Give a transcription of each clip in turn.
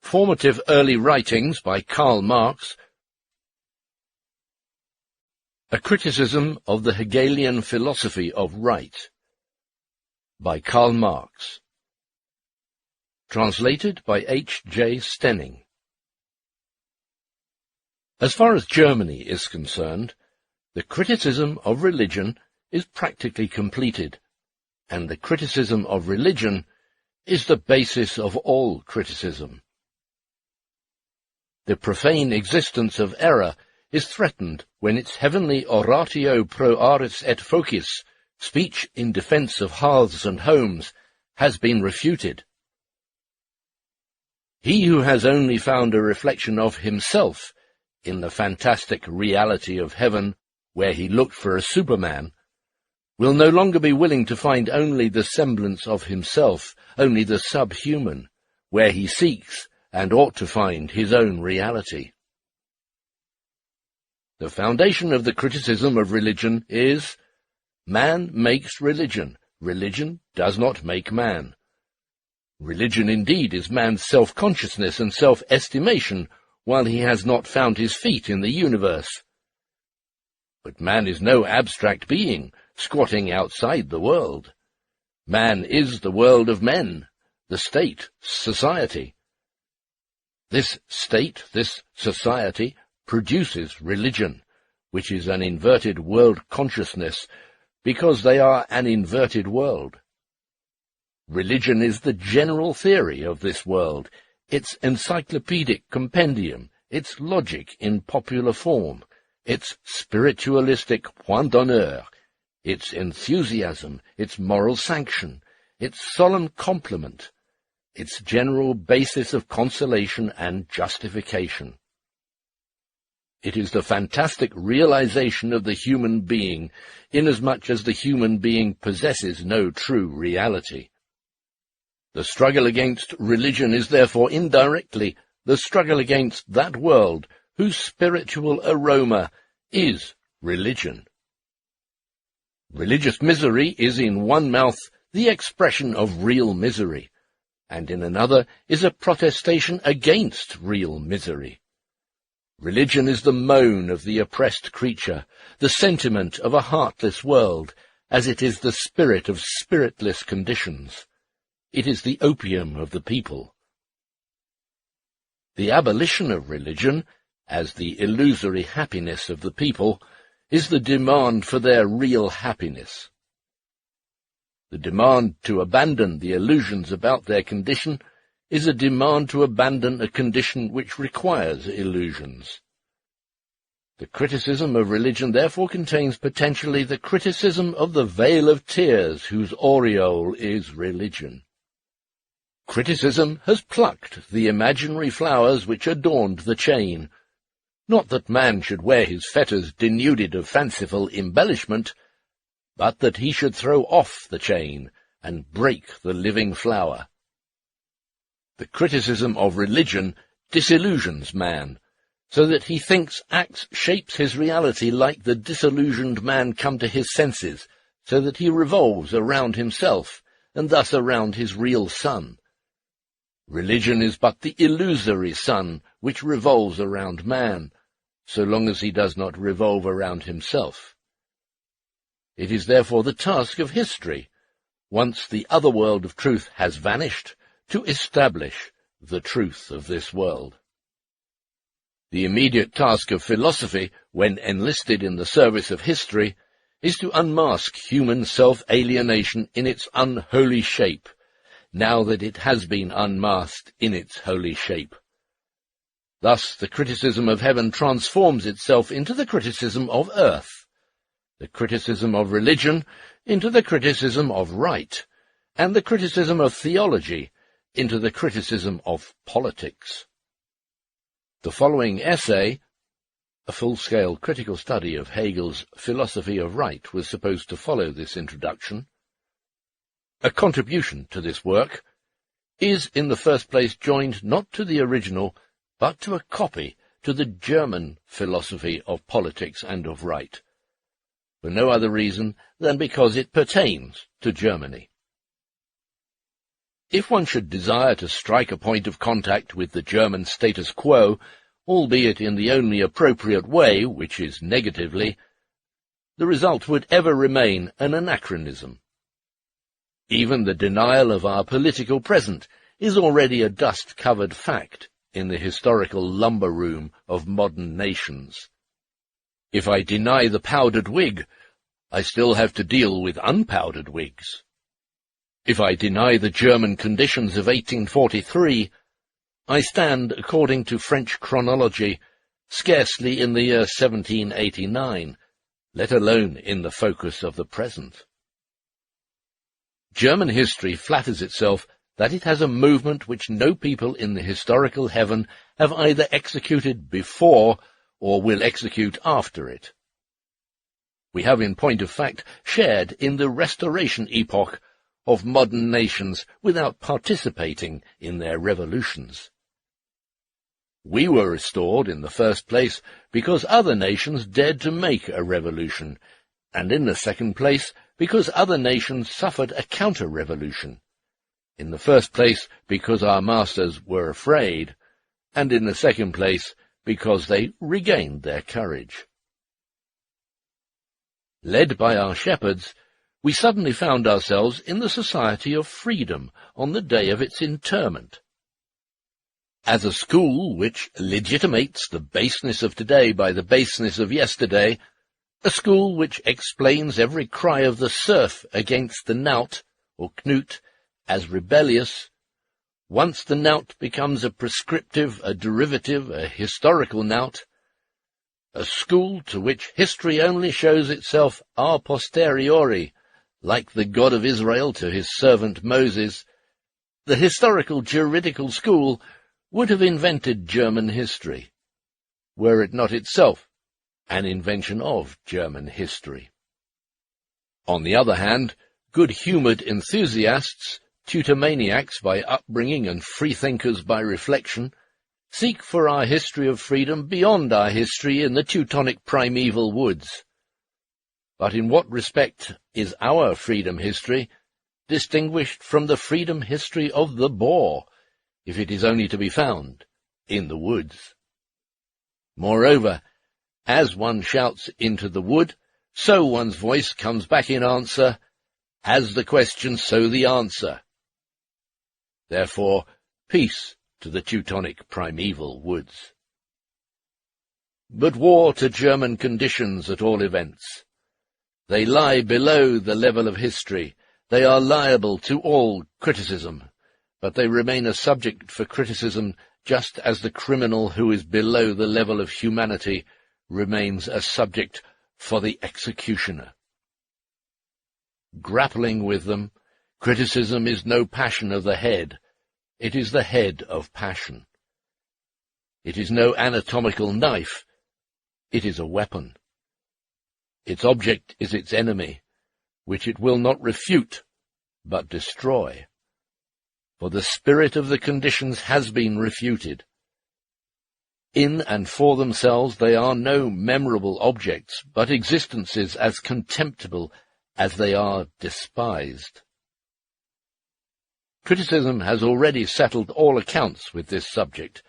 Formative Early Writings by Karl Marx. A Criticism of the Hegelian Philosophy of Right by Karl Marx. Translated by H. J. Stenning. As far as Germany is concerned, the criticism of religion is practically completed, and the criticism of religion is the basis of all criticism. The profane existence of error is threatened when its heavenly oratio pro aris et focis, speech in defence of hearths and homes, has been refuted. He who has only found a reflection of himself in the fantastic reality of heaven, where he looked for a Superman, will no longer be willing to find only the semblance of himself, only the subhuman, where he seeks and ought to find his own reality. The foundation of the criticism of religion is, man makes religion, religion does not make man. Religion indeed is man's self-consciousness and self-estimation while he has not found his feet in the universe. But man is no abstract being, squatting outside the world. Man is the world of men, the state, society. This state, this society, produces religion, which is an inverted world consciousness, because they are an inverted world. Religion is the general theory of this world, its encyclopedic compendium, its logic in popular form, its spiritualistic point d'honneur, its enthusiasm, its moral sanction, its solemn complement, its general basis of consolation and justification. It is the fantastic realization of the human being, inasmuch as the human being possesses no true reality. The struggle against religion is therefore indirectly the struggle against that world whose spiritual aroma is religion. Religious misery is in one mouth the expression of real misery, and in another is a protestation against real misery. Religion is the moan of the oppressed creature, the sentiment of a heartless world, as it is the spirit of spiritless conditions. It is the opium of the people. The abolition of religion, as the illusory happiness of the people, is the demand for their real happiness. The demand to abandon the illusions about their condition is a demand to abandon a condition which requires illusions. The criticism of religion therefore contains potentially the criticism of the veil of tears whose aureole is religion. Criticism has plucked the imaginary flowers which adorned the chain. Not that man should wear his fetters denuded of fanciful embellishment, but that he should throw off the chain and break the living flower. The criticism of religion disillusions man, so that he thinks, acts, shapes his reality like the disillusioned man come to his senses, so that he revolves around himself, and thus around his real sun. Religion is but the illusory sun which revolves around man, so long as he does not revolve around himself. It is therefore the task of history, once the other world of truth has vanished, to establish the truth of this world. The immediate task of philosophy, when enlisted in the service of history, is to unmask human self-alienation in its unholy shape, now that it has been unmasked in its holy shape. Thus the criticism of heaven transforms itself into the criticism of earth, the criticism of religion into the criticism of right, and the criticism of theology into the criticism of politics. The following essay, a full-scale critical study of Hegel's philosophy of right, was supposed to follow this introduction. A contribution to this work is in the first place joined not to the original, but to a copy to the German philosophy of politics and of right, for no other reason than because it pertains to Germany. If one should desire to strike a point of contact with the German status quo, albeit in the only appropriate way, which is negatively, the result would ever remain an anachronism. Even the denial of our political present is already a dust-covered fact in the historical lumber room of modern nations. If I deny the powdered wig, I still have to deal with unpowdered wigs. If I deny the German conditions of 1843, I stand, according to French chronology, scarcely in the year 1789, let alone in the focus of the present. German history flatters itself that it has a movement which no people in the historical heaven have either executed before or will execute after it. We have, in point of fact, shared in the Restoration epoch of modern nations without participating in their revolutions. We were restored in the first place because other nations dared to make a revolution, and in the second place because other nations suffered a counter-revolution. In the first place because our masters were afraid, and in the second place because they regained their courage. Led by our shepherds, we suddenly found ourselves in the society of freedom on the day of its interment. As a school which legitimates the baseness of today by the baseness of yesterday, a school which explains every cry of the serf against the knout, or knut, as rebellious, once the knout becomes a prescriptive, a derivative, a historical knout, a school to which history only shows itself a posteriori, like the God of Israel to his servant Moses, the historical juridical school would have invented German history, were it not itself an invention of German history. On the other hand, good-humoured enthusiasts, Teutomaniacs by upbringing and freethinkers by reflection, seek for our history of freedom beyond our history in the Teutonic primeval woods. But in what respect is our freedom history distinguished from the freedom history of the Boer, if it is only to be found in the woods? Moreover, as one shouts into the wood, so one's voice comes back in answer, as the question, so the answer. Therefore, peace to the Teutonic primeval woods. But war to German conditions at all events. They lie below the level of history. They are liable to all criticism, but they remain a subject for criticism just as the criminal who is below the level of humanity remains a subject for the executioner. Grappling with them, criticism is no passion of the head, it is the head of passion. It is no anatomical knife, it is a weapon. Its object is its enemy, which it will not refute, but destroy. For the spirit of the conditions has been refuted. In and for themselves they are no memorable objects, but existences as contemptible as they are despised. Criticism has already settled all accounts with this subject.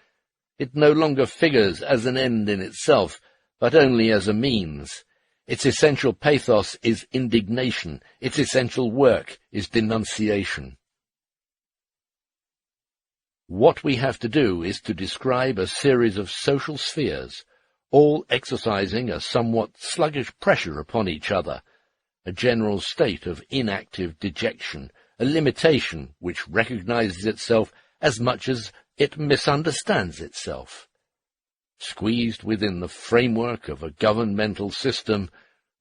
It no longer figures as an end in itself, but only as a means. Its essential pathos is indignation, its essential work is denunciation. What we have to do is to describe a series of social spheres, all exercising a somewhat sluggish pressure upon each other, a general state of inactive dejection, a limitation which recognizes itself as much as it misunderstands itself. Squeezed within the framework of a governmental system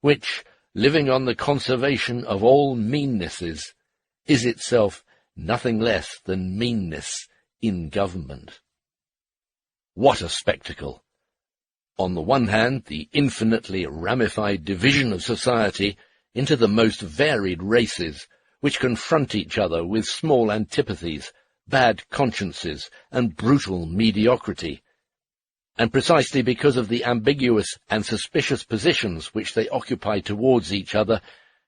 which, living on the conservation of all meannesses, is itself nothing less than meanness in government. What a spectacle! On the one hand, the infinitely ramified division of society into the most varied races, which confront each other with small antipathies, bad consciences, and brutal mediocrity, and precisely because of the ambiguous and suspicious positions which they occupy towards each other,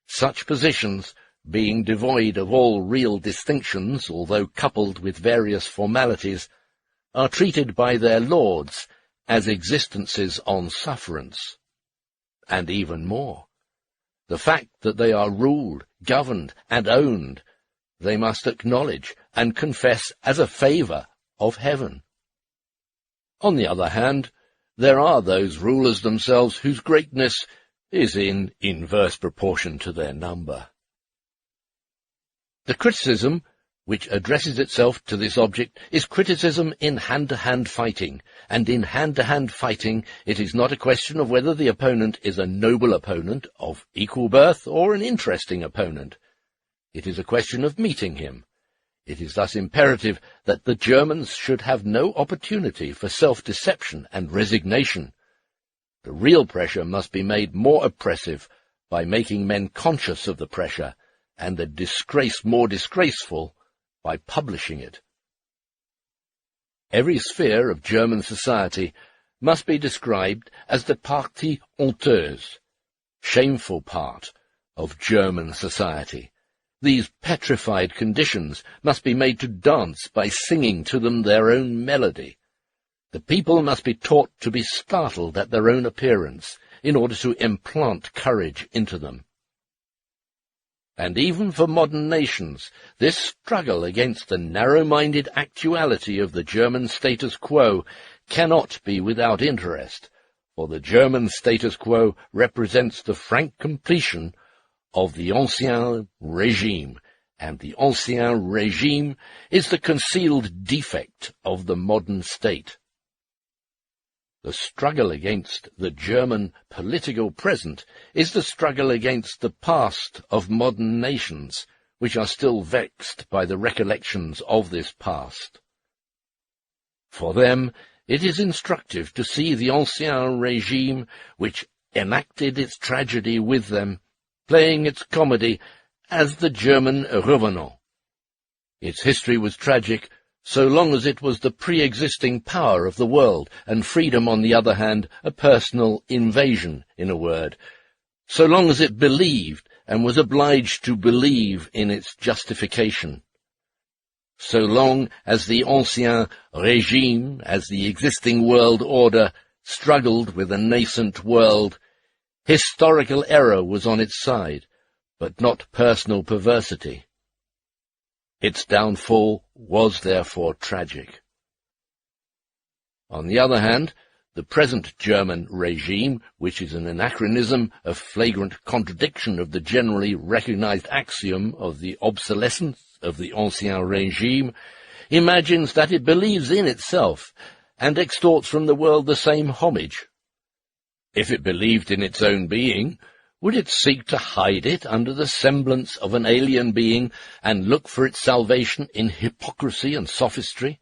such positions, being devoid of all real distinctions, although coupled with various formalities, are treated by their lords as existences on sufferance. And even more, the fact that they are ruled, governed, and owned, they must acknowledge and confess as a favour of heaven. On the other hand, there are those rulers themselves whose greatness is in inverse proportion to their number. The criticism which addresses itself to this object is criticism in hand-to-hand fighting, and in hand-to-hand fighting it is not a question of whether the opponent is a noble opponent of equal birth or an interesting opponent. It is a question of meeting him. It is thus imperative that the Germans should have no opportunity for self-deception and resignation. The real pressure must be made more oppressive by making men conscious of the pressure, and the disgrace more disgraceful by publishing it. Every sphere of German society must be described as the partie honteuse, shameful part of German society. These petrified conditions must be made to dance by singing to them their own melody. The people must be taught to be startled at their own appearance, in order to implant courage into them. And even for modern nations, this struggle against the narrow-minded actuality of the German status quo cannot be without interest, for the German status quo represents the frank completion of the Ancien Régime, and the Ancien Régime is the concealed defect of the modern state. The struggle against the German political present is the struggle against the past of modern nations, which are still vexed by the recollections of this past. For them, it is instructive to see the Ancien Régime, which enacted its tragedy with them, playing its comedy as the German Revenant. Its history was tragic, so long as it was the pre-existing power of the world, and freedom, on the other hand, a personal invasion, in a word, so long as it believed and was obliged to believe in its justification. So long as the Ancien Régime, as the existing world order, struggled with a nascent world, historical error was on its side, but not personal perversity. Its downfall was therefore tragic. On the other hand, the present German regime, which is an anachronism, a flagrant contradiction of the generally recognized axiom of the obsolescence of the Ancien Régime, imagines that it believes in itself, and extorts from the world the same homage. If it believed in its own being, would it seek to hide it under the semblance of an alien being, and look for its salvation in hypocrisy and sophistry?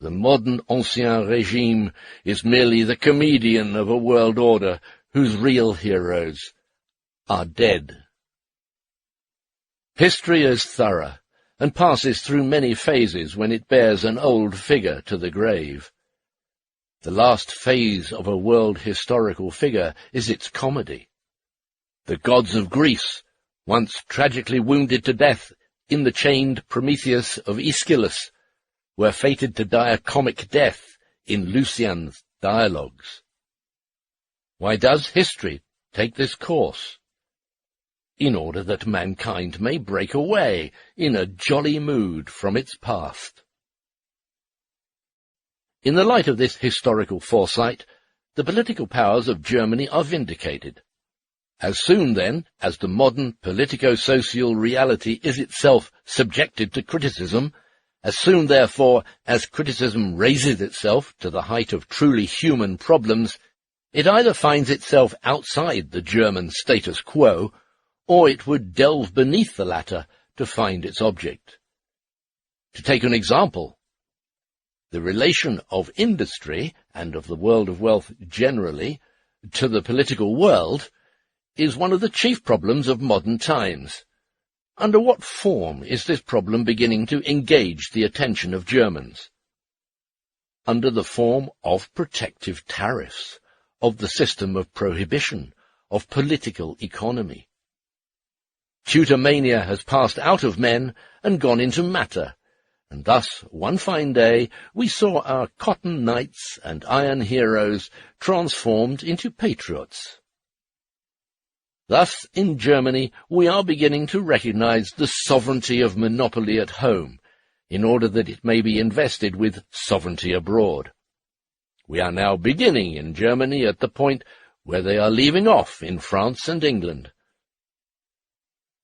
The modern Ancien Régime is merely the comedian of a world order whose real heroes are dead. History is thorough, and passes through many phases when it bears an old figure to the grave. The last phase of a world historical figure is its comedy. The gods of Greece, once tragically wounded to death in the chained Prometheus of Aeschylus, were fated to die a comic death in Lucian's dialogues. Why does history take this course? In order that mankind may break away in a jolly mood from its past. In the light of this historical foresight, the political powers of Germany are vindicated. As soon, then, as the modern politico-social reality is itself subjected to criticism, as soon, therefore, as criticism raises itself to the height of truly human problems, it either finds itself outside the German status quo, or it would delve beneath the latter to find its object. To take an example, the relation of industry, and of the world of wealth generally, to the political world is one of the chief problems of modern times. Under what form is this problem beginning to engage the attention of Germans? Under the form of protective tariffs, of the system of prohibition, of political economy. Tutormania has passed out of men and gone into matter, and thus, one fine day, we saw our cotton knights and iron heroes transformed into patriots. Thus, in Germany, we are beginning to recognize the sovereignty of monopoly at home, in order that it may be invested with sovereignty abroad. We are now beginning in Germany at the point where they are leaving off in France and England.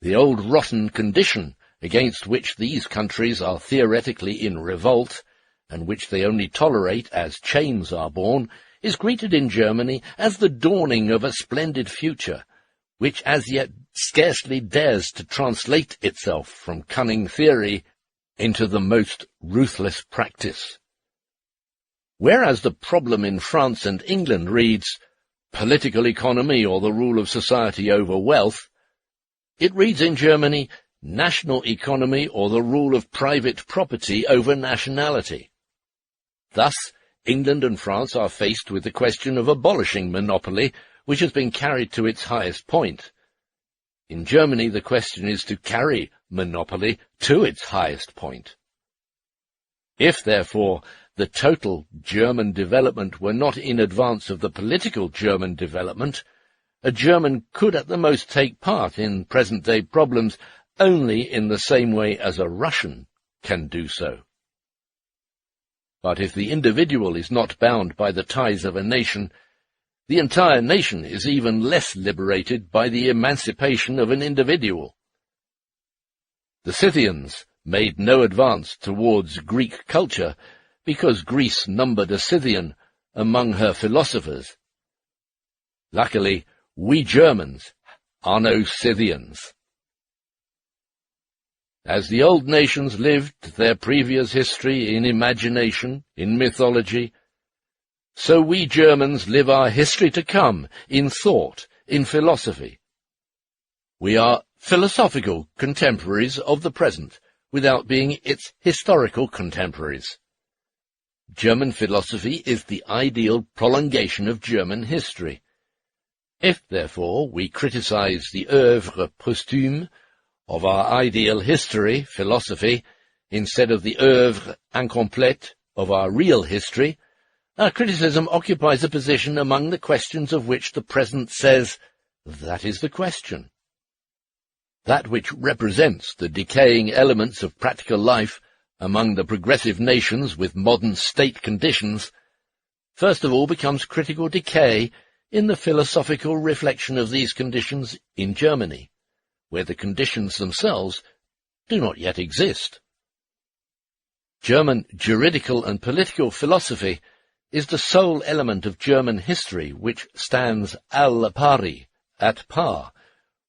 The old rotten condition against which these countries are theoretically in revolt, and which they only tolerate as chains are born, is greeted in Germany as the dawning of a splendid future, which as yet scarcely dares to translate itself from cunning theory into the most ruthless practice. Whereas the problem in France and England reads, political economy or the rule of society over wealth, it reads in Germany, national economy or the rule of private property over nationality. Thus, England and France are faced with the question of abolishing monopoly, which has been carried to its highest point. In Germany, the question is to carry monopoly to its highest point. If, therefore, the total German development were not in advance of the political German development, a German could at the most take part in present-day problems only in the same way as a Russian can do so. But if the individual is not bound by the ties of a nation, the entire nation is even less liberated by the emancipation of an individual. The Scythians made no advance towards Greek culture because Greece numbered a Scythian among her philosophers. Luckily, we Germans are no Scythians. As the old nations lived their previous history in imagination, in mythology, so we Germans live our history to come in thought, in philosophy. We are philosophical contemporaries of the present, without being its historical contemporaries. German philosophy is the ideal prolongation of German history. If, therefore, we criticize the œuvre posthume of our ideal history, philosophy, instead of the œuvre incomplète of our real history, our criticism occupies a position among the questions of which the present says, that is the question. That which represents the decaying elements of practical life among the progressive nations with modern state conditions, first of all becomes critical decay in the philosophical reflection of these conditions in Germany, where the conditions themselves do not yet exist. German juridical and political philosophy is the sole element of German history which stands al pari, at par,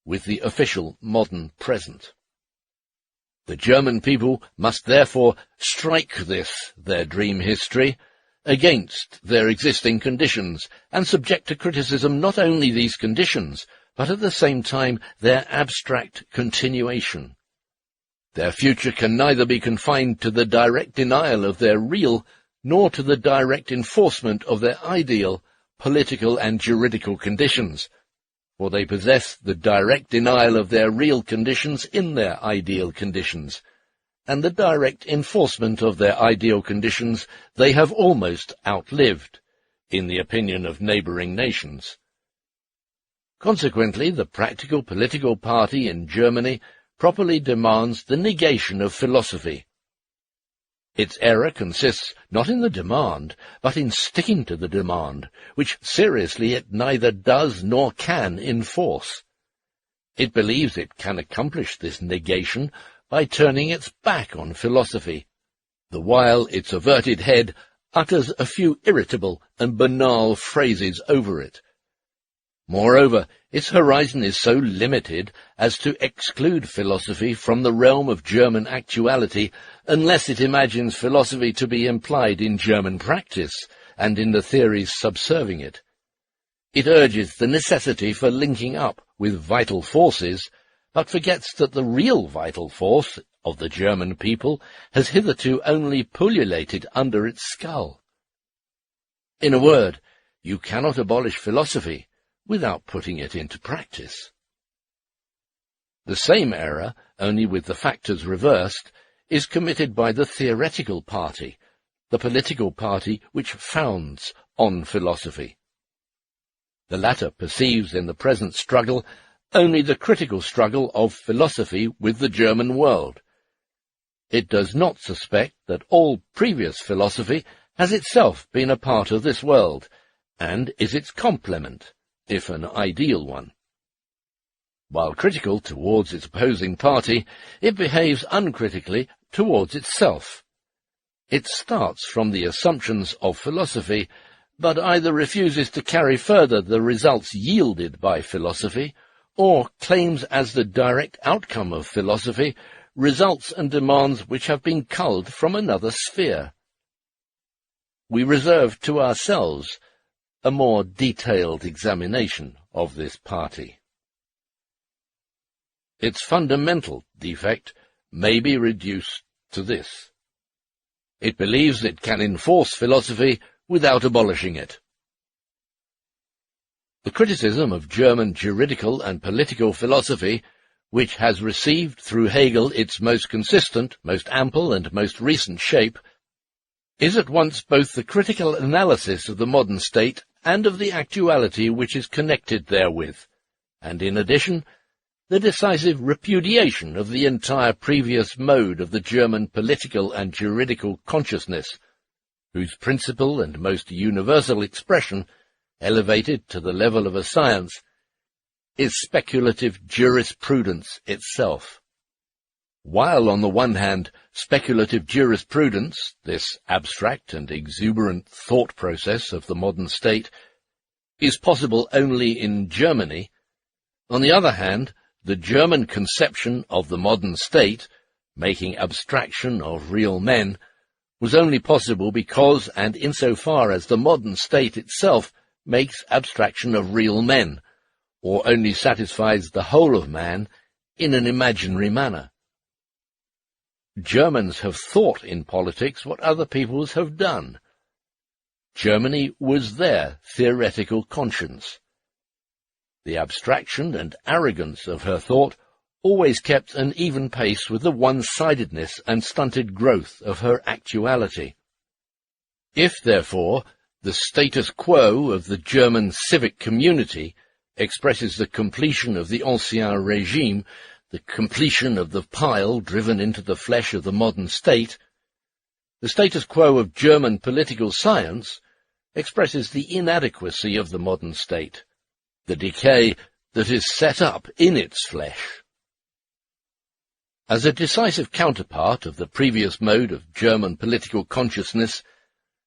with the official modern present. The German people must therefore strike this, their dream history, against their existing conditions, and subject to criticism not only these conditions, but at the same time their abstract continuation. Their future can neither be confined to the direct denial of their real, nor to the direct enforcement of their ideal, political and juridical conditions, for they possess the direct denial of their real conditions in their ideal conditions, and the direct enforcement of their ideal conditions they have almost outlived, in the opinion of neighbouring nations. Consequently, the practical political party in Germany properly demands the negation of philosophy. Its error consists not in the demand, but in sticking to the demand, which seriously it neither does nor can enforce. It believes it can accomplish this negation by turning its back on philosophy, the while its averted head utters a few irritable and banal phrases over it. Moreover, its horizon is so limited as to exclude philosophy from the realm of German actuality unless it imagines philosophy to be implied in German practice and in the theories subserving it. It urges the necessity for linking up with vital forces, but forgets that the real vital force of the German people has hitherto only pullulated under its skull. In a word, you cannot abolish philosophy without putting it into practice. The same error, only with the factors reversed, is committed by the theoretical party, the political party which founds on philosophy. The latter perceives in the present struggle only the critical struggle of philosophy with the German world. It does not suspect that all previous philosophy has itself been a part of this world, and is its complement, if an ideal one. While critical towards its opposing party, it behaves uncritically towards itself. It starts from the assumptions of philosophy, but either refuses to carry further the results yielded by philosophy, or claims as the direct outcome of philosophy results and demands which have been culled from another sphere. We reserve to ourselves a more detailed examination of this party. Its fundamental defect may be reduced to this. It believes it can enforce philosophy without abolishing it. The criticism of German juridical and political philosophy, which has received through Hegel its most consistent, most ample, and most recent shape, is at once both the critical analysis of the modern state and of the actuality which is connected therewith, and in addition, the decisive repudiation of the entire previous mode of the German political and juridical consciousness, whose principal and most universal expression, elevated to the level of a science, is speculative jurisprudence itself. While, on the one hand, speculative jurisprudence, this abstract and exuberant thought process of the modern state, is possible only in Germany, on the other hand, the German conception of the modern state, making abstraction of real men, was only possible because and insofar as the modern state itself makes abstraction of real men, or only satisfies the whole of man in an imaginary manner. Germans have thought in politics what other peoples have done. Germany was their theoretical conscience. The abstraction and arrogance of her thought always kept an even pace with the one-sidedness and stunted growth of her actuality. If, therefore, the status quo of the German civic community expresses the completion of the Ancien Régime, the completion of the pile driven into the flesh of the modern state, the status quo of German political science expresses the inadequacy of the modern state, the decay that is set up in its flesh. As a decisive counterpart of the previous mode of German political consciousness,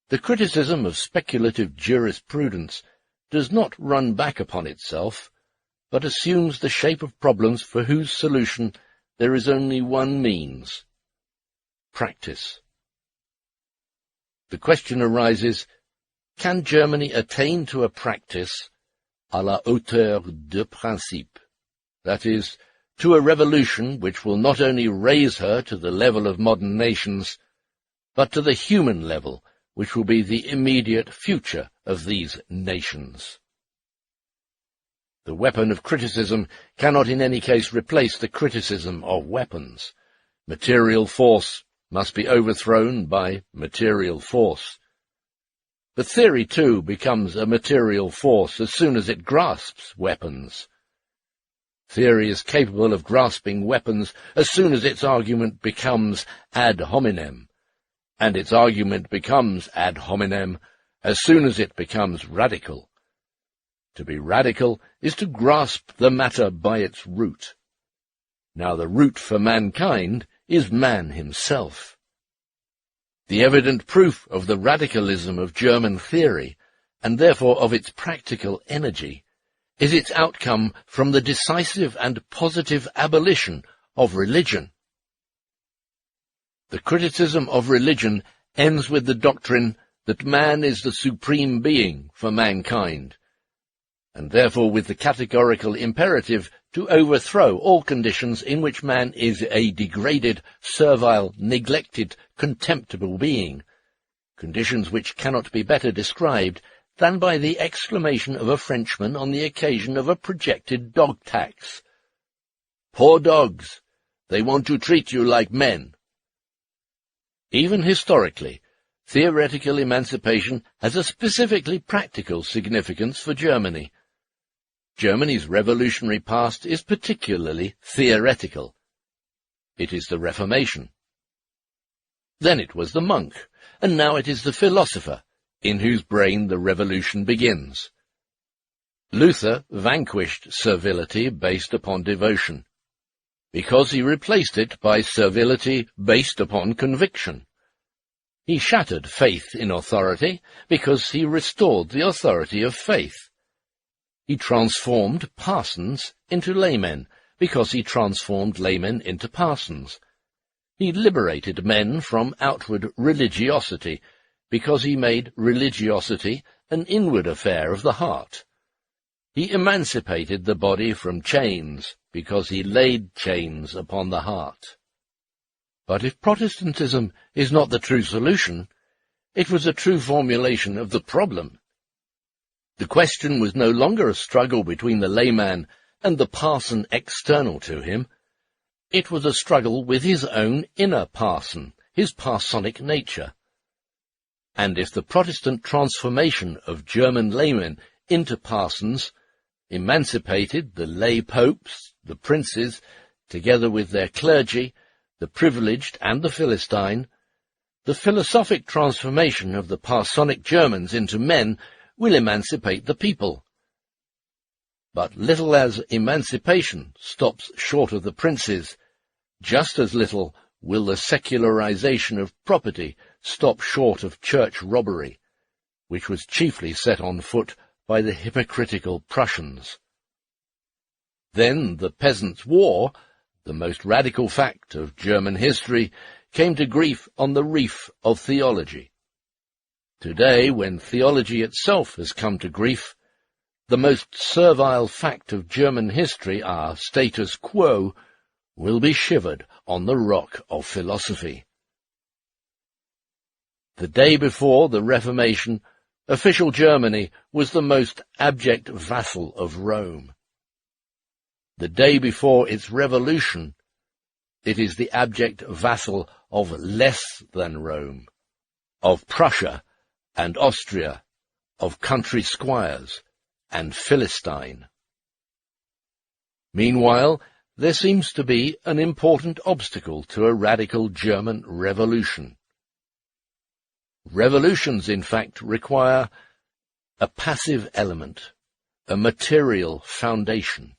the criticism of speculative jurisprudence does not run back upon itself, but assumes the shape of problems for whose solution there is only one means: practice. The question arises, can Germany attain to a practice à la hauteur de principe, that is, to a revolution which will not only raise her to the level of modern nations, but to the human level, which will be the immediate future of these nations? The weapon of criticism cannot in any case replace the criticism of weapons. Material force must be overthrown by material force. But theory, too, becomes a material force as soon as it grasps weapons. Theory is capable of grasping weapons as soon as its argument becomes ad hominem, and its argument becomes ad hominem as soon as it becomes radical. To be radical is to grasp the matter by its root. Now the root for mankind is man himself. The evident proof of the radicalism of German theory, and therefore of its practical energy, is its outcome from the decisive and positive abolition of religion. The criticism of religion ends with the doctrine that man is the supreme being for mankind, and therefore with the categorical imperative to overthrow all conditions in which man is a degraded, servile, neglected, contemptible being, conditions which cannot be better described than by the exclamation of a Frenchman on the occasion of a projected dog tax: Poor dogs! They want to treat you like men. Even historically, theoretical emancipation has a specifically practical significance for Germany. Germany's revolutionary past is particularly theoretical. It is the Reformation. Then it was the monk, and now it is the philosopher, in whose brain the revolution begins. Luther vanquished servility based upon devotion, because he replaced it by servility based upon conviction. He shattered faith in authority because he restored the authority of faith. He transformed parsons into laymen because he transformed laymen into parsons. He liberated men from outward religiosity because he made religiosity an inward affair of the heart. He emancipated the body from chains because he laid chains upon the heart. But if Protestantism is not the true solution, it was a true formulation of the problem. The question was no longer a struggle between the layman and the parson external to him. It was a struggle with his own inner parson, his parsonic nature. And if the Protestant transformation of German laymen into parsons emancipated the lay popes, the princes, together with their clergy, the privileged and the Philistine, the philosophic transformation of the parsonic Germans into men will emancipate the people. But little as emancipation stops short of the princes, just as little will the secularization of property stop short of church robbery, which was chiefly set on foot by the hypocritical Prussians. Then the Peasants' War, the most radical fact of German history, came to grief on the reef of theology. Today, when theology itself has come to grief, the most servile fact of German history, our status quo, will be shivered on the rock of philosophy. The day before the Reformation, official Germany was the most abject vassal of Rome. The day before its revolution, it is the abject vassal of less than Rome, of Prussia and Austria, of country squires and Philistine. Meanwhile, there seems to be an important obstacle to a radical German revolution. Revolutions, in fact, require a passive element, a material foundation.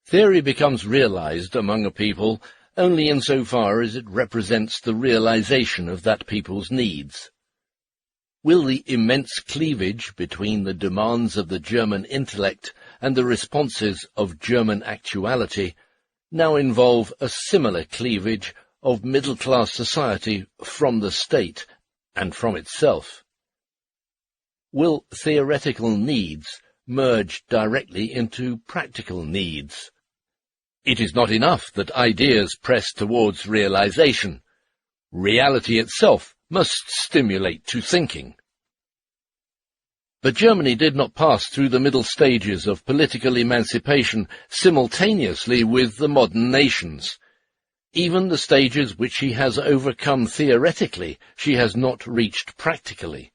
Theory becomes realized among a people only insofar as it represents the realization of that people's needs. Will the immense cleavage between the demands of the German intellect and the responses of German actuality now involve a similar cleavage of middle-class society from the state and from itself? Will theoretical needs merge directly into practical needs? It is not enough that ideas press towards realization. Reality itself must stimulate to thinking. But Germany did not pass through the middle stages of political emancipation simultaneously with the modern nations. Even the stages which she has overcome theoretically, she has not reached practically.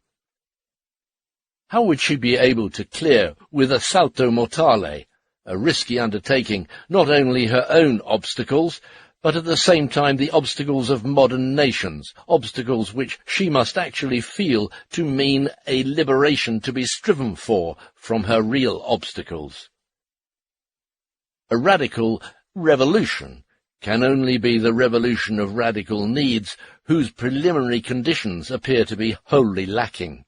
How would she be able to clear with a salto mortale, a risky undertaking, not only her own obstacles, but at the same time the obstacles of modern nations, obstacles which she must actually feel to mean a liberation to be striven for from her real obstacles? A radical revolution can only be the revolution of radical needs whose preliminary conditions appear to be wholly lacking.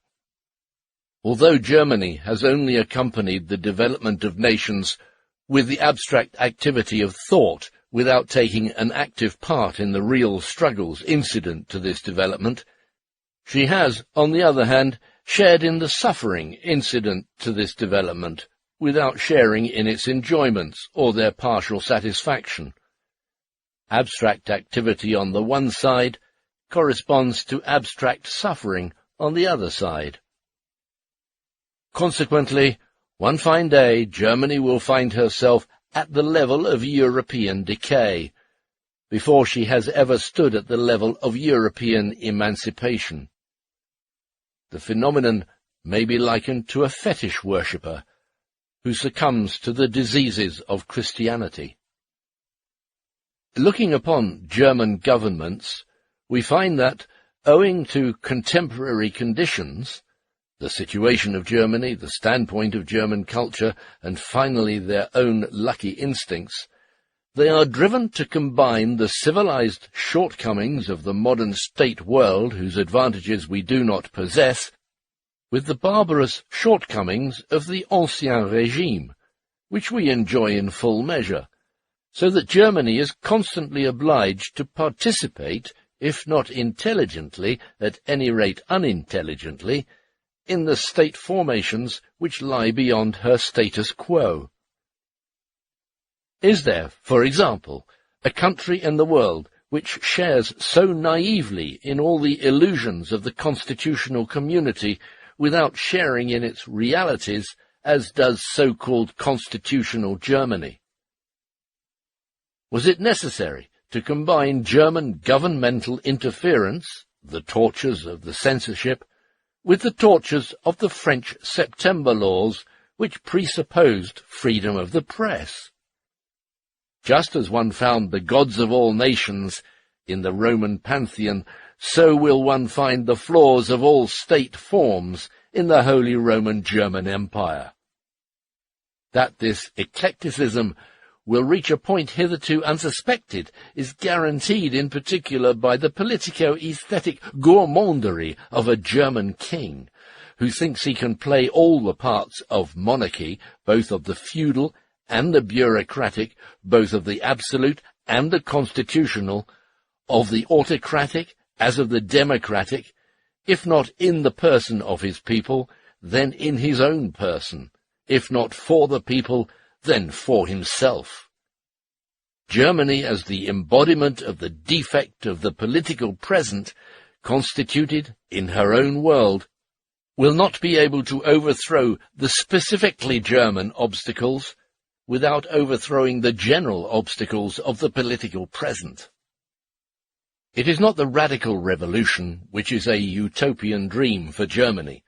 Although Germany has only accompanied the development of nations with the abstract activity of thought without taking an active part in the real struggles incident to this development, she has, on the other hand, shared in the suffering incident to this development without sharing in its enjoyments or their partial satisfaction. Abstract activity on the one side corresponds to abstract suffering on the other side. Consequently, one fine day Germany will find herself at the level of European decay, before she has ever stood at the level of European emancipation. The phenomenon may be likened to a fetish worshipper who succumbs to the diseases of Christianity. Looking upon German governments, we find that, owing to contemporary conditions, the situation of Germany, the standpoint of German culture, and finally their own lucky instincts, they are driven to combine the civilized shortcomings of the modern state world, whose advantages we do not possess, with the barbarous shortcomings of the Ancien Régime, which we enjoy in full measure, so that Germany is constantly obliged to participate, if not intelligently, at any rate unintelligently, in the state formations which lie beyond her status quo. Is there, for example, a country in the world which shares so naively in all the illusions of the constitutional community without sharing in its realities as does so-called constitutional Germany? Was it necessary to combine German governmental interference, the tortures of the censorship, with the tortures of the French September laws, which presupposed freedom of the press? Just as one found the gods of all nations in the Roman pantheon, so will one find the flaws of all state forms in the Holy Roman German Empire. That this eclecticism will reach a point hitherto unsuspected is guaranteed in particular by the politico-aesthetic gourmandery of a German king, who thinks he can play all the parts of monarchy, both of the feudal and the bureaucratic, both of the absolute and the constitutional, of the autocratic as of the democratic, if not in the person of his people, then in his own person, if not for the people, then for himself. Germany, as the embodiment of the defect of the political present, constituted in her own world, will not be able to overthrow the specifically German obstacles without overthrowing the general obstacles of the political present. It is not the radical revolution which is a utopian dream for Germany,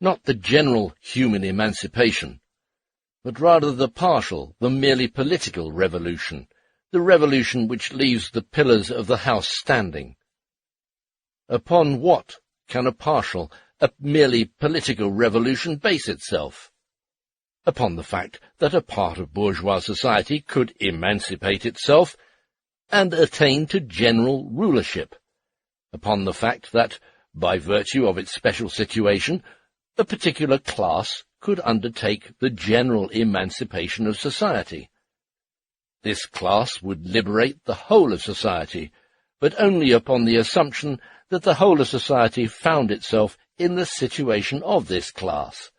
not the general human emancipation, but rather the partial, the merely political revolution, the revolution which leaves the pillars of the house standing. Upon what can a partial, a merely political revolution base itself? Upon the fact that a part of bourgeois society could emancipate itself and attain to general rulership, upon the fact that, by virtue of its special situation, a particular class could undertake the general emancipation of society. This class would liberate the whole of society, but only upon the assumption that the whole of society found itself in the situation of this class,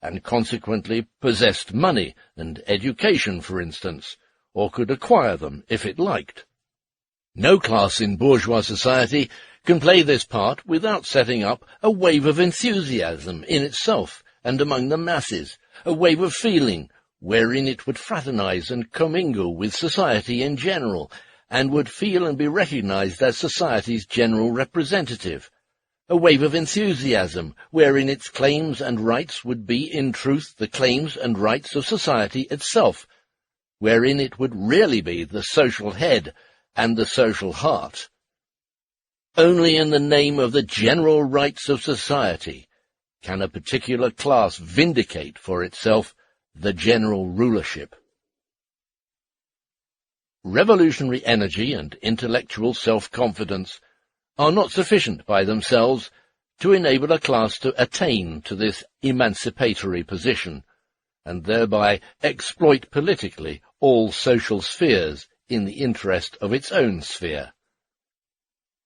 and consequently possessed money and education, for instance, or could acquire them if it liked. No class in bourgeois society can play this part without setting up a wave of enthusiasm in itself and among the masses, a wave of feeling wherein it would fraternize and commingle with society in general, and would feel and be recognized as society's general representative, a wave of enthusiasm wherein its claims and rights would be in truth the claims and rights of society itself, wherein it would really be the social head and the social heart. Only in the name of the general rights of society can a particular class vindicate for itself the general rulership. Revolutionary energy and intellectual self-confidence are not sufficient by themselves to enable a class to attain to this emancipatory position, and thereby exploit politically all social spheres in the interest of its own sphere.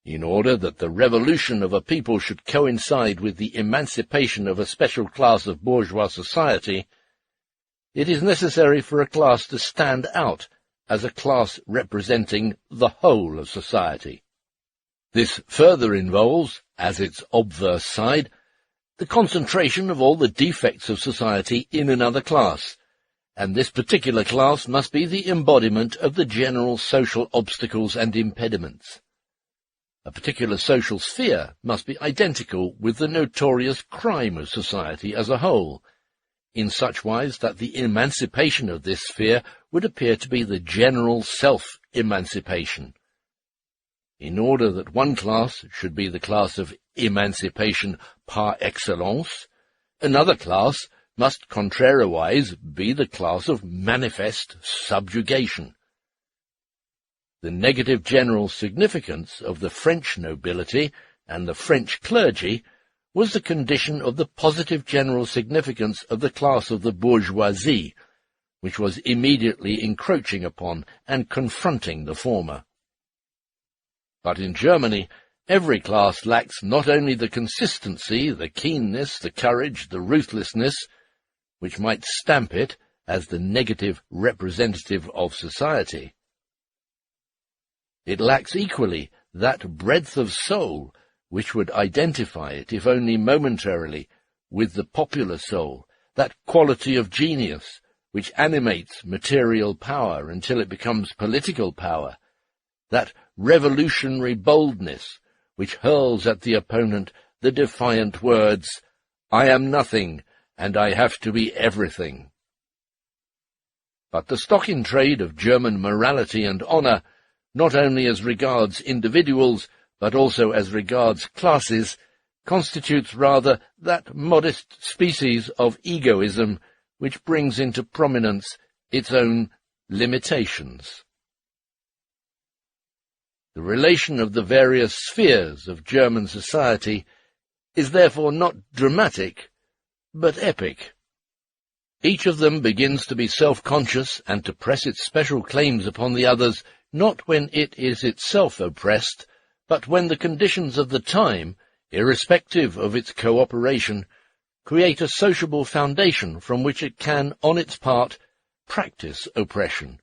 In order that the revolution of a people should coincide with the emancipation of a special class of bourgeois society, it is necessary for a class to stand out as a class representing the whole of society. This further involves, as its obverse side, the concentration of all the defects of society in another class, and this particular class must be the embodiment of the general social obstacles and impediments. A particular social sphere must be identical with the notorious crime of society as a whole, in such wise that the emancipation of this sphere would appear to be the general self-emancipation. In order that one class should be the class of emancipation par excellence, another class must contrariwise be the class of manifest subjugation. The negative general significance of the French nobility and the French clergy was the condition of the positive general significance of the class of the bourgeoisie, which was immediately encroaching upon and confronting the former. But in Germany, every class lacks not only the consistency, the keenness, the courage, the ruthlessness, which might stamp it as the negative representative of society. It lacks equally that breadth of soul which would identify it, if only momentarily, with the popular soul, that quality of genius which animates material power until it becomes political power, that revolutionary boldness which hurls at the opponent the defiant words, "I am nothing, and I have to be everything." But the stock-in-trade of German morality and honour, not only as regards individuals, but also as regards classes, constitutes rather that modest species of egoism which brings into prominence its own limitations. The relation of the various spheres of German society is therefore not dramatic, but epic. Each of them begins to be self-conscious and to press its special claims upon the others, not when it is itself oppressed, but when the conditions of the time, irrespective of its cooperation, create a sociable foundation from which it can, on its part, practice oppression.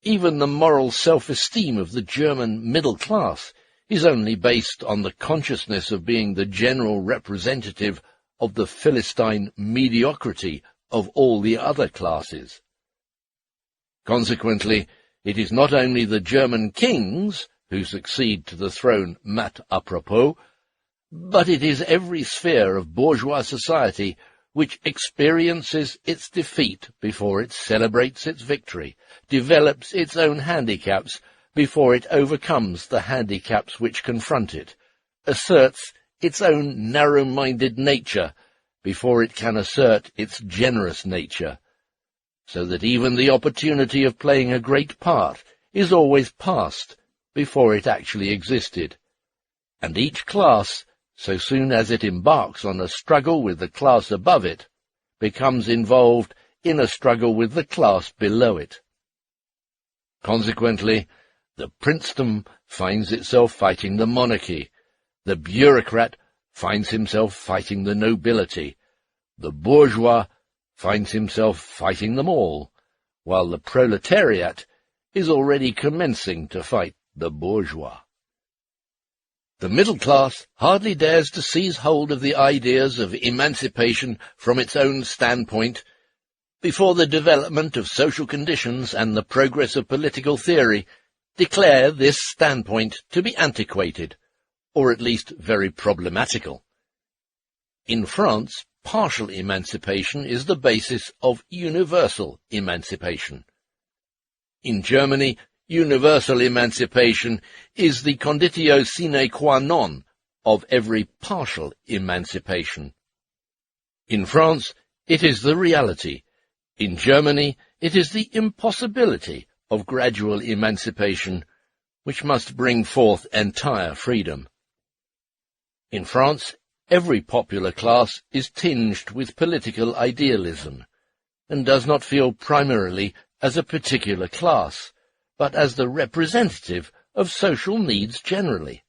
Even the moral self-esteem of the German middle class is only based on the consciousness of being the general representative of the Philistine mediocrity of all the other classes. Consequently, it is not only the German kings who succeed to the throne mat à propos, but it is every sphere of bourgeois society which experiences its defeat before it celebrates its victory, develops its own handicaps before it overcomes the handicaps which confront it, asserts its own narrow-minded nature before it can assert its generous nature, so that even the opportunity of playing a great part is always past before it actually existed, and each class, so soon as it embarks on a struggle with the class above it, becomes involved in a struggle with the class below it. Consequently, the princedom finds itself fighting the monarchy, the bureaucrat finds himself fighting the nobility, the bourgeois finds himself fighting them all, while the proletariat is already commencing to fight the bourgeois. The middle class hardly dares to seize hold of the ideas of emancipation from its own standpoint before the development of social conditions and the progress of political theory declare this standpoint to be antiquated, or at least very problematical. In France, partial emancipation is the basis of universal emancipation. In Germany, universal emancipation is the conditio sine qua non of every partial emancipation. In France, it is the reality. In Germany, it is the impossibility of gradual emancipation, which must bring forth entire freedom. In France, every popular class is tinged with political idealism, and does not feel primarily as a particular class, but as the representative of social needs generally.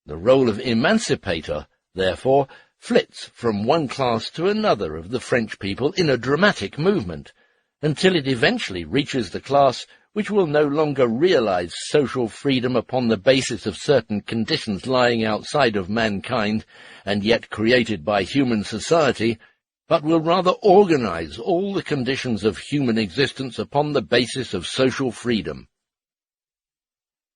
The role of emancipator, therefore, flits from one class to another of the French people in a dramatic movement, until it eventually reaches the class which will no longer realize social freedom upon the basis of certain conditions lying outside of mankind, and yet created by human society, but will rather organize all the conditions of human existence upon the basis of social freedom.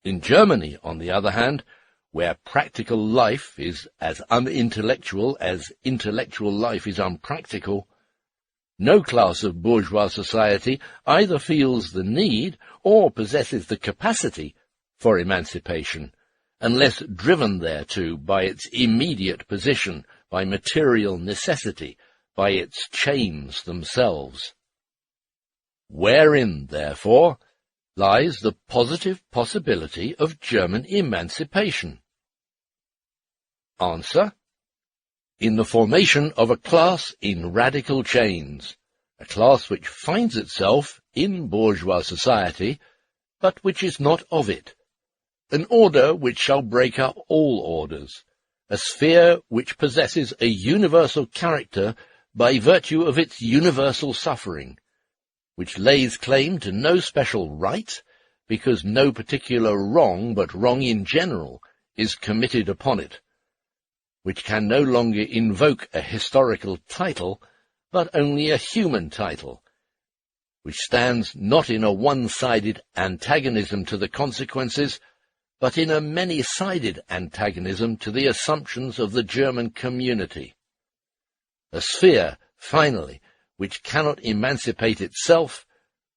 In Germany, on the other hand, where practical life is as unintellectual as intellectual life is unpractical, no class of bourgeois society either feels the need or possesses the capacity for emancipation, unless driven thereto by its immediate position, by material necessity, by its chains themselves. Wherein, therefore, lies the positive possibility of German emancipation? Answer: in the formation of a class in radical chains, a class which finds itself in bourgeois society, but which is not of it, an order which shall break up all orders, a sphere which possesses a universal character by virtue of its universal suffering, which lays claim to no special right, because no particular wrong, but wrong in general, is committed upon it, which can no longer invoke a historical title, but only a human title, which stands not in a one-sided antagonism to the consequences, but in a many-sided antagonism to the assumptions of the German community. A sphere, finally, which cannot emancipate itself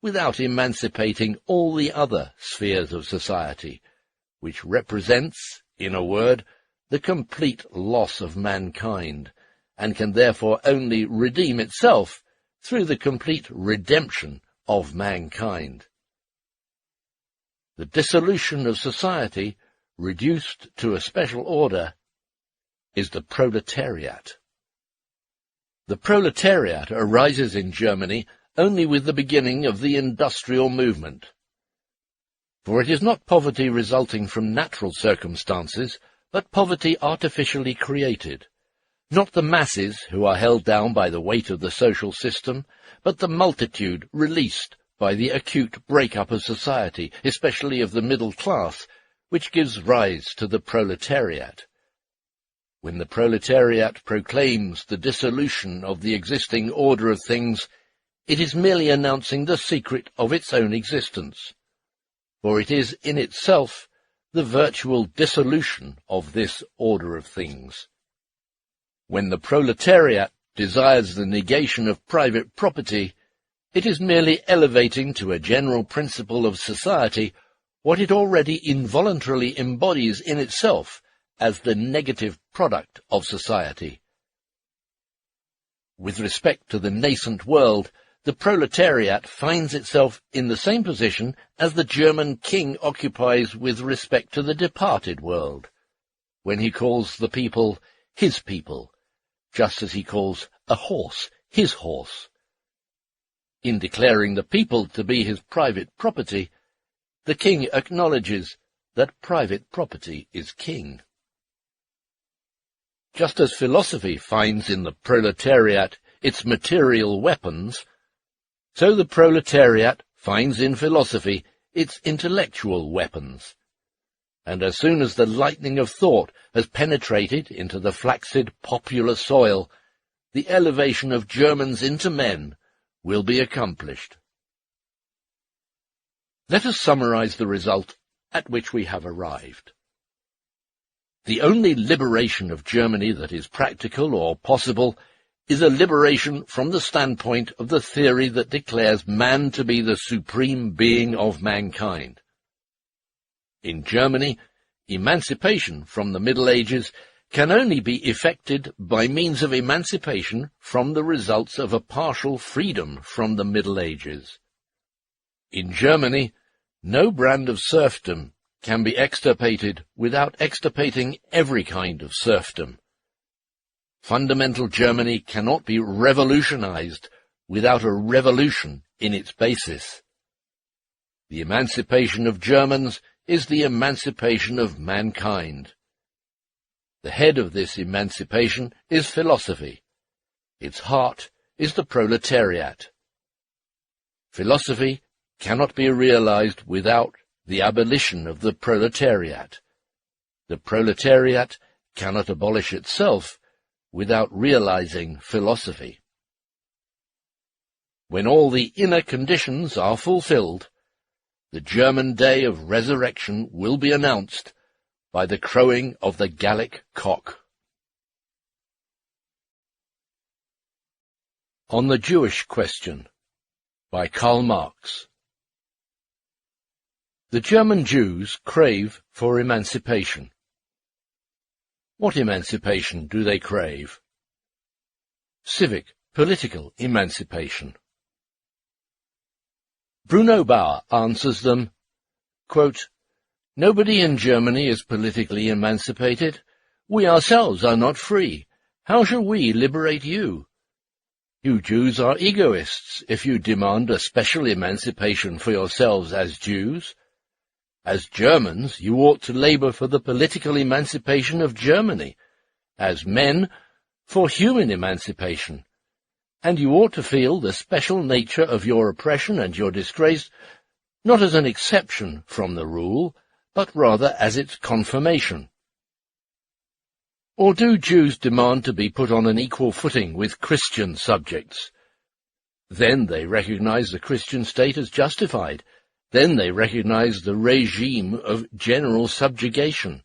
without emancipating all the other spheres of society, which represents, in a word, the complete loss of mankind, and can therefore only redeem itself through the complete redemption of mankind. The dissolution of society, reduced to a special order, is the proletariat. The proletariat arises in Germany only with the beginning of the industrial movement. For it is not poverty resulting from natural circumstances, but poverty artificially created. Not the masses who are held down by the weight of the social system, but the multitude released by the acute break-up of society, especially of the middle class, which gives rise to the proletariat. When the proletariat proclaims the dissolution of the existing order of things, it is merely announcing the secret of its own existence, for it is in itself the virtual dissolution of this order of things. When the proletariat desires the negation of private property, it is merely elevating to a general principle of society what it already involuntarily embodies in itself as the negative product of society. With respect to the nascent world, the proletariat finds itself in the same position as the German king occupies with respect to the departed world, when he calls the people his people, just as he calls a horse his horse. In declaring the people to be his private property, the king acknowledges that private property is king. Just as philosophy finds in the proletariat its material weapons, so the proletariat finds in philosophy its intellectual weapons. And as soon as the lightning of thought has penetrated into the flaccid popular soil, the elevation of Germans into men will be accomplished. Let us summarize the result at which we have arrived. The only liberation of Germany that is practical or possible is a liberation from the standpoint of the theory that declares man to be the supreme being of mankind. In Germany, emancipation from the Middle Ages can only be effected by means of emancipation from the results of a partial freedom from the Middle Ages. In Germany, no brand of serfdom can be extirpated without extirpating every kind of serfdom. Fundamental Germany cannot be revolutionized without a revolution in its basis. The emancipation of Germans is the emancipation of mankind. The head of this emancipation is philosophy. Its heart is the proletariat. Philosophy cannot be realized without the abolition of the proletariat. The proletariat cannot abolish itself without realizing philosophy. when all the inner conditions are fulfilled, the German day of resurrection will be announced by the crowing of the Gallic cock. On the Jewish Question, by Karl Marx. The German Jews crave for emancipation. What emancipation do they crave? Civic, political emancipation. Bruno Bauer answers them, quote, "Nobody in Germany is politically emancipated. We ourselves are not free. How shall we liberate you? You Jews are egoists if you demand a special emancipation for yourselves as Jews. As Germans, you ought to labor for the political emancipation of Germany. As men, for human emancipation. And you ought to feel the special nature of your oppression and your disgrace, not as an exception from the rule, but rather as its confirmation. Or do Jews demand to be put on an equal footing with Christian subjects? Then they recognize the Christian state as justified. Then they recognize the regime of general subjugation.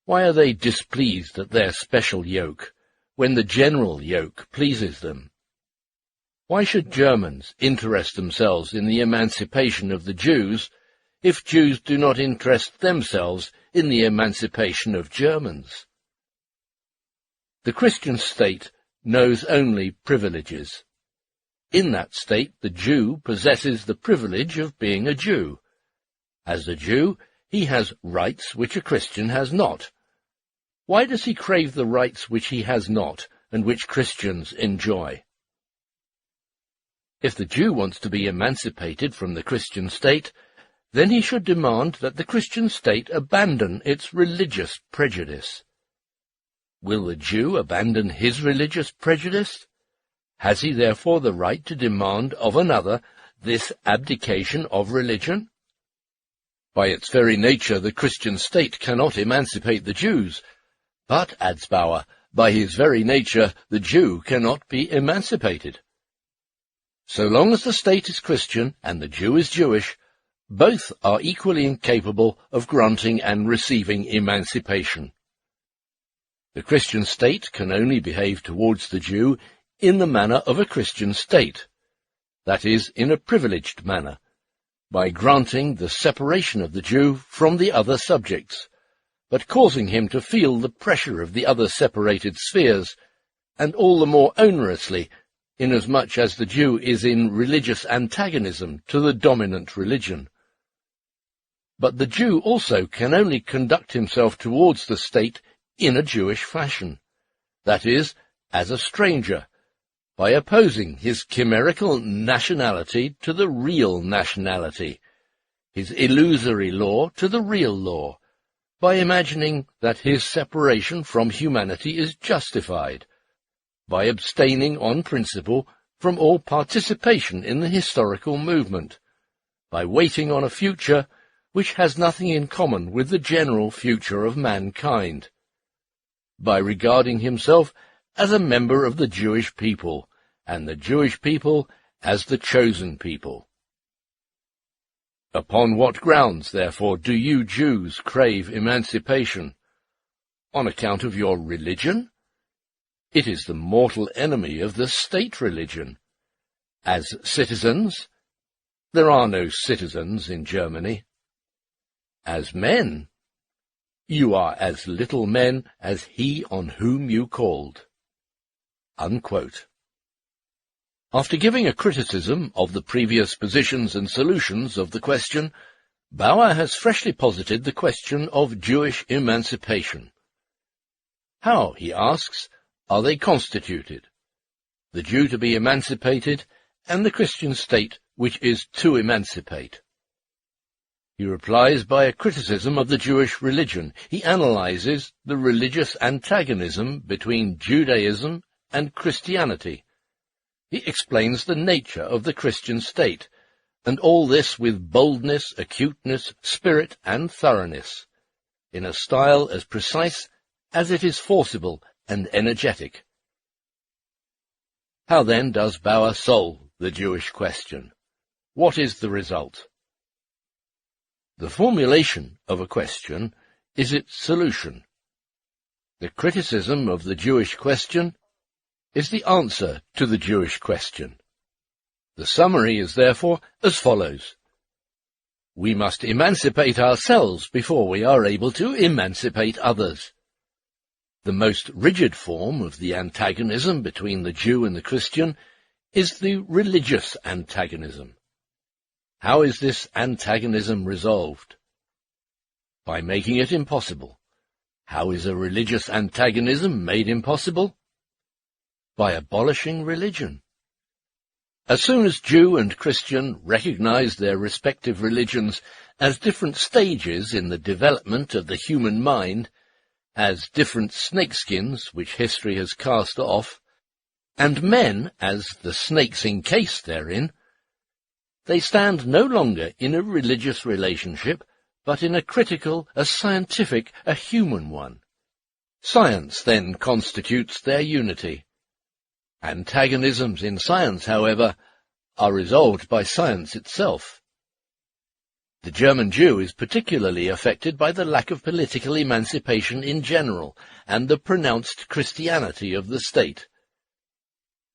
Why are they displeased at their special yoke, when the general yoke pleases them? Why should Germans interest themselves in the emancipation of the Jews, if Jews do not interest themselves in the emancipation of Germans? The Christian state knows only privileges. In that state the Jew possesses the privilege of being a Jew. As a Jew, he has rights which a Christian has not. Why does he crave the rights which he has not, and which Christians enjoy? If the Jew wants to be emancipated from the Christian state, then he should demand that the Christian state abandon its religious prejudice. Will the Jew abandon his religious prejudice? Has he therefore the right to demand of another this abdication of religion? By its very nature, the Christian state cannot emancipate the Jews. But, adds Bauer, by his very nature, the Jew cannot be emancipated. So long as the state is Christian and the Jew is Jewish, both are equally incapable of granting and receiving emancipation. The Christian state can only behave towards the Jew in the manner of a Christian state, that is, in a privileged manner, by granting the separation of the Jew from the other subjects, but causing him to feel the pressure of the other separated spheres, and all the more onerously, inasmuch as the Jew is in religious antagonism to the dominant religion. But the Jew also can only conduct himself towards the state in a Jewish fashion, that is, as a stranger, by opposing his chimerical nationality to the real nationality, his illusory law to the real law, by imagining that his separation from humanity is justified, by abstaining on principle from all participation in the historical movement, by waiting on a future which has nothing in common with the general future of mankind, by regarding himself as a member of the Jewish people, and the Jewish people as the chosen people. Upon what grounds, therefore, do you Jews crave emancipation? On account of your religion? It is the mortal enemy of the state religion. As citizens? There are no citizens in Germany. As men? You are as little men as he on whom you called." Unquote. After giving a criticism of the previous positions and solutions of the question, Bauer has freshly posited the question of Jewish emancipation. How, he asks, are they constituted? The Jew to be emancipated, and the Christian state which is to emancipate. He replies by a criticism of the Jewish religion. He analyzes the religious antagonism between Judaism and Christianity. He explains the nature of the Christian state, and all this with boldness, acuteness, spirit, and thoroughness, in a style as precise as it is forcible and energetic. How then does Bauer solve the Jewish question? What is the result? The formulation of a question is its solution. The criticism of the Jewish question is the answer to the Jewish question. The summary is therefore as follows. We must emancipate ourselves before we are able to emancipate others. The most rigid form of the antagonism between the Jew and the Christian is the religious antagonism. How is this antagonism resolved? By making it impossible. How is a religious antagonism made impossible? By abolishing religion. As soon as Jew and Christian recognize their respective religions as different stages in the development of the human mind, as different snakeskins which history has cast off, and men as the snakes encased therein, they stand no longer in a religious relationship, but in a critical, a scientific, a human one. Science then constitutes their unity. Antagonisms in science, however, are resolved by science itself. The German Jew is particularly affected by the lack of political emancipation in general and the pronounced Christianity of the state.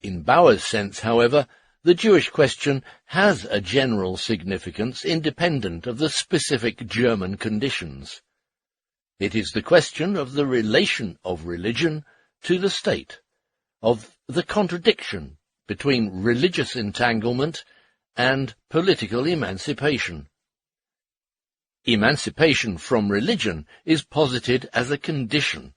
In Bauer's sense, however, the Jewish question has a general significance independent of the specific German conditions. It is the question of the relation of religion to the state, of the contradiction between religious entanglement and political emancipation. Emancipation from religion is posited as a condition,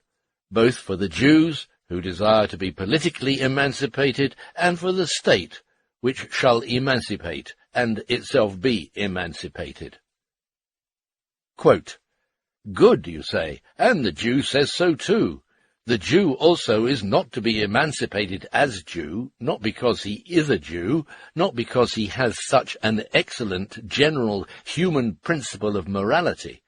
both for the Jews, who desire to be politically emancipated, and for the state, which shall emancipate and itself be emancipated. Quote, "Good, you say, and the Jew says so too. The Jew also is not to be emancipated as Jew, not because he is a Jew, not because he has such an excellent general human principle of morality.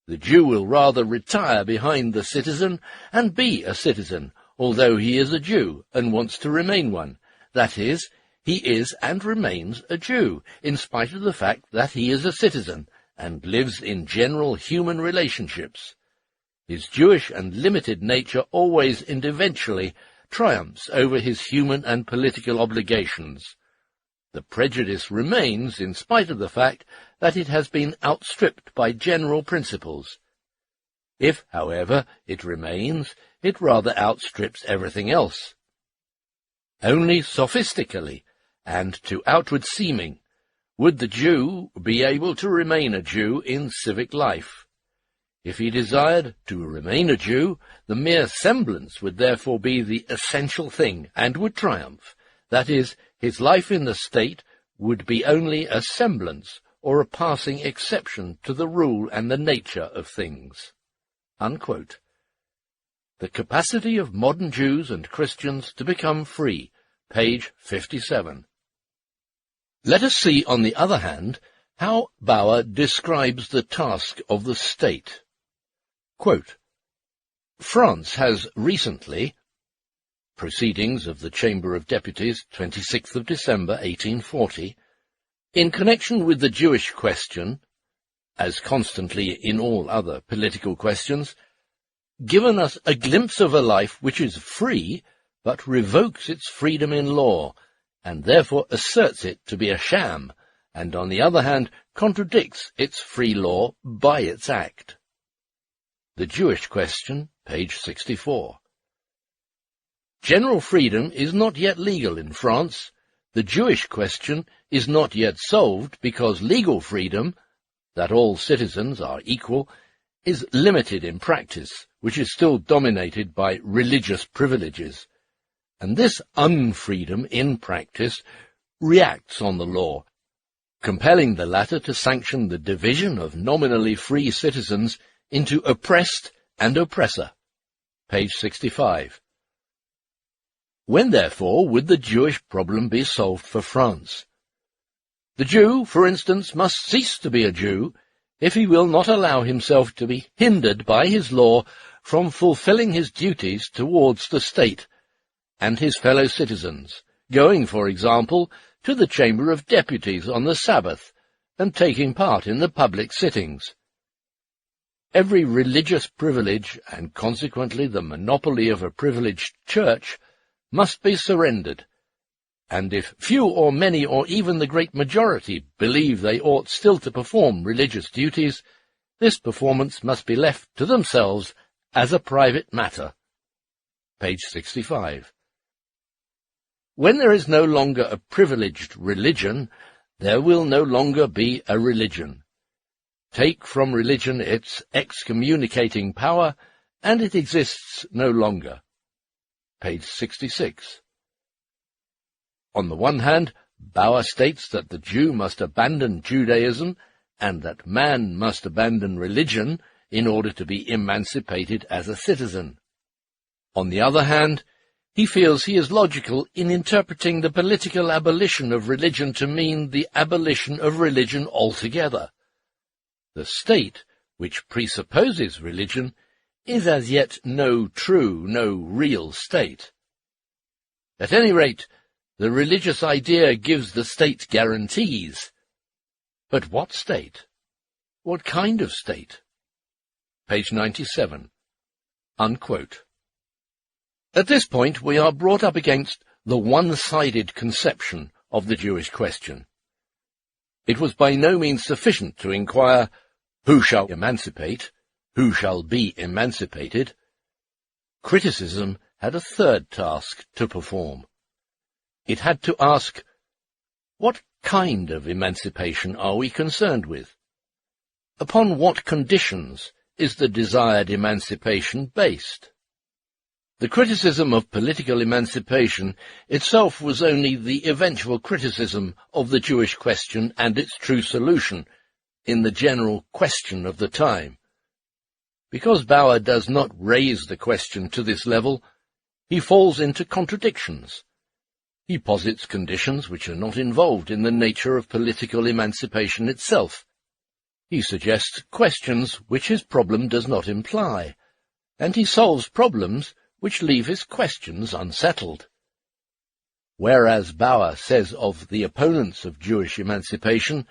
The Jew will rather retire behind the citizen and be a citizen, although he is a Jew and wants to remain one. That is, he is and remains a Jew, in spite of the fact that he is a citizen and lives in general human relationships. His Jewish and limited nature always and eventually triumphs over his human and political obligations. The prejudice remains in spite of the fact that it has been outstripped by general principles. If, however, it remains, it rather outstrips everything else. Only sophistically, and to outward seeming, would the Jew be able to remain a Jew in civic life. If he desired to remain a Jew, the mere semblance would therefore be the essential thing, and would triumph. That is, his life in the state would be only a semblance, or a passing exception to the rule and the nature of things." Unquote. The Capacity of Modern Jews and Christians to Become Free, page 57. Let us see, on the other hand, how Bauer describes the task of the state. Quote, "France has recently," Proceedings of the Chamber of Deputies, 26th of December, 1840, "in connection with the Jewish question, as constantly in all other political questions, given us a glimpse of a life which is free, but revokes its freedom in law, and therefore asserts it to be a sham, and on the other hand contradicts its free law by its act." The Jewish question, page 64. General freedom is not yet legal in France. The Jewish question is not yet solved because legal freedom, that all citizens are equal, is limited in practice, which is still dominated by religious privileges. And this unfreedom in practice reacts on the law, compelling the latter to sanction the division of nominally free citizens into oppressed and oppressor. Page 65. When, therefore, would the Jewish problem be solved for France? The Jew, for instance, must cease to be a Jew if he will not allow himself to be hindered by his law from fulfilling his duties towards the state and his fellow citizens, going, for example, to the Chamber of Deputies on the Sabbath and taking part in the public sittings. Every religious privilege, and consequently the monopoly of a privileged church, must be surrendered, and if few or many or even the great majority believe they ought still to perform religious duties, this performance must be left to themselves as a private matter. Page 65. When there is no longer a privileged religion, there will no longer be a religion. Take from religion its excommunicating power, and it exists no longer. Page 66. On the one hand, Bauer states that the Jew must abandon Judaism and that man must abandon religion in order to be emancipated as a citizen. On the other hand, he feels he is logical in interpreting the political abolition of religion to mean the abolition of religion altogether. The state, which presupposes religion, is as yet no true, no real state. At any rate, the religious idea gives the state guarantees. But what state? What kind of state? Page 97. Unquote. At this point we are brought up against the one-sided conception of the Jewish question. It was by no means sufficient to inquire, who shall emancipate, who shall be emancipated? Criticism had a third task to perform. It had to ask, what kind of emancipation are we concerned with? Upon what conditions is the desired emancipation based? The criticism of political emancipation itself was only the eventual criticism of the Jewish question and its true solution in the general question of the time. Because Bauer does not raise the question to this level, he falls into contradictions. He posits conditions which are not involved in the nature of political emancipation itself. He suggests questions which his problem does not imply, and he solves problems which leave his questions unsettled. Whereas Bauer says of the opponents of Jewish emancipation,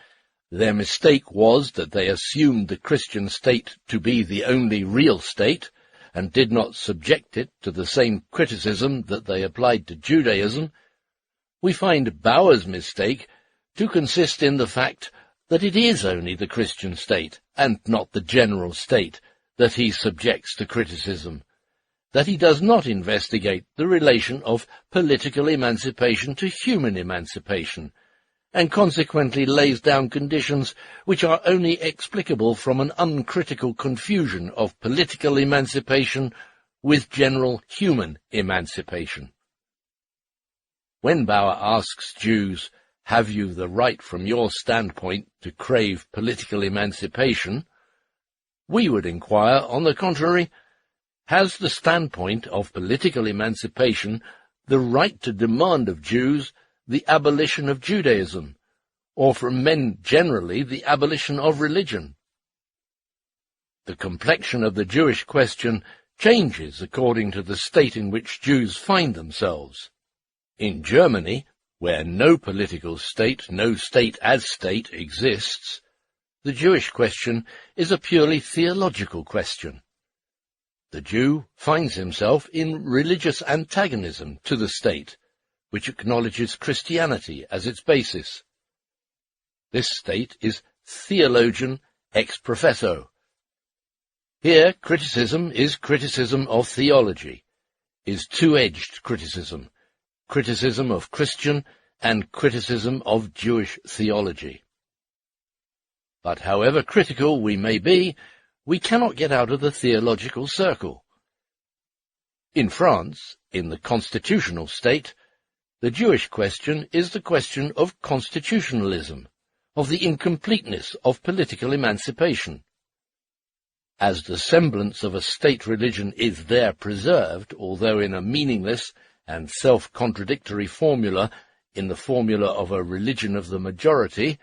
their mistake was that they assumed the Christian state to be the only real state, and did not subject it to the same criticism that they applied to Judaism, we find Bauer's mistake to consist in the fact that it is only the Christian state, and not the general state, that he subjects to criticism, that he does not investigate the relation of political emancipation to human emancipation, and consequently lays down conditions which are only explicable from an uncritical confusion of political emancipation with general human emancipation. When Bauer asks Jews, have you the right from your standpoint to crave political emancipation, we would inquire, on the contrary, has the standpoint of political emancipation the right to demand of Jews the abolition of Judaism, or from men generally the abolition of religion? The complexion of the Jewish question changes according to the state in which Jews find themselves. In Germany, where no political state, no state as state exists, the Jewish question is a purely theological question. The Jew finds himself in religious antagonism to the state, which acknowledges Christianity as its basis. This state is theologian ex professo. Here criticism is criticism of theology, is two-edged criticism, criticism of Christian and criticism of Jewish theology. But however critical we may be, we cannot get out of the theological circle. In France, in the constitutional state, the Jewish question is the question of constitutionalism, of the incompleteness of political emancipation. As the semblance of a state religion is there preserved, although in a meaningless and self-contradictory formula, in the formula of a religion of the majority,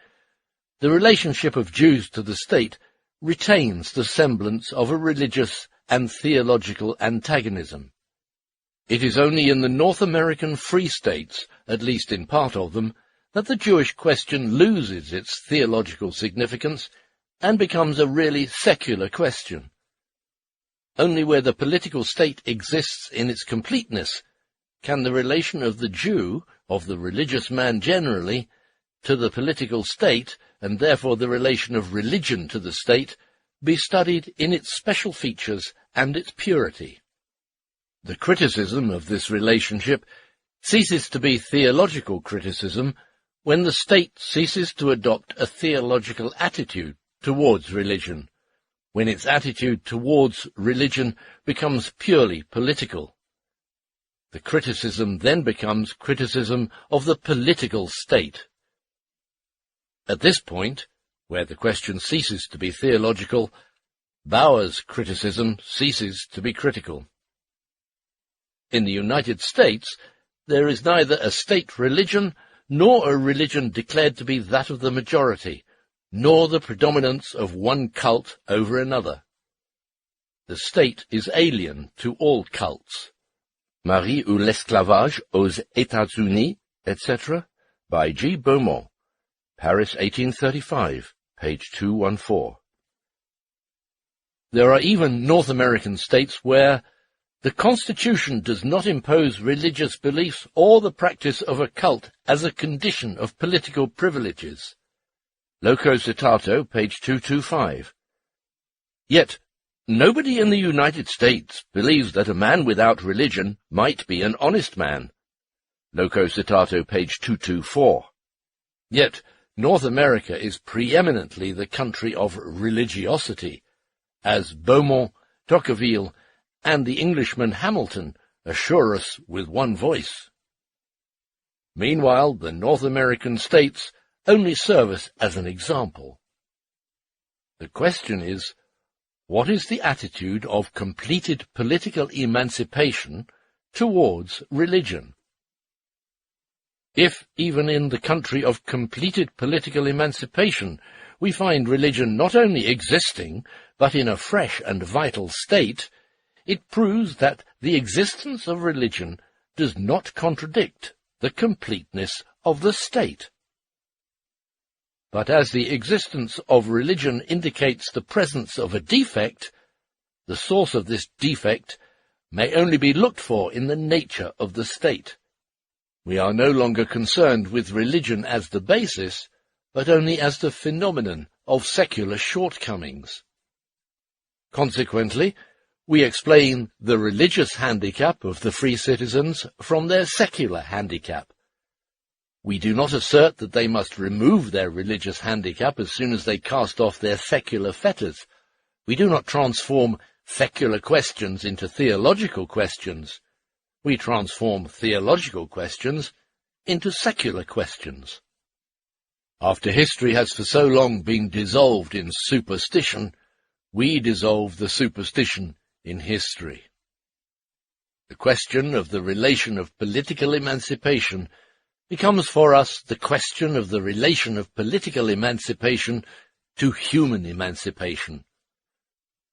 the relationship of Jews to the state retains the semblance of a religious and theological antagonism. It is only in the North American free states, at least in part of them, that the Jewish question loses its theological significance and becomes a really secular question. Only where the political state exists in its completeness can the relation of the Jew, of the religious man generally, to the political state, and therefore the relation of religion to the state, be studied in its special features and its purity. The criticism of this relationship ceases to be theological criticism when the state ceases to adopt a theological attitude towards religion, when its attitude towards religion becomes purely political. The criticism then becomes criticism of the political state. At this point, where the question ceases to be theological, Bauer's criticism ceases to be critical. In the United States, there is neither a state religion nor a religion declared to be that of the majority, nor the predominance of one cult over another. The state is alien to all cults. Marie ou l'esclavage aux États-Unis, etc., by G. Beaumont, Paris, 1835, page 214. There are even North American states where the Constitution does not impose religious beliefs or the practice of a cult as a condition of political privileges. Loco citato, page 225. Yet, nobody in the United States believes that a man without religion might be an honest man. Loco citato, page 224. Yet, North America is preeminently the country of religiosity, as Beaumont, Tocqueville, and the Englishman Hamilton assure us with one voice. Meanwhile, the North American states only serve us as an example. The question is, what is the attitude of completed political emancipation towards religion? If, even in the country of completed political emancipation, we find religion not only existing, but in a fresh and vital state, it proves that the existence of religion does not contradict the completeness of the state. But as the existence of religion indicates the presence of a defect, the source of this defect may only be looked for in the nature of the state. We are no longer concerned with religion as the basis, but only as the phenomenon of secular shortcomings. Consequently, we explain the religious handicap of the free citizens from their secular handicap. We do not assert that they must remove their religious handicap as soon as they cast off their secular fetters. We do not transform secular questions into theological questions. We transform theological questions into secular questions. After history has for so long been dissolved in superstition, we dissolve the superstition in history. The question of the relation of political emancipation becomes for us the question of the relation of political emancipation to human emancipation.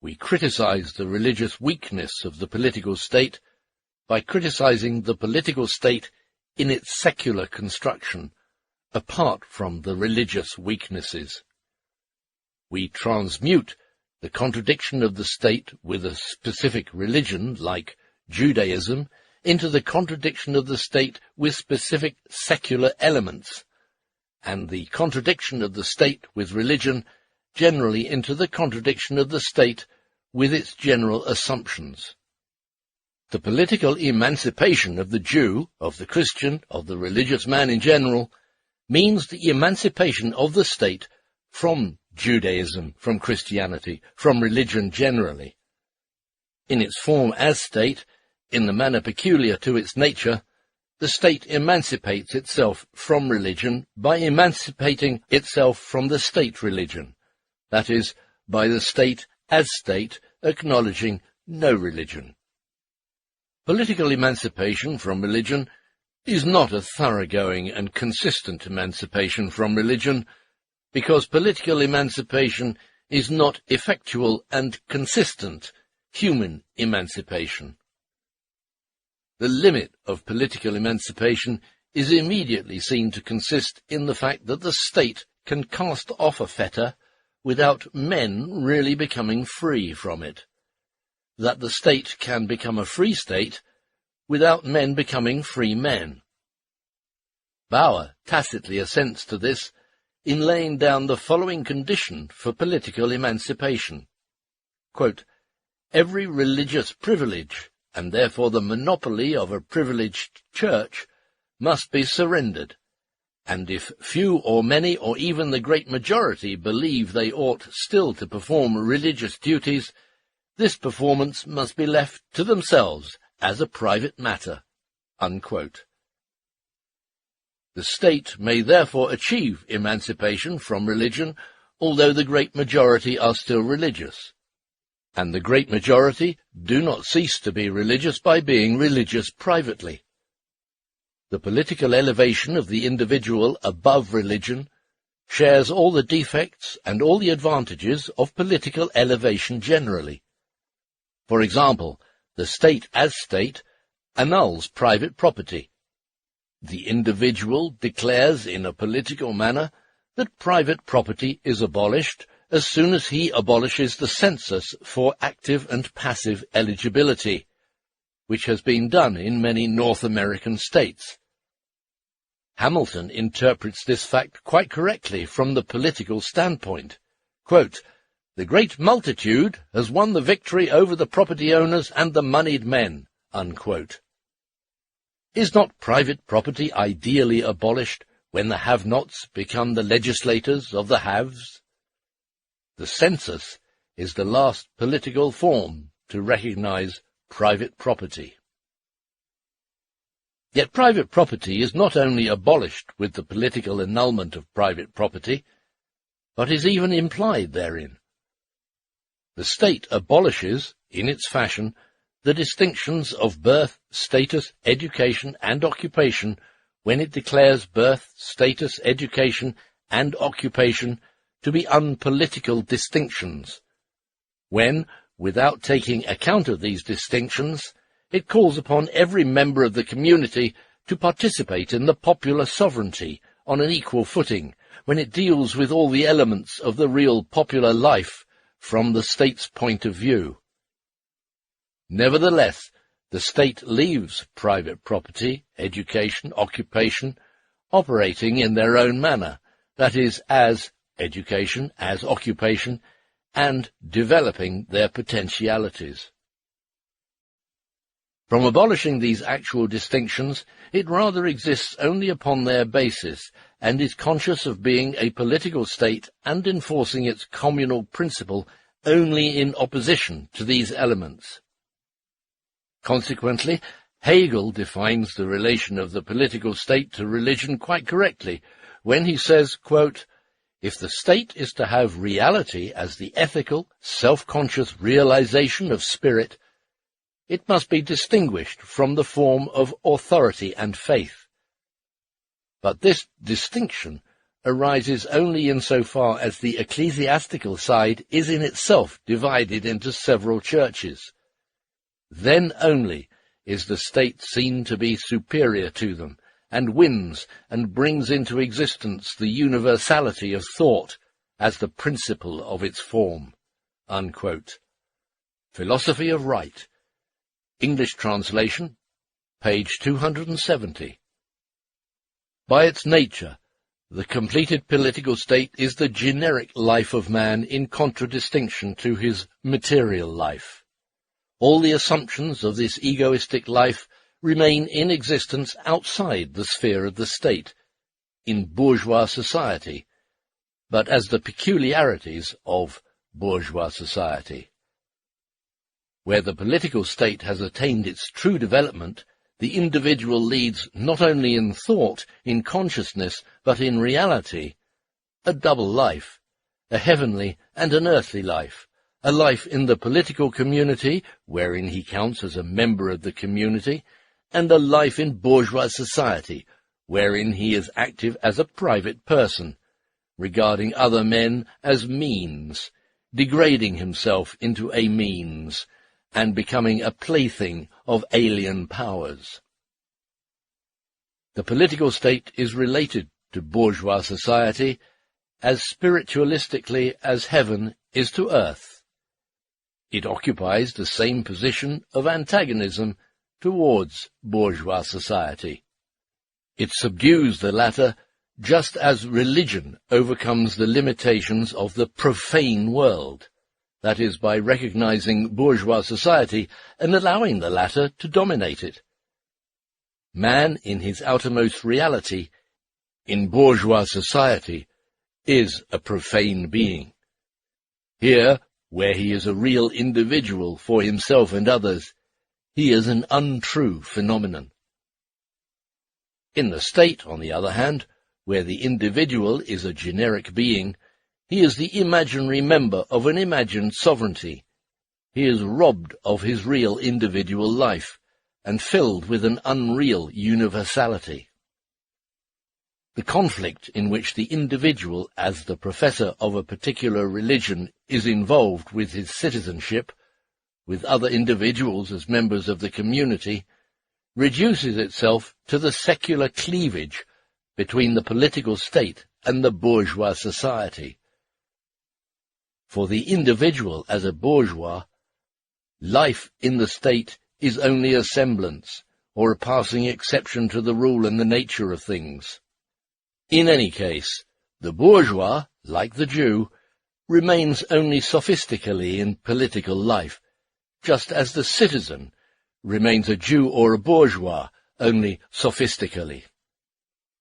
We criticize the religious weakness of the political state by criticizing the political state in its secular construction, apart from the religious weaknesses. We transmute the contradiction of the state with a specific religion, like Judaism, into the contradiction of the state with specific secular elements, and the contradiction of the state with religion generally into the contradiction of the state with its general assumptions. The political emancipation of the Jew, of the Christian, of the religious man in general, means the emancipation of the state from Judaism, from Christianity, from religion generally. In its form as state, in the manner peculiar to its nature, the state emancipates itself from religion by emancipating itself from the state religion, that is, by the state as state acknowledging no religion. Political emancipation from religion is not a thoroughgoing and consistent emancipation from religion, because political emancipation is not effectual and consistent human emancipation. The limit of political emancipation is immediately seen to consist in the fact that the state can cast off a fetter without men really becoming free from it, that the state can become a free state without men becoming free men. Bauer tacitly assents to this in laying down the following condition for political emancipation. Quote, "Every religious privilege, and therefore the monopoly of a privileged church, must be surrendered, and if few or many or even the great majority believe they ought still to perform religious duties, this performance must be left to themselves as a private matter." Unquote. The state may therefore achieve emancipation from religion, although the great majority are still religious. And the great majority do not cease to be religious by being religious privately. The political elevation of the individual above religion shares all the defects and all the advantages of political elevation generally. For example, the state as state annuls private property. The individual declares in a political manner that private property is abolished as soon as he abolishes the census for active and passive eligibility, which has been done in many North American states. Hamilton interprets this fact quite correctly from the political standpoint. Quote, "The great multitude has won the victory over the property owners and the moneyed men." Unquote. Is not private property ideally abolished when the have-nots become the legislators of the haves? The census is the last political form to recognize private property. Yet private property is not only abolished with the political annulment of private property, but is even implied therein. The state abolishes, in its fashion, the distinctions of birth, status, education, and occupation when it declares birth, status, education, and occupation to be unpolitical distinctions, when, without taking account of these distinctions, it calls upon every member of the community to participate in the popular sovereignty on an equal footing, when it deals with all the elements of the real popular life from the state's point of view. Nevertheless, the state leaves private property, education, occupation, operating in their own manner, that is, as education, as occupation, and developing their potentialities. From abolishing these actual distinctions, it rather exists only upon their basis, and is conscious of being a political state and enforcing its communal principle only in opposition to these elements. Consequently, Hegel defines the relation of the political state to religion quite correctly when he says, quote, "If the state is to have reality as the ethical, self-conscious realization of spirit, it must be distinguished from the form of authority and faith. But this distinction arises only insofar as the ecclesiastical side is in itself divided into several churches. Then only is the state seen to be superior to them, and wins and brings into existence the universality of thought as the principle of its form." Unquote. Philosophy of Right, English translation, page 270. By its nature, the completed political state is the generic life of man in contradistinction to his material life. All the assumptions of this egoistic life remain in existence outside the sphere of the state, in bourgeois society, but as the peculiarities of bourgeois society. Where the political state has attained its true development, the individual leads not only in thought, in consciousness, but in reality, a double life, a heavenly and an earthly life, a life in the political community, wherein he counts as a member of the community, and a life in bourgeois society, wherein he is active as a private person, regarding other men as means, degrading himself into a means, and becoming a plaything of alien powers. The political state is related to bourgeois society as spiritualistically as heaven is to earth. It occupies the same position of antagonism towards bourgeois society. It subdues the latter just as religion overcomes the limitations of the profane world, that is, by recognizing bourgeois society and allowing the latter to dominate it. Man, in his outermost reality, in bourgeois society, is a profane being. Here, where he is a real individual for himself and others, he is an untrue phenomenon. In the state, on the other hand, where the individual is a generic being, he is the imaginary member of an imagined sovereignty. He is robbed of his real individual life, and filled with an unreal universality. The conflict in which the individual, as the professor of a particular religion, is involved with his citizenship, with other individuals as members of the community, reduces itself to the secular cleavage between the political state and the bourgeois society. For the individual as a bourgeois, life in the state is only a semblance, or a passing exception to the rule and the nature of things. In any case, the bourgeois, like the Jew, remains only sophistically in political life, just as the citizen remains a Jew or a bourgeois, only sophistically.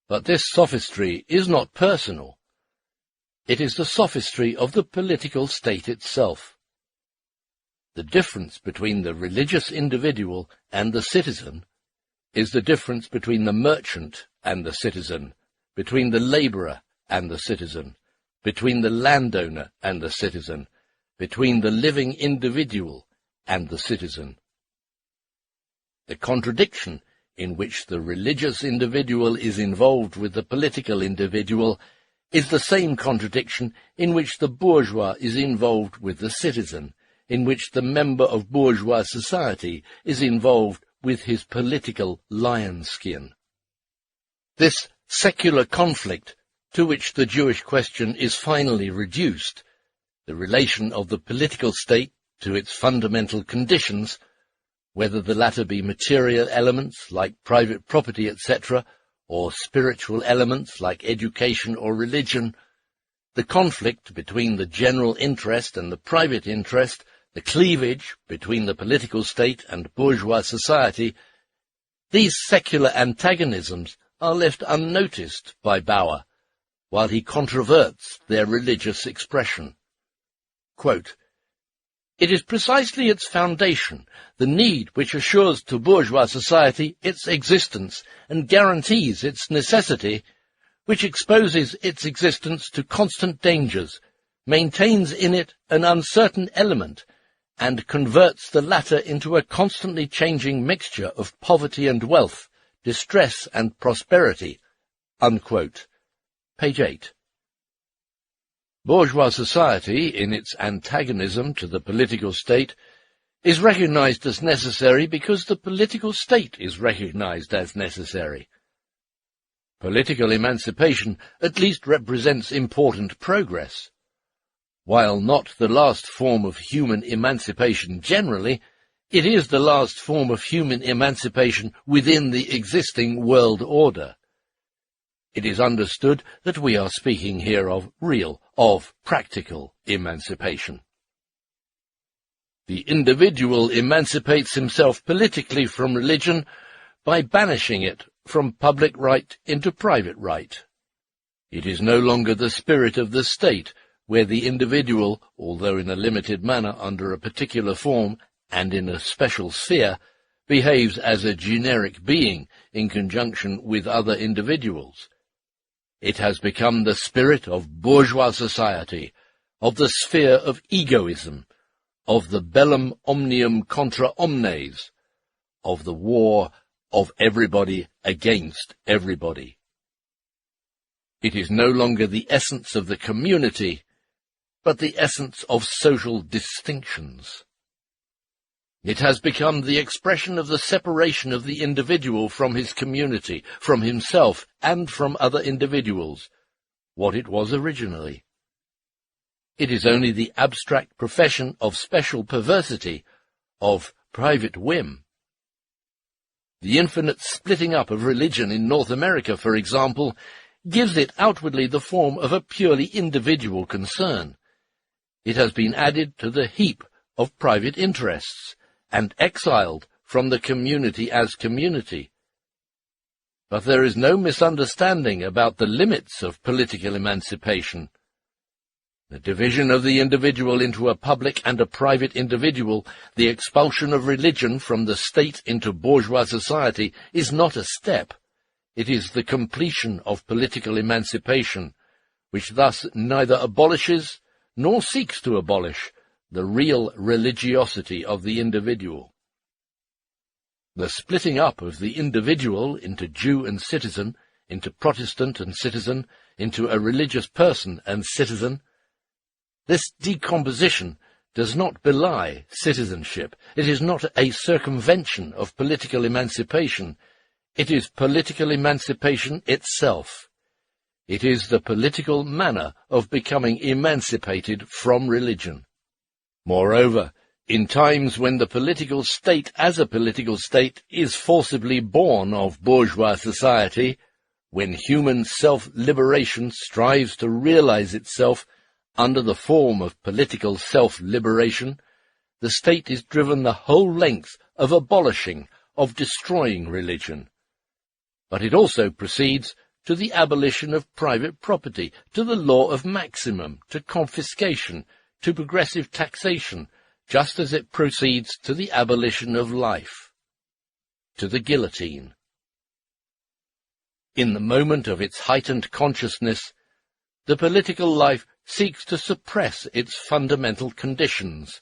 But this sophistry is not personal. It is the sophistry of the political state itself. The difference between the religious individual and the citizen is the difference between the merchant and the citizen, between the labourer and the citizen, between the landowner and the citizen, between the living individual and the citizen. The contradiction in which the religious individual is involved with the political individual is the same contradiction in which the bourgeois is involved with the citizen, in which the member of bourgeois society is involved with his political lion-skin. This secular conflict, to which the Jewish question is finally reduced, the relation of the political state to its fundamental conditions, whether the latter be material elements like private property, etc., or spiritual elements like education or religion, the conflict between the general interest and the private interest, the cleavage between the political state and bourgeois society, these secular antagonisms are left unnoticed by Bauer, while he controverts their religious expression. Quote, "It is precisely its foundation, the need which assures to bourgeois society its existence and guarantees its necessity, which exposes its existence to constant dangers, maintains in it an uncertain element, and converts the latter into a constantly changing mixture of poverty and wealth, distress and prosperity." Unquote. Page 8. Bourgeois society, in its antagonism to the political state, is recognized as necessary because the political state is recognized as necessary. Political emancipation at least represents important progress. While not the last form of human emancipation generally, it is the last form of human emancipation within the existing world order. It is understood that we are speaking here of real, of practical emancipation. The individual emancipates himself politically from religion by banishing it from public right into private right. It is no longer the spirit of the state, where the individual, although in a limited manner under a particular form and in a special sphere, behaves as a generic being in conjunction with other individuals. It has become the spirit of bourgeois society, of the sphere of egoism, of the bellum omnium contra omnes, of the war of everybody against everybody. It is no longer the essence of the community, but the essence of social distinctions. It has become the expression of the separation of the individual from his community, from himself, and from other individuals, what it was originally. It is only the abstract profession of special perversity, of private whim. The infinite splitting up of religion in North America, for example, gives it outwardly the form of a purely individual concern. It has been added to the heap of private interests, and exiled from the community as community. But there is no misunderstanding about the limits of political emancipation. The division of the individual into a public and a private individual, the expulsion of religion from the state into bourgeois society, is not a step. It is the completion of political emancipation, which thus neither abolishes nor seeks to abolish the real religiosity of the individual. The splitting up of the individual into Jew and citizen, into Protestant and citizen, into a religious person and citizen, this decomposition does not belie citizenship. It is not a circumvention of political emancipation. It is political emancipation itself. It is the political manner of becoming emancipated from religion. Moreover, in times when the political state as a political state is forcibly born of bourgeois society, when human self-liberation strives to realize itself under the form of political self-liberation, the state is driven the whole length of abolishing, of destroying religion. But it also proceeds to the abolition of private property, to the law of maximum, to confiscation, to progressive taxation, just as it proceeds to the abolition of life, to the guillotine. In the moment of its heightened consciousness, the political life seeks to suppress its fundamental conditions,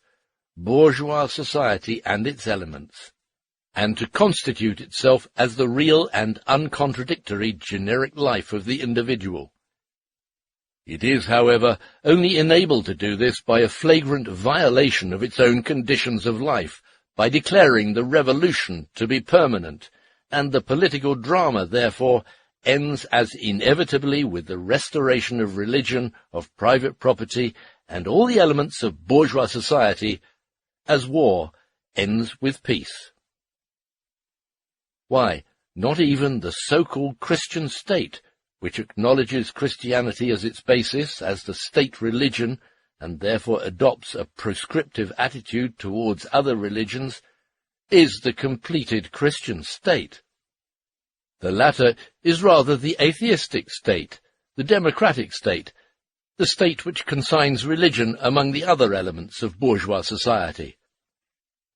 bourgeois society and its elements, and to constitute itself as the real and uncontradictory generic life of the individual. It is, however, only enabled to do this by a flagrant violation of its own conditions of life, by declaring the revolution to be permanent, and the political drama, therefore, ends as inevitably with the restoration of religion, of private property, and all the elements of bourgeois society, as war ends with peace. Why, not even the so-called Christian state, which acknowledges Christianity as its basis, as the state religion, and therefore adopts a proscriptive attitude towards other religions, is the completed Christian state. The latter is rather the atheistic state, the democratic state, the state which consigns religion among the other elements of bourgeois society.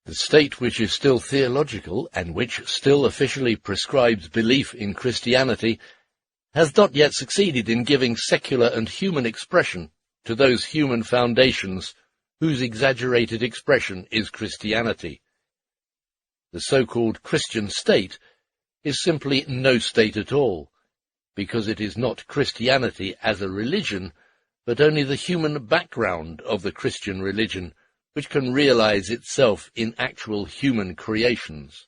The state which is still theological, and which still officially prescribes belief in Christianity, has not yet succeeded in giving secular and human expression to those human foundations whose exaggerated expression is Christianity. The so-called Christian state is simply no state at all, because it is not Christianity as a religion, but only the human background of the Christian religion, which can realize itself in actual human creations.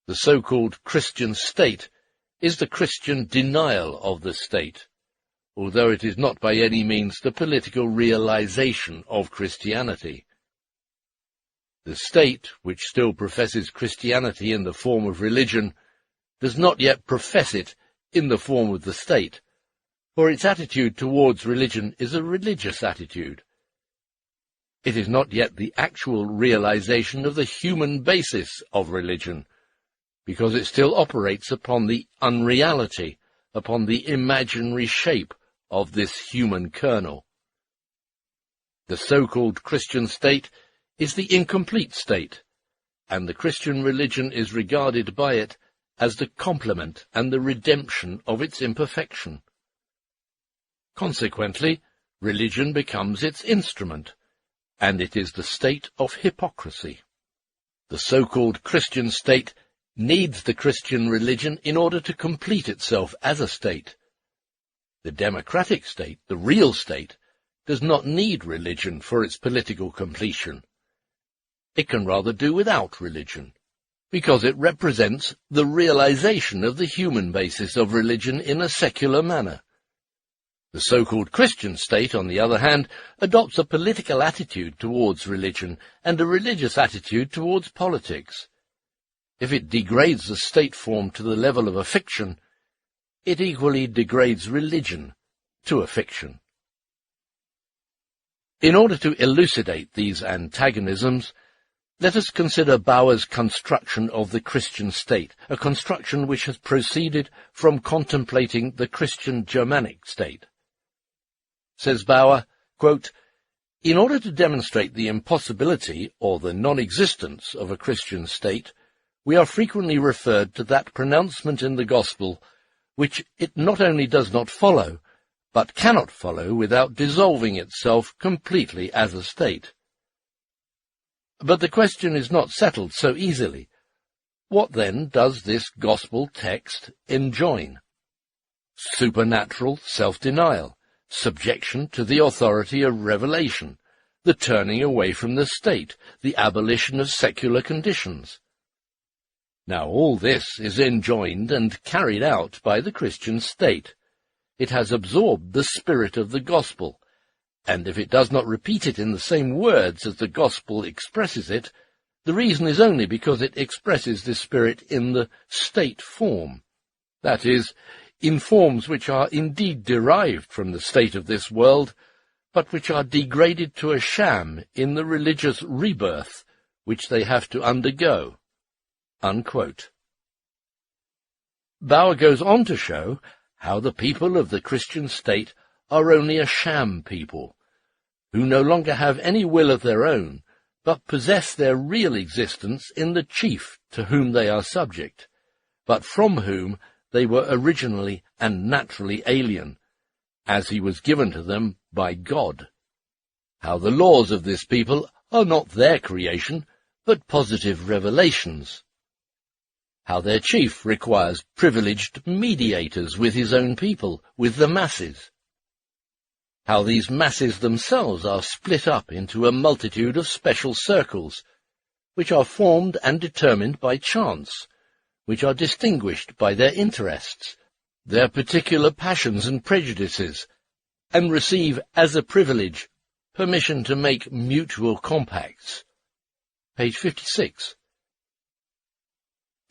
The so-called Christian state is the Christian denial of the state, although it is not by any means the political realization of Christianity. The state, which still professes Christianity in the form of religion, does not yet profess it in the form of the state, for its attitude towards religion is a religious attitude. It is not yet the actual realization of the human basis of religion, because it still operates upon the unreality, upon the imaginary shape of this human kernel. The so-called Christian state is the incomplete state, and the Christian religion is regarded by it as the complement and the redemption of its imperfection. Consequently, religion becomes its instrument, and it is the state of hypocrisy. The so-called Christian state needs the Christian religion in order to complete itself as a state. The democratic state, the real state, does not need religion for its political completion. it can rather do without religion, because it represents the realization of the human basis of religion in a secular manner. The so-called Christian state, on the other hand, adopts a political attitude towards religion and a religious attitude towards politics. If it degrades the state form to the level of a fiction, it equally degrades religion to a fiction. In order to elucidate these antagonisms, let us consider Bauer's construction of the Christian state, a construction which has proceeded from contemplating the Christian Germanic state. Says Bauer, quote, "In order to demonstrate the impossibility or the non-existence of a Christian state, we are frequently referred to that pronouncement in the Gospel which it not only does not follow, but cannot follow without dissolving itself completely as a state. But the question is not settled so easily. What then does this gospel text enjoin? Supernatural self-denial, subjection to the authority of revelation, the turning away from the state, the abolition of secular conditions. Now all this is enjoined and carried out by the Christian state. It has absorbed the spirit of the gospel, and if it does not repeat it in the same words as the gospel expresses it, the reason is only because it expresses this spirit in the state form, that is, in forms which are indeed derived from the state of this world, but which are degraded to a sham in the religious rebirth which they have to undergo." Unquote. Bauer goes on to show how the people of the Christian state are only a sham people, who no longer have any will of their own, but possess their real existence in the chief to whom they are subject, but from whom they were originally and naturally alien, as he was given to them by God. How the laws of this people are not their creation, but positive revelations. How their chief requires privileged mediators with his own people, with the masses. How these masses themselves are split up into a multitude of special circles, which are formed and determined by chance, which are distinguished by their interests, their particular passions and prejudices, and receive as a privilege permission to make mutual compacts. Page 56.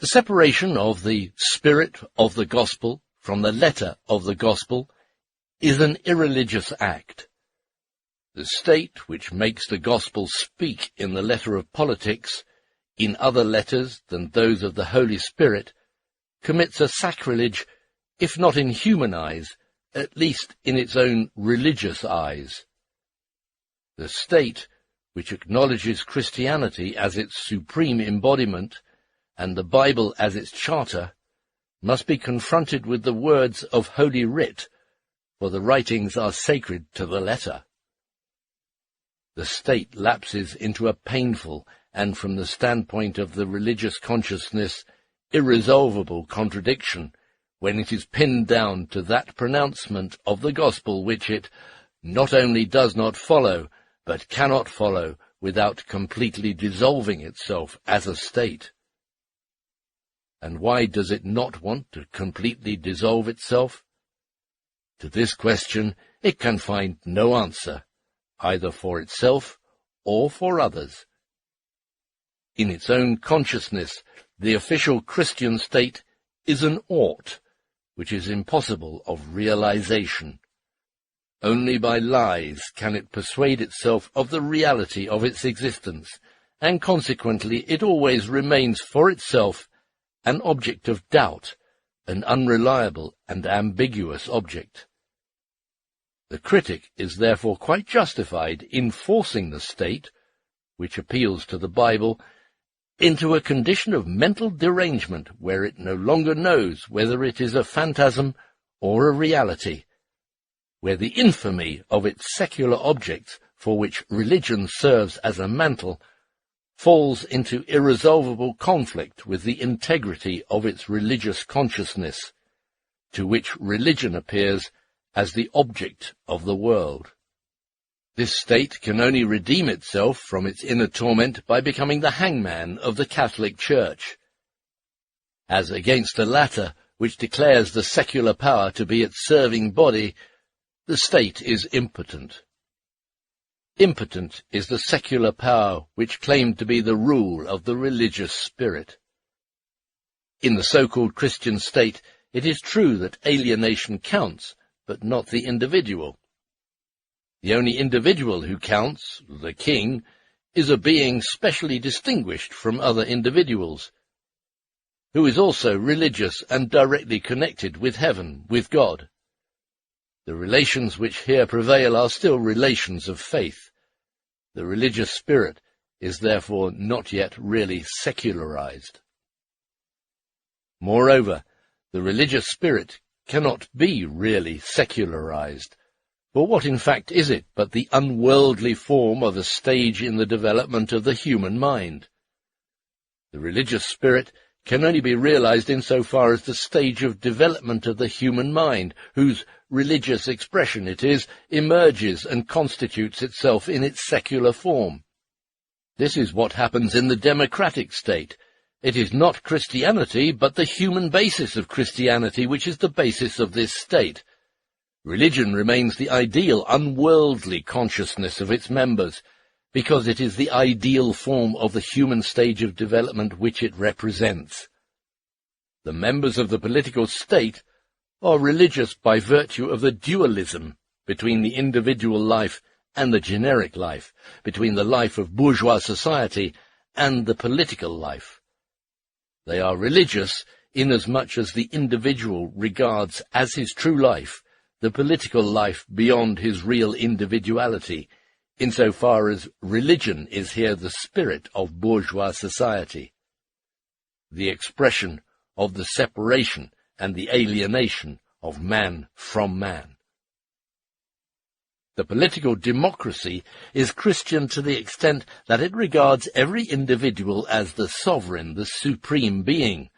The separation of the spirit of the gospel from the letter of the gospel is an irreligious act. The state which makes the gospel speak in the letter of politics, in other letters than those of the Holy Spirit, commits a sacrilege, if not in human eyes, at least in its own religious eyes. The state which acknowledges Christianity as its supreme embodiment, and the Bible as its charter, must be confronted with the words of Holy Writ, for the writings are sacred to the letter. The state lapses into a painful and, from the standpoint of the religious consciousness, irresolvable contradiction when it is pinned down to that pronouncement of the gospel which it not only does not follow, but cannot follow without completely dissolving itself as a state. And why does it not want to completely dissolve itself? To this question it can find no answer, either for itself or for others. In its own consciousness, the official Christian state is an ought, which is impossible of realization. Only by lies can it persuade itself of the reality of its existence, and consequently it always remains for itself an object of doubt, an unreliable and ambiguous object. The critic is therefore quite justified in forcing the state, which appeals to the Bible, into a condition of mental derangement where it no longer knows whether it is a phantasm or a reality, where the infamy of its secular objects, for which religion serves as a mantle, falls into irresolvable conflict with the integrity of its religious consciousness, to which religion appears as the object of the world. This state can only redeem itself from its inner torment by becoming the hangman of the Catholic Church. As against the latter, which declares the secular power to be its serving body, the state is impotent. Impotent is the secular power which claimed to be the rule of the religious spirit. In the so-called Christian state, it is true that alienation counts, but not the individual. The only individual who counts, the king, is a being specially distinguished from other individuals, who is also religious and directly connected with heaven, with God. The relations which here prevail are still relations of faith. The religious spirit is therefore not yet really secularized. Moreover, the religious spirit cannot be really secularized, for what in fact is it but the unworldly form of a stage in the development of the human mind? The religious spirit can only be realized insofar as the stage of development of the human mind, whose religious expression it is, emerges and constitutes itself in its secular form. This is what happens in the democratic state. It is not Christianity, but the human basis of Christianity which is the basis of this state. Religion remains the ideal, unworldly consciousness of its members, because it is the ideal form of the human stage of development which it represents. The members of the political state are religious by virtue of the dualism between the individual life and the generic life, between the life of bourgeois society and the political life. They are religious inasmuch as the individual regards as his true life the political life beyond his real individuality, insofar as religion is here the spirit of bourgeois society, the expression of the separation and the alienation of man from man. The political democracy is Christian to the extent that it regards every individual as the sovereign, the supreme being,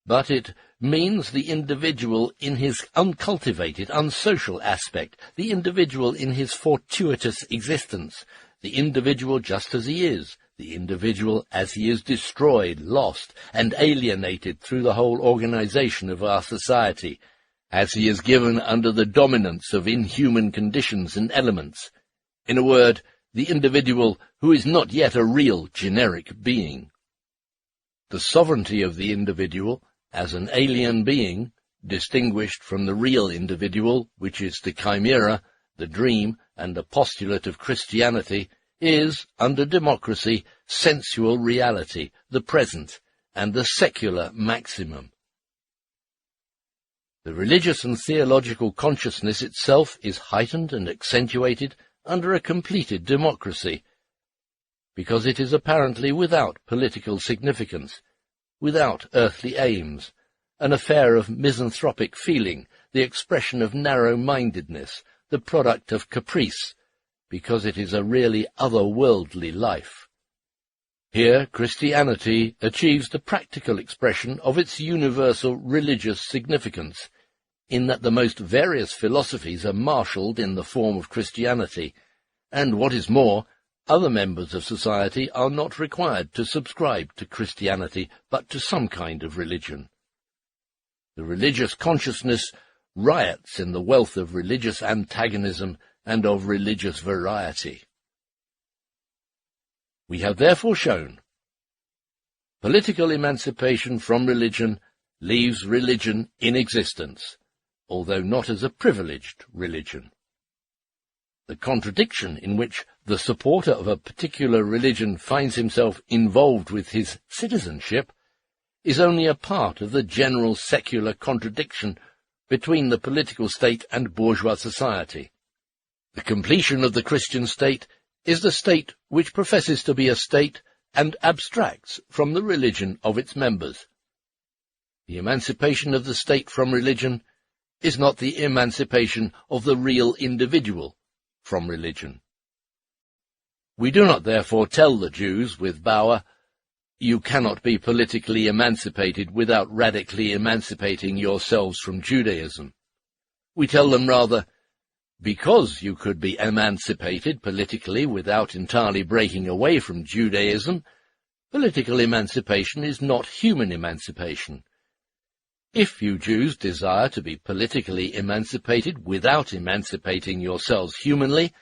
but it means the individual in his uncultivated, unsocial aspect, the individual in his fortuitous existence, the individual just as he is, the individual as he is destroyed, lost, and alienated through the whole organization of our society, as he is given under the dominance of inhuman conditions and elements. In a word, the individual who is not yet a real generic being. The sovereignty of the individual, as an alien being, distinguished from the real individual, which is the chimera, the dream, and the postulate of Christianity, is, under democracy, sensual reality, the present, and the secular maximum. The religious and theological consciousness itself is heightened and accentuated under a completed democracy, because it is apparently without political significance, without earthly aims, an affair of misanthropic feeling, the expression of narrow-mindedness, the product of caprice, because it is a really otherworldly life. Here Christianity achieves the practical expression of its universal religious significance, in that the most various philosophies are marshalled in the form of Christianity, and, what is more, other members of society are not required to subscribe to Christianity, but to some kind of religion. The religious consciousness riots in the wealth of religious antagonism and of religious variety. We have therefore shown political emancipation from religion leaves religion in existence, although not as a privileged religion. The contradiction in which the supporter of a particular religion finds himself involved with his citizenship is only a part of the general secular contradiction between the political state and bourgeois society. The completion of the Christian state is the state which professes to be a state and abstracts from the religion of its members. The emancipation of the state from religion is not the emancipation of the real individual from religion. We do not therefore tell the Jews with Bauer, "You cannot be politically emancipated without radically emancipating yourselves from Judaism." We tell them rather, Because you could be emancipated politically without entirely breaking away from Judaism, political emancipation is not human emancipation. If you Jews desire to be politically emancipated without emancipating yourselves humanly,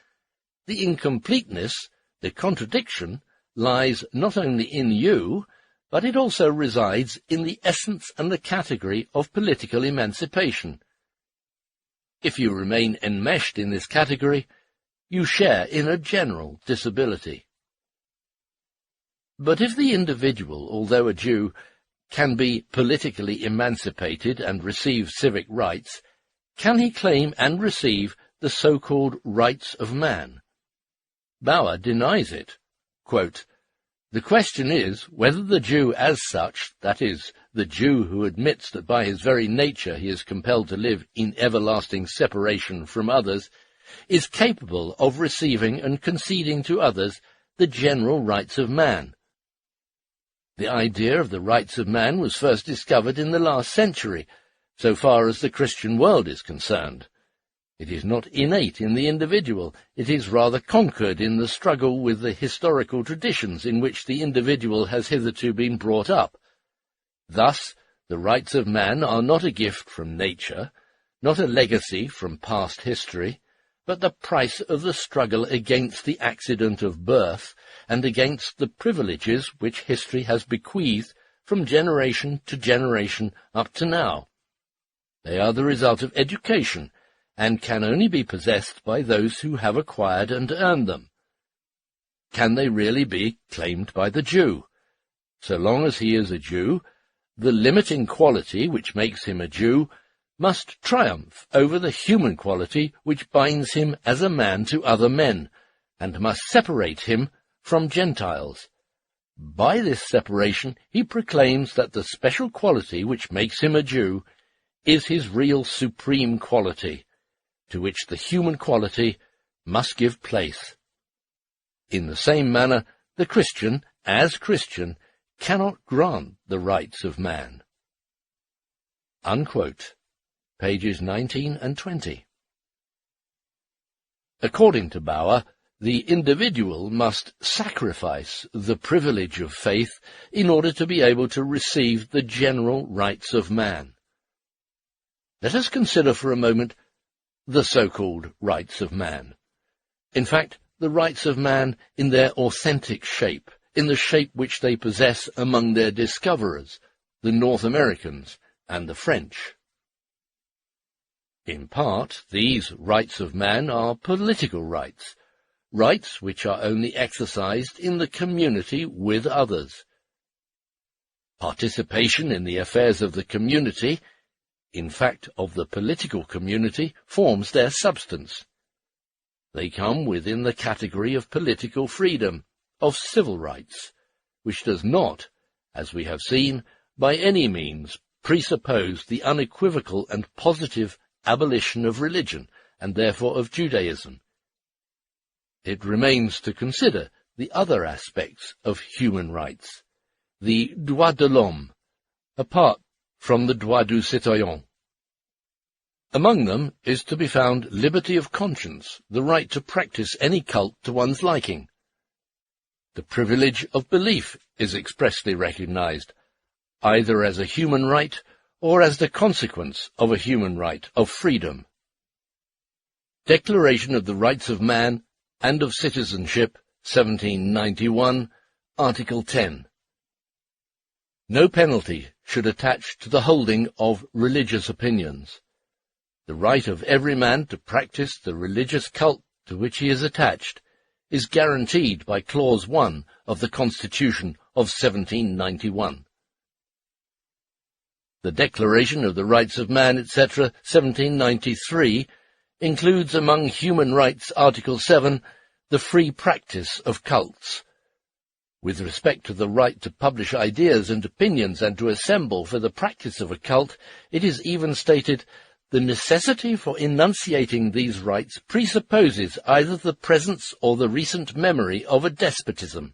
the incompleteness, the contradiction, lies not only in you, but it also resides in the essence and the category of political emancipation. If you remain enmeshed in this category, you share in a general disability. But if the individual, although a Jew, can be politically emancipated and receive civic rights, can he claim and receive the so-called rights of man? Bauer denies it. Quote, "The question is whether the Jew as such, that is, the Jew who admits that by his very nature he is compelled to live in everlasting separation from others, is capable of receiving and conceding to others the general rights of man. The idea of the rights of man was first discovered in the last century, so far as the Christian world is concerned. It is not innate in the individual, it is rather conquered in the struggle with the historical traditions in which the individual has hitherto been brought up. Thus, the rights of man are not a gift from nature, not a legacy from past history, but the price of the struggle against the accident of birth and against the privileges which history has bequeathed from generation to generation up to now. They are the result of education, and can only be possessed by those who have acquired and earned them. Can they really be claimed by the Jew? So long as he is a Jew, the limiting quality which makes him a Jew must triumph over the human quality which binds him as a man to other men, and must separate him from Gentiles. By this separation he proclaims that the special quality which makes him a Jew is his real supreme quality, to which the human quality must give place. In the same manner, the Christian, as Christian, cannot grant the rights of man." Unquote. Pages 19 and 20. According to Bauer, the individual must sacrifice the privilege of faith in order to be able to receive the general rights of man. Let us consider for a moment the so-called rights of man. In fact, the rights of man in their authentic shape, in the shape which they possess among their discoverers, the North Americans and the French. In part, these rights of man are political rights, rights which are only exercised in the community with others. Participation in the affairs of the community, in fact of the political community, forms their substance. They come within the category of political freedom, of civil rights, which does not, as we have seen, by any means presuppose the unequivocal and positive abolition of religion, and therefore of Judaism. It remains to consider the other aspects of human rights, the droits de l'homme, apart from the droit du citoyen. Among them is to be found liberty of conscience, the right to practice any cult to one's liking. The privilege of belief is expressly recognized, either as a human right or as the consequence of a human right of freedom. Declaration of the Rights of Man and of Citizenship, 1791, Article 10. No penalty should attach to the holding of religious opinions. The right of every man to practice the religious cult to which he is attached is guaranteed by Clause 1 of the Constitution of 1791. The Declaration of the Rights of Man, etc., 1793, includes among human rights Article 7 the free practice of cults. With respect to the right to publish ideas and opinions and to assemble for the practice of a cult, it is even stated, "The necessity for enunciating these rights presupposes either the presence or the recent memory of a despotism."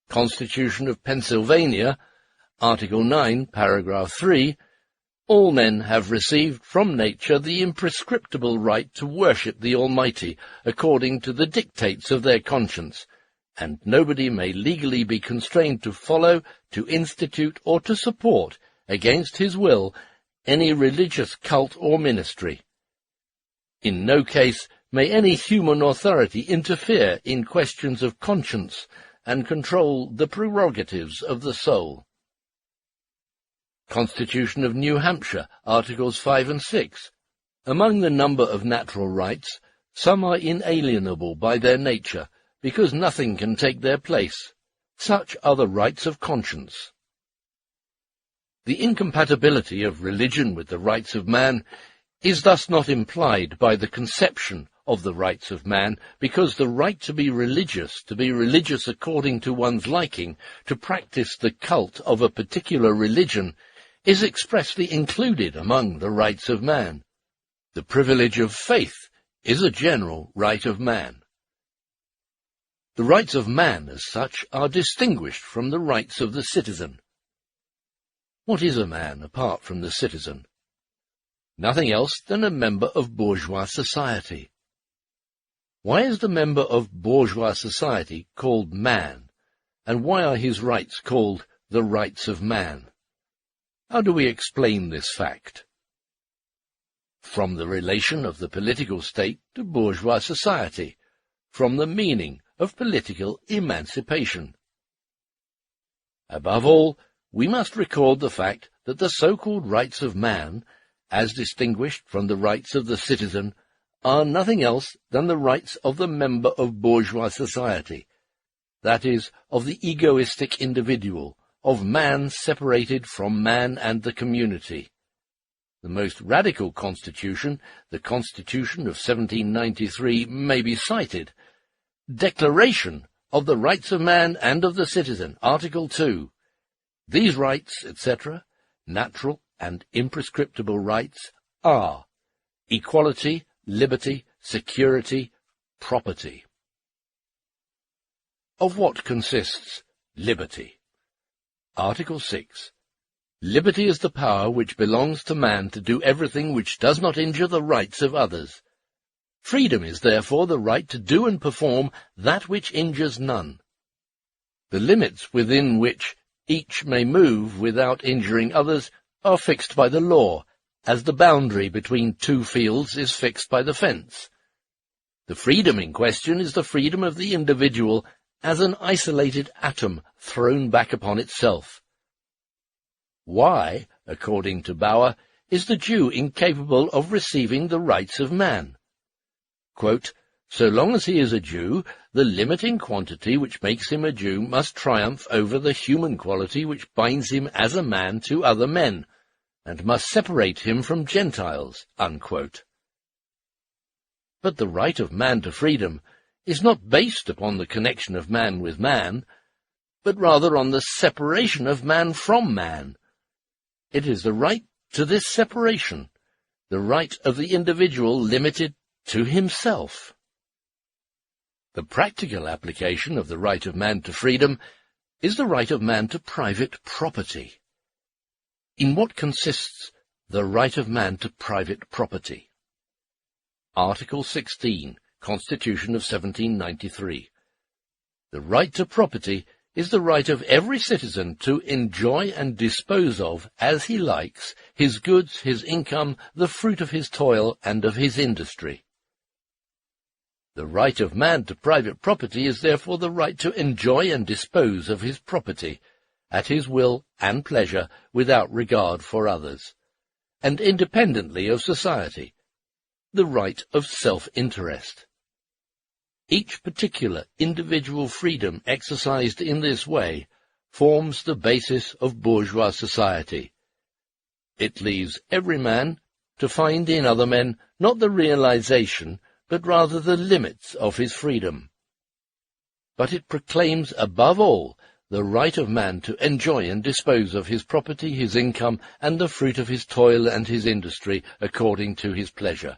Constitution of Pennsylvania, Article 9, Paragraph 3, All men have received from nature the imprescriptible right to worship the Almighty according to the dictates of their conscience, and nobody may legally be constrained to follow, to institute, or to support, against his will, any religious cult or ministry. In no case may any human authority interfere in questions of conscience and control the prerogatives of the soul. Constitution of New Hampshire, Articles 5 and 6. Among the number of natural rights, some are inalienable by their nature, because nothing can take their place. Such are the rights of conscience. The incompatibility of religion with the rights of man is thus not implied by the conception of the rights of man, because the right to be religious according to one's liking, to practice the cult of a particular religion, is expressly included among the rights of man. The privilege of faith is a general right of man. The rights of man, as such, are distinguished from the rights of the citizen. What is a man apart from the citizen? Nothing else than a member of bourgeois society. Why is the member of bourgeois society called man, and why are his rights called the rights of man? How do we explain this fact? From the relation of the political state to bourgeois society, from the meaning of political emancipation. Above all, we must record the fact that the so-called rights of man, as distinguished from the rights of the citizen, are nothing else than the rights of the member of bourgeois society, that is, of the egoistic individual, of man separated from man and the community. The most radical constitution, the Constitution of 1793, may be cited. Declaration of the Rights of Man and of the Citizen, Article 2. These rights, etc., natural and imprescriptible rights, are equality, liberty, security, property. Of what consists liberty? Article 6. Liberty is the power which belongs to man to do everything which does not injure the rights of others. Freedom is therefore the right to do and perform that which injures none. The limits within which each may move without injuring others are fixed by the law, as the boundary between two fields is fixed by the fence. The freedom in question is the freedom of the individual as an isolated atom thrown back upon itself. Why, according to Bauer, is the Jew incapable of receiving the rights of man? Quote, so long as he is a Jew, the limiting quantity which makes him a Jew must triumph over the human quality which binds him as a man to other men, and must separate him from Gentiles. Unquote. But the right of man to freedom is not based upon the connection of man with man, but rather on the separation of man from man. It is the right to this separation, the right of the individual limited to himself. The practical application of the right of man to freedom is the right of man to private property. In what consists the right of man to private property? Article 16, Constitution of 1793. The right to property is the right of every citizen to enjoy and dispose of, as he likes, his goods, his income, the fruit of his toil and of his industry. The right of man to private property is therefore the right to enjoy and dispose of his property, at his will and pleasure, without regard for others, and independently of society, the right of self-interest. Each particular individual freedom exercised in this way forms the basis of bourgeois society. It leaves every man to find in other men not the realization, but rather the limits of his freedom. But it proclaims above all the right of man to enjoy and dispose of his property, his income, and the fruit of his toil and his industry according to his pleasure.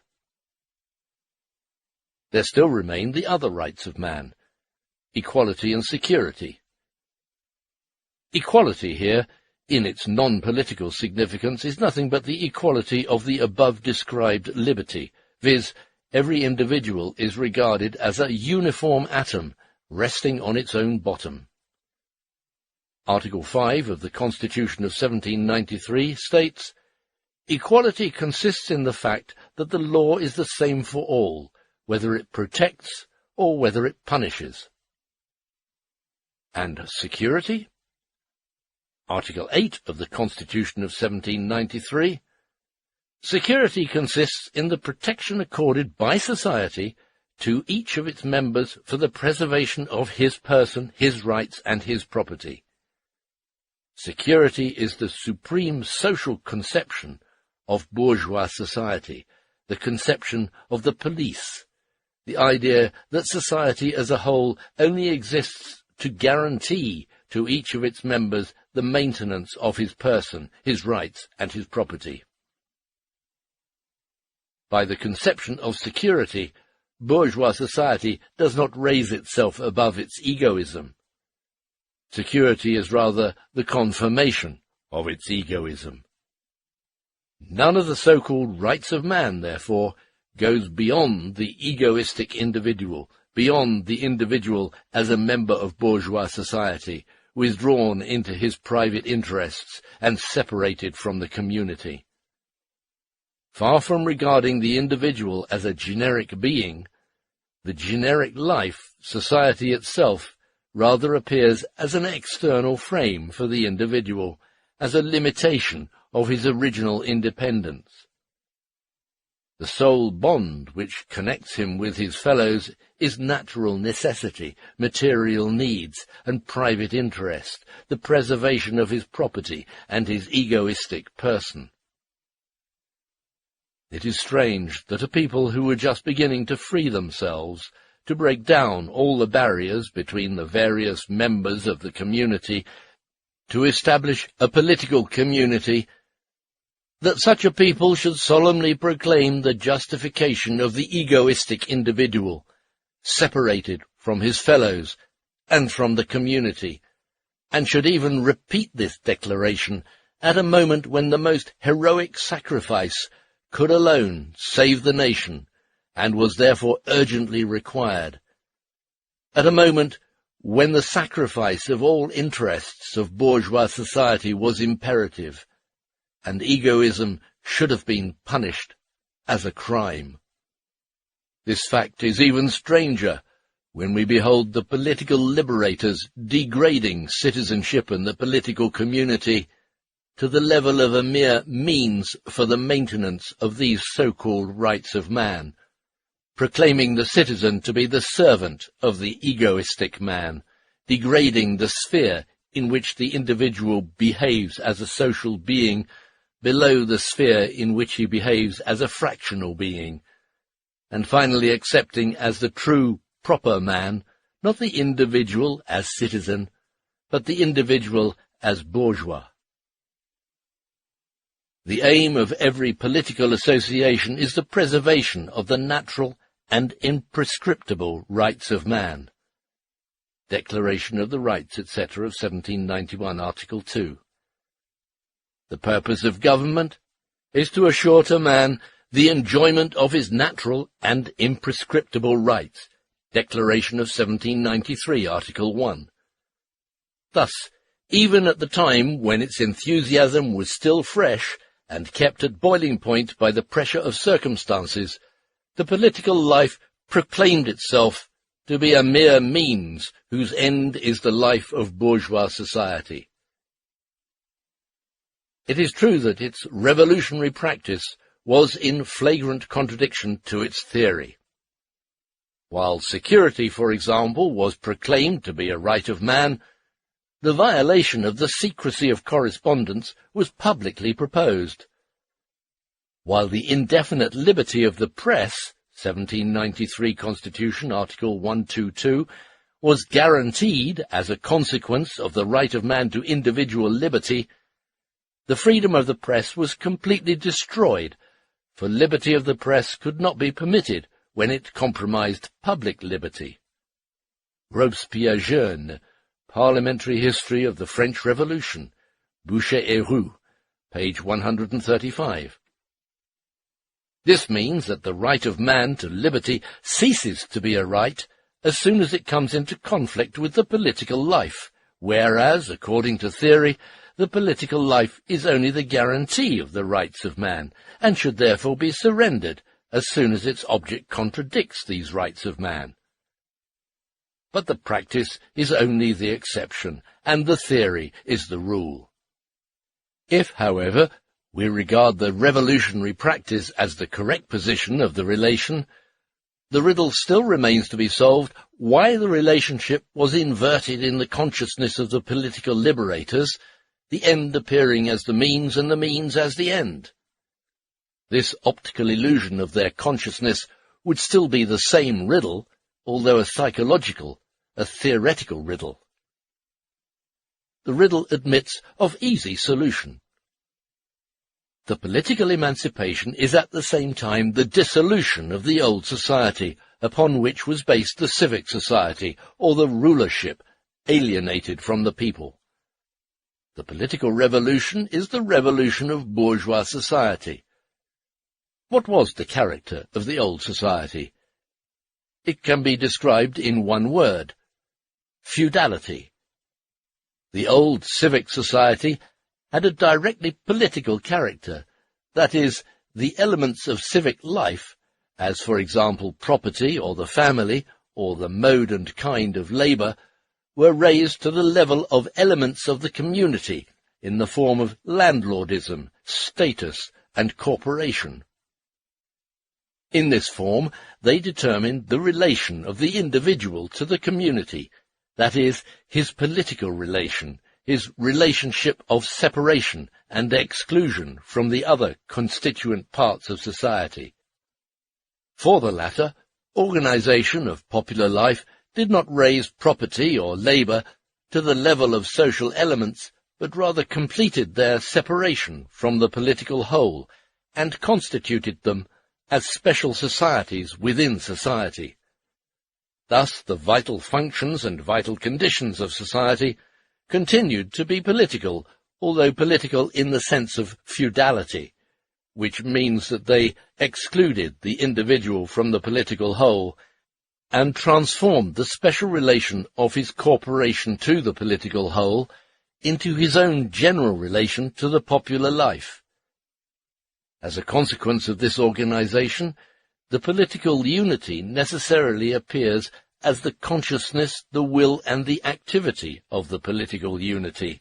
There still remain the other rights of man, equality and security. Equality here in its non-political significance, is nothing but the equality of the above-described liberty, viz., every individual is regarded as a uniform atom resting on its own bottom. Article 5 of the Constitution of 1793 states, "Equality consists in the fact that the law is the same for all, whether it protects or whether it punishes." And security? Article 8 of the Constitution of 1793, "Security consists in the protection accorded by society to each of its members for the preservation of his person, his rights, and his property." Security is the supreme social conception of bourgeois society, the conception of the police, the idea that society as a whole only exists to guarantee to each of its members the maintenance of his person, his rights, and his property. By the conception of security, bourgeois society does not raise itself above its egoism. Security is rather the confirmation of its egoism. None of the so-called rights of man, therefore, goes beyond the egoistic individual, beyond the individual as a member of bourgeois society, withdrawn into his private interests and separated from the community. Far from regarding the individual as a generic being, the generic life, society itself, rather appears as an external frame for the individual, as a limitation of his original independence. The sole bond which connects him with his fellows is natural necessity, material needs, and private interest, the preservation of his property and his egoistic person. It is strange that a people who were just beginning to free themselves, to break down all the barriers between the various members of the community, to establish a political community, that such a people should solemnly proclaim the justification of the egoistic individual, separated from his fellows and from the community, and should even repeat this declaration at a moment when the most heroic sacrifice could alone save the nation, and was therefore urgently required, at a moment when the sacrifice of all interests of bourgeois society was imperative, and egoism should have been punished as a crime. This fact is even stranger when we behold the political liberators degrading citizenship and the political community to the level of a mere means for the maintenance of these so-called rights of man, proclaiming the citizen to be the servant of the egoistic man, degrading the sphere in which the individual behaves as a social being below the sphere in which he behaves as a fractional being, and finally accepting as the true, proper man, not the individual as citizen, but the individual as bourgeois. The aim of every political association is the preservation of the natural and imprescriptible rights of man. Declaration of the Rights, etc. of 1791, Article 2. The purpose of government is to assure to man the enjoyment of his natural and imprescriptible rights. Declaration of 1793, Article 1. Thus, even at the time when its enthusiasm was still fresh and kept at boiling point by the pressure of circumstances, the political life proclaimed itself to be a mere means whose end is the life of bourgeois society. It is true that its revolutionary practice was in flagrant contradiction to its theory. While security, for example, was proclaimed to be a right of man, the violation of the secrecy of correspondence was publicly proposed. While the indefinite liberty of the press, 1793 Constitution, Article 122, was guaranteed as a consequence of the right of man to individual liberty, the freedom of the press was completely destroyed, for liberty of the press could not be permitted when it compromised public liberty. Robespierre Jeune, Parliamentary History of the French Revolution, Boucher-Héroux, page 135. This means that the right of man to liberty ceases to be a right as soon as it comes into conflict with the political life, whereas, according to theory, the political life is only the guarantee of the rights of man, and should therefore be surrendered as soon as its object contradicts these rights of man. But the practice is only the exception, and the theory is the rule. If, however, we regard the revolutionary practice as the correct position of the relation, the riddle still remains to be solved why the relationship was inverted in the consciousness of the political liberators, the end appearing as the means and the means as the end. This optical illusion of their consciousness would still be the same riddle, although a psychological, a theoretical riddle. The riddle admits of easy solution. The political emancipation is at the same time the dissolution of the old society, upon which was based the civic society, or the rulership, alienated from the people. The political revolution is the revolution of bourgeois society. What was the character of the old society? It can be described in one word: feudality. The old civic society had a directly political character, that is, the elements of civic life, as for example property or the family, or the mode and kind of labour, were raised to the level of elements of the community in the form of landlordism, status, and corporation. In this form, they determined the relation of the individual to the community, that is, his political relation, his relationship of separation and exclusion from the other constituent parts of society. For the latter, organization of popular life did not raise property or labor to the level of social elements, but rather completed their separation from the political whole and constituted them as special societies within society. Thus the vital functions and vital conditions of society continued to be political, although political in the sense of feudality, which means that they excluded the individual from the political whole and transformed the special relation of his corporation to the political whole into his own general relation to the popular life. As a consequence of this organization, the political unity necessarily appears as the consciousness, the will, and the activity of the political unity,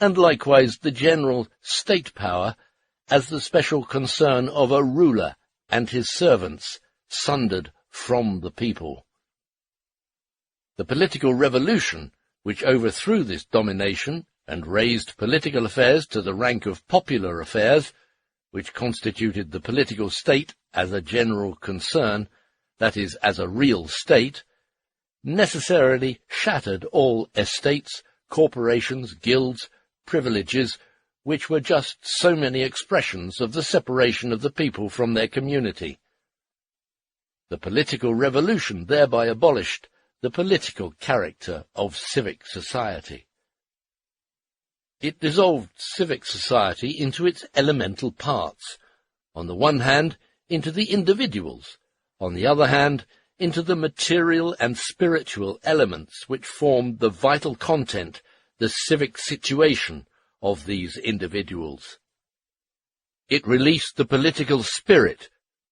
and likewise the general state power as the special concern of a ruler and his servants, sundered from the people. The political revolution, which overthrew this domination and raised political affairs to the rank of popular affairs, which constituted the political state as a general concern, that is, as a real state, necessarily shattered all estates, corporations, guilds, privileges, which were just so many expressions of the separation of the people from their community. The political revolution thereby abolished the political character of civic society. It dissolved civic society into its elemental parts, on the one hand into the individuals, on the other hand into the material and spiritual elements which formed the vital content, the civic situation of these individuals. It released the political spirit,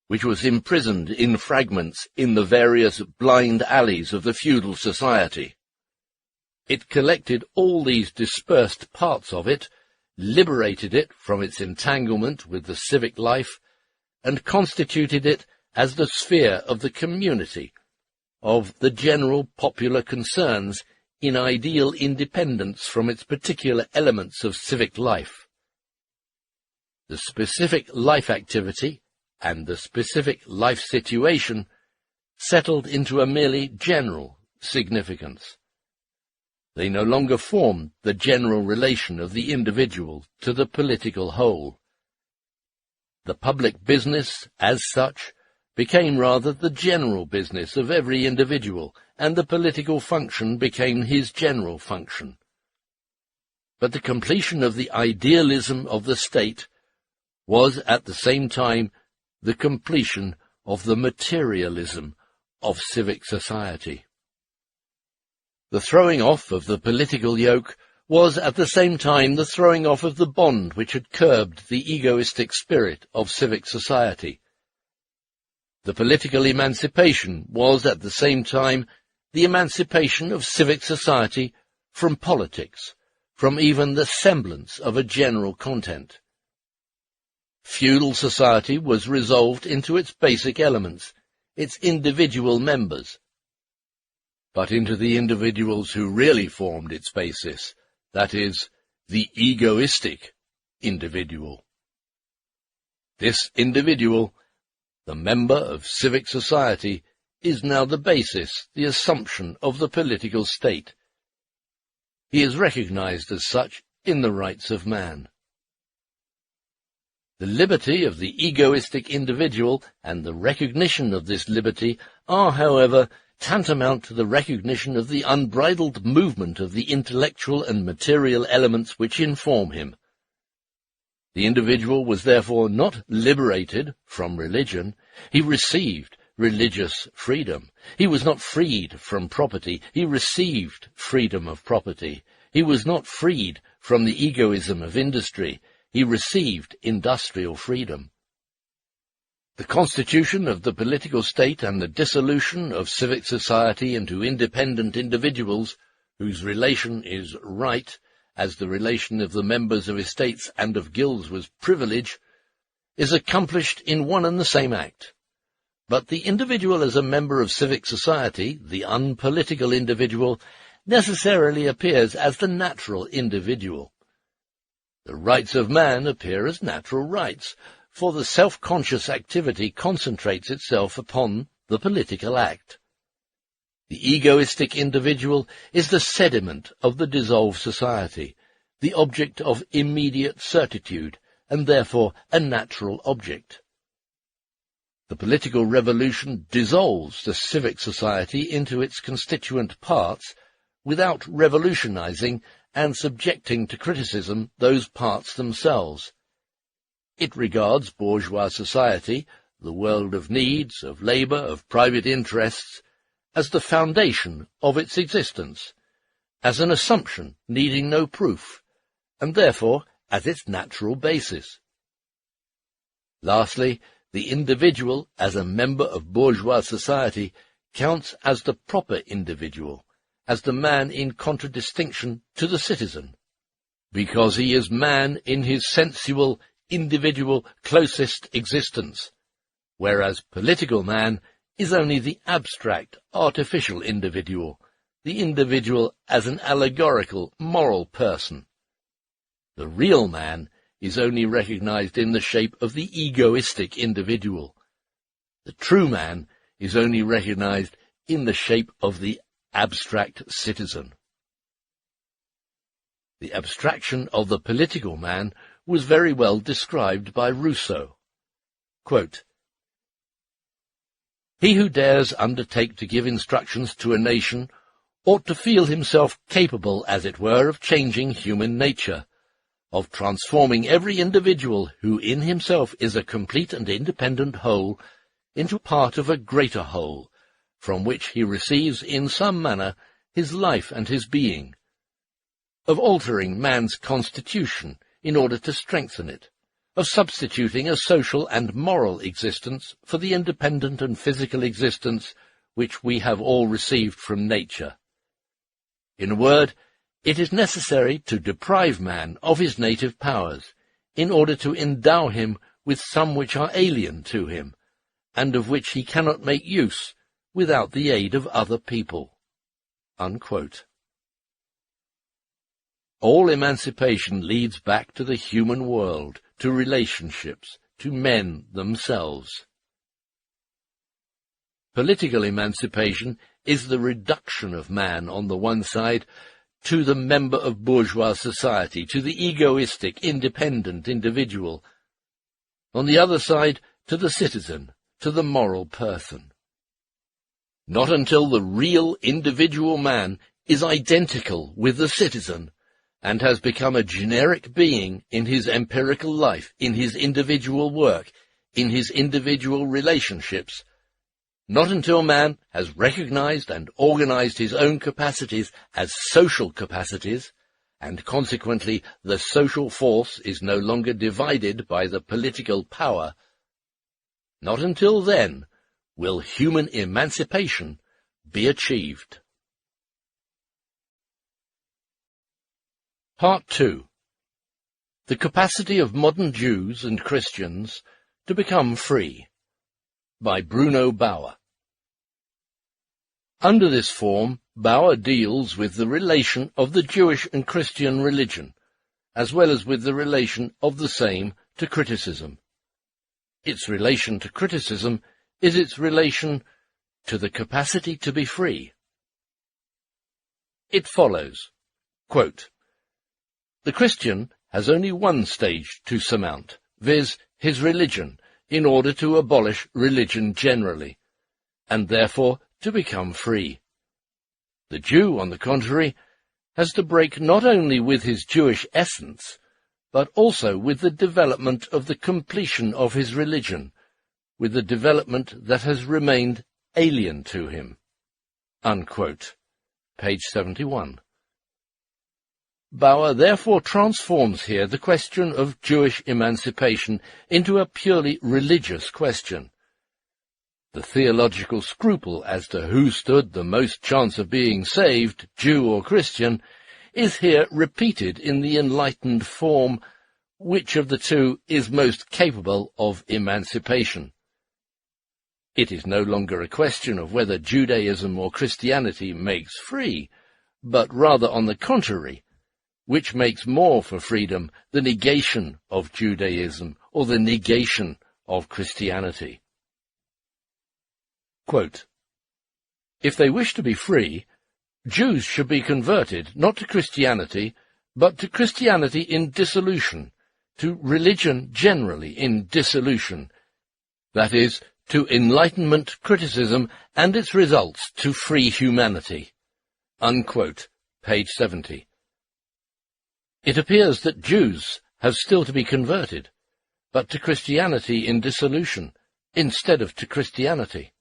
which was imprisoned in fragments in the various blind alleys of the feudal society. It collected all these dispersed parts of it, liberated it from its entanglement with the civic life, and constituted it as the sphere of the community, of the general popular concerns, in ideal independence from its particular elements of civic life. The specific life activity and the specific life situation settled into a merely general significance. They no longer formed the general relation of the individual to the political whole. The public business, as such, became rather the general business of every individual, and the political function became his general function. but the completion of the idealism of the state was at the same time the completion of the materialism of civic society. The throwing off of the political yoke was at the same time the throwing off of the bond which had curbed the egoistic spirit of civic society. The political emancipation was at the same time the emancipation of civic society from politics, from even the semblance of a general content. Feudal society was resolved into its basic elements, its individual members, but into the individuals who really formed its basis, that is, the egoistic individual. This individual, the member of civic society, is now the basis, the assumption of the political state. He is recognized as such in the rights of man. The liberty of the egoistic individual and the recognition of this liberty are, however, tantamount to the recognition of the unbridled movement of the intellectual and material elements which inform him. The individual was therefore not liberated from religion, he received religious freedom. He was not freed from property, he received freedom of property. He was not freed from the egoism of industry, he received industrial freedom. The constitution of the political state and the dissolution of civic society into independent individuals, whose relation is right, as the relation of the members of estates and of guilds was privilege, is accomplished in one and the same act. But the individual as a member of civic society, the unpolitical individual, necessarily appears as the natural individual. The rights of man appear as natural rights, for the self-conscious activity concentrates itself upon the political act. The egoistic individual is the sediment of the dissolved society, the object of immediate certitude, and therefore a natural object. The political revolution dissolves the civic society into its constituent parts without revolutionizing and subjecting to criticism those parts themselves. It regards bourgeois society, the world of needs, of labour, of private interests, as the foundation of its existence, as an assumption needing no proof, and therefore as its natural basis. Lastly, the individual, as a member of bourgeois society, counts as the proper individual, as the man in contradistinction to the citizen, because he is man in his sensual, individual, closest existence, whereas political man is only the abstract, artificial individual, the individual as an allegorical, moral person. The real man is only recognized in the shape of the egoistic individual. The true man is only recognized in the shape of the abstract citizen. The abstraction of the political man was very well described by Rousseau. Quote, "He who dares undertake to give instructions to a nation ought to feel himself capable, as it were, of changing human nature, of transforming every individual who in himself is a complete and independent whole into part of a greater whole, from which he receives in some manner his life and his being, of altering man's constitution in order to strengthen it, of substituting a social and moral existence for the independent and physical existence which we have all received from nature. In a word, it is necessary to deprive man of his native powers, in order to endow him with some which are alien to him, and of which he cannot make use without the aid of other people." Unquote. All emancipation leads back to the human world, to relationships, to men themselves. Political emancipation is the reduction of man on the one side to the member of bourgeois society, to the egoistic, independent individual, on the other side to the citizen, to the moral person. Not until the real individual man is identical with the citizen, and has become a generic being in his empirical life, in his individual work, in his individual relationships, not until man has recognized and organized his own capacities as social capacities, and consequently the social force is no longer divided by the political power, not until then will human emancipation be achieved. Part 2. The capacity of modern Jews and Christians to become free, by Bruno Bauer. Under this form, Bauer deals with the relation of the Jewish and Christian religion, as well as with the relation of the same to criticism. Its relation to criticism is its relation to the capacity to be free. It follows, quote, "The Christian has only one stage to surmount, viz., his religion, in order to abolish religion generally, and therefore to become free. The Jew, on the contrary, has to break not only with his Jewish essence, but also with the development of the completion of his religion, with the development that has remained alien to him." Unquote. Page 71. Bauer therefore transforms here the question of Jewish emancipation into a purely religious question. The theological scruple as to who stood the most chance of being saved, Jew or Christian, is here repeated in the enlightened form, which of the two is most capable of emancipation. It is no longer a question of whether Judaism or Christianity makes free, but rather, on the contrary, which makes more for freedom, the negation of Judaism or the negation of Christianity. Quote, "If they wish to be free, Jews should be converted not to Christianity, but to Christianity in dissolution, to religion generally in dissolution, that is, to Enlightenment criticism and its results to free humanity." Unquote. Page 70. It appears that Jews have still to be converted, but to Christianity in dissolution, instead of to Christianity.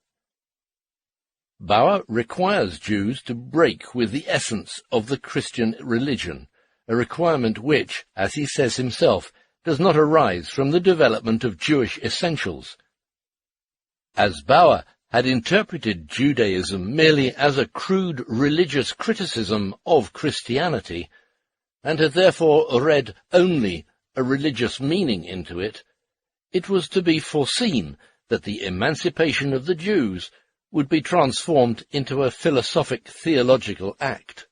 Bauer requires Jews to break with the essence of the Christian religion, a requirement which, as he says himself, does not arise from the development of Jewish essentials. As Bauer had interpreted Judaism merely as a crude religious criticism of Christianity, and had therefore read only a religious meaning into it, it was to be foreseen that the emancipation of the Jews would be transformed into a philosophic theological act.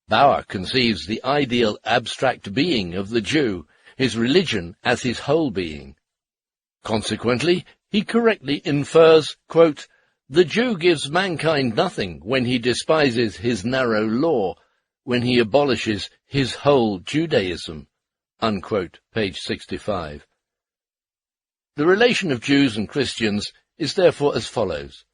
Bauer conceives the ideal abstract being of the Jew, his religion as his whole being. Consequently, he correctly infers, quote, "The Jew gives mankind nothing when he despises his narrow law, when he abolishes his whole Judaism." Unquote. Page 65. The relation of Jews and Christians is therefore as follows.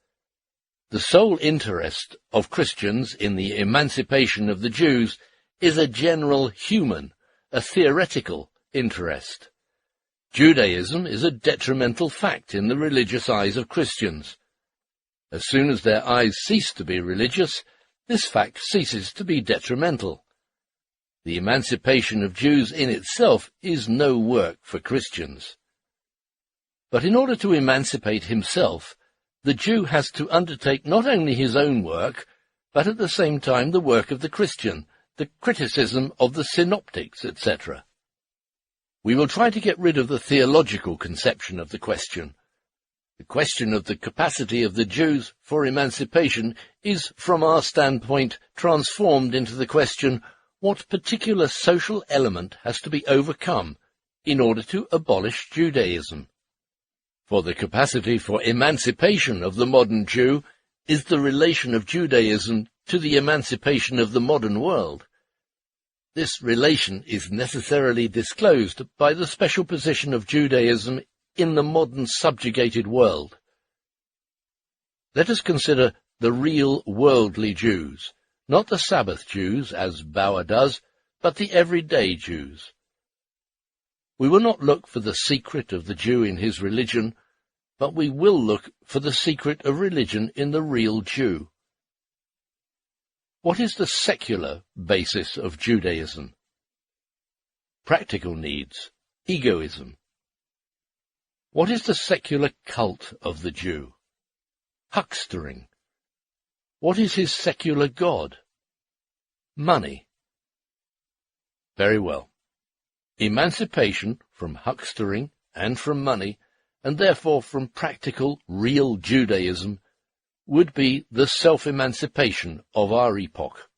The sole interest of Christians in the emancipation of the Jews is a general human, a theoretical interest. Judaism is a detrimental fact in the religious eyes of Christians. As soon as their eyes cease to be religious, this fact ceases to be detrimental. The emancipation of Jews in itself is no work for Christians. But in order to emancipate himself, the Jew has to undertake not only his own work, but at the same time the work of the Christian, the criticism of the synoptics, etc. We will try to get rid of the theological conception of the question. The question of the capacity of the Jews for emancipation is, from our standpoint, transformed into the question, what particular social element has to be overcome in order to abolish Judaism? For the capacity for emancipation of the modern Jew is the relation of Judaism to the emancipation of the modern world. This relation is necessarily disclosed by the special position of Judaism in the modern subjugated world. Let us consider the real worldly Jews, not the Sabbath Jews, as Bauer does, but the everyday Jews. We will not look for the secret of the Jew in his religion, but we will look for the secret of religion in the real Jew. What is the secular basis of Judaism? Practical needs, egoism. What is the secular cult of the Jew? Huckstering. What is his secular god? Money. Very well. Emancipation from huckstering and from money, and therefore from practical, real Judaism, would be the self-emancipation of our epoch.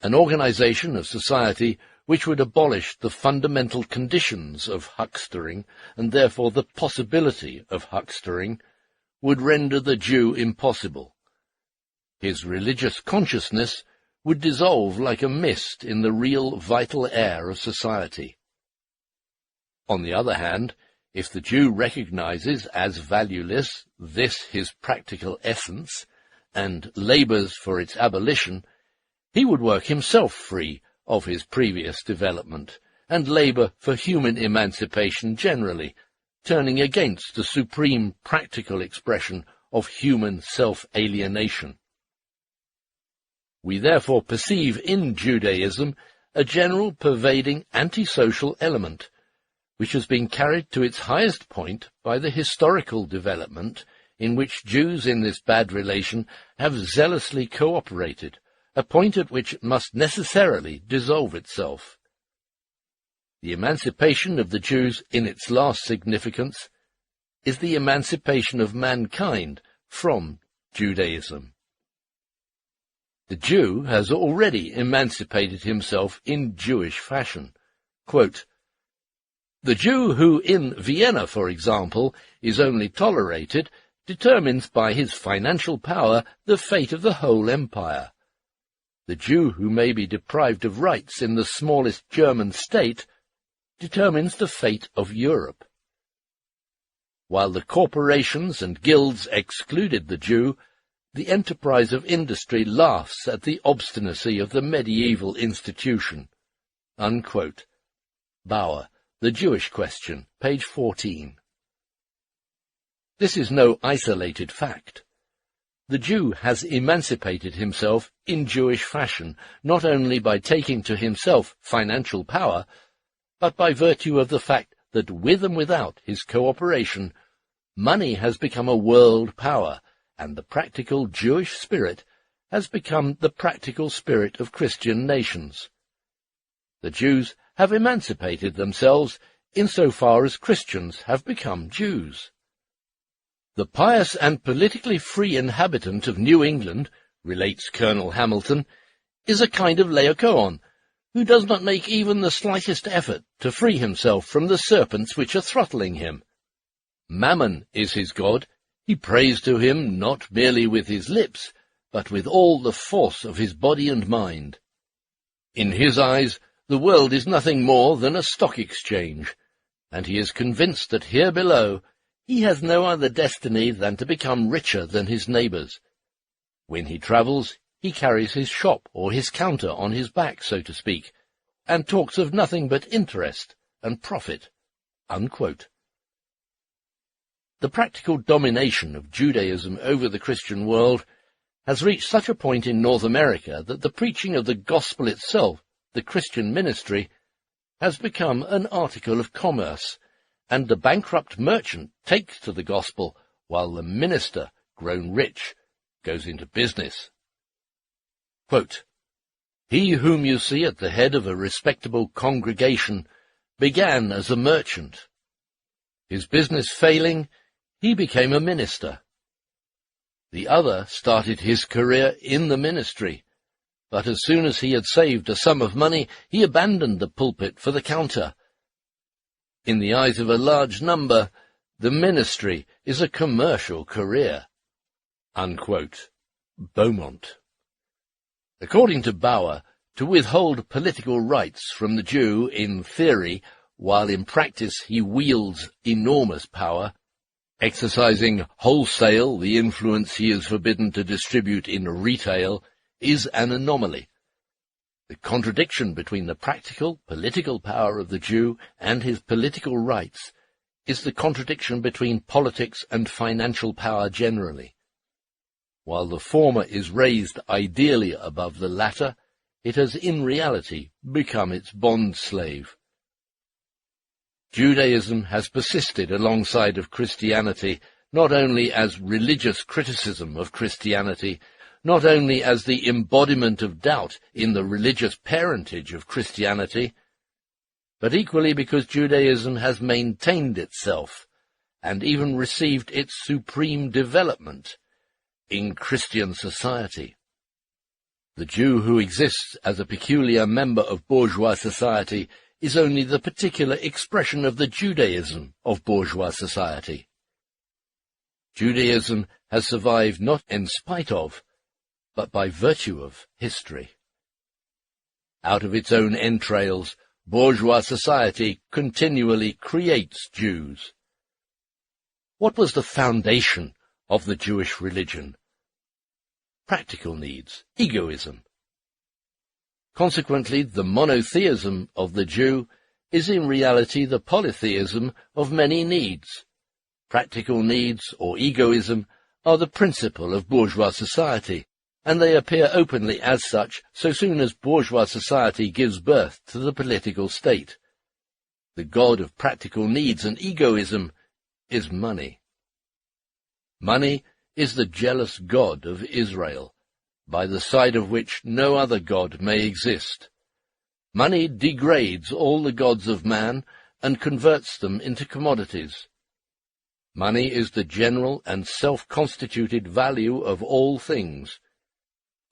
An organization of society which would abolish the fundamental conditions of huckstering, and therefore the possibility of huckstering, would render the Jew impossible. His religious consciousness would dissolve like a mist in the real vital air of society. On the other hand, if the Jew recognizes as valueless this his practical essence, and labors for its abolition, he would work himself free of his previous development, and labor for human emancipation generally, turning against the supreme practical expression of human self-alienation. We therefore perceive in Judaism a general pervading antisocial element, which has been carried to its highest point by the historical development in which Jews in this bad relation have zealously cooperated, a point at which it must necessarily dissolve itself. The emancipation of the Jews in its last significance is the emancipation of mankind from Judaism. The Jew has already emancipated himself in Jewish fashion. Quote, "The Jew who in Vienna, for example, is only tolerated, determines by his financial power the fate of the whole empire. The Jew who may be deprived of rights in the smallest German state determines the fate of Europe. While the corporations and guilds excluded the Jew, the enterprise of industry laughs at the obstinacy of the medieval institution." Unquote. Bauer, The Jewish Question, page 14. This is no isolated fact. The Jew has emancipated himself in Jewish fashion, not only by taking to himself financial power, but by virtue of the fact that with and without his cooperation, money has become a world power, and the practical Jewish spirit has become the practical spirit of Christian nations. The Jews have emancipated themselves insofar as Christians have become Jews. "The pious and politically free inhabitant of New England," relates Colonel Hamilton, "is a kind of Laocoon, who does not make even the slightest effort to free himself from the serpents which are throttling him. Mammon is his god. He prays to him not merely with his lips, but with all the force of his body and mind. In his eyes, the world is nothing more than a stock exchange, and he is convinced that here below he has no other destiny than to become richer than his neighbours. When he travels, he carries his shop or his counter on his back, so to speak, and talks of nothing but interest and profit." Unquote. The practical domination of Judaism over the Christian world has reached such a point in North America that the preaching of the gospel itself, the Christian ministry, has become an article of commerce, and the bankrupt merchant takes to the gospel, while the minister, grown rich, goes into business. Quote, "He whom you see at the head of a respectable congregation began as a merchant. His business failing, he became a minister. The other started his career in the ministry, but as soon as he had saved a sum of money, he abandoned the pulpit for the counter. In the eyes of a large number, the ministry is a commercial career." Unquote. Beaumont. According to Bauer, to withhold political rights from the Jew in theory, while in practice he wields enormous power, exercising wholesale the influence he is forbidden to distribute in retail, is an anomaly. The contradiction between the practical, political power of the Jew and his political rights is the contradiction between politics and financial power generally. While the former is raised ideally above the latter, it has in reality become its bond-slave. Judaism has persisted alongside of Christianity, not only as religious criticism of Christianity, not only as the embodiment of doubt in the religious parentage of Christianity, but equally because Judaism has maintained itself and even received its supreme development in Christian society. The Jew who exists as a peculiar member of bourgeois society is only the particular expression of the Judaism of bourgeois society. Judaism has survived not in spite of, but by virtue of history. Out of its own entrails, bourgeois society continually creates Jews. What was the foundation of the Jewish religion? Practical needs, egoism. Consequently, the monotheism of the Jew is in reality the polytheism of many needs. Practical needs, or egoism, are the principle of bourgeois society, and they appear openly as such so soon as bourgeois society gives birth to the political state. The god of practical needs and egoism is money. Money is the jealous god of Israel, by the side of which no other god may exist. Money degrades all the gods of man and converts them into commodities. Money is the general and self-constituted value of all things.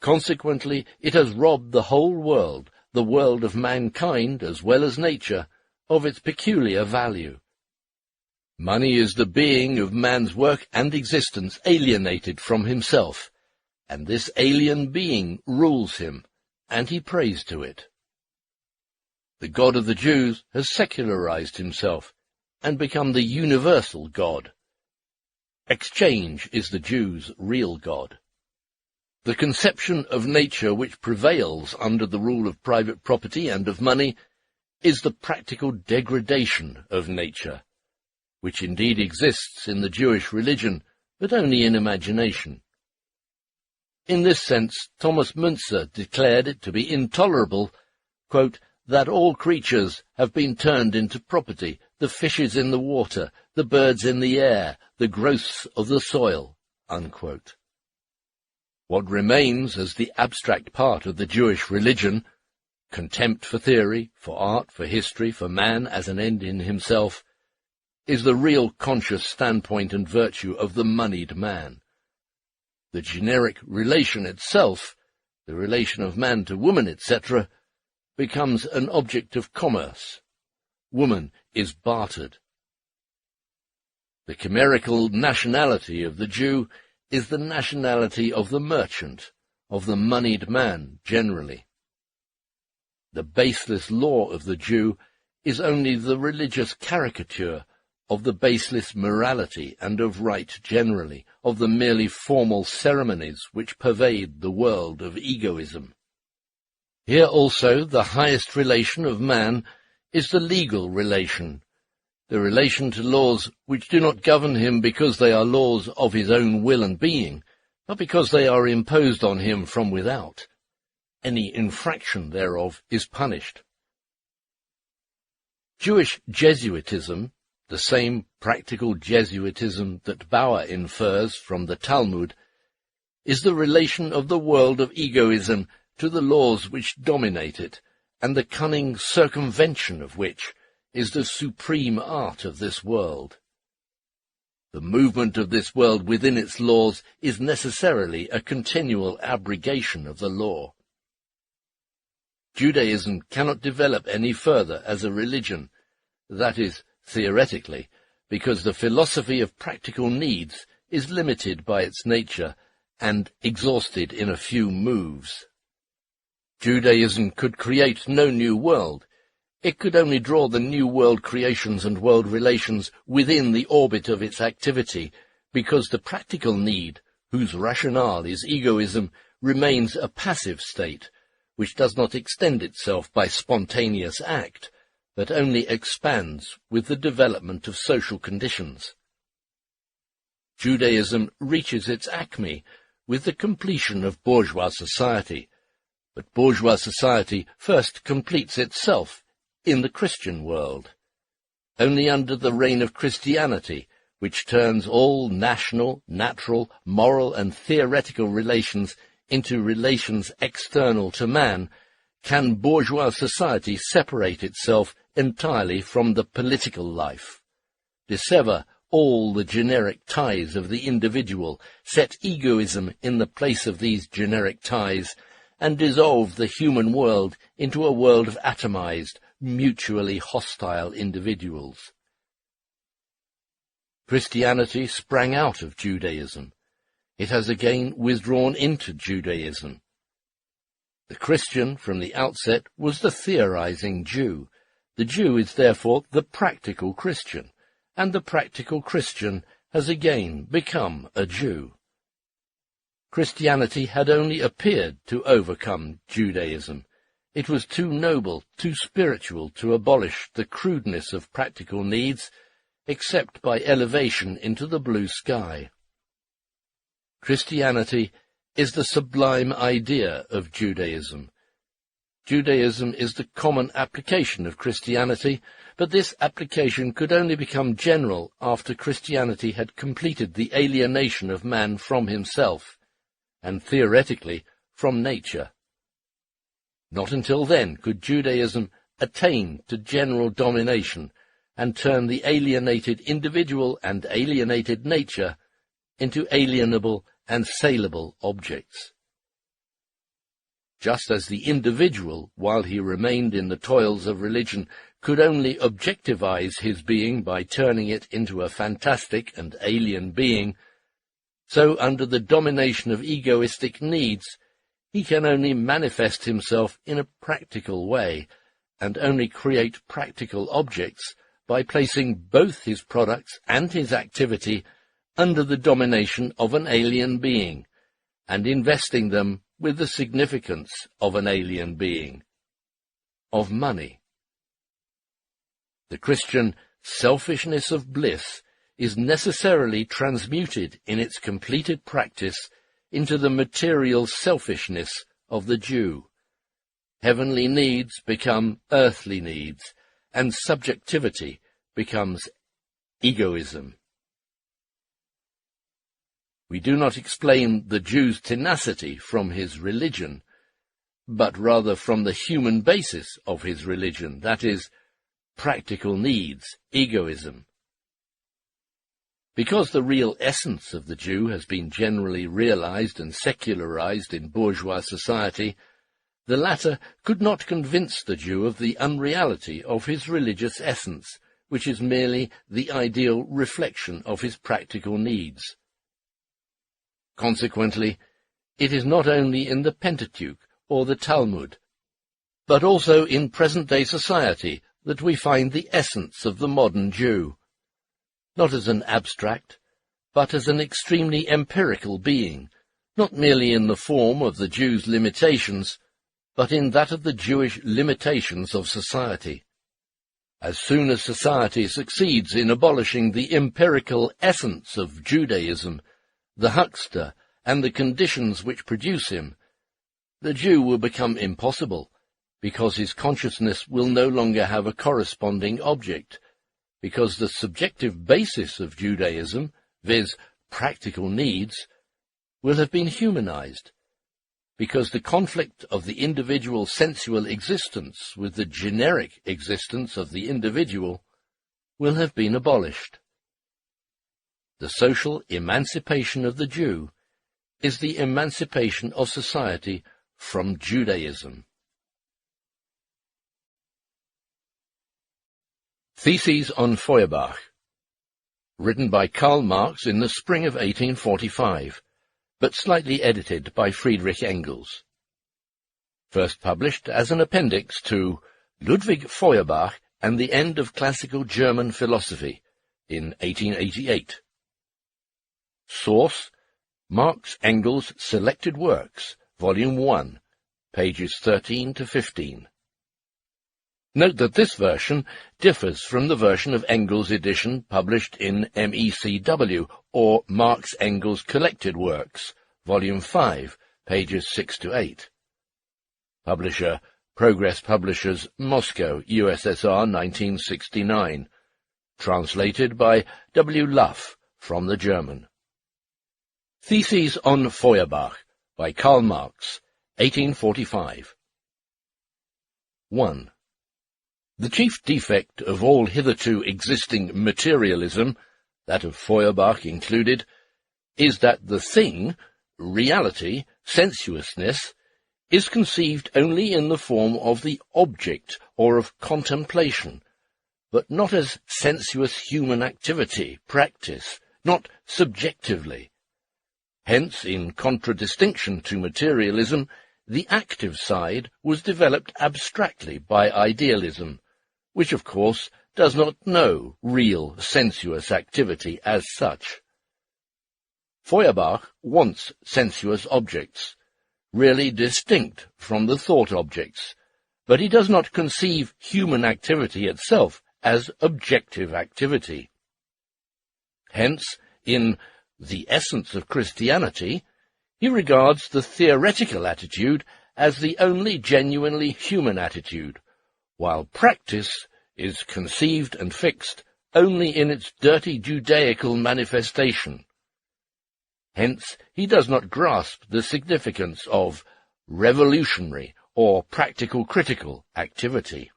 Consequently, it has robbed the whole world, the world of mankind as well as nature, of its peculiar value. Money is the being of man's work and existence alienated from himself, and this alien being rules him, and he prays to it. The God of the Jews has secularized himself, and become the universal God. Exchange is the Jews' real God. The conception of nature which prevails under the rule of private property and of money is the practical degradation of nature, which indeed exists in the Jewish religion, but only in imagination. In this sense, Thomas Müntzer declared it to be intolerable, quote, that all creatures have been turned into property, the fishes in the water, the birds in the air, the growths of the soil, unquote. What remains as the abstract part of the Jewish religion, contempt for theory, for art, for history, for man as an end in himself, is the real conscious standpoint and virtue of the moneyed man. The generic relation itself, the relation of man to woman, etc., becomes an object of commerce. Woman is bartered. The chimerical nationality of the Jew is the nationality of the merchant, of the moneyed man generally. The baseless law of the Jew is only the religious caricature of the baseless morality and of right generally, of the merely formal ceremonies which pervade the world of egoism. Here also the highest relation of man is the legal relation, the relation to laws which do not govern him because they are laws of his own will and being, but because they are imposed on him from without. Any infraction thereof is punished. Jewish Jesuitism, the same practical Jesuitism that Bauer infers from the Talmud, is the relation of the world of egoism to the laws which dominate it, and the cunning circumvention of which is the supreme art of this world. The movement of this world within its laws is necessarily a continual abrogation of the law. Judaism cannot develop any further as a religion, that is, theoretically, because the philosophy of practical needs is limited by its nature and exhausted in a few moves. Judaism could create no new world. It could only draw the new world creations and world relations within the orbit of its activity, because the practical need, whose rationale is egoism, remains a passive state, which does not extend itself by spontaneous act, but only expands with the development of social conditions. Judaism reaches its acme with the completion of bourgeois society, but bourgeois society first completes itself in the Christian world. Only under the reign of Christianity, which turns all national, natural, moral and theoretical relations into relations external to man, can bourgeois society separate itself entirely from the political life, dissever all the generic ties of the individual, set egoism in the place of these generic ties, and dissolve the human world into a world of atomized, mutually hostile individuals. Christianity sprang out of Judaism. It has again withdrawn into Judaism. The Christian from the outset was the theorizing Jew. The Jew is therefore the practical Christian, and the practical Christian has again become a Jew. Christianity had only appeared to overcome Judaism. It was too noble, too spiritual to abolish the crudeness of practical needs, except by elevation into the blue sky. Christianity is the sublime idea of Judaism. Judaism is the common application of Christianity, but this application could only become general after Christianity had completed the alienation of man from himself, and theoretically from nature. Not until then could Judaism attain to general domination and turn the alienated individual and alienated nature into alienable and saleable objects. Just as the individual, while he remained in the toils of religion, could only objectivize his being by turning it into a fantastic and alien being, so under the domination of egoistic needs, he can only manifest himself in a practical way, and only create practical objects by placing both his products and his activity under the domination of an alien being, and investing them with the significance of an alien being, of money. The Christian selfishness of bliss is necessarily transmuted in its completed practice into the material selfishness of the Jew. Heavenly needs become earthly needs, and subjectivity becomes egoism. We do not explain the Jew's tenacity from his religion, but rather from the human basis of his religion, that is, practical needs, egoism. Because the real essence of the Jew has been generally realized and secularized in bourgeois society, the latter could not convince the Jew of the unreality of his religious essence, which is merely the ideal reflection of his practical needs. Consequently, it is not only in the Pentateuch or the Talmud, but also in present-day society that we find the essence of the modern Jew, not as an abstract, but as an extremely empirical being, not merely in the form of the Jew's limitations, but in that of the Jewish limitations of society. As soon as society succeeds in abolishing the empirical essence of Judaism, the huckster, and the conditions which produce him, the Jew will become impossible, because his consciousness will no longer have a corresponding object, because the subjective basis of Judaism, viz., practical needs, will have been humanized, because the conflict of the individual sensual existence with the generic existence of the individual will have been abolished. The social emancipation of the Jew is the emancipation of society from Judaism. Theses on Feuerbach, written by Karl Marx in the spring of 1845, but slightly edited by Friedrich Engels. First published as an appendix to Ludwig Feuerbach and the End of Classical German Philosophy in 1888. Source: Marx Engels Selected Works, Volume 1, pages 13 to 15. Note that this version differs from the version of Engels' edition published in MECW, or Marx-Engels Collected Works, Volume 5, pages 6 to 8. Publisher, Progress Publishers, Moscow, USSR, 1969. Translated by W. Luff, from the German. Theses on Feuerbach, by Karl Marx, 1845. 1. The chief defect of all hitherto existing materialism, that of Feuerbach included, is that the thing, reality, sensuousness, is conceived only in the form of the object or of contemplation, but not as sensuous human activity, practice, not subjectively. Hence, in contradistinction to materialism, the active side was developed abstractly by idealism, which of course does not know real sensuous activity as such. Feuerbach wants sensuous objects, really distinct from the thought objects, but he does not conceive human activity itself as objective activity. Hence, in The Essence of Christianity, he regards the theoretical attitude as the only genuinely human attitude, while practice is conceived and fixed only in its dirty Judaical manifestation. Hence, he does not grasp the significance of revolutionary or practical critical activity.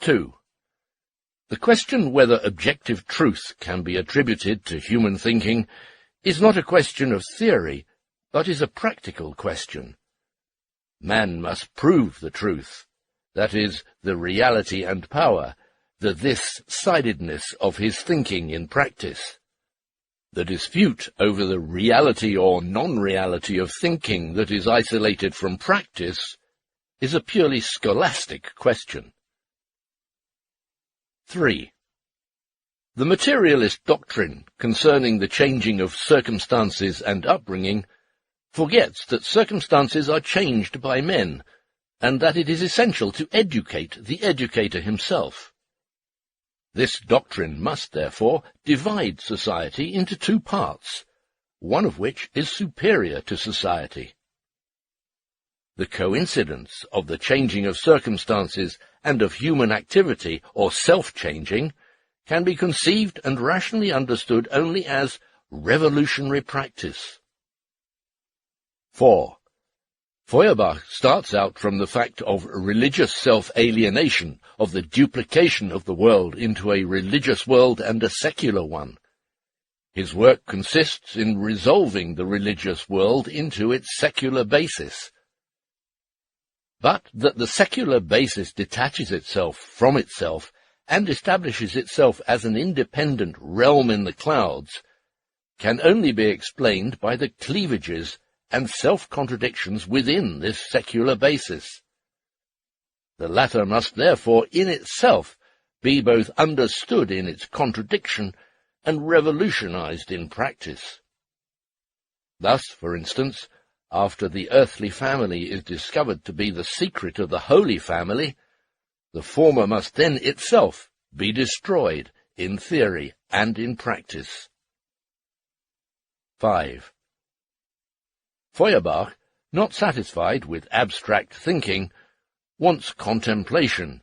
2. The question whether objective truth can be attributed to human thinking is not a question of theory, but is a practical question. Man must prove the truth, that is, the reality and power, the this-sidedness of his thinking in practice. The dispute over the reality or non-reality of thinking that is isolated from practice is a purely scholastic question. 3. The materialist doctrine concerning the changing of circumstances and upbringing forgets that circumstances are changed by men, and that it is essential to educate the educator himself. This doctrine must, therefore, divide society into two parts, one of which is superior to society. The coincidence of the changing of circumstances and of human activity, or self-changing, can be conceived and rationally understood only as revolutionary practice. 4. Feuerbach starts out from the fact of religious self-alienation, of the duplication of the world into a religious world and a secular one. His work consists in resolving the religious world into its secular basis. But that the secular basis detaches itself from itself and establishes itself as an independent realm in the clouds can only be explained by the cleavages and self-contradictions within this secular basis. The latter must therefore in itself be both understood in its contradiction and revolutionized in practice. Thus, for instance, after the earthly family is discovered to be the secret of the holy family, the former must then itself be destroyed in theory and in practice. 5. Feuerbach, not satisfied with abstract thinking, wants contemplation,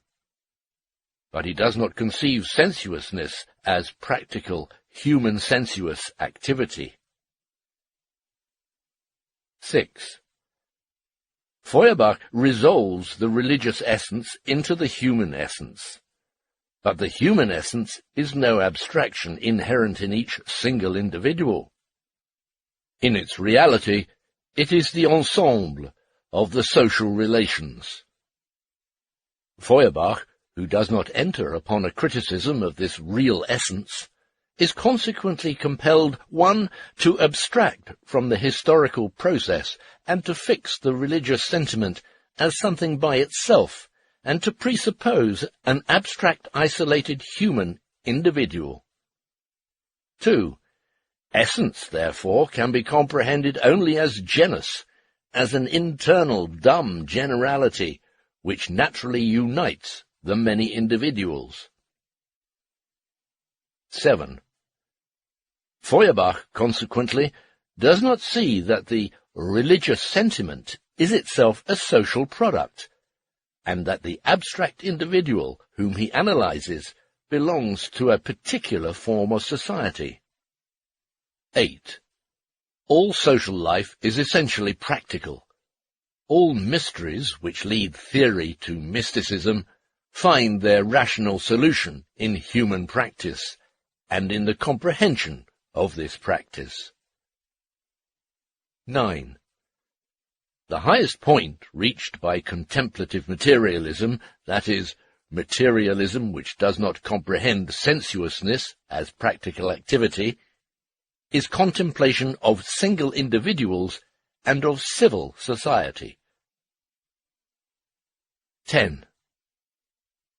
but he does not conceive sensuousness as practical, human sensuous activity. 6. Feuerbach resolves the religious essence into the human essence, but the human essence is no abstraction inherent in each single individual. In its reality, it is the ensemble of the social relations. Feuerbach, who does not enter upon a criticism of this real essence, is consequently compelled, 1, to abstract from the historical process and to fix the religious sentiment as something by itself, and to presuppose an abstract isolated human individual. 2. Essence, therefore, can be comprehended only as genus, as an internal dumb generality, which naturally unites the many individuals. 7. Feuerbach, consequently, does not see that the religious sentiment is itself a social product, and that the abstract individual whom he analyzes belongs to a particular form of society. 8. All social life is essentially practical. All mysteries which lead theory to mysticism find their rational solution in human practice, and in the comprehension of this practice. 9. The highest point reached by contemplative materialism, that is, materialism which does not comprehend sensuousness as practical activity, is contemplation of single individuals and of civil society. 10.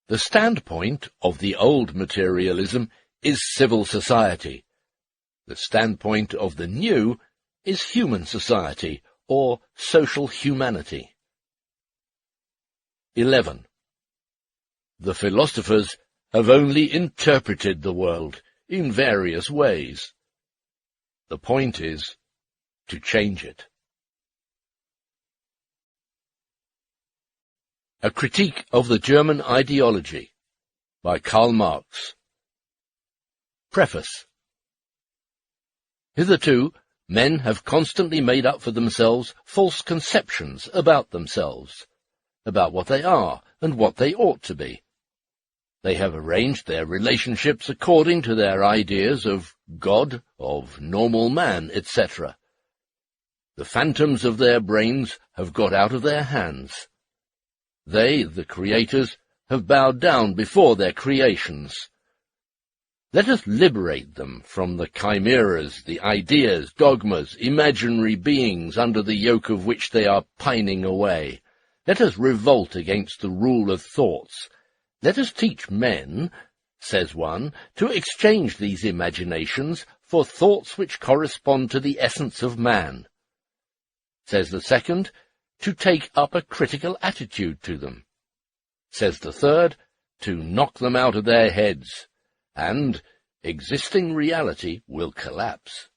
The standpoint of the old materialism is civil society. The standpoint of the new is human society, or social humanity. 11. The philosophers have only interpreted the world in various ways. The point is to change it. A Critique of the German Ideology by Karl Marx. Preface. Hitherto, men have constantly made up for themselves false conceptions about themselves, about what they are and what they ought to be. They have arranged their relationships according to their ideas of God, of normal man, etc. The phantoms of their brains have got out of their hands. They, the creators, have bowed down before their creations. Let us liberate them from the chimeras, the ideas, dogmas, imaginary beings under the yoke of which they are pining away. Let us revolt against the rule of thoughts. Let us teach men, says one, to exchange these imaginations for thoughts which correspond to the essence of man. Says the second, to take up a critical attitude to them. Says the third, to knock them out of their heads, and existing reality will collapse.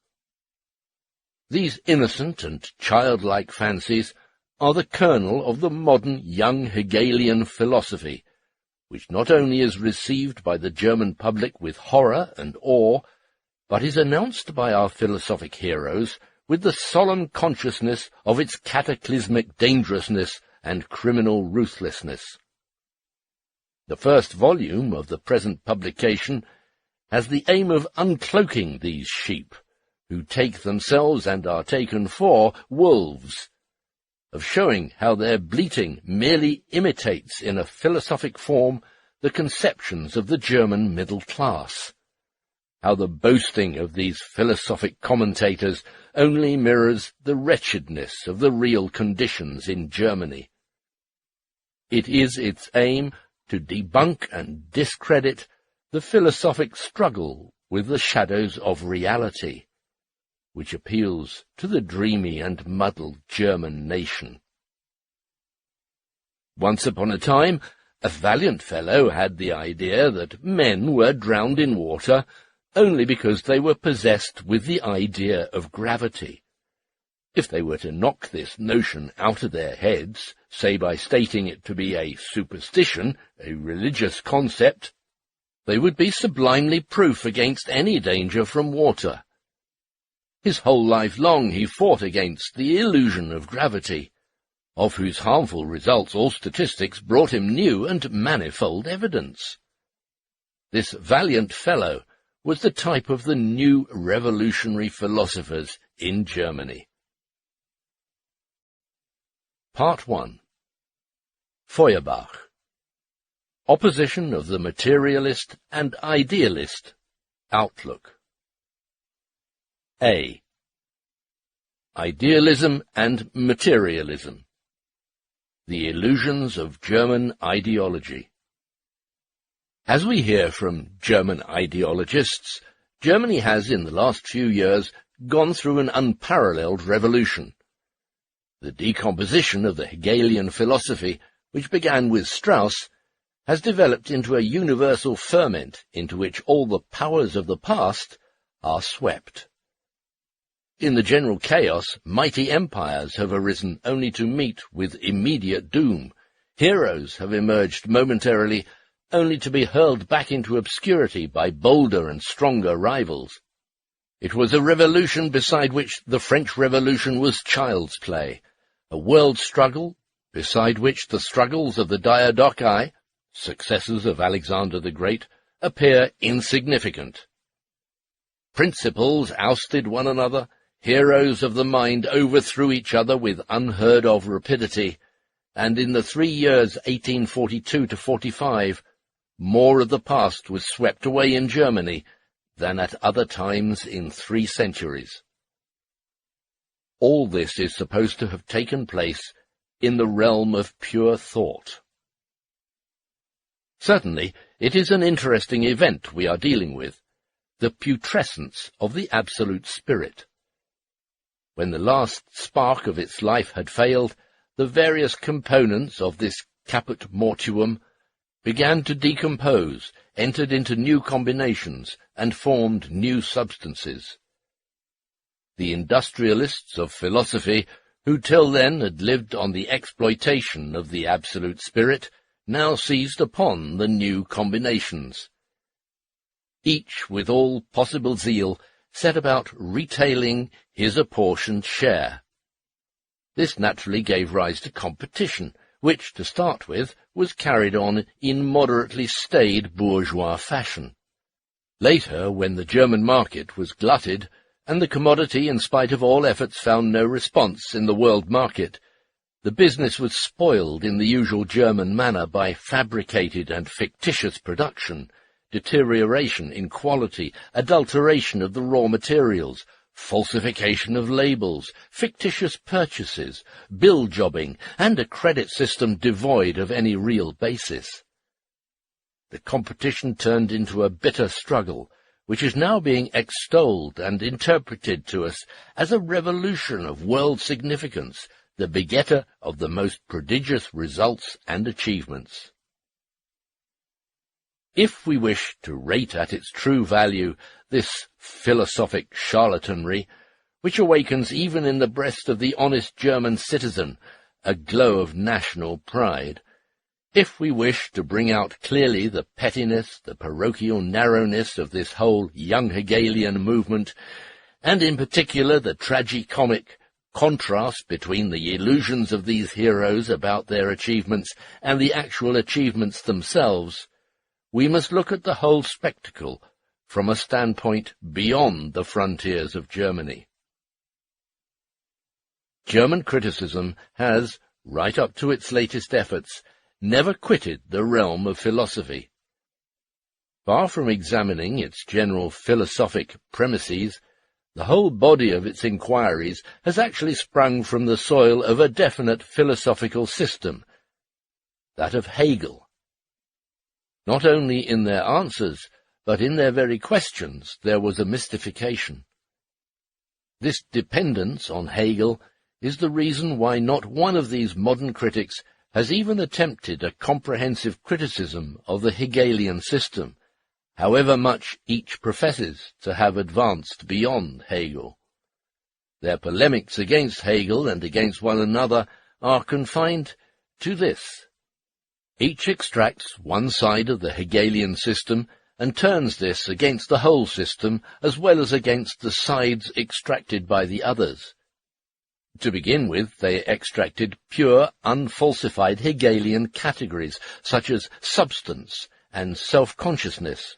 These innocent and childlike fancies are the kernel of the modern young Hegelian philosophy, which not only is received by the German public with horror and awe, but is announced by our philosophic heroes with the solemn consciousness of its cataclysmic dangerousness and criminal ruthlessness. The first volume of the present publication has the aim of uncloaking these sheep, who take themselves and are taken for wolves, of showing how their bleating merely imitates in a philosophic form the conceptions of the German middle class, how the boasting of these philosophic commentators only mirrors the wretchedness of the real conditions in Germany. It is its aim to debunk and discredit the philosophic struggle with the shadows of reality, which appeals to the dreamy and muddled German nation. Once upon a time, a valiant fellow had the idea that men were drowned in water only because they were possessed with the idea of gravity. If they were to knock this notion out of their heads, say by stating it to be a superstition, a religious concept, they would be sublimely proof against any danger from water. His whole life long he fought against the illusion of gravity, of whose harmful results all statistics brought him new and manifold evidence. This valiant fellow was the type of the new revolutionary philosophers in Germany. Part 1. Feuerbach. Opposition of the materialist and idealist outlook. A. Idealism and materialism. The illusions of German ideology. As we hear from German ideologists, Germany has, in the last few years, gone through an unparalleled revolution. The decomposition of the Hegelian philosophy, which began with Strauss, has developed into a universal ferment into which all the powers of the past are swept. In the general chaos, mighty empires have arisen only to meet with immediate doom. Heroes have emerged momentarily only to be hurled back into obscurity by bolder and stronger rivals. It was a revolution beside which the French Revolution was child's play, a world struggle beside which the struggles of the Diadochi, successors of Alexander the Great, appear insignificant. Principles ousted one another, heroes of the mind overthrew each other with unheard-of rapidity, and in the 3 years 1842 to 45, more of the past was swept away in Germany than at other times in 3 centuries. All this is supposed to have taken place in the realm of pure thought. Certainly, it is an interesting event we are dealing with, the putrescence of the Absolute Spirit. When the last spark of its life had failed, the various components of this caput mortuum began to decompose, entered into new combinations, and formed new substances. The industrialists of philosophy, who till then had lived on the exploitation of the Absolute Spirit, now seized upon the new combinations. Each, with all possible zeal, set about retailing his apportioned share. This naturally gave rise to competition, which, to start with, was carried on in moderately staid bourgeois fashion. Later, when the German market was glutted, and the commodity, in spite of all efforts, found no response in the world market, the business was spoiled in the usual German manner by fabricated and fictitious production, deterioration in quality, adulteration of the raw materials, falsification of labels, fictitious purchases, bill jobbing, and a credit system devoid of any real basis. The competition turned into a bitter struggle, which is now being extolled and interpreted to us as a revolution of world significance, the begetter of the most prodigious results and achievements. If we wish to rate at its true value this philosophic charlatanry, which awakens even in the breast of the honest German citizen a glow of national pride, if we wish to bring out clearly the pettiness, the parochial narrowness of this whole young Hegelian movement, and in particular the tragicomic contrast between the illusions of these heroes about their achievements and the actual achievements themselves, we must look at the whole spectacle from a standpoint beyond the frontiers of Germany. German criticism has, right up to its latest efforts, never quitted the realm of philosophy. Far from examining its general philosophic premises, the whole body of its inquiries has actually sprung from the soil of a definite philosophical system, that of Hegel. Not only in their answers, but in their very questions there was a mystification. This dependence on Hegel is the reason why not one of these modern critics has even attempted a comprehensive criticism of the Hegelian system, however much each professes to have advanced beyond Hegel. Their polemics against Hegel and against one another are confined to this. Each extracts one side of the Hegelian system and turns this against the whole system as well as against the sides extracted by the others. To begin with, they extracted pure, unfalsified Hegelian categories, such as substance and self-consciousness.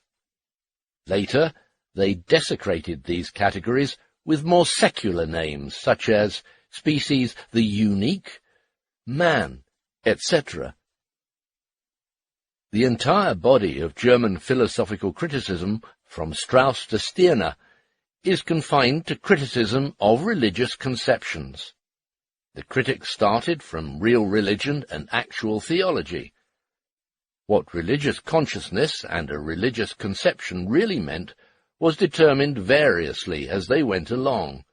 Later, they desecrated these categories with more secular names, such as species, the unique, man, etc. The entire body of German philosophical criticism, from Strauss to Stirner, is confined to criticism of religious conceptions. The critics started from real religion and actual theology. What religious consciousness and a religious conception really meant was determined variously as they went along.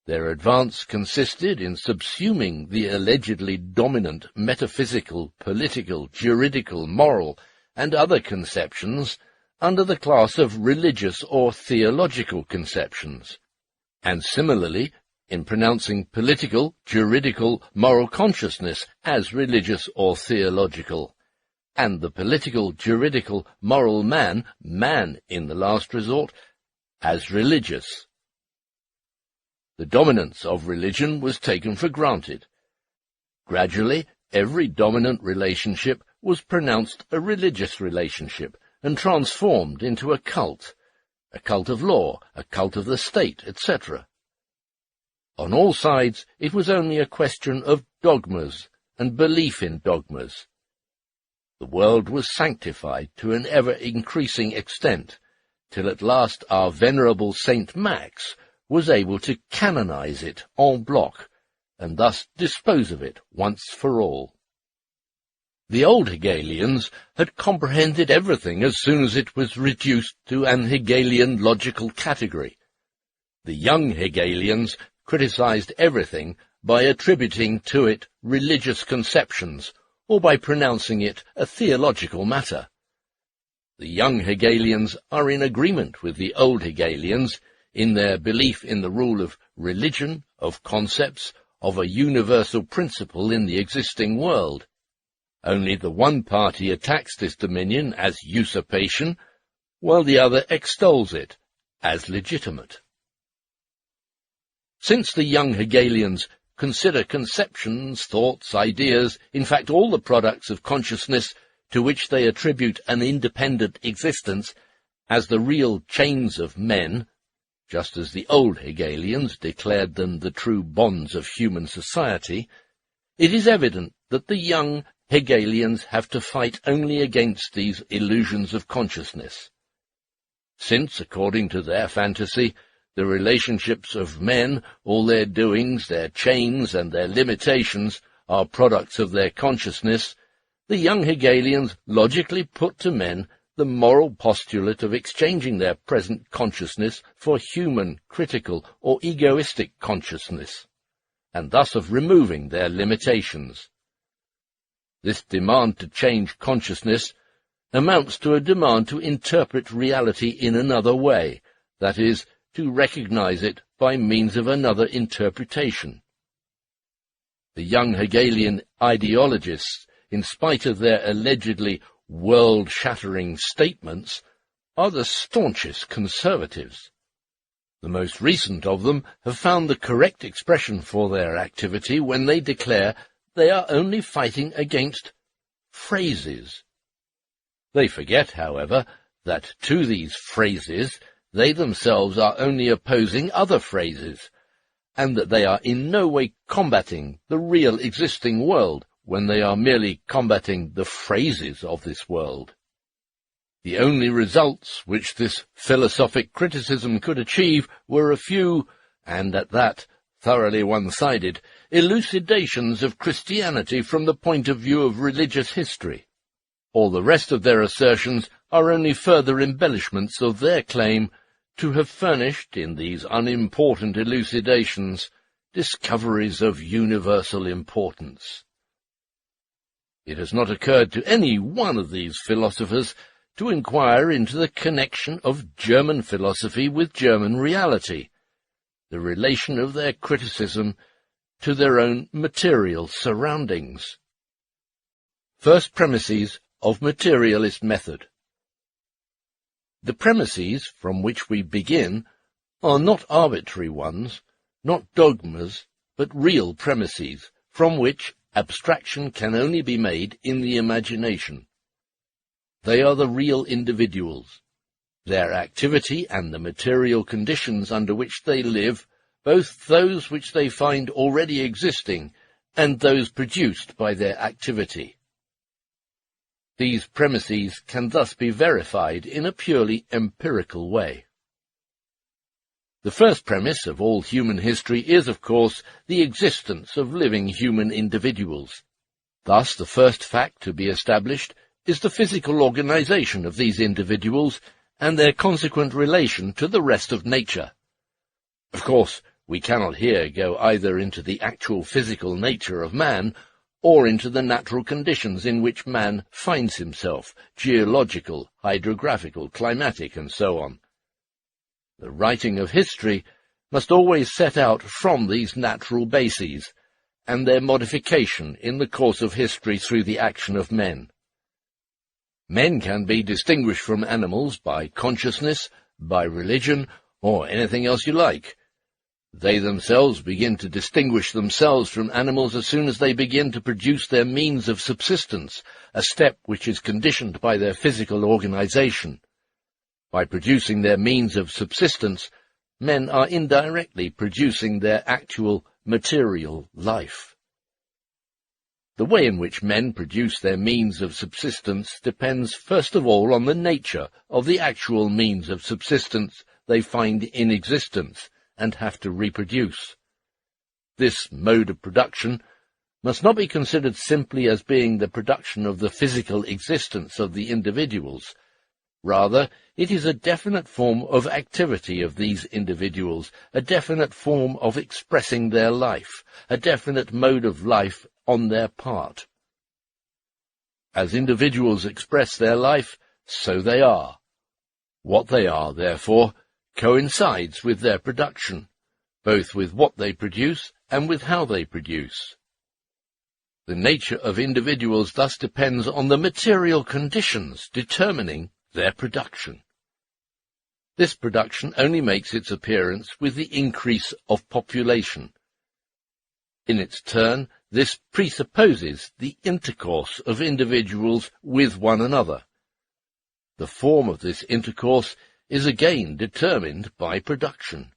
Their advance consisted in subsuming the allegedly dominant metaphysical, political, juridical, moral, and other conceptions under the class of religious or theological conceptions, and similarly in pronouncing political, juridical, moral consciousness as religious or theological, and the political, juridical, moral man in the last resort, as religious. The dominance of religion was taken for granted. Gradually, every dominant relationship was pronounced a religious relationship and transformed into a cult of law, a cult of the state, etc. On all sides, it was only a question of dogmas and belief in dogmas. The world was sanctified to an ever-increasing extent, till at last our venerable Saint Max was able to canonize it en bloc, and thus dispose of it once for all. The old Hegelians had comprehended everything as soon as it was reduced to an Hegelian logical category. The young Hegelians criticized everything by attributing to it religious conceptions, or by pronouncing it a theological matter. The young Hegelians are in agreement with the old Hegelians in their belief in the rule of religion, of concepts, of a universal principle in the existing world. Only the one party attacks this dominion as usurpation, while the other extols it as legitimate. Since the young Hegelians consider conceptions, thoughts, ideas, in fact all the products of consciousness to which they attribute an independent existence, as the real chains of men, just as the old Hegelians declared them the true bonds of human society, it is evident that the young Hegelians have to fight only against these illusions of consciousness. Since, according to their fantasy, the relationships of men, all their doings, their chains, and their limitations are products of their consciousness, the young Hegelians logically put to men the moral postulate of exchanging their present consciousness for human, critical, or egoistic consciousness, and thus of removing their limitations. This demand to change consciousness amounts to a demand to interpret reality in another way, that is, to recognize it by means of another interpretation. The young Hegelian ideologists, in spite of their allegedly world-shattering statements, are the staunchest conservatives. The most recent of them have found the correct expression for their activity when they declare they are only fighting against phrases. They forget, however, that to these phrases they themselves are only opposing other phrases, and that they are in no way combating the real existing world when they are merely combating the phrases of this world. The only results which this philosophic criticism could achieve were a few, and at that thoroughly one-sided, elucidations of Christianity from the point of view of religious history. All the rest of their assertions are only further embellishments of their claim to have furnished, in these unimportant elucidations, discoveries of universal importance. It has not occurred to any one of these philosophers to inquire into the connection of German philosophy with German reality, the relation of their criticism to their own material surroundings. First premises of materialist method. The premises from which we begin are not arbitrary ones, not dogmas, but real premises, from which abstraction can only be made in the imagination. They are the real individuals, their activity and the material conditions under which they live, both those which they find already existing and those produced by their activity. These premises can thus be verified in a purely empirical way. The first premise of all human history is, of course, the existence of living human individuals. Thus, the first fact to be established is the physical organization of these individuals and their consequent relation to the rest of nature. Of course, we cannot here go either into the actual physical nature of man, or into the natural conditions in which man finds himself, geological, hydrographical, climatic, and so on. The writing of history must always set out from these natural bases, and their modification in the course of history through the action of men. Men can be distinguished from animals by consciousness, by religion, or anything else you like. They themselves begin to distinguish themselves from animals as soon as they begin to produce their means of subsistence, a step which is conditioned by their physical organization. By producing their means of subsistence, men are indirectly producing their actual material life. The way in which men produce their means of subsistence depends first of all on the nature of the actual means of subsistence they find in existence and have to reproduce. This mode of production must not be considered simply as being the production of the physical existence of the individuals. Rather, it is a definite form of activity of these individuals, a definite form of expressing their life, a definite mode of life on their part. As individuals express their life, so they are. What they are, therefore, coincides with their production, both with what they produce and with how they produce. The nature of individuals thus depends on the material conditions determining their production. This production only makes its appearance with the increase of population. In its turn, this presupposes the intercourse of individuals with one another. The form of this intercourse is again determined by production.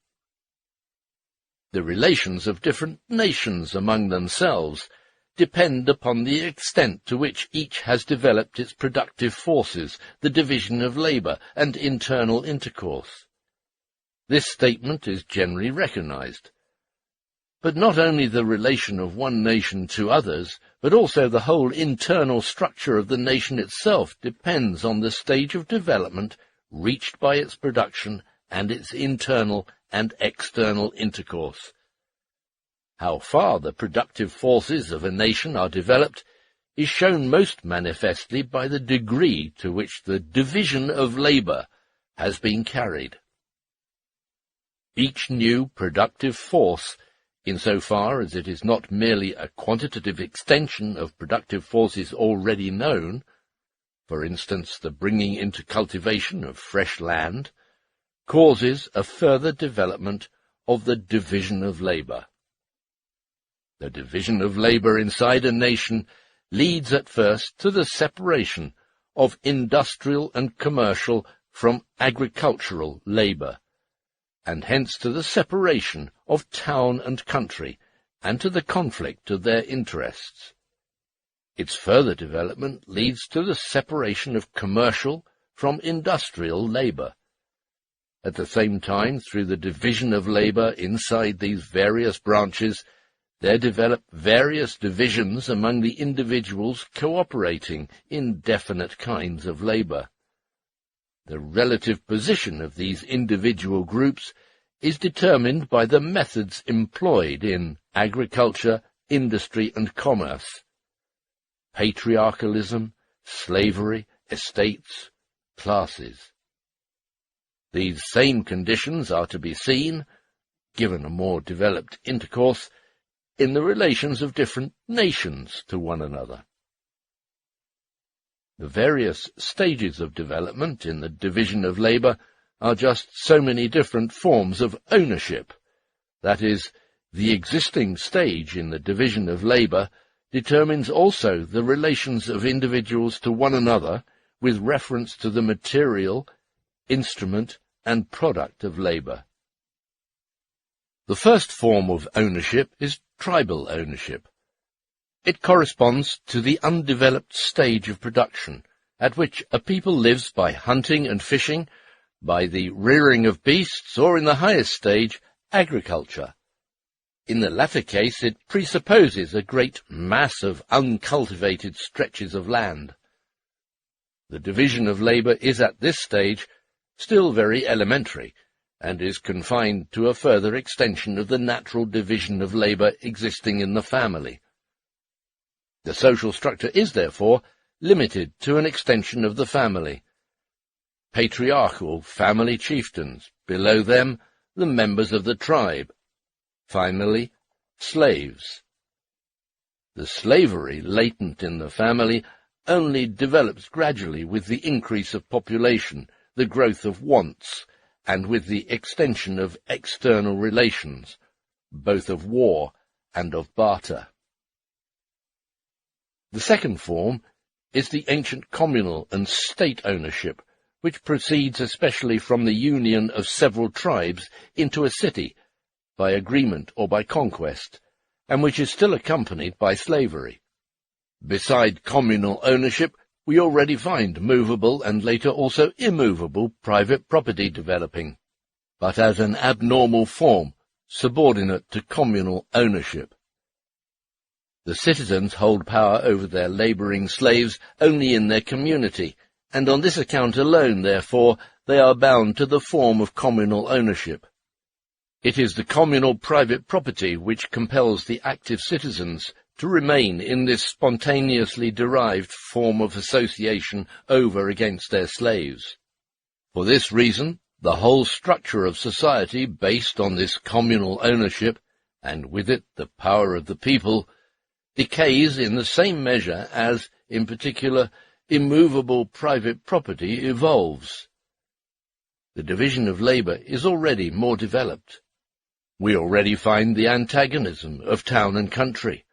The relations of different nations among themselves depend upon the extent to which each has developed its productive forces, the division of labour, and internal intercourse. This statement is generally recognized. But not only the relation of one nation to others, but also the whole internal structure of the nation itself depends on the stage of development reached by its production and its internal and external intercourse. How far the productive forces of a nation are developed is shown most manifestly by the degree to which the division of labour has been carried. Each new productive force, insofar as it is not merely a quantitative extension of productive forces already known, for instance the bringing into cultivation of fresh land, causes a further development of the division of labour. The division of labour inside a nation leads at first to the separation of industrial and commercial from agricultural labour, and hence to the separation of town and country, and to the conflict of their interests. Its further development leads to the separation of commercial from industrial labour. At the same time, through the division of labour inside these various branches, there develop various divisions among the individuals cooperating in definite kinds of labour. The relative position of these individual groups is determined by the methods employed in agriculture, industry, and commerce. Patriarchalism, slavery, estates, classes. These same conditions are to be seen, given a more developed intercourse, in the relations of different nations to one another. The various stages of development in the division of labour are just so many different forms of ownership. That is, the existing stage in the division of labour determines also the relations of individuals to one another with reference to the material, instrument, and product of labour. The first form of ownership is tribal ownership. It corresponds to the undeveloped stage of production, at which a people lives by hunting and fishing, by the rearing of beasts, or in the highest stage, agriculture. In the latter case, it presupposes a great mass of uncultivated stretches of land. The division of labour is at this stage still very elementary, and is confined to a further extension of the natural division of labour existing in the family. The social structure is, therefore, limited to an extension of the family. Patriarchal family chieftains, below them the members of the tribe, finally slaves. The slavery latent in the family only develops gradually with the increase of population, the growth of wants, and with the extension of external relations, both of war and of barter. The second form is the ancient communal and state ownership, which proceeds especially from the union of several tribes into a city, by agreement or by conquest, and which is still accompanied by slavery. Beside communal ownership, we already find movable and later also immovable private property developing, but as an abnormal form, subordinate to communal ownership. The citizens hold power over their labouring slaves only in their community, and on this account alone, therefore, they are bound to the form of communal ownership. It is the communal private property which compels the active citizens to remain in this spontaneously derived form of association over against their slaves. For this reason, the whole structure of society based on this communal ownership, and with it the power of the people, decays in the same measure as, in particular, immovable private property evolves. The division of labour is already more developed. We already find the antagonism of town and country.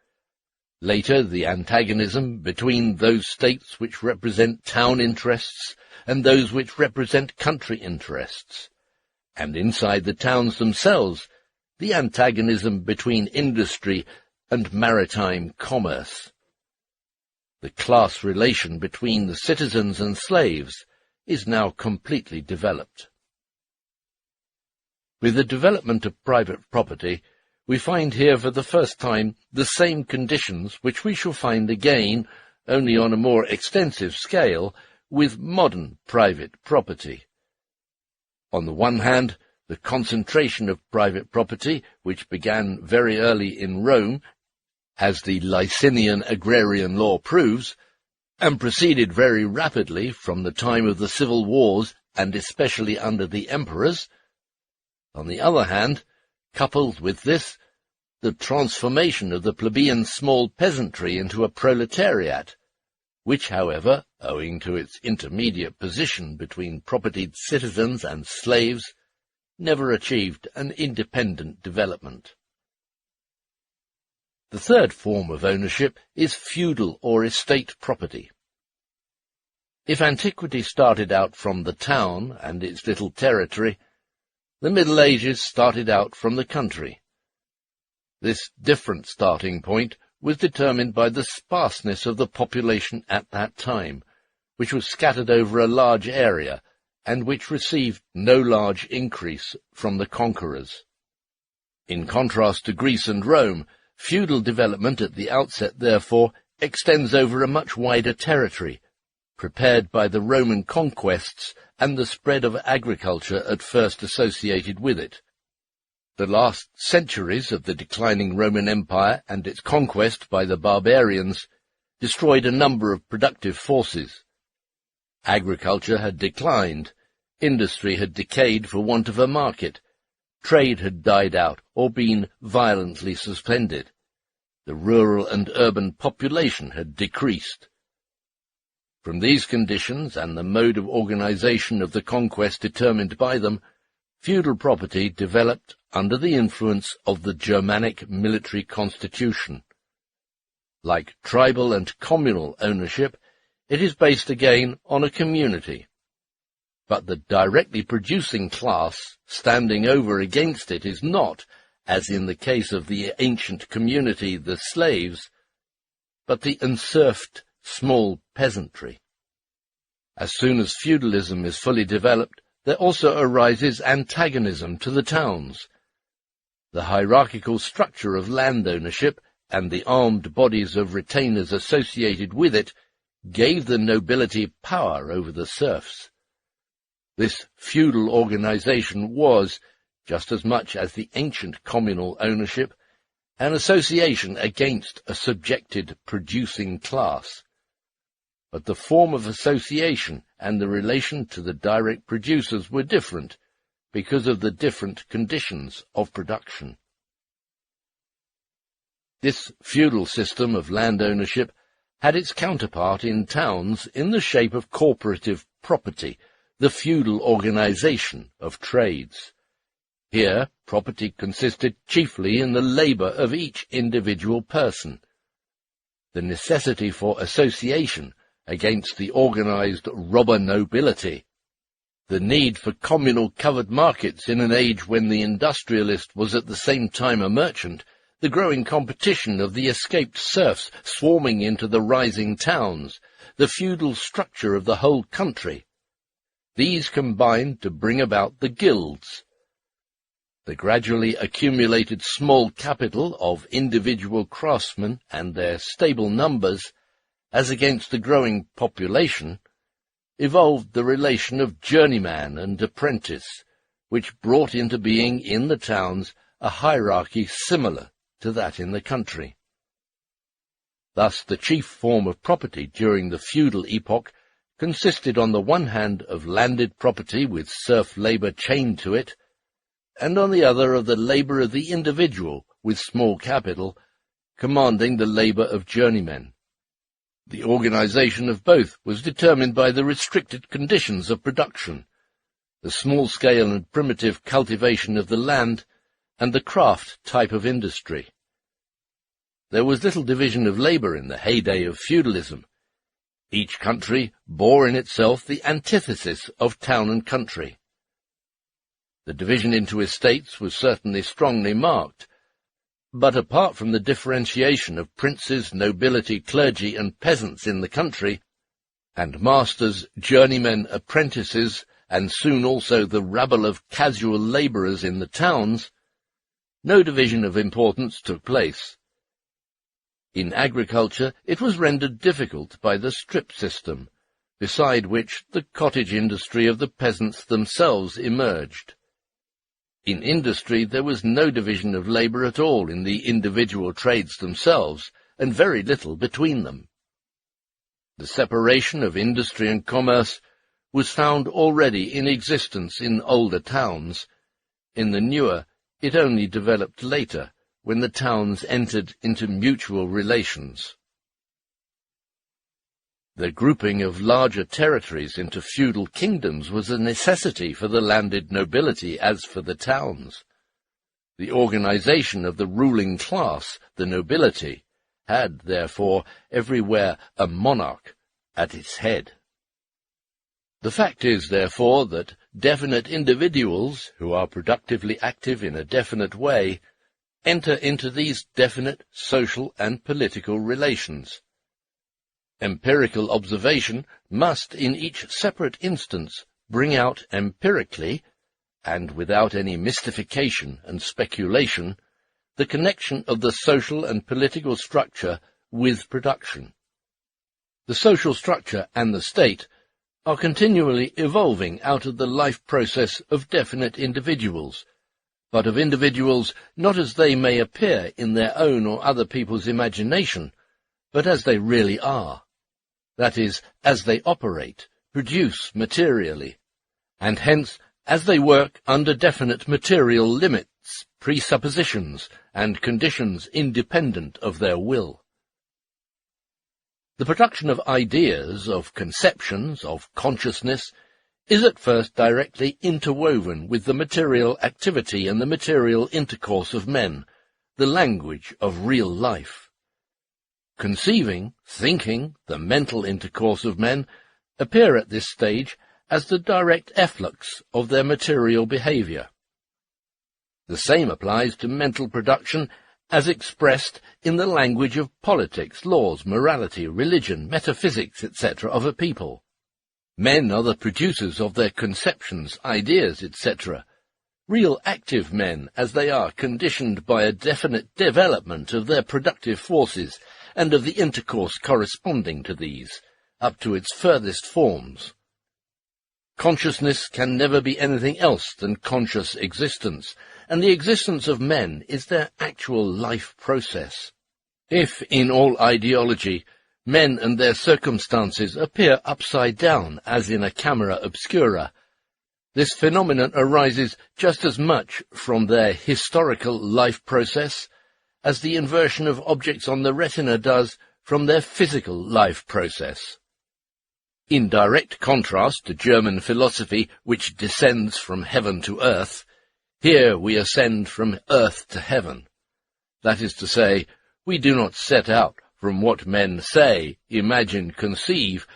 Later, the antagonism between those states which represent town interests and those which represent country interests, and inside the towns themselves, the antagonism between industry and maritime commerce. The class relation between the citizens and slaves is now completely developed. With the development of private property, we find here for the first time the same conditions which we shall find again, only on a more extensive scale, with modern private property. On the one hand, the concentration of private property, which began very early in Rome, as the Licinian agrarian law proves, and proceeded very rapidly from the time of the civil wars, and especially under the emperors. On the other hand, coupled with this, the transformation of the plebeian small peasantry into a proletariat, which, however, owing to its intermediate position between propertied citizens and slaves, never achieved an independent development. The third form of ownership is feudal or estate property. If antiquity started out from the town and its little territory, the Middle Ages started out from the country. This different starting point was determined by the sparseness of the population at that time, which was scattered over a large area, and which received no large increase from the conquerors. In contrast to Greece and Rome, feudal development at the outset, therefore, extends over a much wider territory, prepared by the Roman conquests and the spread of agriculture at first associated with it. The last centuries of the declining Roman Empire and its conquest by the barbarians destroyed a number of productive forces. Agriculture had declined, industry had decayed for want of a market, trade had died out or been violently suspended. The rural and urban population had decreased. From these conditions and the mode of organization of the conquest determined by them, feudal property developed under the influence of the Germanic military constitution. Like tribal and communal ownership, it is based again on a community. But the directly producing class standing over against it is not, as in the case of the ancient community, the slaves, but the enserfed small peasantry. As soon as feudalism is fully developed, there also arises antagonism to the towns. The hierarchical structure of land ownership and the armed bodies of retainers associated with it gave the nobility power over the serfs. This feudal organization was, just as much as the ancient communal ownership, an association against a subjected producing class. But the form of association and the relation to the direct producers were different because of the different conditions of production. This feudal system of land ownership had its counterpart in towns in the shape of corporative property, the feudal organization of trades. Here, property consisted chiefly in the labor of each individual person. The necessity for association against the organized robber nobility, the need for communal covered markets in an age when the industrialist was at the same time a merchant, the growing competition of the escaped serfs swarming into the rising towns, the feudal structure of the whole country. These combined to bring about the guilds. The gradually accumulated small capital of individual craftsmen and their stable numbers, as against the growing population, evolved the relation of journeyman and apprentice, which brought into being in the towns a hierarchy similar to that in the country. Thus the chief form of property during the feudal epoch consisted on the one hand of landed property with serf labour chained to it, and on the other of the labour of the individual with small capital, commanding the labour of journeymen. The organization of both was determined by the restricted conditions of production, the small-scale and primitive cultivation of the land, and the craft type of industry. There was little division of labour in the heyday of feudalism. Each country bore in itself the antithesis of town and country. The division into estates was certainly strongly marked, but apart from the differentiation of princes, nobility, clergy, and peasants in the country, and masters, journeymen, apprentices, and soon also the rabble of casual labourers in the towns, no division of importance took place. In agriculture it was rendered difficult by the strip system, beside which the cottage industry of the peasants themselves emerged. In industry there was no division of labour at all in the individual trades themselves, and very little between them. The separation of industry and commerce was found already in existence in older towns. In the newer, it only developed later, when the towns entered into mutual relations. The grouping of larger territories into feudal kingdoms was a necessity for the landed nobility as for the towns. The organization of the ruling class, the nobility, had, therefore, everywhere a monarch at its head. The fact is, therefore, that definite individuals, who are productively active in a definite way, enter into these definite social and political relations. Empirical observation must in each separate instance bring out empirically, and without any mystification and speculation, the connection of the social and political structure with production. The social structure and the state are continually evolving out of the life process of definite individuals, but of individuals not as they may appear in their own or other people's imagination, but as they really are. That is, as they operate, produce materially, and hence as they work under definite material limits, presuppositions, and conditions independent of their will. The production of ideas, of conceptions, of consciousness, is at first directly interwoven with the material activity and the material intercourse of men, the language of real life. Conceiving, thinking, the mental intercourse of men appear at this stage as the direct efflux of their material behaviour. The same applies to mental production as expressed in the language of politics, laws, morality, religion, metaphysics, etc. of a people. Men are the producers of their conceptions, ideas, etc., real active men as they are conditioned by a definite development of their productive forces and of the intercourse corresponding to these, up to its furthest forms. Consciousness can never be anything else than conscious existence, and the existence of men is their actual life process. If, in all ideology, men and their circumstances appear upside down, as in a camera obscura, this phenomenon arises just as much from their historical life process as the inversion of objects on the retina does from their physical life process. In direct contrast to German philosophy, which descends from heaven to earth, here we ascend from earth to heaven. That is to say, we do not set out from what men say, imagine, conceive,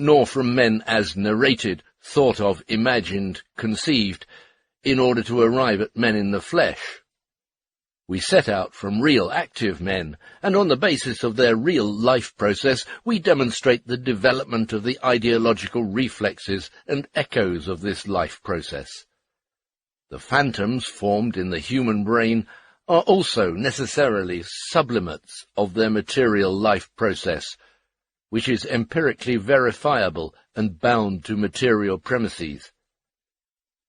nor from men as narrated, thought of, imagined, conceived, in order to arrive at men in the flesh. We set out from real active men, and on the basis of their real life process we demonstrate the development of the ideological reflexes and echoes of this life process. The phantoms formed in the human brain are also necessarily sublimates of their material life process, which is empirically verifiable and bound to material premises.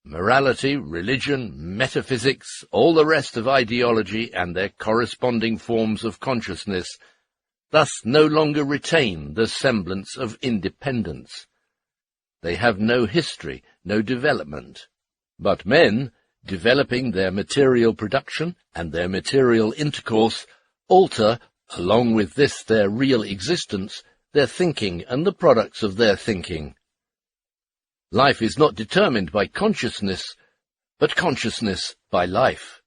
Morality, religion, metaphysics, all the rest of ideology and their corresponding forms of consciousness thus no longer retain the semblance of independence. They have no history, no development. But men, developing their material production and their material intercourse, alter, along with this their real existence, their thinking and the products of their thinking. Life is not determined by consciousness, but consciousness by life.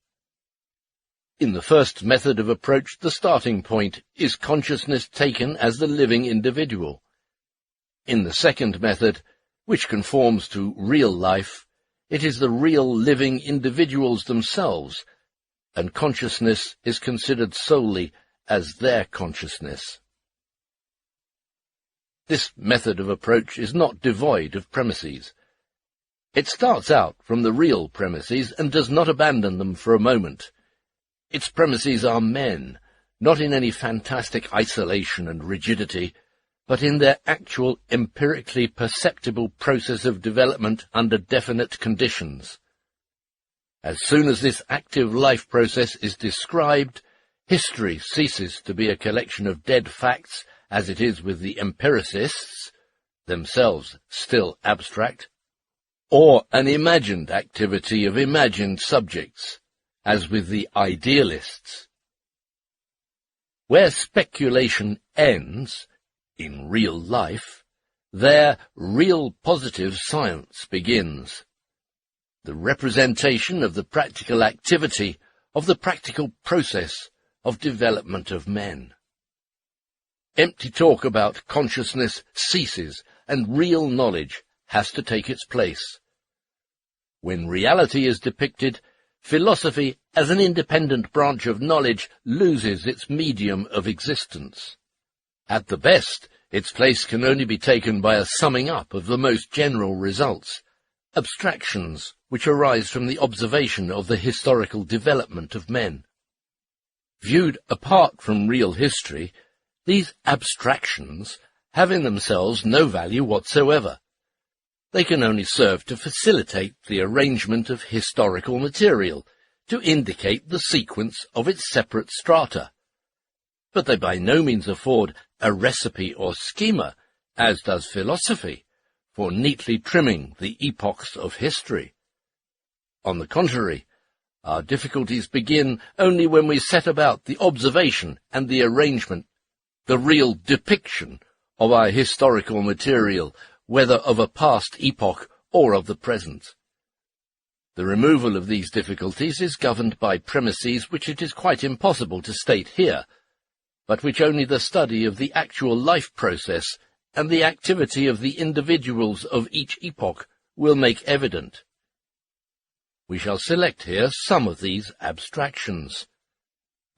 In the first method of approach, the starting point is consciousness taken as the living individual. In the second method, which conforms to real life, it is the real living individuals themselves, and consciousness is considered solely as their consciousness. This method of approach is not devoid of premises. It starts out from the real premises and does not abandon them for a moment. Its premises are men, not in any fantastic isolation and rigidity, but in their actual empirically perceptible process of development under definite conditions. As soon as this active life process is described, history ceases to be a collection of dead facts, as it is with the empiricists, themselves still abstract, or an imagined activity of imagined subjects, as with the idealists. Where speculation ends, in real life, there real positive science begins. The representation of the practical activity, of the practical process of development of men. Empty talk about consciousness ceases, and real knowledge has to take its place. When reality is depicted, philosophy, as an independent branch of knowledge, loses its medium of existence. At the best, its place can only be taken by a summing up of the most general results, abstractions which arise from the observation of the historical development of men. Viewed apart from real history, these abstractions have in themselves no value whatsoever. They can only serve to facilitate the arrangement of historical material, to indicate the sequence of its separate strata. But they by no means afford a recipe or schema, as does philosophy, for neatly trimming the epochs of history. On the contrary, our difficulties begin only when we set about the observation and the arrangement, the real depiction of our historical material, whether of a past epoch or of the present. The removal of these difficulties is governed by premises which it is quite impossible to state here, but which only the study of the actual life process and the activity of the individuals of each epoch will make evident. We shall select here some of these abstractions,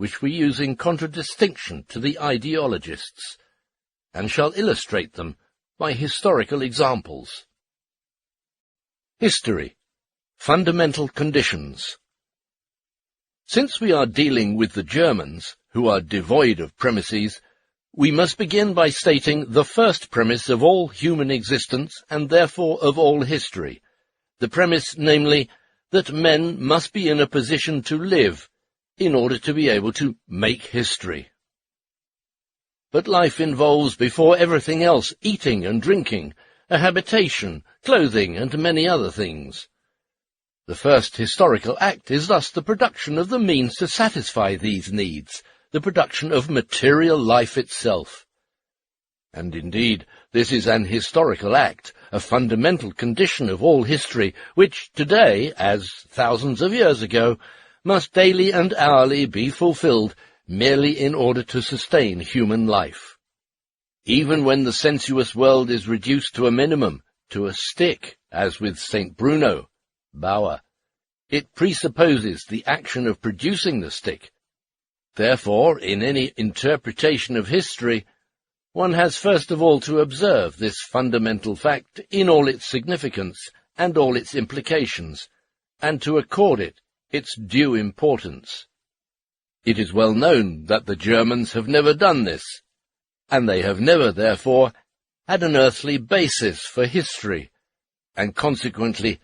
which we use in contradistinction to the ideologists, and shall illustrate them by historical examples. History. Fundamental conditions. Since we are dealing with the Germans, who are devoid of premises, we must begin by stating the first premise of all human existence, and therefore of all history. The premise, namely, that men must be in a position to live in order to be able to make history. But life involves, before everything else, eating and drinking, a habitation, clothing, and many other things. The first historical act is thus the production of the means to satisfy these needs, the production of material life itself. And indeed, this is an historical act, a fundamental condition of all history, which today, as thousands of years ago, must daily and hourly be fulfilled merely in order to sustain human life. Even when the sensuous world is reduced to a minimum, to a stick, as with St. Bruno, Bauer, it presupposes the action of producing the stick. Therefore, in any interpretation of history, one has first of all to observe this fundamental fact in all its significance and all its implications, and to accord it its due importance. It is well known that the Germans have never done this, and they have never, therefore, had an earthly basis for history, and consequently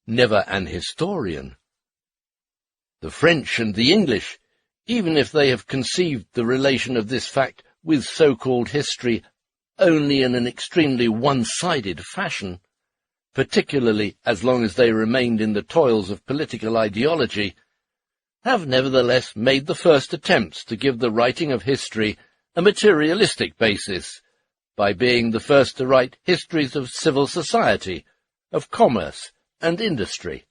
never an historian. The French and the English, even if they have conceived the relation of this fact with so-called history only in an extremely one-sided fashion, particularly as long as they remained in the toils of political ideology, have nevertheless made the first attempts to give the writing of history a materialistic basis, by being the first to write histories of civil society, of commerce, and industry.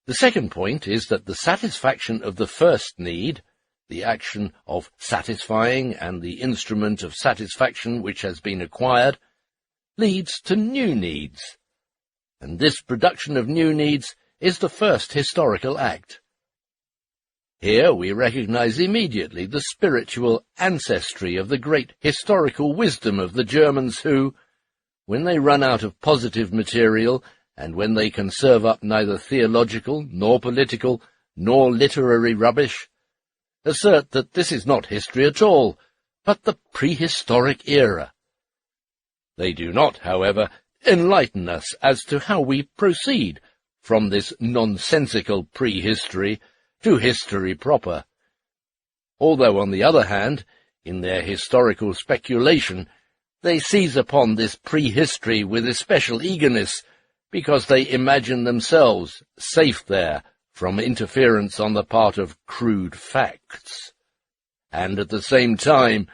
The second point is that the satisfaction of the first need, the action of satisfying and the instrument of satisfaction which has been acquired, leads to new needs, and this production of new needs is the first historical act. Here we recognize immediately the spiritual ancestry of the great historical wisdom of the Germans who, when they run out of positive material, and when they can serve up neither theological, nor political, nor literary rubbish, assert that this is not history at all, but the prehistoric era. They do not, however, enlighten us as to how we proceed from this nonsensical prehistory to history proper, although, on the other hand, in their historical speculation, they seize upon this prehistory with especial eagerness, because they imagine themselves safe there from interference on the part of crude facts, and at the same time,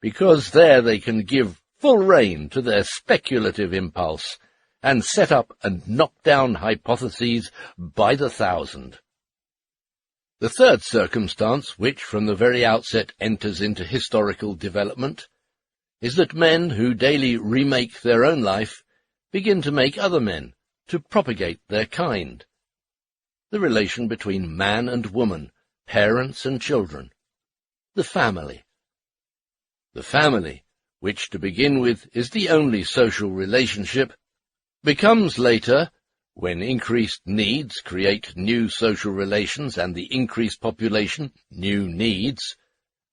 because there they can give full rein to their speculative impulse, and set up and knock down hypotheses by the thousand. The third circumstance, which from the very outset enters into historical development, is that men who daily remake their own life begin to make other men, to propagate their kind. The relation between man and woman, parents and children. The family. The family, which to begin with is the only social relationship, becomes later, when increased needs create new social relations and the increased population new needs,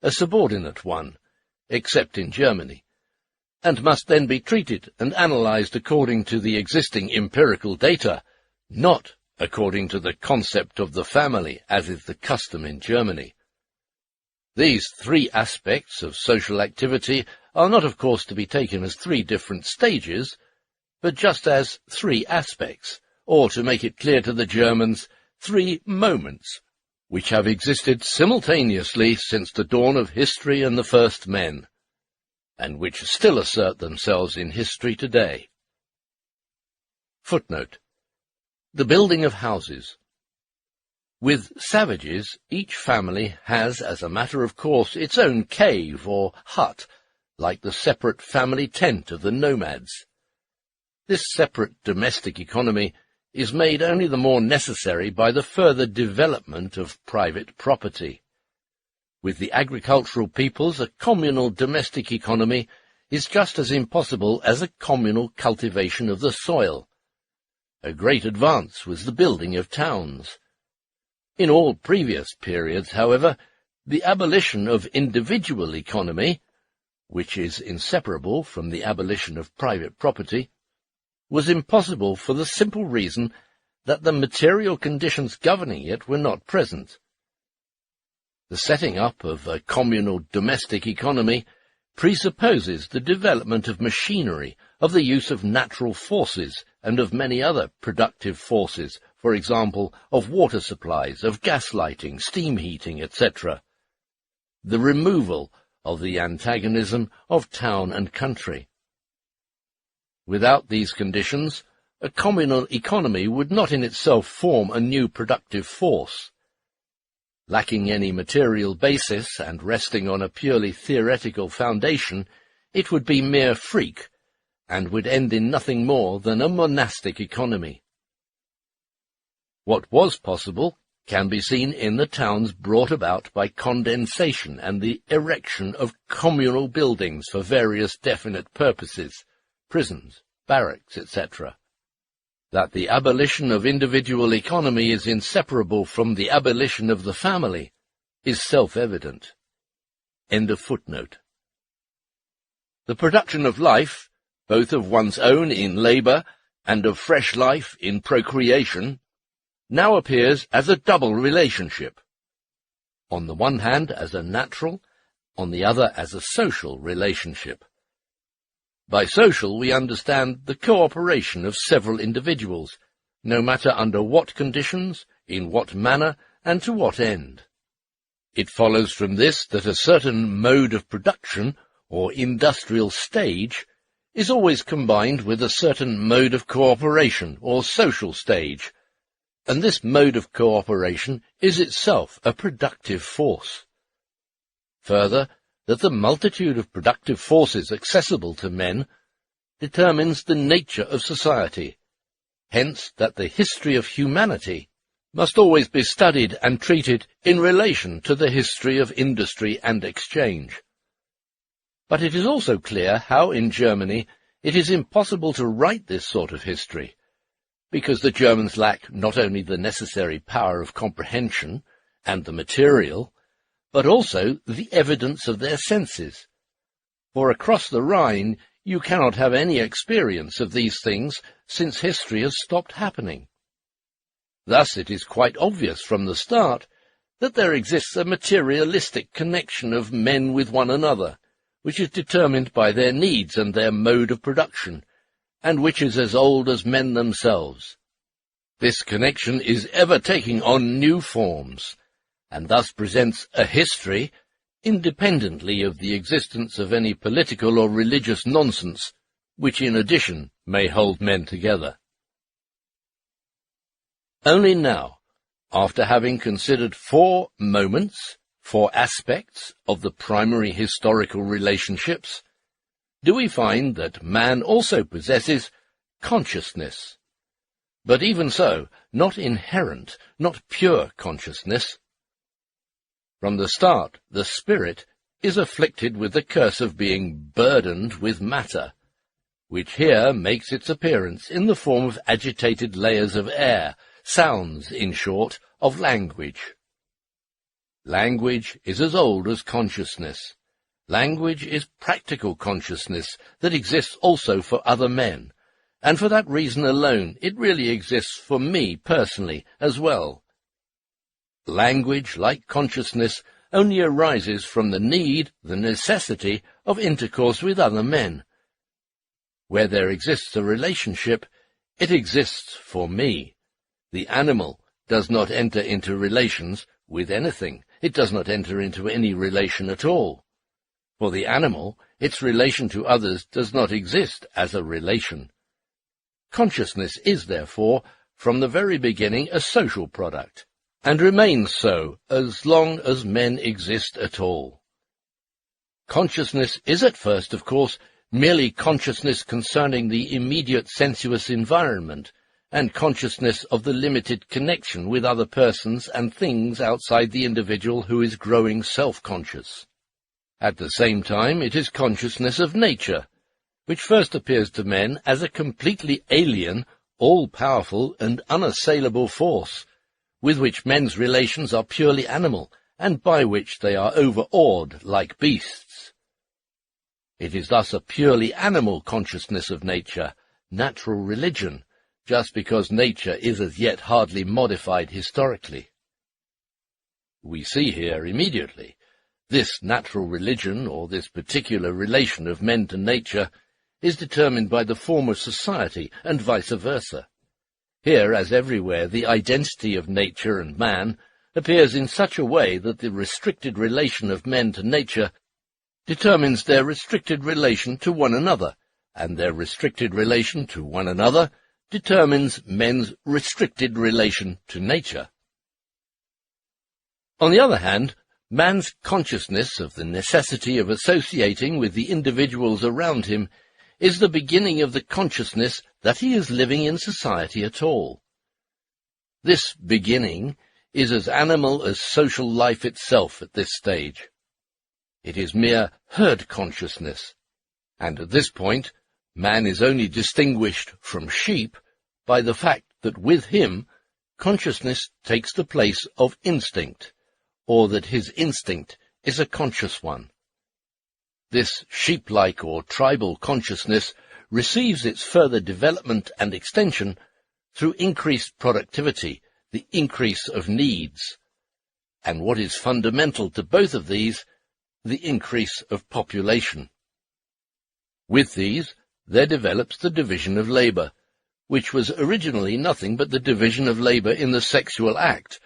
a subordinate one, except in Germany, and must then be treated and analyzed according to the existing empirical data, not according to the concept of the family, as is the custom in Germany. These three aspects of social activity are not, of course, to be taken as three different stages, but just as three aspects, or, to make it clear to the Germans, three moments, which have existed simultaneously since the dawn of history and the first men, and which still assert themselves in history today. Footnote: the building of houses. With savages, each family has, as a matter of course, its own cave or hut, like the separate family tent of the nomads. This separate domestic economy is made only the more necessary by the further development of private property. With the agricultural peoples, a communal domestic economy is just as impossible as a communal cultivation of the soil. A great advance was the building of towns. In all previous periods, however, The abolition of individual economy, which is inseparable from the abolition of private property, was impossible for the simple reason that the material conditions governing it were not present. The setting up of a communal domestic economy presupposes the development of machinery, of the use of natural forces, and of many other productive forces, for example, of water supplies, of gas lighting, steam heating, etc. The removal of the antagonism of town and country. Without these conditions, a communal economy would not in itself form a new productive force. Lacking any material basis and resting on a purely theoretical foundation, it would be mere freak, and would end in nothing more than a monastic economy. What was possible can be seen in the towns brought about by condensation and the erection of communal buildings for various definite purposes, prisons, barracks, etc. That the abolition of individual economy is inseparable from the abolition of the family is self-evident. End of footnote. The production of life, both of one's own in labour and of fresh life in procreation, now appears as a double relationship. On the one hand as a natural, on the other as a social relationship. By social we understand the cooperation of several individuals, no matter under what conditions, in what manner, and to what end. It follows from this that a certain mode of production, or industrial stage, is always combined with a certain mode of cooperation, or social stage, and this mode of cooperation is itself a productive force. Further, that the multitude of productive forces accessible to men determines the nature of society, hence that the history of humanity must always be studied and treated in relation to the history of industry and exchange. But it is also clear how in Germany it is impossible to write this sort of history, because the Germans lack not only the necessary power of comprehension and the material, but also the evidence of their senses. For across the Rhine you cannot have any experience of these things since history has stopped happening. Thus it is quite obvious from the start that there exists a materialistic connection of men with one another, which is determined by their needs and their mode of production, and which is as old as men themselves. This connection is ever taking on new forms, and thus presents a history independently of the existence of any political or religious nonsense, which in addition may hold men together. Only now, after having considered 4 moments, 4 aspects of the primary historical relationships, do we find that man also possesses consciousness, but even so, not inherent, not pure consciousness. From the start, the spirit is afflicted with the curse of being burdened with matter, which here makes its appearance in the form of agitated layers of air, sounds, in short, of language. Language is as old as consciousness. Language is practical consciousness that exists also for other men, and for that reason alone it really exists for me personally as well. Language, like consciousness, only arises from the need, the necessity, of intercourse with other men. Where there exists a relationship, it exists for me. The animal does not enter into relations with anything. It does not enter into any relation at all. For the animal, its relation to others does not exist as a relation. Consciousness is, therefore, from the very beginning a social product, and remains so as long as men exist at all. Consciousness is at first, of course, merely consciousness concerning the immediate sensuous environment, and consciousness of the limited connection with other persons and things outside the individual who is growing self-conscious. At the same time, it is consciousness of nature, which first appears to men as a completely alien, all-powerful and unassailable force, with which men's relations are purely animal, and by which they are overawed like beasts. It is thus a purely animal consciousness of nature, natural religion, just because nature is as yet hardly modified historically. We see here immediately this natural religion, or this particular relation of men to nature, is determined by the form of society, and vice versa. Here, as everywhere, the identity of nature and man appears in such a way that the restricted relation of men to nature determines their restricted relation to one another, and their restricted relation to one another determines men's restricted relation to nature. On the other hand, man's consciousness of the necessity of associating with the individuals around him is the beginning of the consciousness that he is living in society at all. This beginning is as animal as social life itself at this stage. It is mere herd consciousness, and at this point man is only distinguished from sheep by the fact that with him consciousness takes the place of instinct, or that his instinct is a conscious one. This sheep-like or tribal consciousness receives its further development and extension through increased productivity, the increase of needs, and what is fundamental to both of these, the increase of population. With these, there develops the division of labour, which was originally nothing but the division of labour in the sexual act,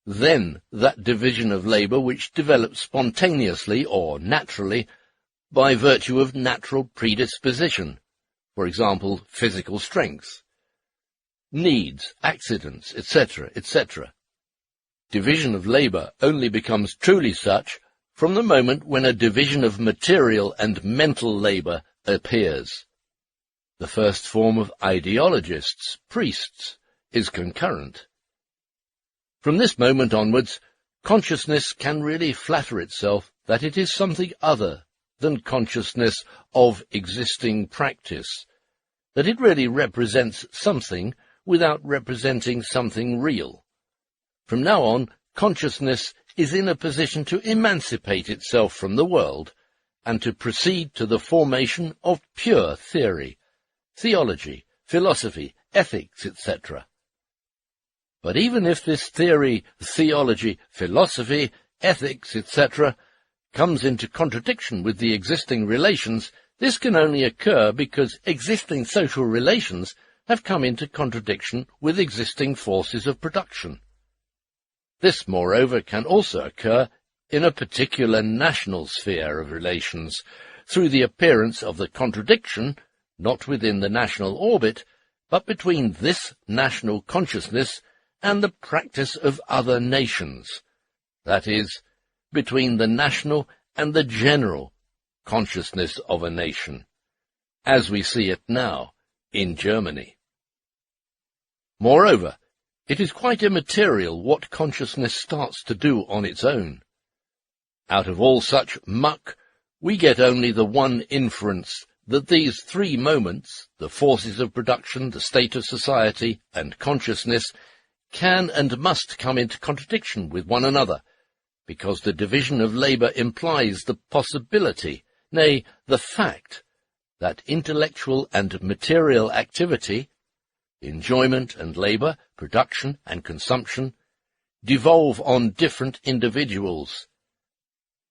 then that division of labour which develops spontaneously or naturally by virtue of natural predisposition, for example, physical strength, needs, accidents, etc., etc. Division of labour only becomes truly such from the moment when a division of material and mental labour appears. The first form of ideologists, priests, is concurrent. From this moment onwards, consciousness can really flatter itself that it is something other than consciousness of existing practice, that it really represents something without representing something real. From now on, consciousness is in a position to emancipate itself from the world and to proceed to the formation of pure theory, theology, philosophy, ethics, etc. But even if this theory, theology, philosophy, ethics, etc., comes into contradiction with the existing relations, this can only occur because existing social relations have come into contradiction with existing forces of production. This, moreover, can also occur in a particular national sphere of relations, through the appearance of the contradiction, not within the national orbit, but between this national consciousness and the practice of other nations, that is, between the national and the general consciousness of a nation, as we see it now in Germany. Moreover, it is quite immaterial what consciousness starts to do on its own. Out of all such muck, we get only the one inference that these three moments, the forces of production, the state of society, and consciousness, can and must come into contradiction with one another, because the division of labour implies the possibility, nay, the fact, that intellectual and material activity, enjoyment and labour, production and consumption, devolve on different individuals,